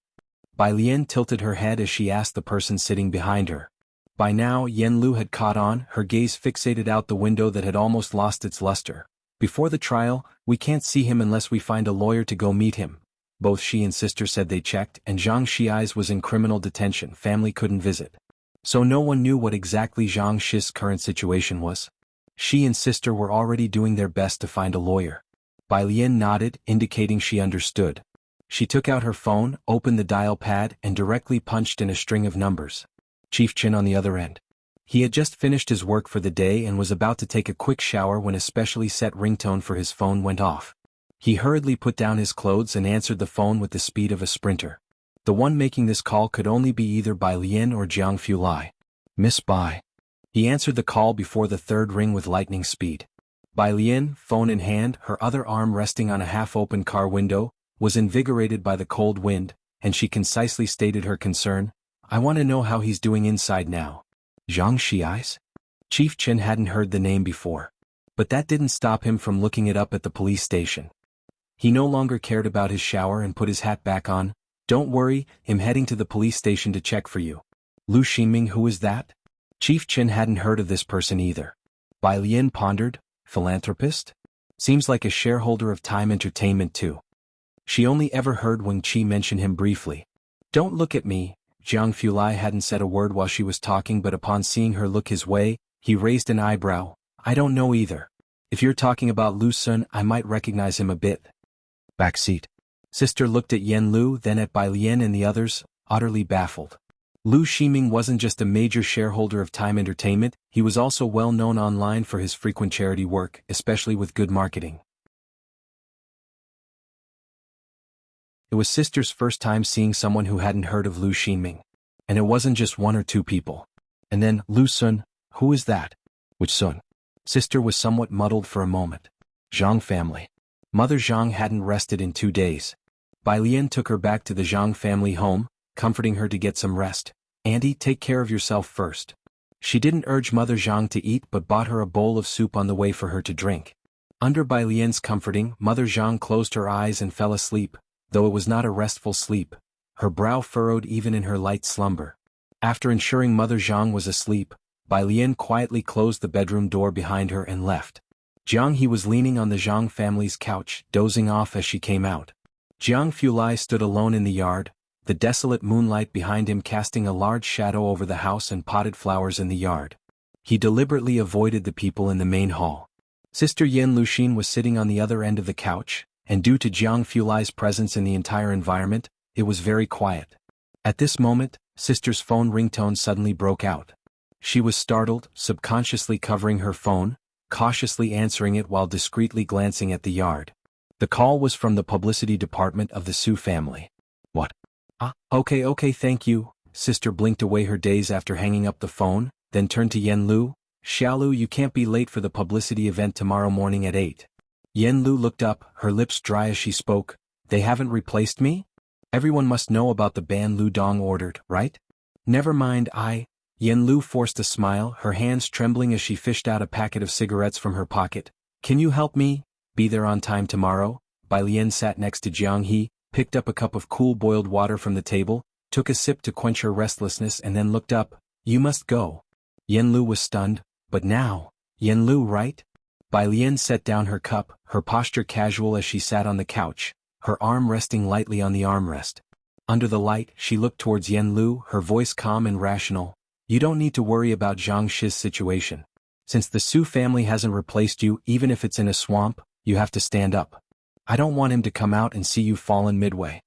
Bai Lian tilted her head as she asked the person sitting behind her. By now Yen Lu had caught on, her gaze fixated out the window that had almost lost its luster. Before the trial, we can't see him unless we find a lawyer to go meet him. Both she and sister said they checked, and Zhang Xiai's was in criminal detention, family couldn't visit. So no one knew what exactly Zhang Shi's current situation was. She and sister were already doing their best to find a lawyer. Bai Lian nodded, indicating she understood. She took out her phone, opened the dial pad, and directly punched in a string of numbers. Chief Chen on the other end. He had just finished his work for the day and was about to take a quick shower when a specially set ringtone for his phone went off. He hurriedly put down his clothes and answered the phone with the speed of a sprinter. The one making this call could only be either Bai Lian or Jiang Fulai. Miss Bai. He answered the call before the third ring with lightning speed. Bai Lian, phone in hand, her other arm resting on a half-open car window, was invigorated by the cold wind, and she concisely stated her concern. I want to know how he's doing inside now. Zhang Xiai's? Chief Chen hadn't heard the name before. But that didn't stop him from looking it up at the police station. He no longer cared about his shower and put his hat back on. Don't worry, I'm heading to the police station to check for you. Lu Ximing, who is that? Chief Chen hadn't heard of this person either. Bai Lian pondered, philanthropist? Seems like a shareholder of Time Entertainment too. She only ever heard Wang Qi mention him briefly. Don't look at me. Jiang Fulai hadn't said a word while she was talking, but upon seeing her look his way, he raised an eyebrow. I don't know either. If you're talking about Lu Sun, I might recognize him a bit. Back seat. Sister looked at Yen Lu, then at Bai Lian and the others, utterly baffled. Lu Ximing wasn't just a major shareholder of Time Entertainment, he was also well known online for his frequent charity work, especially with good marketing. It was sister's first time seeing someone who hadn't heard of Lu Ximing. And it wasn't just one or two people. And then, Lu Sun, who is that? Which Sun? Sister was somewhat muddled for a moment. Zhang family. Mother Zhang hadn't rested in 2 days. Bai Lian took her back to the Zhang family home, comforting her to get some rest. Auntie, take care of yourself first. She didn't urge Mother Zhang to eat but bought her a bowl of soup on the way for her to drink. Under Bai Lian's comforting, Mother Zhang closed her eyes and fell asleep, though it was not a restful sleep. Her brow furrowed even in her light slumber. After ensuring Mother Zhang was asleep, Bai Lian quietly closed the bedroom door behind her and left. Jiang He was leaning on the Zhang family's couch, dozing off as she came out. Jiang Fulai stood alone in the yard, the desolate moonlight behind him casting a large shadow over the house and potted flowers in the yard. He deliberately avoided the people in the main hall. Sister Yen Luxin was sitting on the other end of the couch, and due to Jiang Fulai's presence in the entire environment, it was very quiet. At this moment, sister's phone ringtone suddenly broke out. She was startled, subconsciously covering her phone, cautiously answering it while discreetly glancing at the yard. The call was from the publicity department of the Su family. What? Okay, thank you. Sister blinked away her daze after hanging up the phone, then turned to Yen Lu. Xiaolu, you can't be late for the publicity event tomorrow morning at 8. Yen Lu looked up, her lips dry as she spoke. They haven't replaced me? Everyone must know about the ban Lu Dong ordered, right? Never mind, Yen Lu forced a smile, her hands trembling as she fished out a packet of cigarettes from her pocket. Can you help me? Be there on time tomorrow? Bai Lian sat next to Jiang He, picked up a cup of cool boiled water from the table, took a sip to quench her restlessness and then looked up. You must go. Yan Lu was stunned, but now, Yan Lu, right? Bai Lian set down her cup, her posture casual as she sat on the couch, her arm resting lightly on the armrest. Under the light, she looked towards Yan Lu, her voice calm and rational. You don't need to worry about Zhang Shi's situation. Since the Su family hasn't replaced you, even if it's in a swamp, you have to stand up. I don't want him to come out and see you fallen midway.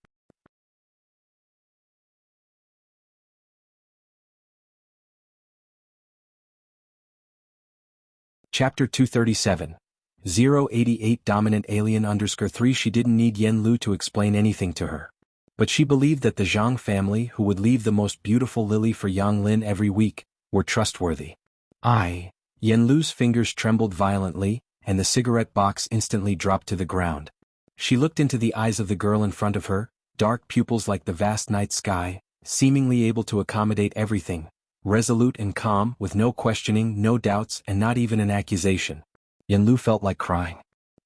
Chapter 237. 088 Dominant Alien _3 She didn't need Yan Lu to explain anything to her. But she believed that the Zhang family, who would leave the most beautiful lily for Yang Lin every week, were trustworthy. Yan Lu's fingers trembled violently, and the cigarette box instantly dropped to the ground. She looked into the eyes of the girl in front of her, dark pupils like the vast night sky, seemingly able to accommodate everything, resolute and calm, with no questioning, no doubts, and not even an accusation. Yan Lu felt like crying.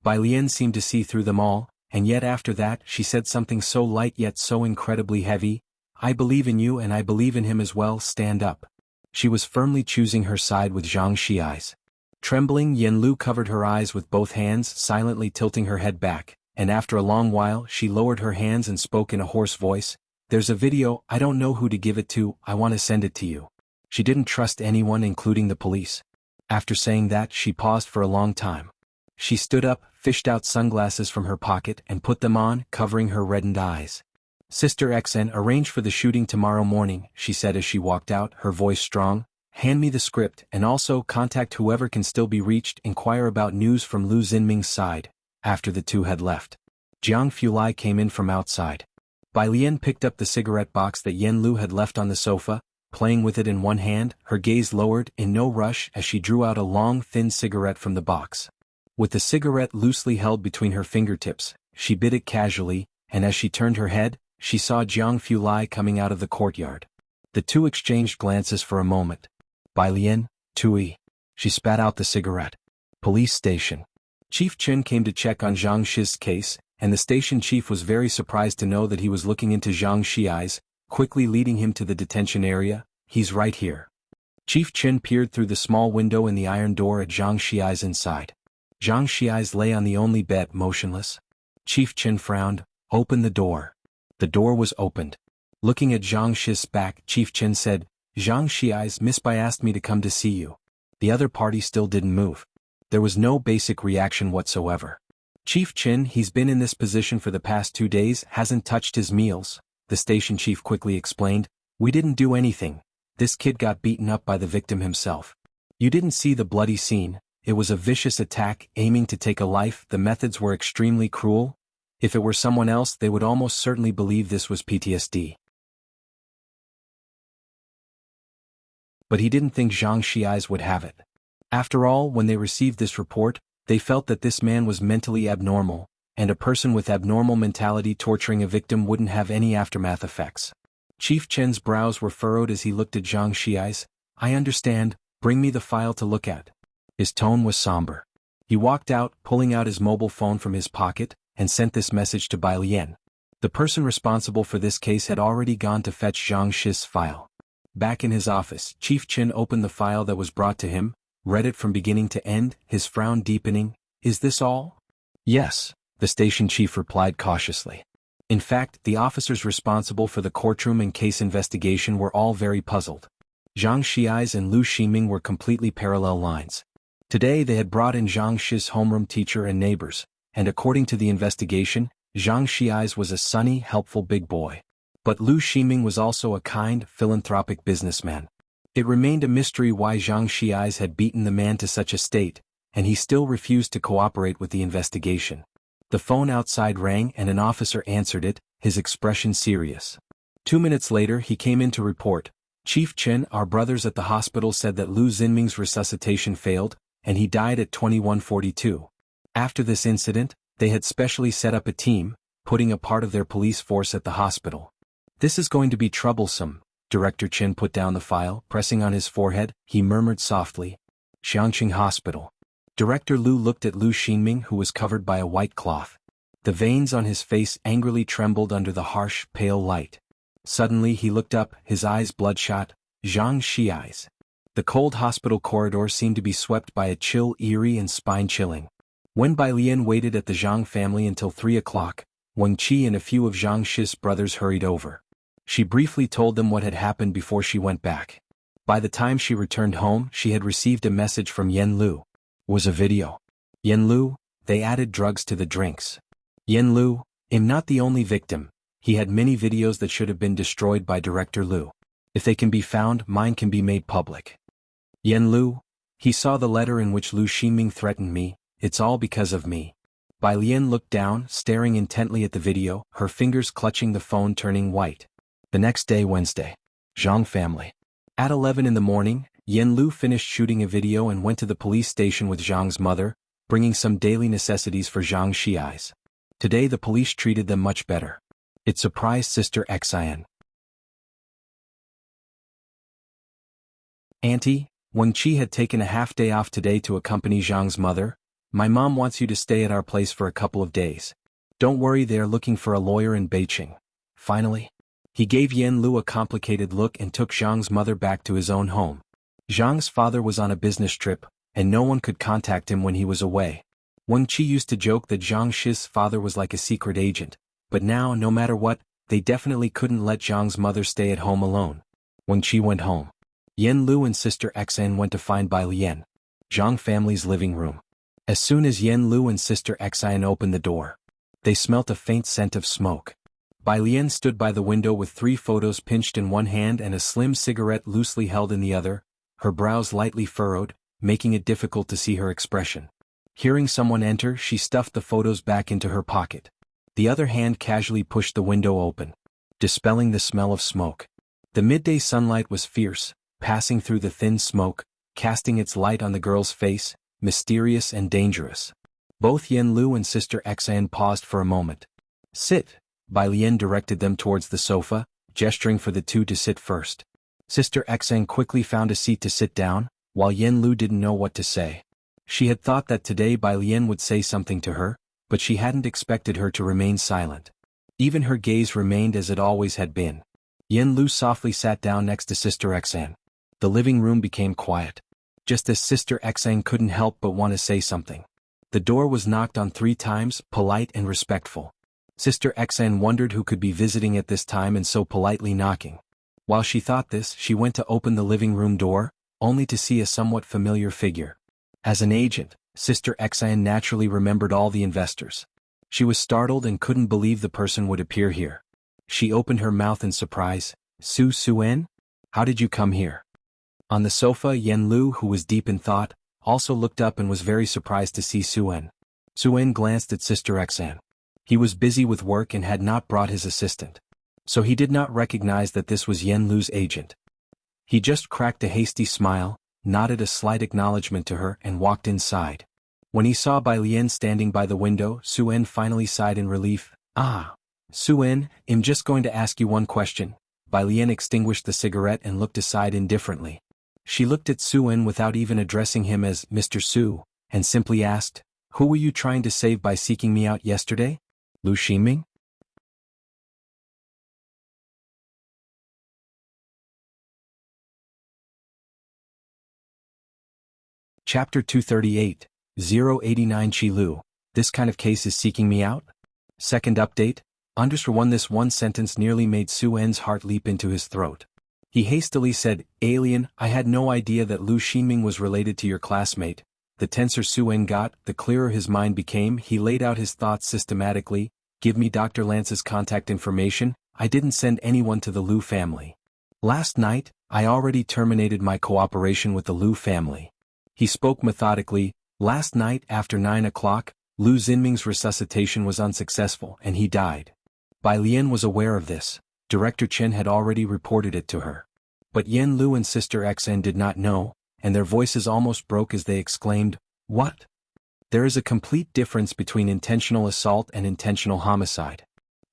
Bai Lian seemed to see through them all, and yet after that she said something so light yet so incredibly heavy. I believe in you and I believe in him as well, stand up. She was firmly choosing her side with Zhang Shi's. Trembling, Yan Lu covered her eyes with both hands, silently tilting her head back, and after a long while she lowered her hands and spoke in a hoarse voice. There's a video, I don't know who to give it to, I want to send it to you. She didn't trust anyone, including the police. After saying that, she paused for a long time. She stood up, fished out sunglasses from her pocket and put them on, covering her reddened eyes. Sister XN, arrange for the shooting tomorrow morning, she said as she walked out, her voice strong. Hand me the script and also contact whoever can still be reached, inquire about news from Lu Xinming's side. After the two had left, Jiang Fulai came in from outside. Bai Lian picked up the cigarette box that Yan Lu had left on the sofa, playing with it in one hand, her gaze lowered in no rush as she drew out a long thin cigarette from the box. With the cigarette loosely held between her fingertips, she bit it casually, and as she turned her head, she saw Jiang Fulai coming out of the courtyard. The two exchanged glances for a moment. Bai Lian, Tui. She spat out the cigarette. Police station. Chief Chen came to check on Zhang Shi's case, and the station chief was very surprised to know that he was looking into Zhang Shi's, quickly leading him to the detention area. He's right here. Chief Chen peered through the small window in the iron door at Zhang Shi's inside. Zhang Shi's lay on the only bed, motionless. Chief Chen frowned. Open the door. The door was opened. Looking at Zhang Shi's back, Chief Chen said, Zhang Shi's Miss Bai asked me to come to see you. The other party still didn't move. There was no basic reaction whatsoever. Chief Chen, he's been in this position for the past 2 days, hasn't touched his meals, the station chief quickly explained. We didn't do anything. This kid got beaten up by the victim himself. You didn't see the bloody scene. It was a vicious attack, aiming to take a life. The methods were extremely cruel. If it were someone else, they would almost certainly believe this was PTSD. But he didn't think Zhang Shi's would have it. After all, when they received this report, they felt that this man was mentally abnormal, and a person with abnormal mentality torturing a victim wouldn't have any aftermath effects. Chief Chen's brows were furrowed as he looked at Zhang Shi's. I understand, bring me the file to look at. His tone was somber. He walked out, pulling out his mobile phone from his pocket, and sent this message to Bai Lian. The person responsible for this case had already gone to fetch Zhang Shi's file. Back in his office, Chief Chen opened the file that was brought to him, read it from beginning to end, his frown deepening. Is this all? Yes, the station chief replied cautiously. In fact, the officers responsible for the courtroom and case investigation were all very puzzled. Zhang Shi's and Lu Ximing were completely parallel lines. Today they had brought in Zhang Shi's homeroom teacher and neighbors, and according to the investigation, Zhang Shi's was a sunny, helpful big boy. But Lu Ximing was also a kind, philanthropic businessman. It remained a mystery why Zhang Shi's had beaten the man to such a state, and he still refused to cooperate with the investigation. The phone outside rang and an officer answered it, his expression serious. 2 minutes later he came in to report, Chief Chen, our brothers at the hospital said that Lu Xinming's resuscitation failed, and he died at 21:42. After this incident, they had specially set up a team, putting a part of their police force at the hospital. This is going to be troublesome. Director Chen put down the file, pressing on his forehead. He murmured softly, Xiangqing Hospital. Director Lu looked at Lu Xinming, who was covered by a white cloth. The veins on his face angrily trembled under the harsh, pale light. Suddenly he looked up, his eyes bloodshot. Zhang Shi's. The cold hospital corridor seemed to be swept by a chill eerie and spine-chilling. When Bai Lian waited at the Zhang family until 3 o'clock, Wang Qi and a few of Zhang Shi's brothers hurried over. She briefly told them what had happened before she went back. By the time she returned home, she had received a message from Yen Lu. It was a video. Yen Lu, they added drugs to the drinks. Yen Lu, I'm not the only victim. He had many videos that should have been destroyed by Director Lu. If they can be found, mine can be made public. Yen Lu, he saw the letter in which Lu Ximing threatened me. It's all because of me. Bai Lian looked down, staring intently at the video, her fingers clutching the phone turning white. The next day, Wednesday. Zhang family. At 11 in the morning, Yen Lu finished shooting a video and went to the police station with Zhang's mother, bringing some daily necessities for Zhang Xi's. Today the police treated them much better. It surprised Sister Exiled. Auntie, Wang Qi had taken a half-day off today to accompany Zhang's mother. My mom wants you to stay at our place for a couple of days. Don't worry, they are looking for a lawyer in Beijing. Finally. He gave Yen Lu a complicated look and took Zhang's mother back to his own home. Zhang's father was on a business trip, and no one could contact him when he was away. Wang Qi used to joke that Zhang Shi's father was like a secret agent, but now, no matter what, they definitely couldn't let Zhang's mother stay at home alone. Wang Qi went home. Yen Lu and Sister Exiled went to find Bai Lian. Zhang family's living room. As soon as Yen Lu and Sister Exiled opened the door, they smelt a faint scent of smoke. Bai Lian stood by the window with 3 photos pinched in one hand and a slim cigarette loosely held in the other, her brows lightly furrowed, making it difficult to see her expression. Hearing someone enter, she stuffed the photos back into her pocket. The other hand casually pushed the window open, dispelling the smell of smoke. The midday sunlight was fierce, passing through the thin smoke, casting its light on the girl's face, mysterious and dangerous. Both Yen Lu and Sister Exiled paused for a moment. Sit, Bai Lian directed them towards the sofa, gesturing for the two to sit first. Sister Exiled quickly found a seat to sit down, while Yen Lu didn't know what to say. She had thought that today Bai Lian would say something to her, but she hadn't expected her to remain silent. Even her gaze remained as it always had been. Yen Lu softly sat down next to Sister Exiled. The living room became quiet. Just as Sister Exiled couldn't help but want to say something. The door was knocked on 3 times, polite and respectful. Sister Exiled wondered who could be visiting at this time and so politely knocking. While she thought this, she went to open the living room door, only to see a somewhat familiar figure. As an agent, Sister Exiled naturally remembered all the investors. She was startled and couldn't believe the person would appear here. She opened her mouth in surprise. Suen? How did you come here? On the sofa, Yen Lu, who was deep in thought, also looked up and was very surprised to see Suen. Suen glanced at Sister Exiled. He was busy with work and had not brought his assistant. So he did not recognize that this was Yen Lu's agent. He just cracked a hasty smile, nodded a slight acknowledgement to her and walked inside. When he saw Bai Lian standing by the window, Suen finally sighed in relief. Ah. Suen, I'm just going to ask you one question. Bai Lian extinguished the cigarette and looked aside indifferently. She looked at Suen without even addressing him as Mr. Su, and simply asked, Who were you trying to save by seeking me out yesterday? Lu Ximing? Chapter 238, 089 Qi Lu. This kind of case is seeking me out? Second update. Underscore 1. This one sentence nearly made Suen's heart leap into his throat. He hastily said, Alien, I had no idea that Lu Ximing was related to your classmate. The tenser Suen got, the clearer his mind became. He laid out his thoughts systematically. Give me Dr. Lance's contact information. I didn't send anyone to the Lu family. Last night, I already terminated my cooperation with the Lu family. He spoke methodically. Last night after 9 o'clock, Lu Xinming's resuscitation was unsuccessful and he died. Bai Lian was aware of this. Director Chen had already reported it to her. But Yen Lu and Sister Exiled did not know, and their voices almost broke as they exclaimed, What? There is a complete difference between intentional assault and intentional homicide.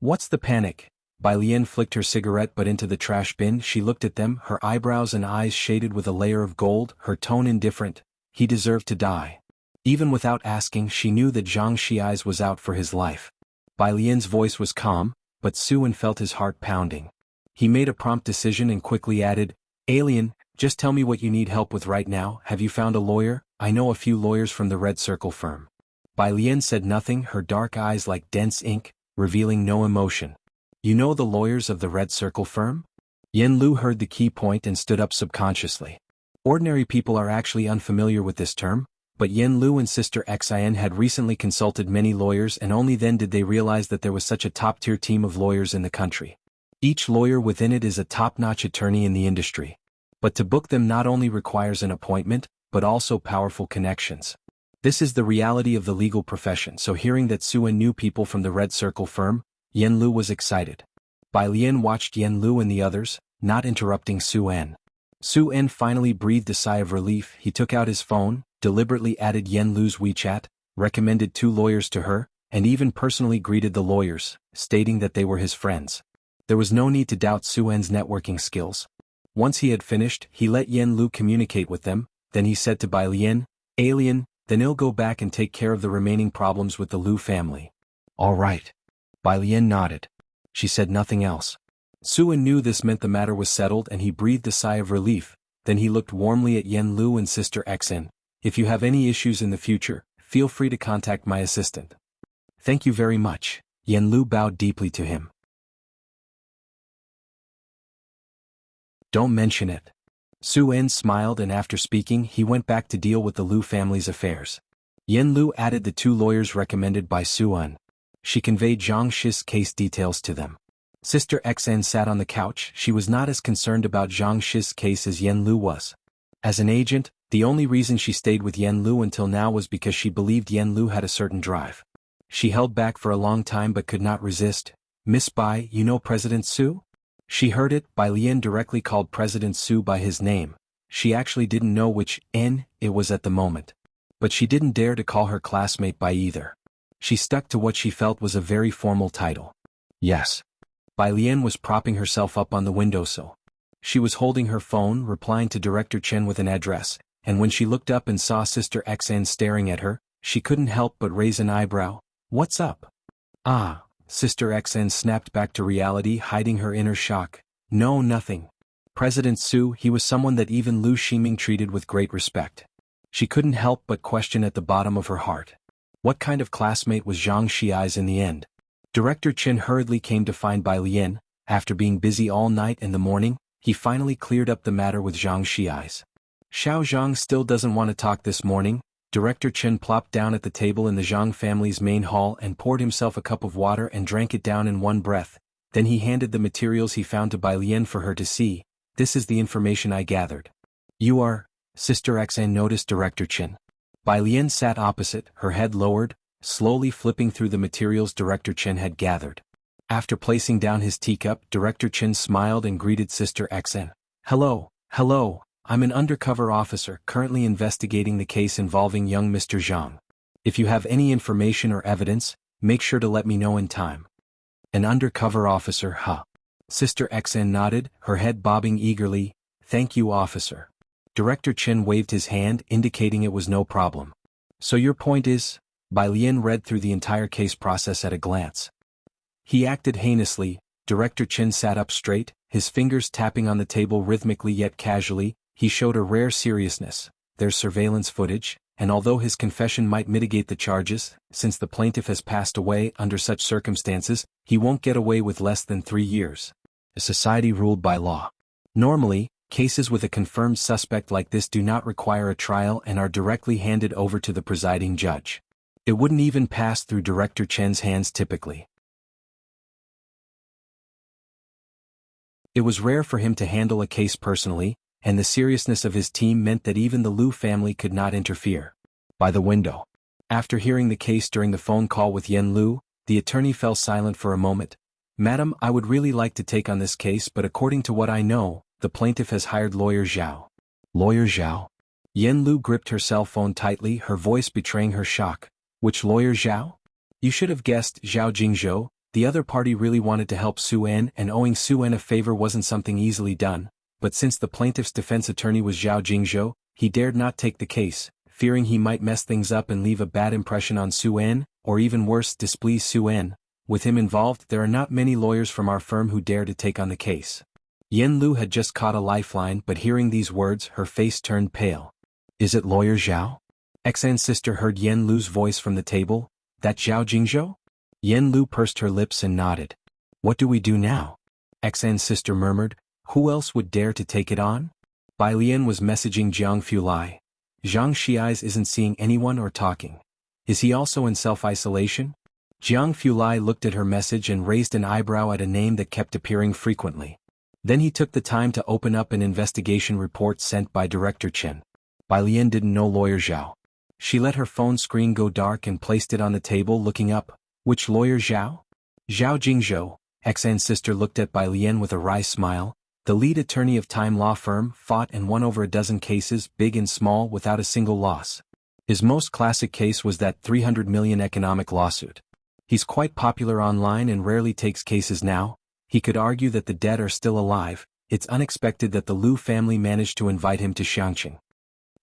What's the panic? Bai Lian flicked her cigarette butt into the trash bin. She looked at them, her eyebrows and eyes shaded with a layer of gold, her tone indifferent. He deserved to die. Even without asking, she knew that Zhang Xi's was out for his life. Bai Lian's voice was calm, but Suen felt his heart pounding. He made a prompt decision and quickly added, Alien, Just tell me what you need help with right now. Have you found a lawyer? I know a few lawyers from the Red Circle firm. Bai Lian said nothing, her dark eyes like dense ink, revealing no emotion. You know the lawyers of the Red Circle firm? Yen Lu heard the key point and stood up subconsciously. Ordinary people are actually unfamiliar with this term, but Yen Lu and Sister Xin had recently consulted many lawyers, and only then did they realize that there was such a top-tier team of lawyers in the country. Each lawyer within it is a top-notch attorney in the industry. But to book them not only requires an appointment, but also powerful connections. This is the reality of the legal profession, so hearing that Su-En knew people from the Red Circle firm, Yen Lu was excited. Bai Lian watched Yen Lu and the others, not interrupting Su-En. Su-En finally breathed a sigh of relief. He took out his phone, deliberately added Yen Lu's WeChat, recommended 2 lawyers to her, and even personally greeted the lawyers, stating that they were his friends. There was no need to doubt Su-En's networking skills. Once he had finished, he let Yen Lu communicate with them, then he said to Bai Lian, "Alien, then he'll go back and take care of the remaining problems with the Lu family." "All right." Bai Lian nodded. She said nothing else. Su-En knew this meant the matter was settled, and he breathed a sigh of relief. Then he looked warmly at Yen Lu and Sister Xin. "If you have any issues in the future, feel free to contact my assistant." "Thank you very much." Yen Lu bowed deeply to him. "Don't mention it." Su-En smiled, and after speaking he went back to deal with the Lu family's affairs. Yen Lu added the 2 lawyers recommended by Su-En. She conveyed Zhang Shi's case details to them. Sister Xin sat on the couch. She was not as concerned about Zhang Shi's case as Yen Lu was. As an agent, the only reason she stayed with Yen Lu until now was because she believed Yen Lu had a certain drive. She held back for a long time but could not resist. "Miss Bai, you know President Su?" She heard it. Bai Lian directly called President Su by his name. She actually didn't know which N it was at the moment. But she didn't dare to call her classmate by either. She stuck to what she felt was a very formal title. "Yes." Bai Lian was propping herself up on the windowsill. She was holding her phone, replying to Director Chen with an address, and when she looked up and saw Sister Xin staring at her, she couldn't help but raise an eyebrow. "What's up?" "Ah." Sister Xin snapped back to reality, hiding her inner shock. "No, nothing." President Su, he was someone that even Lu Ximing treated with great respect. She couldn't help but question at the bottom of her heart. What kind of classmate was Zhang Shi's in the end? Director Chen hurriedly came to find Bai Lian. After being busy all night and the morning, he finally cleared up the matter with Zhang Shi's. "Xiao Zhang still doesn't want to talk this morning." Director Chen plopped down at the table in the Zhang family's main hall and poured himself a cup of water and drank it down in one breath. Then he handed the materials he found to Bai Lian for her to see. "This is the information I gathered." "You are..." Sister Xin noticed Director Chen. Bai Lian sat opposite, her head lowered, slowly flipping through the materials Director Chen had gathered. After placing down his teacup, Director Chen smiled and greeted Sister Xin. "Hello, hello, I'm an undercover officer currently investigating the case involving young Mr. Zhang. If you have any information or evidence, make sure to let me know in time." "An undercover officer, huh?" Sister Xin nodded, her head bobbing eagerly. "Thank you, officer." Director Chen waved his hand, indicating it was no problem. "So your point is..." Bai Lian read through the entire case process at a glance. He acted heinously. Director Chen sat up straight, his fingers tapping on the table rhythmically yet casually. He showed a rare seriousness. "There's surveillance footage, and although his confession might mitigate the charges, since the plaintiff has passed away under such circumstances, he won't get away with less than 3 years. A society ruled by law. Normally, cases with a confirmed suspect like this do not require a trial and are directly handed over to the presiding judge. It wouldn't even pass through Director Chen's hands typically. It was rare for him to handle a case personally, and the seriousness of his team meant that even the Lu family could not interfere. By the window. After hearing the case during the phone call with Yen Lu, the attorney fell silent for a moment. "Madam, I would really like to take on this case, but according to what I know, the plaintiff has hired lawyer Zhao." "Lawyer Zhao?" Yen Lu gripped her cell phone tightly, her voice betraying her shock. "Which lawyer Zhao?" "You should have guessed, Zhao Jingzhou." The other party really wanted to help Su-En, and owing Su-En a favor wasn't something easily done, but since the plaintiff's defense attorney was Zhao Jingzhou, he dared not take the case, fearing he might mess things up and leave a bad impression on Su-En, or even worse, displease Su-En. With him involved, there are not many lawyers from our firm who dare to take on the case. Yen Lu had just caught a lifeline, but hearing these words, her face turned pale. Is it Lawyer Zhao? Xan's sister heard Yen Lu's voice from the table. That Zhao Jingzhou? Yen Lu pursed her lips and nodded. What do we do now? Xan's sister murmured. Who else would dare to take it on? Bai Lian was messaging Jiang Fulai. Zhang Xiais isn't seeing anyone or talking. Is he also in self-isolation? Jiang Fulai looked at her message and raised an eyebrow at a name that kept appearing frequently. Then he took the time to open up an investigation report sent by Director Chen. Bai Lian didn't know Lawyer Zhao. She let her phone screen go dark and placed it on the table, looking up. Which Lawyer Zhao? Zhao Jingzhou. Xan's sister looked at Bai Lian with a wry smile. The lead attorney of Time Law Firm, fought and won over a dozen cases, big and small, without a single loss. His most classic case was that 300 million economic lawsuit. He's quite popular online and rarely takes cases now. He could argue that the dead are still alive. It's unexpected that the Lu family managed to invite him to Xiangqing.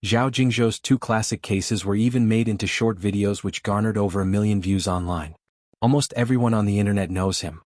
Zhao Jingzhou's 2 classic cases were even made into short videos which garnered over 1 million views online. Almost everyone on the internet knows him.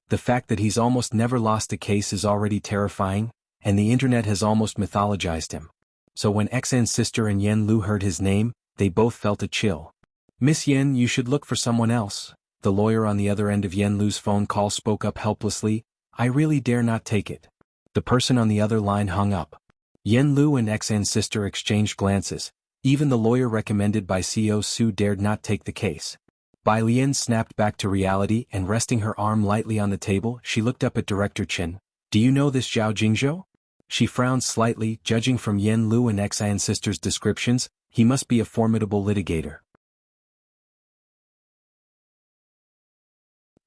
The fact that he's almost never lost a case is already terrifying, and the internet has almost mythologized him. So when Xan's sister and Yen Lu heard his name, they both felt a chill. Miss Yen, you should look for someone else. The lawyer on the other end of Yen Lu's phone call spoke up helplessly. I really dare not take it. The person on the other line hung up. Yen Lu and Xan's sister exchanged glances. Even the lawyer recommended by CEO Su dared not take the case. Bai Lian snapped back to reality and resting her arm lightly on the table, she looked up at Director Chen. Do you know this Zhao Jingzhou? She frowned slightly, judging from Yen Lu and Xan's sister's descriptions. He must be a formidable litigator.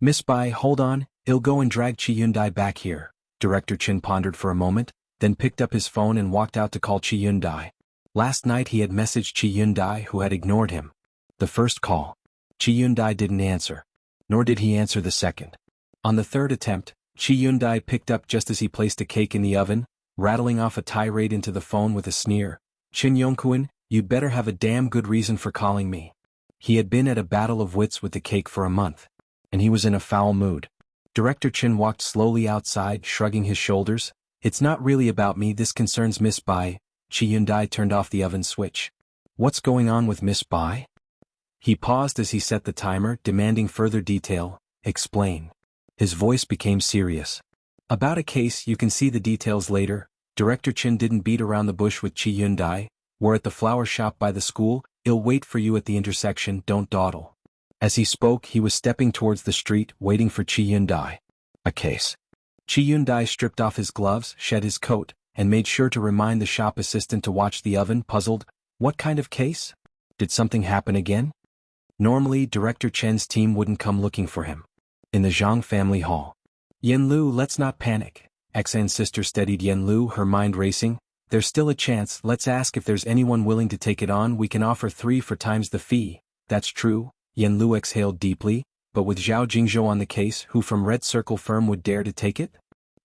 Miss Bai, hold on, I'll go and drag Qi Yundai back here. Director Chen pondered for a moment, then picked up his phone and walked out to call Qi Yundai. Last night he had messaged Qi Yundai, who had ignored him. The first call. Qi Yundai didn't answer. Nor did he answer the second. On the third attempt, Qi Yundai picked up just as he placed a cake in the oven, rattling off a tirade into the phone with a sneer. Qin Yongquan, you'd better have a damn good reason for calling me. He had been at a battle of wits with the cake for a month. And he was in a foul mood. Director Chen walked slowly outside, shrugging his shoulders. It's not really about me, this concerns Miss Bai. Qi Yundai turned off the oven switch. What's going on with Miss Bai? He paused as he set the timer, demanding further detail. Explain. His voice became serious. About a case, you can see the details later. Director Chen didn't beat around the bush with Qi Yundai. We're at the flower shop by the school. I'll wait for you at the intersection, don't dawdle. As he spoke, he was stepping towards the street, waiting for Qi Yundai. A case. Qi Yundai stripped off his gloves, shed his coat, and made sure to remind the shop assistant to watch the oven, puzzled. What kind of case? Did something happen again? Normally, Director Chen's team wouldn't come looking for him. In the Zhang family hall. Yen Lu, let's not panic. Xan's sister steadied Yen Lu, her mind racing. There's still a chance, let's ask if there's anyone willing to take it on. We can offer 3 for times the fee. That's true. Yen Lu exhaled deeply, but with Zhao Jingzhou on the case, who from Red Circle firm would dare to take it?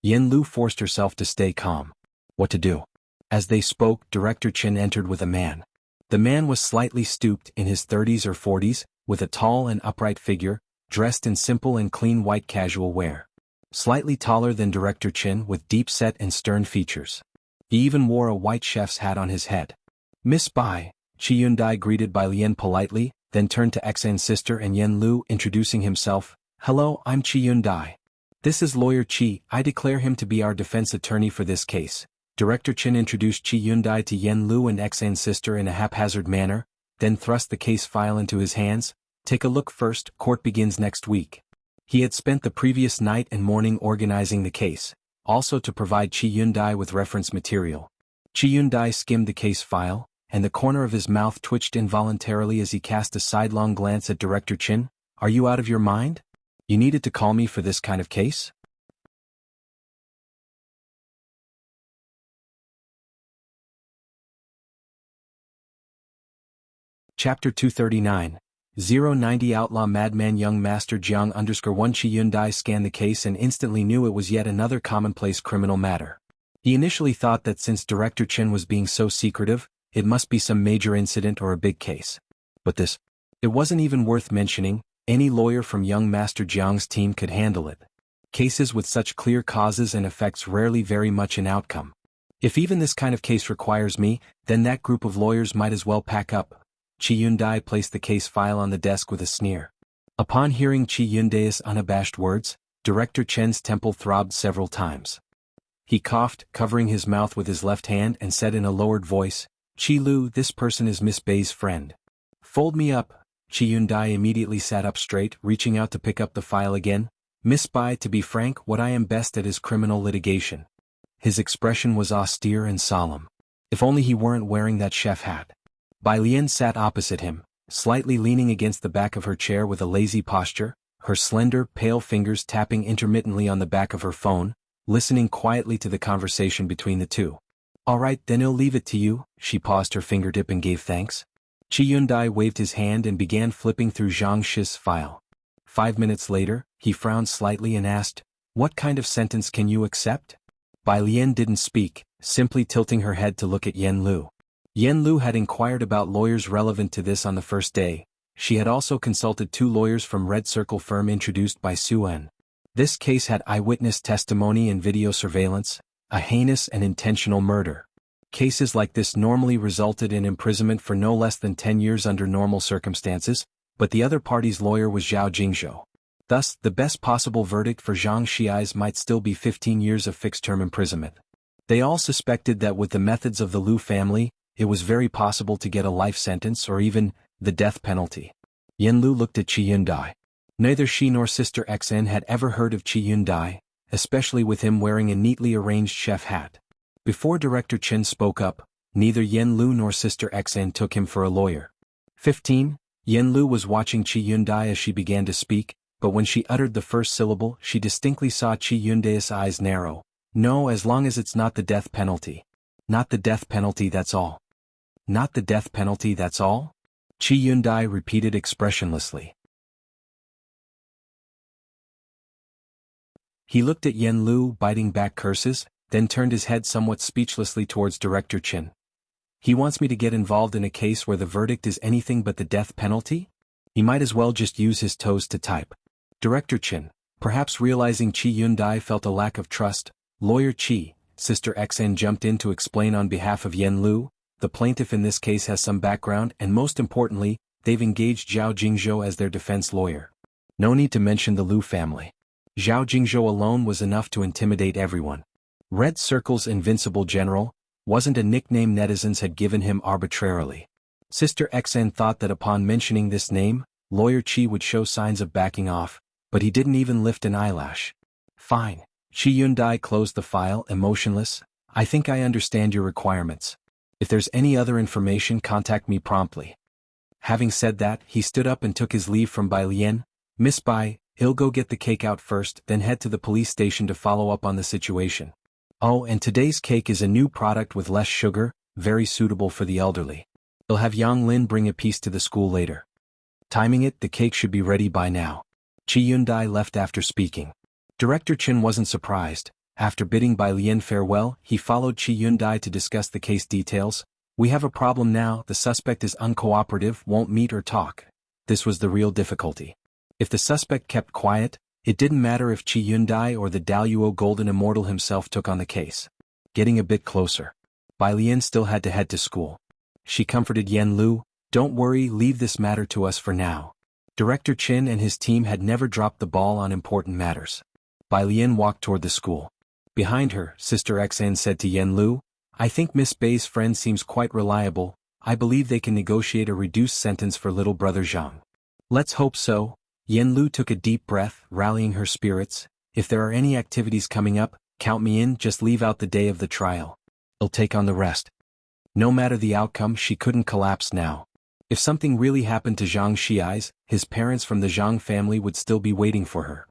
Yen Lu forced herself to stay calm. What to do? As they spoke, Director Chen entered with a man. The man was slightly stooped, in his 30s or 40s, with a tall and upright figure, dressed in simple and clean white casual wear. Slightly taller than Director Chen, with deep-set and stern features. He even wore a white chef's hat on his head. Miss Bai, Qi Yundai greeted Bai Lian politely, then turned to Xan's sister and Yen Lu, introducing himself. Hello, I'm Qi Yundai. This is Lawyer Qi. I declare him to be our defense attorney for this case. Director Chen introduced Qi Yundai to Yen Lu and Xan's sister in a haphazard manner, then thrust the case file into his hands. Take a look first, court begins next week. He had spent the previous night and morning organizing the case, also to provide Qi Yundai with reference material. Qi Yundai skimmed the case file, and the corner of his mouth twitched involuntarily as he cast a sidelong glance at Director Chen. Are you out of your mind? You needed to call me for this kind of case? Chapter 239. 090 Outlaw Madman Young Master Jiang _1 Qi Yundai scanned the case and instantly knew it was yet another commonplace criminal matter. He initially thought that since Director Chen was being so secretive, it must be some major incident or a big case. But it wasn't even worth mentioning. Any lawyer from young Master Jiang's team could handle it. Cases with such clear causes and effects rarely vary much in outcome. If even this kind of case requires me, then that group of lawyers might as well pack up. Chi Yundai placed the case file on the desk with a sneer. Upon hearing Chi Yundai's unabashed words, Director Chen's temple throbbed several times. He coughed, covering his mouth with his left hand, and said in a lowered voice, "Chi Lu, this person is Miss Bei's friend." "Fold me up." Chi Yundai immediately sat up straight, reaching out to pick up the file again. "Miss Bai, to be frank, what I am best at is criminal litigation." His expression was austere and solemn. If only he weren't wearing that chef hat. Bai Lian sat opposite him, slightly leaning against the back of her chair with a lazy posture, her slender, pale fingers tapping intermittently on the back of her phone, listening quietly to the conversation between the two. "All right, then I'll leave it to you." She paused her fingertip and gave thanks. Chi Yundai waved his hand and began flipping through Zhang Shi's file. 5 minutes later, he frowned slightly and asked, "What kind of sentence can you accept?" Bai Lian didn't speak, simply tilting her head to look at Yen Lu. Yen Lu had inquired about lawyers relevant to this on the first day. She had also consulted 2 lawyers from Red Circle firm introduced by Suen. This case had eyewitness testimony and video surveillance, a heinous and intentional murder. Cases like this normally resulted in imprisonment for no less than 10 years under normal circumstances, but the other party's lawyer was Zhao Jingzhou. Thus, the best possible verdict for Zhang Xi's might still be 15 years of fixed-term imprisonment. They all suspected that with the methods of the Lu family, it was very possible to get a life sentence or even the death penalty. Yen Lu looked at Chi Yundai. Neither she nor Sister Xn had ever heard of Chi Yundai, especially with him wearing a neatly arranged chef hat. Before Director Chen spoke up, neither Yen Lu nor Sister Xn took him for a lawyer. 15. Yen Lu was watching Chi Yundai as she began to speak, but when she uttered the first syllable, she distinctly saw Chi Yundai's eyes narrow. "No, as long as it's not the death penalty." "Not the death penalty, that's all." "Not the death penalty, that's all?" Chi Yundai repeated expressionlessly. He looked at Yen Lu, biting back curses, then turned his head somewhat speechlessly towards Director Chen. "He wants me to get involved in a case where the verdict is anything but the death penalty? He might as well just use his toes to type." Director Chen, perhaps realizing Chi Yundai felt a lack of trust, "Lawyer Chi," Sister Xn jumped in to explain on behalf of Yen Lu, "the plaintiff in this case has some background and most importantly, they've engaged Zhao Jingzhou as their defense lawyer. No need to mention the Lu family. Zhao Jingzhou alone was enough to intimidate everyone. Red Circle's invincible general wasn't a nickname netizens had given him arbitrarily." Sister Xn thought that upon mentioning this name, Lawyer Chi would show signs of backing off, but he didn't even lift an eyelash. "Fine." Chi Yundai closed the file, emotionless. "I think I understand your requirements. If there's any other information, contact me promptly." Having said that, he stood up and took his leave from Bai Lian. "Miss Bai, I'll go get the cake out first, then head to the police station to follow up on the situation. Oh, and today's cake is a new product with less sugar, very suitable for the elderly. I'll have Yang Lin bring a piece to the school later." Timing it, the cake should be ready by now. Chi Yundai left after speaking. Director Chen wasn't surprised. After bidding Bai Lian farewell, he followed Chi Yundai to discuss the case details. "We have a problem now, the suspect is uncooperative, won't meet or talk." This was the real difficulty. If the suspect kept quiet, it didn't matter if Chi Yundai or the Daluo Golden Immortal himself took on the case. Getting a bit closer. Bai Lian still had to head to school. She comforted Yen Lu, "Don't worry, leave this matter to us for now." Director Chen and his team had never dropped the ball on important matters. Bai Lian walked toward the school. Behind her, Sister Xn said to Yen Lu, "I think Miss Bei's friend seems quite reliable. I believe they can negotiate a reduced sentence for little brother Zhang." "Let's hope so." Yen Lu took a deep breath, rallying her spirits. "If there are any activities coming up, count me in, just leave out the day of the trial. I'll take on the rest." No matter the outcome, she couldn't collapse now. If something really happened to Zhang Xi's, his parents from the Zhang family would still be waiting for her.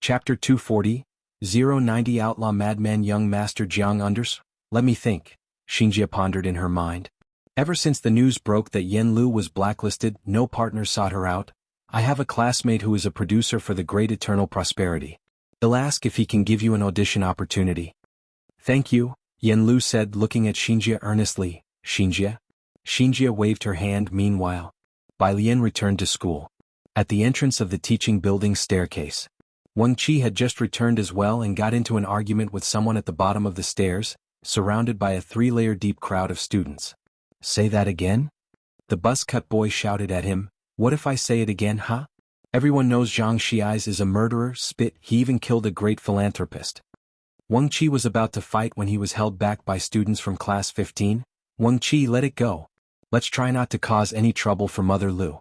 Chapter 240, 090 Outlaw Madman Young Master Jiang Unders? Let me think, Xinjia pondered in her mind. Ever since the news broke that Yen Lu was blacklisted, no partners sought her out. "I have a classmate who is a producer for the Great Eternal Prosperity. He'll ask if he can give you an audition opportunity." "Thank you," Yen Lu said, looking at Xinjia earnestly. "Xinjia?" Xinjia waved her hand meanwhile. Bai Lian returned to school. At the entrance of the teaching building's staircase, Wang Qi had just returned as well and got into an argument with someone at the bottom of the stairs, surrounded by a 3-layer deep crowd of students. Say that again? The buzz-cut boy shouted at him. What if I say it again, huh? Everyone knows Zhang Xiais is a murderer, spit, he even killed a great philanthropist. Wang Qi was about to fight when he was held back by students from class 15. Wang Qi, let it go. Let's try not to cause any trouble for Mother Lu.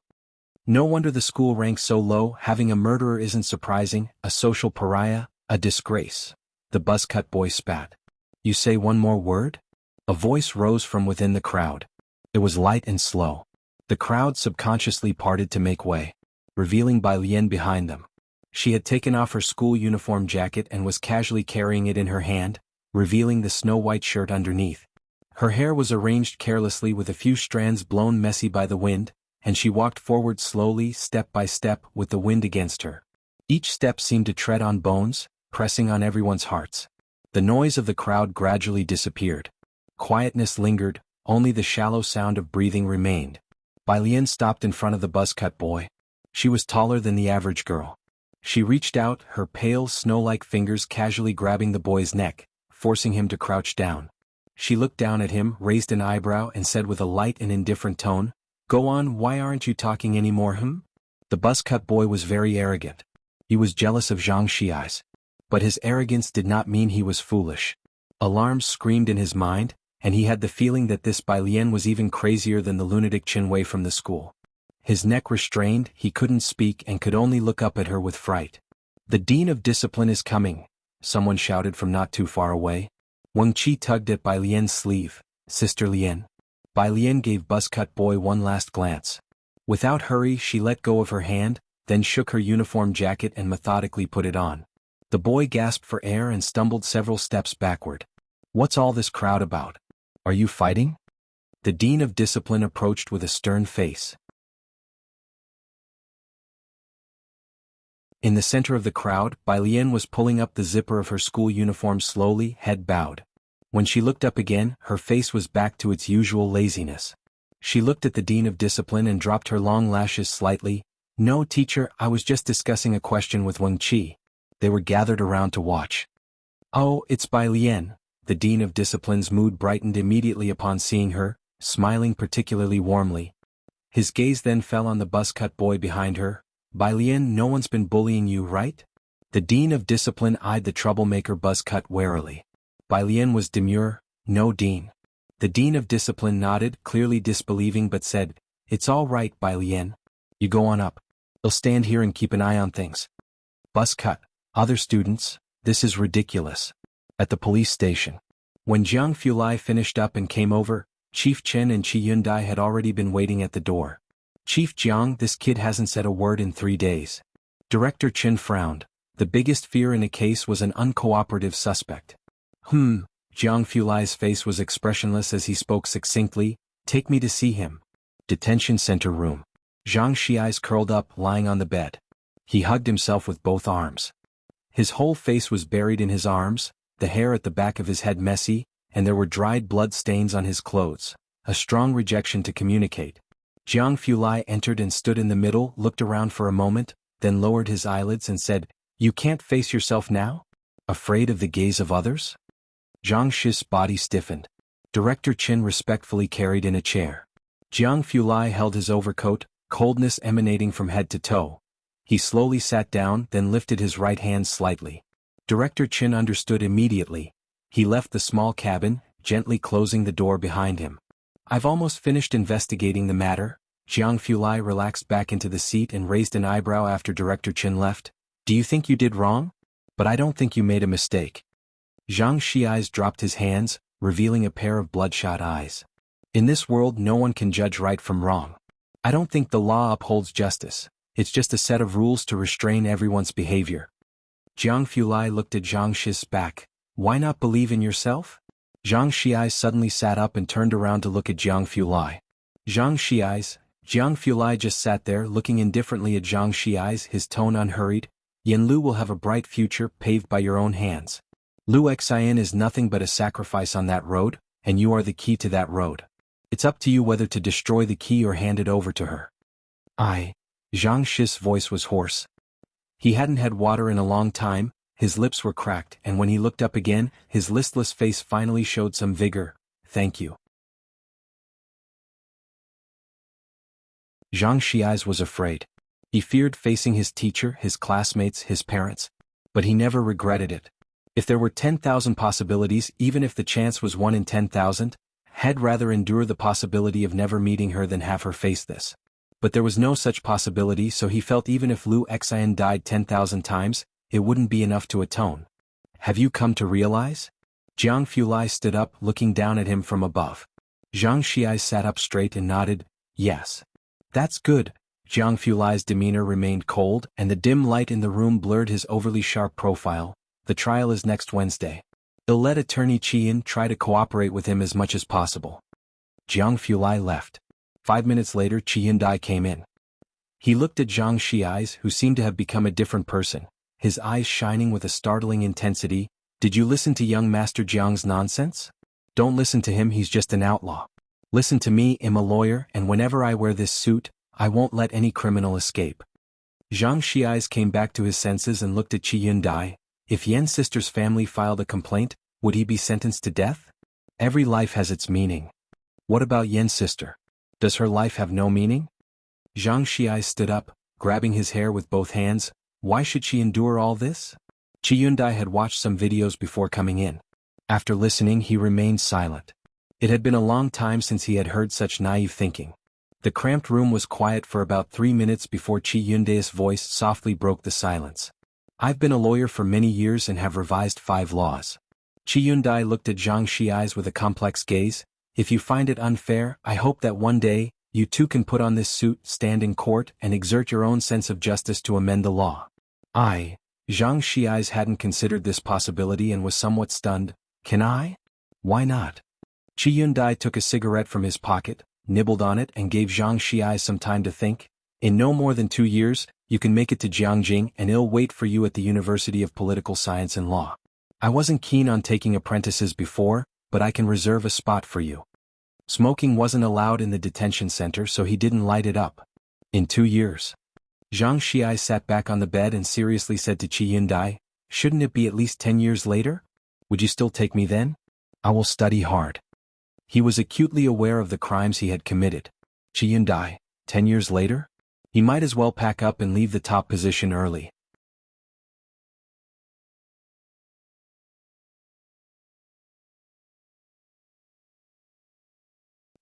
No wonder the school ranks so low, having a murderer isn't surprising, a social pariah, a disgrace. The buzz-cut boy spat. You say one more word? A voice rose from within the crowd. It was light and slow. The crowd subconsciously parted to make way, revealing Bai Lian behind them. She had taken off her school uniform jacket and was casually carrying it in her hand, revealing the snow-white shirt underneath. Her hair was arranged carelessly with a few strands blown messy by the wind, and she walked forward slowly, step by step, with the wind against her. Each step seemed to tread on bones, pressing on everyone's hearts. The noise of the crowd gradually disappeared. Quietness lingered, only the shallow sound of breathing remained. Bai Lian stopped in front of the buzz-cut boy. She was taller than the average girl. She reached out, her pale, snow-like fingers casually grabbing the boy's neck, forcing him to crouch down. She looked down at him, raised an eyebrow and said with a light and indifferent tone, Go on, why aren't you talking anymore, The buzz-cut boy was very arrogant. He was jealous of Zhang Xiais. But his arrogance did not mean he was foolish. Alarms screamed in his mind, and he had the feeling that this Bai Lian was even crazier than the lunatic Qinwei from the school. His neck restrained, he couldn't speak and could only look up at her with fright. The Dean of Discipline is coming, someone shouted from not too far away. Wang Qi tugged at Bai Lian's sleeve. Sister Lian. Bai Lian gave buzz-cut boy one last glance. Without hurry she let go of her hand, then shook her uniform jacket and methodically put it on. The boy gasped for air and stumbled several steps backward. What's all this crowd about? Are you fighting? The Dean of Discipline approached with a stern face. In the center of the crowd, Bai Lian was pulling up the zipper of her school uniform slowly, head bowed. When she looked up again, her face was back to its usual laziness. She looked at the Dean of Discipline and dropped her long lashes slightly. No, teacher, I was just discussing a question with Wang Qi. They were gathered around to watch. Oh, it's Bai Lian. The Dean of Discipline's mood brightened immediately upon seeing her, smiling particularly warmly. His gaze then fell on the buzz-cut boy behind her. Bai Lian, no one's been bullying you, right? The Dean of Discipline eyed the troublemaker buzz-cut warily. Bai Lian was demure. No, Dean. The Dean of Discipline nodded, clearly disbelieving, but said, It's all right, Bai Lian. You go on up. I'll stand here and keep an eye on things. Buzz-cut. Other students, this is ridiculous. At the police station. When Jiang Fulai finished up and came over, Chief Chen and Qi Yundai had already been waiting at the door. Chief Jiang, this kid hasn't said a word in 3 days. Director Chen frowned. The biggest fear in a case was an uncooperative suspect. Jiang Fulai's face was expressionless as he spoke succinctly. Take me to see him. Detention center room. Zhang Xiais curled up, lying on the bed. He hugged himself with both arms. His whole face was buried in his arms, the hair at the back of his head messy, and there were dried blood stains on his clothes, a strong rejection to communicate. Jiang Fulai entered and stood in the middle, looked around for a moment, then lowered his eyelids and said, You can't face yourself now? Afraid of the gaze of others? Zhang Shi's body stiffened. Director Chen respectfully carried in a chair. Jiang Fulai held his overcoat, coldness emanating from head to toe. He slowly sat down, then lifted his right hand slightly. Director Chen understood immediately. He left the small cabin, gently closing the door behind him. I've almost finished investigating the matter. Jiang Fulai relaxed back into the seat and raised an eyebrow after Director Chen left. Do you think you did wrong? But I don't think you made a mistake. Zhang Xiais dropped his hands, revealing a pair of bloodshot eyes. In this world no one can judge right from wrong. I don't think the law upholds justice. It's just a set of rules to restrain everyone's behavior. Jiang Fulai looked at Zhang Shi's back. Why not believe in yourself? Zhang Xiais suddenly sat up and turned around to look at Jiang Fulai. Jiang Fulai just sat there looking indifferently at Zhang Xiais, his tone unhurried. Yen Lu will have a bright future paved by your own hands. Lu Xian is nothing but a sacrifice on that road, and you are the key to that road. It's up to you whether to destroy the key or hand it over to her. Zhang Shi's voice was hoarse. He hadn't had water in a long time, his lips were cracked, and when he looked up again, his listless face finally showed some vigor. Thank you. Zhang Shi's was afraid. He feared facing his teacher, his classmates, his parents. But he never regretted it. If there were 10,000 possibilities, even if the chance was 1 in 10,000, he'd rather endure the possibility of never meeting her than have her face this. But there was no such possibility, so he felt even if Lu Xian died 10,000 times, it wouldn't be enough to atone. Have you come to realize? Jiang Fulai stood up, looking down at him from above. Zhang Shi sat up straight and nodded, yes. That's good. Jiang Fulai's demeanor remained cold, and the dim light in the room blurred his overly sharp profile. The trial is next Wednesday. He'll let attorney Qian try to cooperate with him as much as possible. Jiang Fulai left. 5 minutes later Qian Dai came in. He looked at Zhang Shi's, who seemed to have become a different person, his eyes shining with a startling intensity. Did you listen to young Master Jiang's nonsense? Don't listen to him, he's just an outlaw. Listen to me, I'm a lawyer, and whenever I wear this suit, I won't let any criminal escape. Zhang Shi's came back to his senses and looked at Qian Dai. If Yan's sister's family filed a complaint, would he be sentenced to death? Every life has its meaning. What about Yan's sister? Does her life have no meaning? Zhang Shi stood up, grabbing his hair with both hands. Why should she endure all this? Qian Dai had watched some videos before coming in. After listening, he remained silent. It had been a long time since he had heard such naive thinking. The cramped room was quiet for about 3 minutes before Qian Dai's voice softly broke the silence. I've been a lawyer for many years and have revised 5 laws. Qian Dai looked at Zhang Shi's with a complex gaze. If you find it unfair, I hope that one day, you too can put on this suit, stand in court, and exert your own sense of justice to amend the law. Zhang Shi's hadn't considered this possibility and was somewhat stunned. Can I? Why not? Qian Dai took a cigarette from his pocket, nibbled on it and gave Zhang Shi some time to think. In no more than 2 years, you can make it to Jiangjing and I'll wait for you at the University of Political Science and Law. I wasn't keen on taking apprentices before, but I can reserve a spot for you. Smoking wasn't allowed in the detention center, so he didn't light it up. In 2 years. Zhang Shi sat back on the bed and seriously said to Qian Dai, shouldn't it be at least 10 years later? Would you still take me then? I will study hard. He was acutely aware of the crimes he had committed. Qian Dai, 10 years later? He might as well pack up and leave the top position early.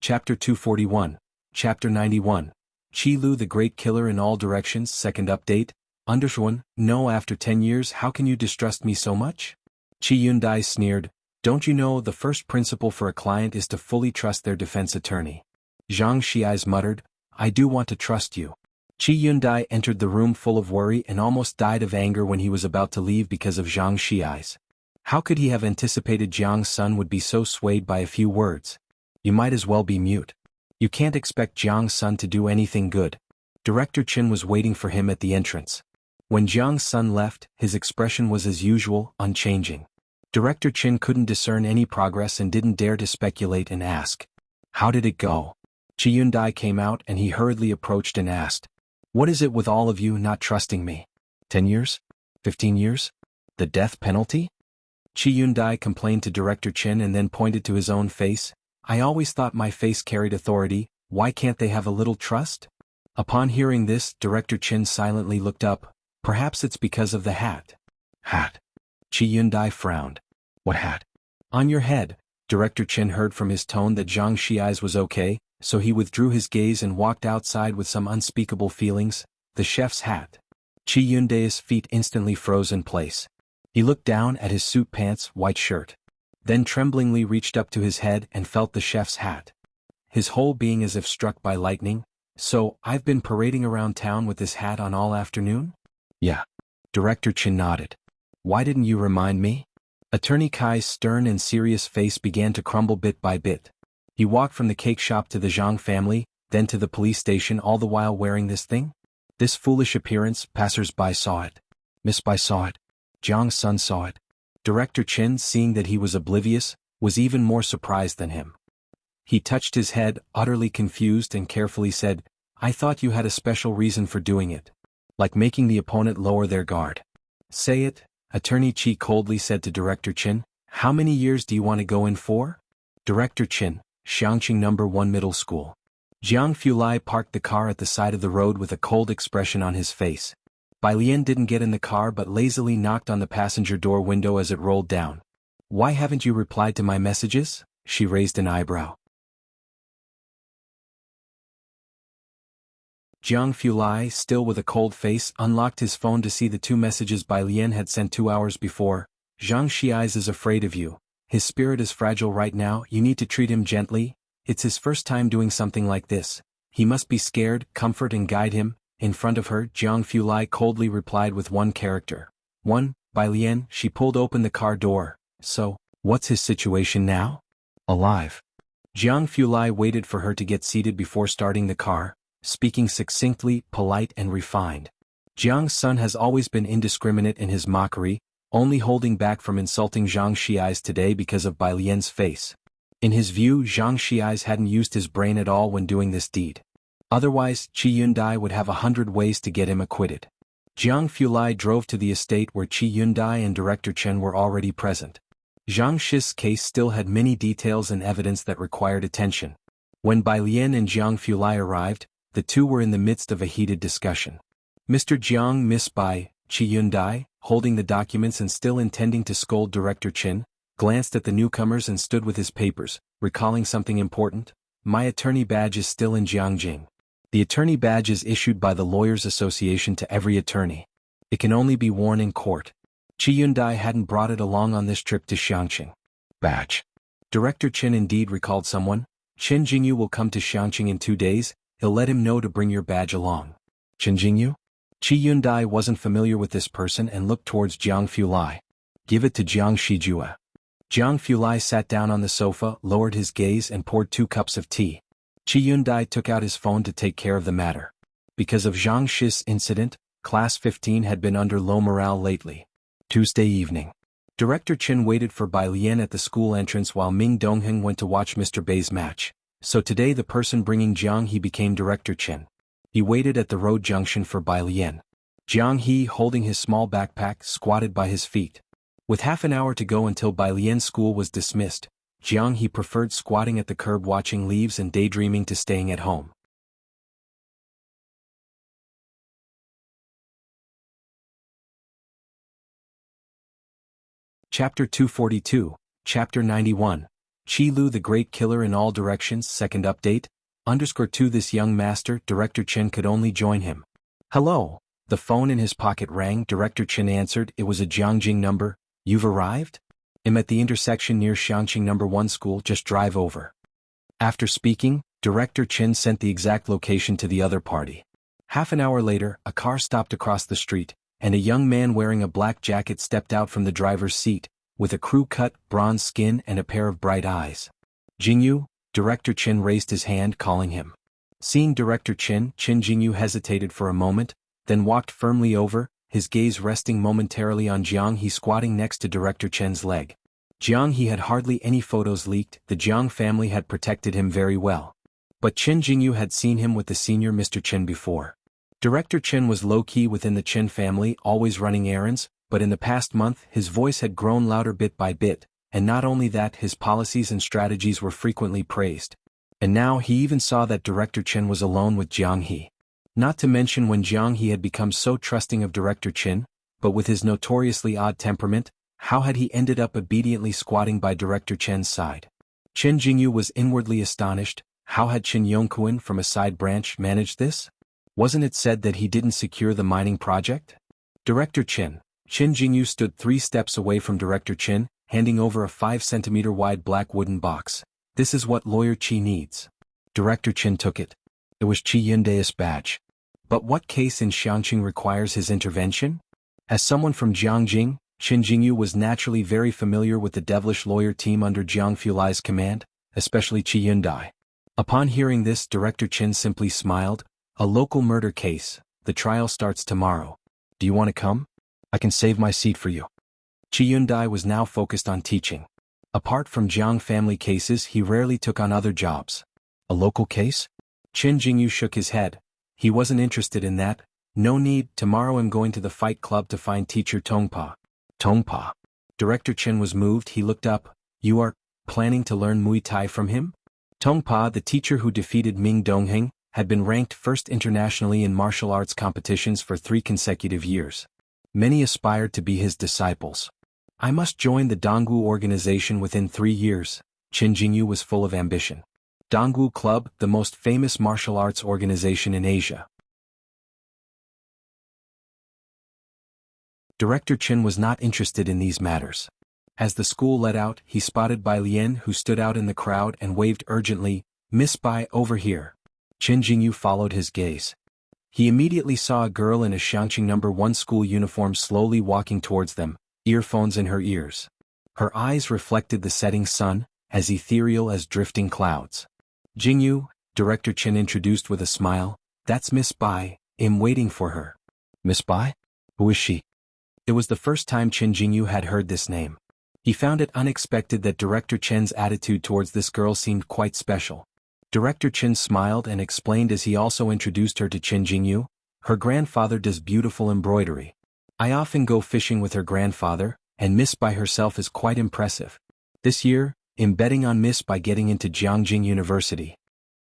Chapter 241, Chapter 91, Qi Lu the Great Killer in All Directions. Second update, Underswan, no, after 10 years how can you distrust me so much? Qian Dai sneered, don't you know the first principle for a client is to fully trust their defense attorney? Zhang Shi muttered, I do want to trust you. Qian Dai entered the room full of worry and almost died of anger when he was about to leave because of Zhang Shi's. How could he have anticipated Jiang's son would be so swayed by a few words? You might as well be mute. You can't expect Jiang's son to do anything good. Director Chen was waiting for him at the entrance. When Jiang's son left, his expression was as usual, unchanging. Director Chen couldn't discern any progress and didn't dare to speculate and ask. How did it go? Qian Dai came out and he hurriedly approached and asked. What is it with all of you not trusting me? 10 years? 15 years? The death penalty? Qian Dai complained to Director Chen and then pointed to his own face. I always thought my face carried authority, why can't they have a little trust? Upon hearing this, Director Chen silently looked up. Perhaps it's because of the hat. Hat? Qian Dai frowned. What hat? On your head. Director Chen heard from his tone that Zhang Shi's was okay, so he withdrew his gaze and walked outside with some unspeakable feelings. The chef's hat. Qian Dai's feet instantly froze in place. He looked down at his suit pants, white shirt. Then tremblingly reached up to his head and felt the chef's hat. His whole being as if struck by lightning. So, I've been parading around town with this hat on all afternoon? Yeah. Director Chen nodded. Why didn't you remind me? Attorney Kai's stern and serious face began to crumble bit by bit. He walked from the cake shop to the Zhang family, then to the police station, all the while wearing this thing? This foolish appearance, passers-by saw it. Miss Bai saw it. Jiang's son saw it. Director Chen, seeing that he was oblivious, was even more surprised than him. He touched his head, utterly confused, and carefully said, "I thought you had a special reason for doing it. Like making the opponent lower their guard." "Say it," Attorney Chi coldly said to Director Chin. "How many years do you want to go in for?" Director Chin, Xiangqing No. 1 Middle School. Jiang Fulai parked the car at the side of the road with a cold expression on his face. Bai Lian didn't get in the car but lazily knocked on the passenger door window as it rolled down. "Why haven't you replied to my messages?" She raised an eyebrow. Jiang Fulai, still with a cold face, unlocked his phone to see the 2 messages Bai Lian had sent 2 hours before. "Zhang Xiais is afraid of you. His spirit is fragile right now, you need to treat him gently. It's his first time doing something like this. He must be scared, comfort and guide him." In front of her, Jiang Fulai coldly replied with one character. "1, Bai Lian." She pulled open the car door. "So, what's his situation now?" "Alive." Jiang Fulai waited for her to get seated before starting the car, speaking succinctly, polite and refined. Jiang's son has always been indiscriminate in his mockery, only holding back from insulting Zhang Xiais today because of Bai Lian's face. In his view, Zhang Xiais hadn't used his brain at all when doing this deed. Otherwise, Qi Yundai would have 100 ways to get him acquitted. Jiang Fulai drove to the estate where Qi Yundai and Director Chen were already present. Zhang Shi's case still had many details and evidence that required attention. When Bai Lian and Jiang Fulai arrived, the two were in the midst of a heated discussion. Mr. Jiang, Miss Bai, Qi Yundai, holding the documents and still intending to scold Director Chen, glanced at the newcomers and stood with his papers, recalling something important. "My attorney badge is still in Jiangjing. The attorney badge is issued by the Lawyers Association to every attorney. It can only be worn in court. Qi Yundai hadn't brought it along on this trip to Xiangqing." "Badge." Director Chen indeed recalled someone. "Chen Jingyu will come to Xiangqing in 2 days, he'll let him know to bring your badge along." "Chen Jingyu?" Qi Yundai wasn't familiar with this person and looked towards Jiang Fulai. "Give it to Jiang Shijua." Jiang Fulai sat down on the sofa, lowered his gaze and poured 2 cups of tea. Qi Yundai took out his phone to take care of the matter. Because of Zhang Shi's incident, Class 15 had been under low morale lately. Tuesday evening. Director Chen waited for Bai Lian at the school entrance while Ming Dongheng went to watch Mr. Bei's match. So today the person bringing Jiang He became Director Chen. He waited at the road junction for Bai Lian. Jiang He, holding his small backpack, squatted by his feet. With half an hour to go until Bai Lian's school was dismissed, Jiang He preferred squatting at the curb watching leaves and daydreaming to staying at home. Chapter 242, Chapter 91, Qi Lu the Great Killer in All Directions. Second update, _2 This young master, Director Chen, could only join him. "Hello." The phone in his pocket rang. Director Chen answered. It was a Jiangjing number. "You've arrived? I'm at the intersection near Xiangqing No. 1 school, just drive over." After speaking, Director Chen sent the exact location to the other party. Half an hour later, a car stopped across the street, and a young man wearing a black jacket stepped out from the driver's seat, with a crew-cut, bronze skin and a pair of bright eyes. "Jingyu?" Director Chen raised his hand, calling him. Seeing Director Chen, Jingyu hesitated for a moment, then walked firmly over, his gaze resting momentarily on Jiang He squatting next to Director Chen's leg. Jiang He had hardly any photos leaked, the Jiang family had protected him very well. But Chen Jingyu had seen him with the senior Mr. Chen before. Director Chen was low-key within the Chen family, always running errands, but in the past month his voice had grown louder bit by bit, and not only that, his policies and strategies were frequently praised. And now he even saw that Director Chen was alone with Jiang He. Not to mention when Jiang He had become so trusting of Director Chen, but with his notoriously odd temperament, how had he ended up obediently squatting by Director Chen's side? Chen Jingyu was inwardly astonished. How had Chen Yongquan from a side branch managed this? Wasn't it said that he didn't secure the mining project? Director Chen. Chen Jingyu stood 3 steps away from Director Chen, handing over a 5-centimeter wide black wooden box. "This is what Lawyer Qi needs." Director Chen took it. It was Qi Yundai's badge. But what case in Xiangqing requires his intervention? As someone from Jiangjing, Chen Jingyu was naturally very familiar with the devilish lawyer team under Jiang Fulai's command, especially Qi Yundai. Upon hearing this, Director Chen simply smiled. "A local murder case. The trial starts tomorrow. Do you want to come? I can save my seat for you." Qi Yundai was now focused on teaching. Apart from Jiang family cases, he rarely took on other jobs. A local case? Chen Jingyu shook his head. He wasn't interested in that. No need, tomorrow I'm going to the fight club to find teacher Tongpa. Tongpa. Director Chen was moved. He looked up. You are planning to learn Muay Thai from him? Tongpa, the teacher who defeated Ming Dongheng, had been ranked first internationally in martial arts competitions for 3 consecutive years. Many aspired to be his disciples. I must join the Dongwu organization within 3 years. Chen Jingyu was full of ambition. Dongwu Club, the most famous martial arts organization in Asia. Director Chen was not interested in these matters. As the school let out, he spotted Bai Lian, who stood out in the crowd and waved urgently, Miss Bai, over here. Chen Jingyu followed his gaze. He immediately saw a girl in a Xiangqing No. 1 school uniform slowly walking towards them, earphones in her ears. Her eyes reflected the setting sun, as ethereal as drifting clouds. Jingyu, Director Chen introduced with a smile, that's Miss Bai, I'm waiting for her. Miss Bai? Who is she? It was the first time Chen Jingyu had heard this name. He found it unexpected that Director Chen's attitude towards this girl seemed quite special. Director Chen smiled and explained as he also introduced her to Chen Jingyu, her grandfather does beautiful embroidery. I often go fishing with her grandfather, and Miss Bai herself is quite impressive. This year, I'm betting on Miss Bai getting into Jiangjing University.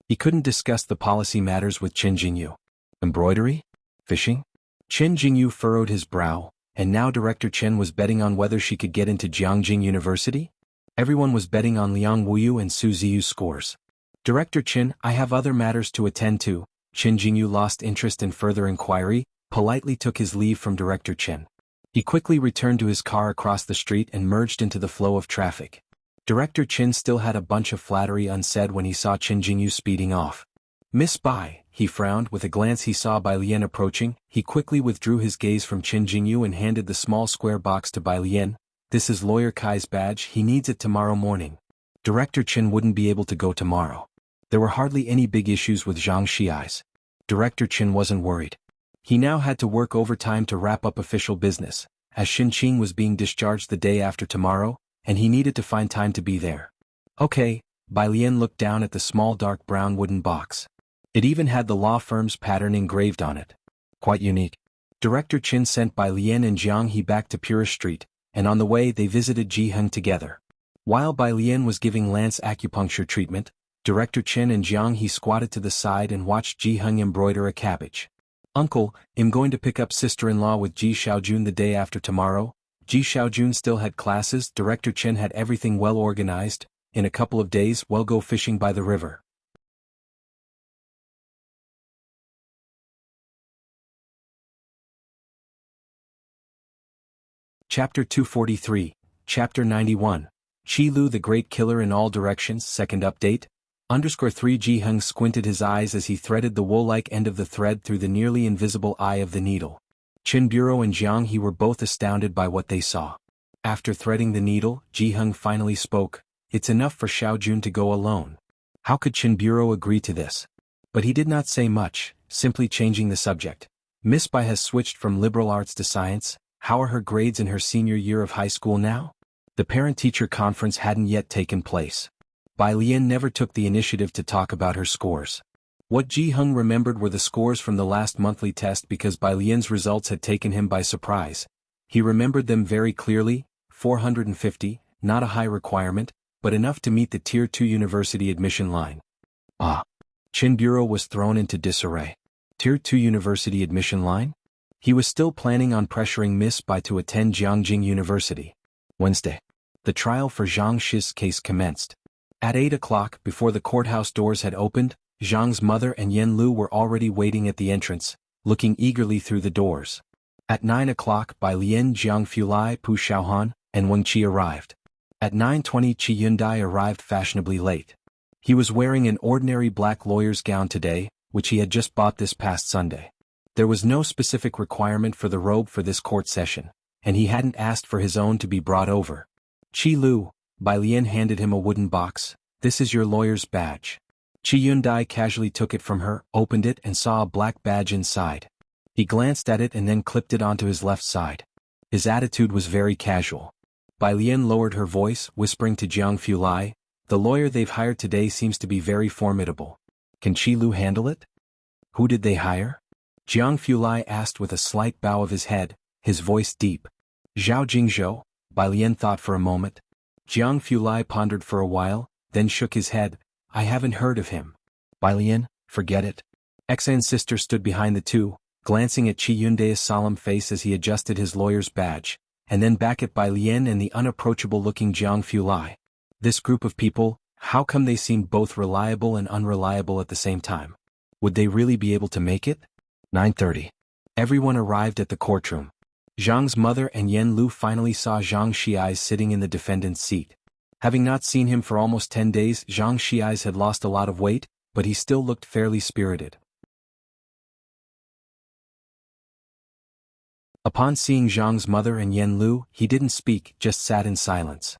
He couldn't discuss the policy matters with Chen Jingyu. Embroidery? Fishing? Chen Jingyu furrowed his brow, and now Director Chen was betting on whether she could get into Jiangjing University? Everyone was betting on Liang Wuyu and Su Ziyu's scores. Director Chen, I have other matters to attend to. Chen Jingyu lost interest in further inquiry, politely took his leave from Director Chen. He quickly returned to his car across the street and merged into the flow of traffic. Director Chen still had a bunch of flattery unsaid when he saw Chen Jingyu speeding off. Miss Bai, he frowned with a glance he saw Bai Lian approaching. He quickly withdrew his gaze from Chen Jingyu and handed the small square box to Bai Lian. This is Lawyer Kai's badge, he needs it tomorrow morning. Director Chen wouldn't be able to go tomorrow. There were hardly any big issues with Zhang Xiai's. Director Chen wasn't worried. He now had to work overtime to wrap up official business, as Xin Qing was being discharged the day after tomorrow, and he needed to find time to be there. Okay, Bai Lian looked down at the small dark brown wooden box. It even had the law firm's pattern engraved on it. Quite unique. Director Chen sent Bai Lian and Jiang He back to Pura Street, and on the way they visited Ji Heng together. While Bai Lian was giving Lance acupuncture treatment, Director Chen and Jiang He squatted to the side and watched Ji Heng embroider a cabbage. Uncle, I'm going to pick up sister-in-law with Ji Xiaojun the day after tomorrow. Ji Xiaojun still had classes. Director Chen had everything well organized. In a couple of days we'll go fishing by the river. Chapter 243, Chapter 91, Qi Lu the Great Killer in All Directions. Second update. _3 Ji Heng squinted his eyes as he threaded the wool-like end of the thread through the nearly invisible eye of the needle. Qin Bureau and Jiang He were both astounded by what they saw. After threading the needle, Ji Heng finally spoke, it's enough for Xiaojun to go alone. How could Qin Bureau agree to this? But he did not say much, simply changing the subject. Miss Bai has switched from liberal arts to science. How are her grades in her senior year of high school now? The parent-teacher conference hadn't yet taken place. Bai Lian never took the initiative to talk about her scores. What Ji Heng remembered were the scores from the last monthly test because Bai Lian's results had taken him by surprise. He remembered them very clearly, 450, not a high requirement, but enough to meet the Tier 2 university admission line. Ah! Qin Bureau was thrown into disarray. Tier 2 university admission line? He was still planning on pressuring Miss Bai to attend Jiangjing University. Wednesday. The trial for Zhang Shi's case commenced. At 8 o'clock, before the courthouse doors had opened, Zhang's mother and Yan Lu were already waiting at the entrance, looking eagerly through the doors. At 9 o'clock, Bai Lian, Jiang Fulai, Pu Xiaohan, and Wang Qi arrived. At 9:20 Qi Yundai arrived fashionably late. He was wearing an ordinary black lawyer's gown today, which he had just bought this past Sunday. There was no specific requirement for the robe for this court session, and he hadn't asked for his own to be brought over. Qi Lu, Bai Lian handed him a wooden box. This is your lawyer's badge. Qi Yundai casually took it from her, opened it and saw a black badge inside. He glanced at it and then clipped it onto his left side. His attitude was very casual. Bai Lian lowered her voice, whispering to Jiang Fulai, "The lawyer they've hired today seems to be very formidable. Can Qi Lu handle it?" "Who did they hire?" Jiang Fulai asked with a slight bow of his head, his voice deep. "Zhao Jingzhou." Bai Lian thought for a moment. Jiang Fulai pondered for a while, then shook his head. "I haven't heard of him." "Bai Lian, forget it." Exiled sister stood behind the two, glancing at Qi Yunde's solemn face as he adjusted his lawyer's badge, and then back at Bai Lian and the unapproachable-looking Jiang Fulai. This group of people, how come they seemed both reliable and unreliable at the same time? Would they really be able to make it? 9:30. Everyone arrived at the courtroom. Zhang's mother and Yen Lu finally saw Zhang Xiais sitting in the defendant's seat. Having not seen him for almost 10 days, Zhang Xiais had lost a lot of weight, but he still looked fairly spirited. Upon seeing Zhang's mother and Yen Lu, he didn't speak, just sat in silence.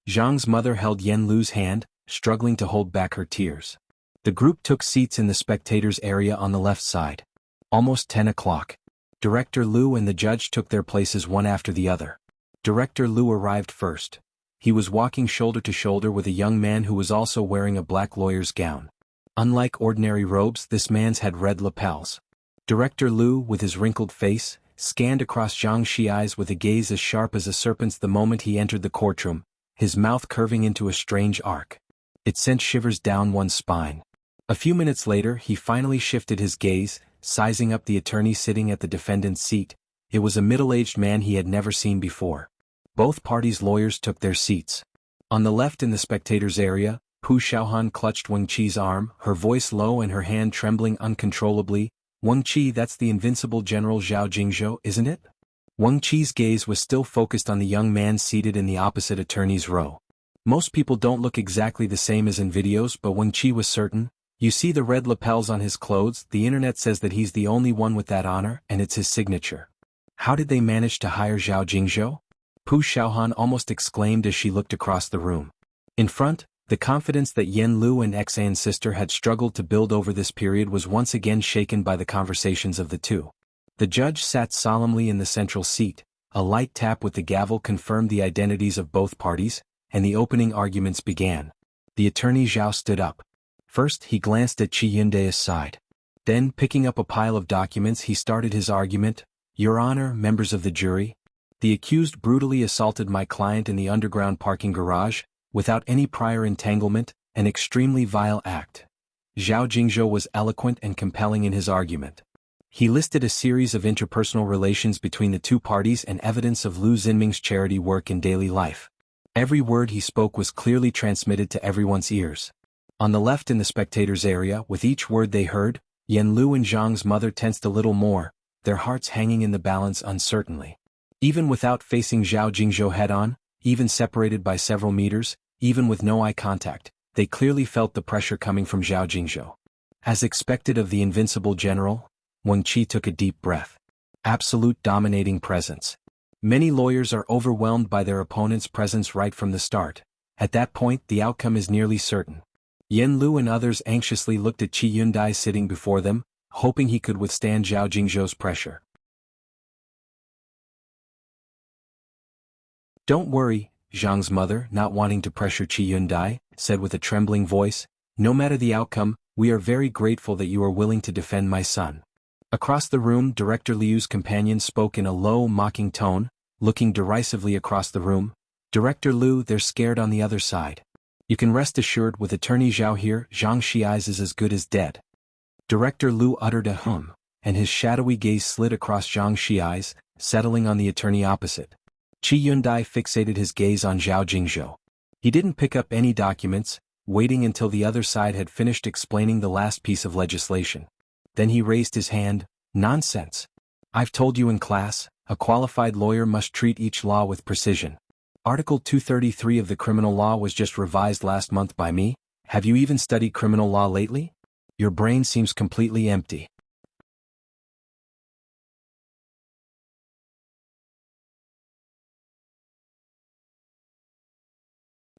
Zhang's mother held Yen Lu's hand, struggling to hold back her tears. The group took seats in the spectators' area on the left side. Almost 10 o'clock. Director Lu and the judge took their places one after the other. Director Lu arrived first. He was walking shoulder to shoulder with a young man who was also wearing a black lawyer's gown. Unlike ordinary robes, this man's had red lapels. Director Lu, with his wrinkled face, scanned across Zhang Xiais with a gaze as sharp as a serpent's the moment he entered the courtroom, his mouth curving into a strange arc. It sent shivers down one's spine. A few minutes later, he finally shifted his gaze, sizing up the attorney sitting at the defendant's seat. It was a middle-aged man he had never seen before. Both parties' lawyers took their seats. On the left in the spectators' area, Pu Xiaohan clutched Wang Qi's arm, her voice low and her hand trembling uncontrollably. "Wang Qi, that's the invincible General Zhao Jingzhou, isn't it?" Wang Qi's gaze was still focused on the young man seated in the opposite attorney's row. Most people don't look exactly the same as in videos, but Wang Qi was certain. "You see the red lapels on his clothes? The internet says that he's the only one with that honor, and it's his signature. How did they manage to hire Zhao Jingzhou?" Pu Xiaohan almost exclaimed as she looked across the room. In front, the confidence that Yen Lu and Exiled sister had struggled to build over this period was once again shaken by the conversations of the two. The judge sat solemnly in the central seat. A light tap with the gavel confirmed the identities of both parties, and the opening arguments began. The attorney Zhao stood up. First, he glanced at Qi Yunde's side. Then, picking up a pile of documents, he started his argument. "Your Honor, members of the jury, the accused brutally assaulted my client in the underground parking garage, without any prior entanglement, an extremely vile act." Zhao Jingzhou was eloquent and compelling in his argument. He listed a series of interpersonal relations between the two parties and evidence of Lu Xinming's charity work in daily life. Every word he spoke was clearly transmitted to everyone's ears. On the left in the spectators' area, with each word they heard, Yen Lu and Zhang's mother tensed a little more, their hearts hanging in the balance uncertainly. Even without facing Zhao Jingzhou head-on, even separated by several meters, even with no eye contact, they clearly felt the pressure coming from Zhao Jingzhou. As expected of the invincible general, Wang Qi took a deep breath. Absolute dominating presence. Many lawyers are overwhelmed by their opponent's presence right from the start. At that point, the outcome is nearly certain. Yen Lu and others anxiously looked at Qi Yundai sitting before them, hoping he could withstand Zhao Jingzhou's pressure. "Don't worry," Zhang's mother, not wanting to pressure Qi Yundai, said with a trembling voice. "No matter the outcome, we are very grateful that you are willing to defend my son." Across the room, Director Liu's companion spoke in a low, mocking tone, looking derisively across the room. "Director Liu, they're scared on the other side. You can rest assured with Attorney Zhao here, Zhang Xiais is as good as dead." Director Liu uttered a hum, and his shadowy gaze slid across Zhang Xiais, settling on the attorney opposite. Qi Yundai fixated his gaze on Zhao Jingzhou. He didn't pick up any documents, waiting until the other side had finished explaining the last piece of legislation. Then he raised his hand. "Nonsense. I've told you in class, a qualified lawyer must treat each law with precision. Article 233 of the criminal law was just revised last month by me. Have you even studied criminal law lately? Your brain seems completely empty."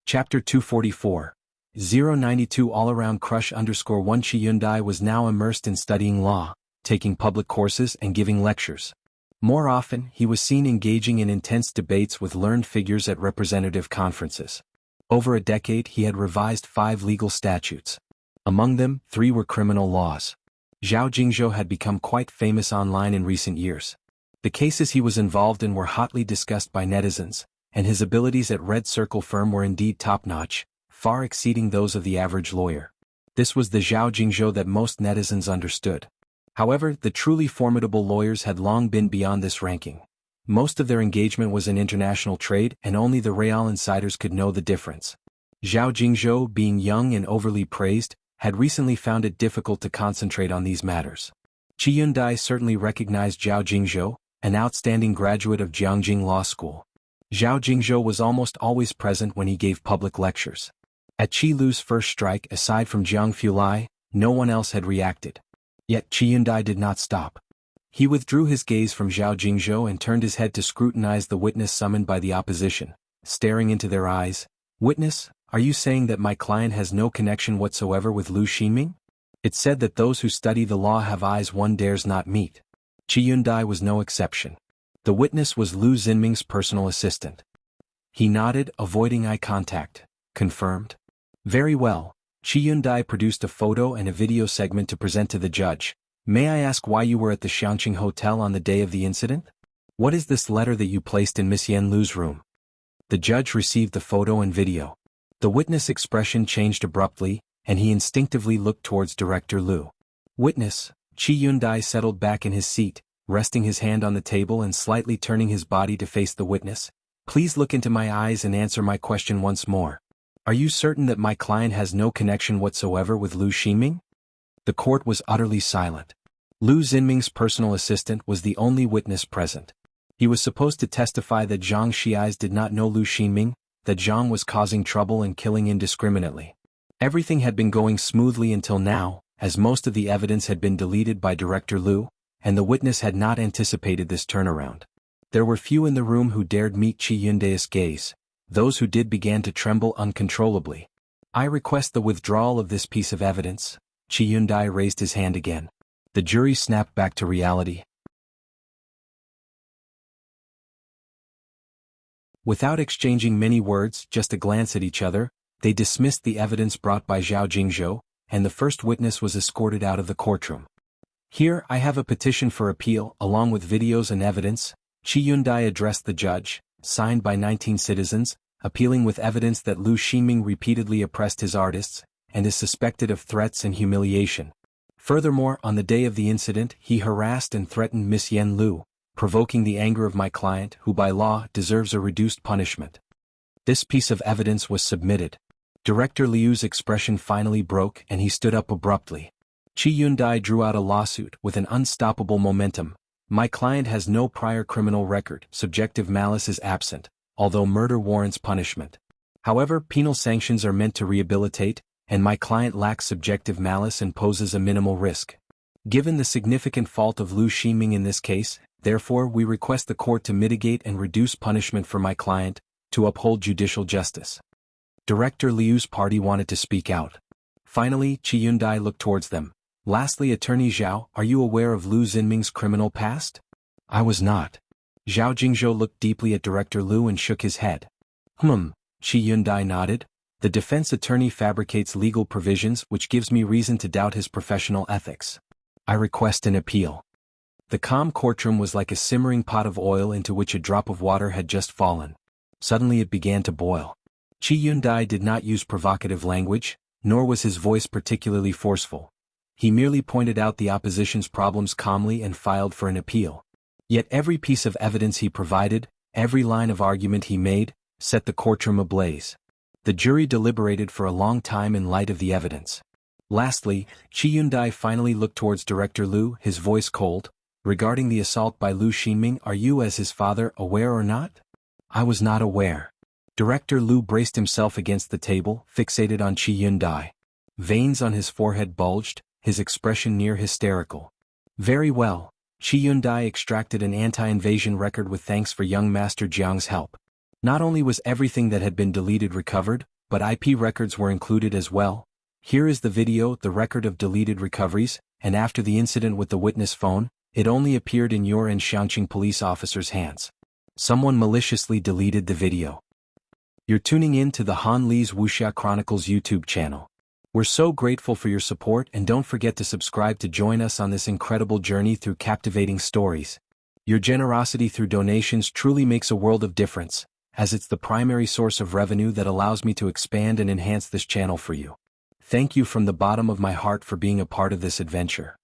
Chapter 244. 092 All-Around Crush _1 Qi Yundai was now immersed in studying law, taking public courses and giving lectures. More often, he was seen engaging in intense debates with learned figures at representative conferences. Over a decade he had revised 5 legal statutes. Among them, 3 were criminal laws. Zhao Jingzhou had become quite famous online in recent years. The cases he was involved in were hotly discussed by netizens, and his abilities at Red Circle firm were indeed top-notch, far exceeding those of the average lawyer. This was the Zhao Jingzhou that most netizens understood. However, the truly formidable lawyers had long been beyond this ranking. Most of their engagement was in international trade, and only the real insiders could know the difference. Zhao Jingzhou, being young and overly praised, had recently found it difficult to concentrate on these matters. Qi Yundai certainly recognized Zhao Jingzhou, an outstanding graduate of Jiangjing Law School. Zhao Jingzhou was almost always present when he gave public lectures. At Qi Lu's first strike, aside from Jiang Fulai, no one else had reacted. Yet Qi Yundai did not stop. He withdrew his gaze from Zhao Jingzhou and turned his head to scrutinize the witness summoned by the opposition, staring into their eyes. "Witness, are you saying that my client has no connection whatsoever with Lu Ximing? It's said that those who study the law have eyes one dares not meet." Qi Yundai was no exception. The witness was Lu Xinming's personal assistant. He nodded, avoiding eye contact. "Confirmed?" "Very well." Qi Yundai produced a photo and a video segment to present to the judge. "May I ask why you were at the Xiangqing Hotel on the day of the incident? What is this letter that you placed in Miss Yan Lu's room?" The judge received the photo and video. The witness' expression changed abruptly, and he instinctively looked towards Director Lu. "Witness." Qi Yundai settled back in his seat, resting his hand on the table and slightly turning his body to face the witness. "Please look into my eyes and answer my question once more. Are you certain that my client has no connection whatsoever with Lu Ximing?" The court was utterly silent. Lu Xinming's personal assistant was the only witness present. He was supposed to testify that Zhang Xiais did not know Lu Ximing, that Zhang was causing trouble and killing indiscriminately. Everything had been going smoothly until now, as most of the evidence had been deleted by Director Lu, and the witness had not anticipated this turnaround. There were few in the room who dared meet Qi Yundai's gaze. Those who did began to tremble uncontrollably. "I request the withdrawal of this piece of evidence." Qi Yundai raised his hand again. The jury snapped back to reality. Without exchanging many words, just a glance at each other, they dismissed the evidence brought by Zhao Jingzhou, and the first witness was escorted out of the courtroom. "Here I have a petition for appeal, along with videos and evidence," Qi Yundai addressed the judge, signed by 19 citizens, appealing with evidence that Lu Ximing repeatedly oppressed his artists, and is suspected of threats and humiliation. Furthermore, on the day of the incident, he harassed and threatened Miss Yan Lu, provoking the anger of my client, who by law deserves a reduced punishment. This piece of evidence was submitted. Director Liu's expression finally broke and he stood up abruptly. Qi Yundai drew out a lawsuit with an unstoppable momentum. "My client has no prior criminal record, subjective malice is absent, although murder warrants punishment. However, penal sanctions are meant to rehabilitate, and my client lacks subjective malice and poses a minimal risk. Given the significant fault of Lu Ximing in this case, therefore we request the court to mitigate and reduce punishment for my client, to uphold judicial justice." Director Liu's party wanted to speak out. Finally, Qi Yundai looked towards them. "Lastly, Attorney Zhao, are you aware of Lu Xinming's criminal past?" "I was not." Zhao Jingzhou looked deeply at Director Lu and shook his head. Qi Yundai nodded. "The defense attorney fabricates legal provisions which gives me reason to doubt his professional ethics. I request an appeal." The calm courtroom was like a simmering pot of oil into which a drop of water had just fallen. Suddenly it began to boil. Qi Yundai did not use provocative language, nor was his voice particularly forceful. He merely pointed out the opposition's problems calmly and filed for an appeal. Yet every piece of evidence he provided, every line of argument he made, set the courtroom ablaze. The jury deliberated for a long time in light of the evidence. Lastly, Qi Yundai finally looked towards Director Lu, his voice cold. "Regarding the assault by Lu Ximing, are you as his father aware or not?" "I was not aware." Director Lu braced himself against the table, fixated on Qi Yundai. Veins on his forehead bulged, his expression near hysterical. "Very well." Qi Yundai extracted an anti-invasion record with thanks for young Master Jiang's help. Not only was everything that had been deleted recovered, but IP records were included as well. Here is the video, the record of deleted recoveries, and after the incident with the witness phone, It only appeared in your and Xiangqing police officer's hands. Someone maliciously deleted the video. You're tuning in to the Han Li's Wuxia Chronicles YouTube channel. We're so grateful for your support, and don't forget to subscribe to join us on this incredible journey through captivating stories. Your generosity through donations truly makes a world of difference, as it's the primary source of revenue that allows me to expand and enhance this channel for you. Thank you from the bottom of my heart for being a part of this adventure.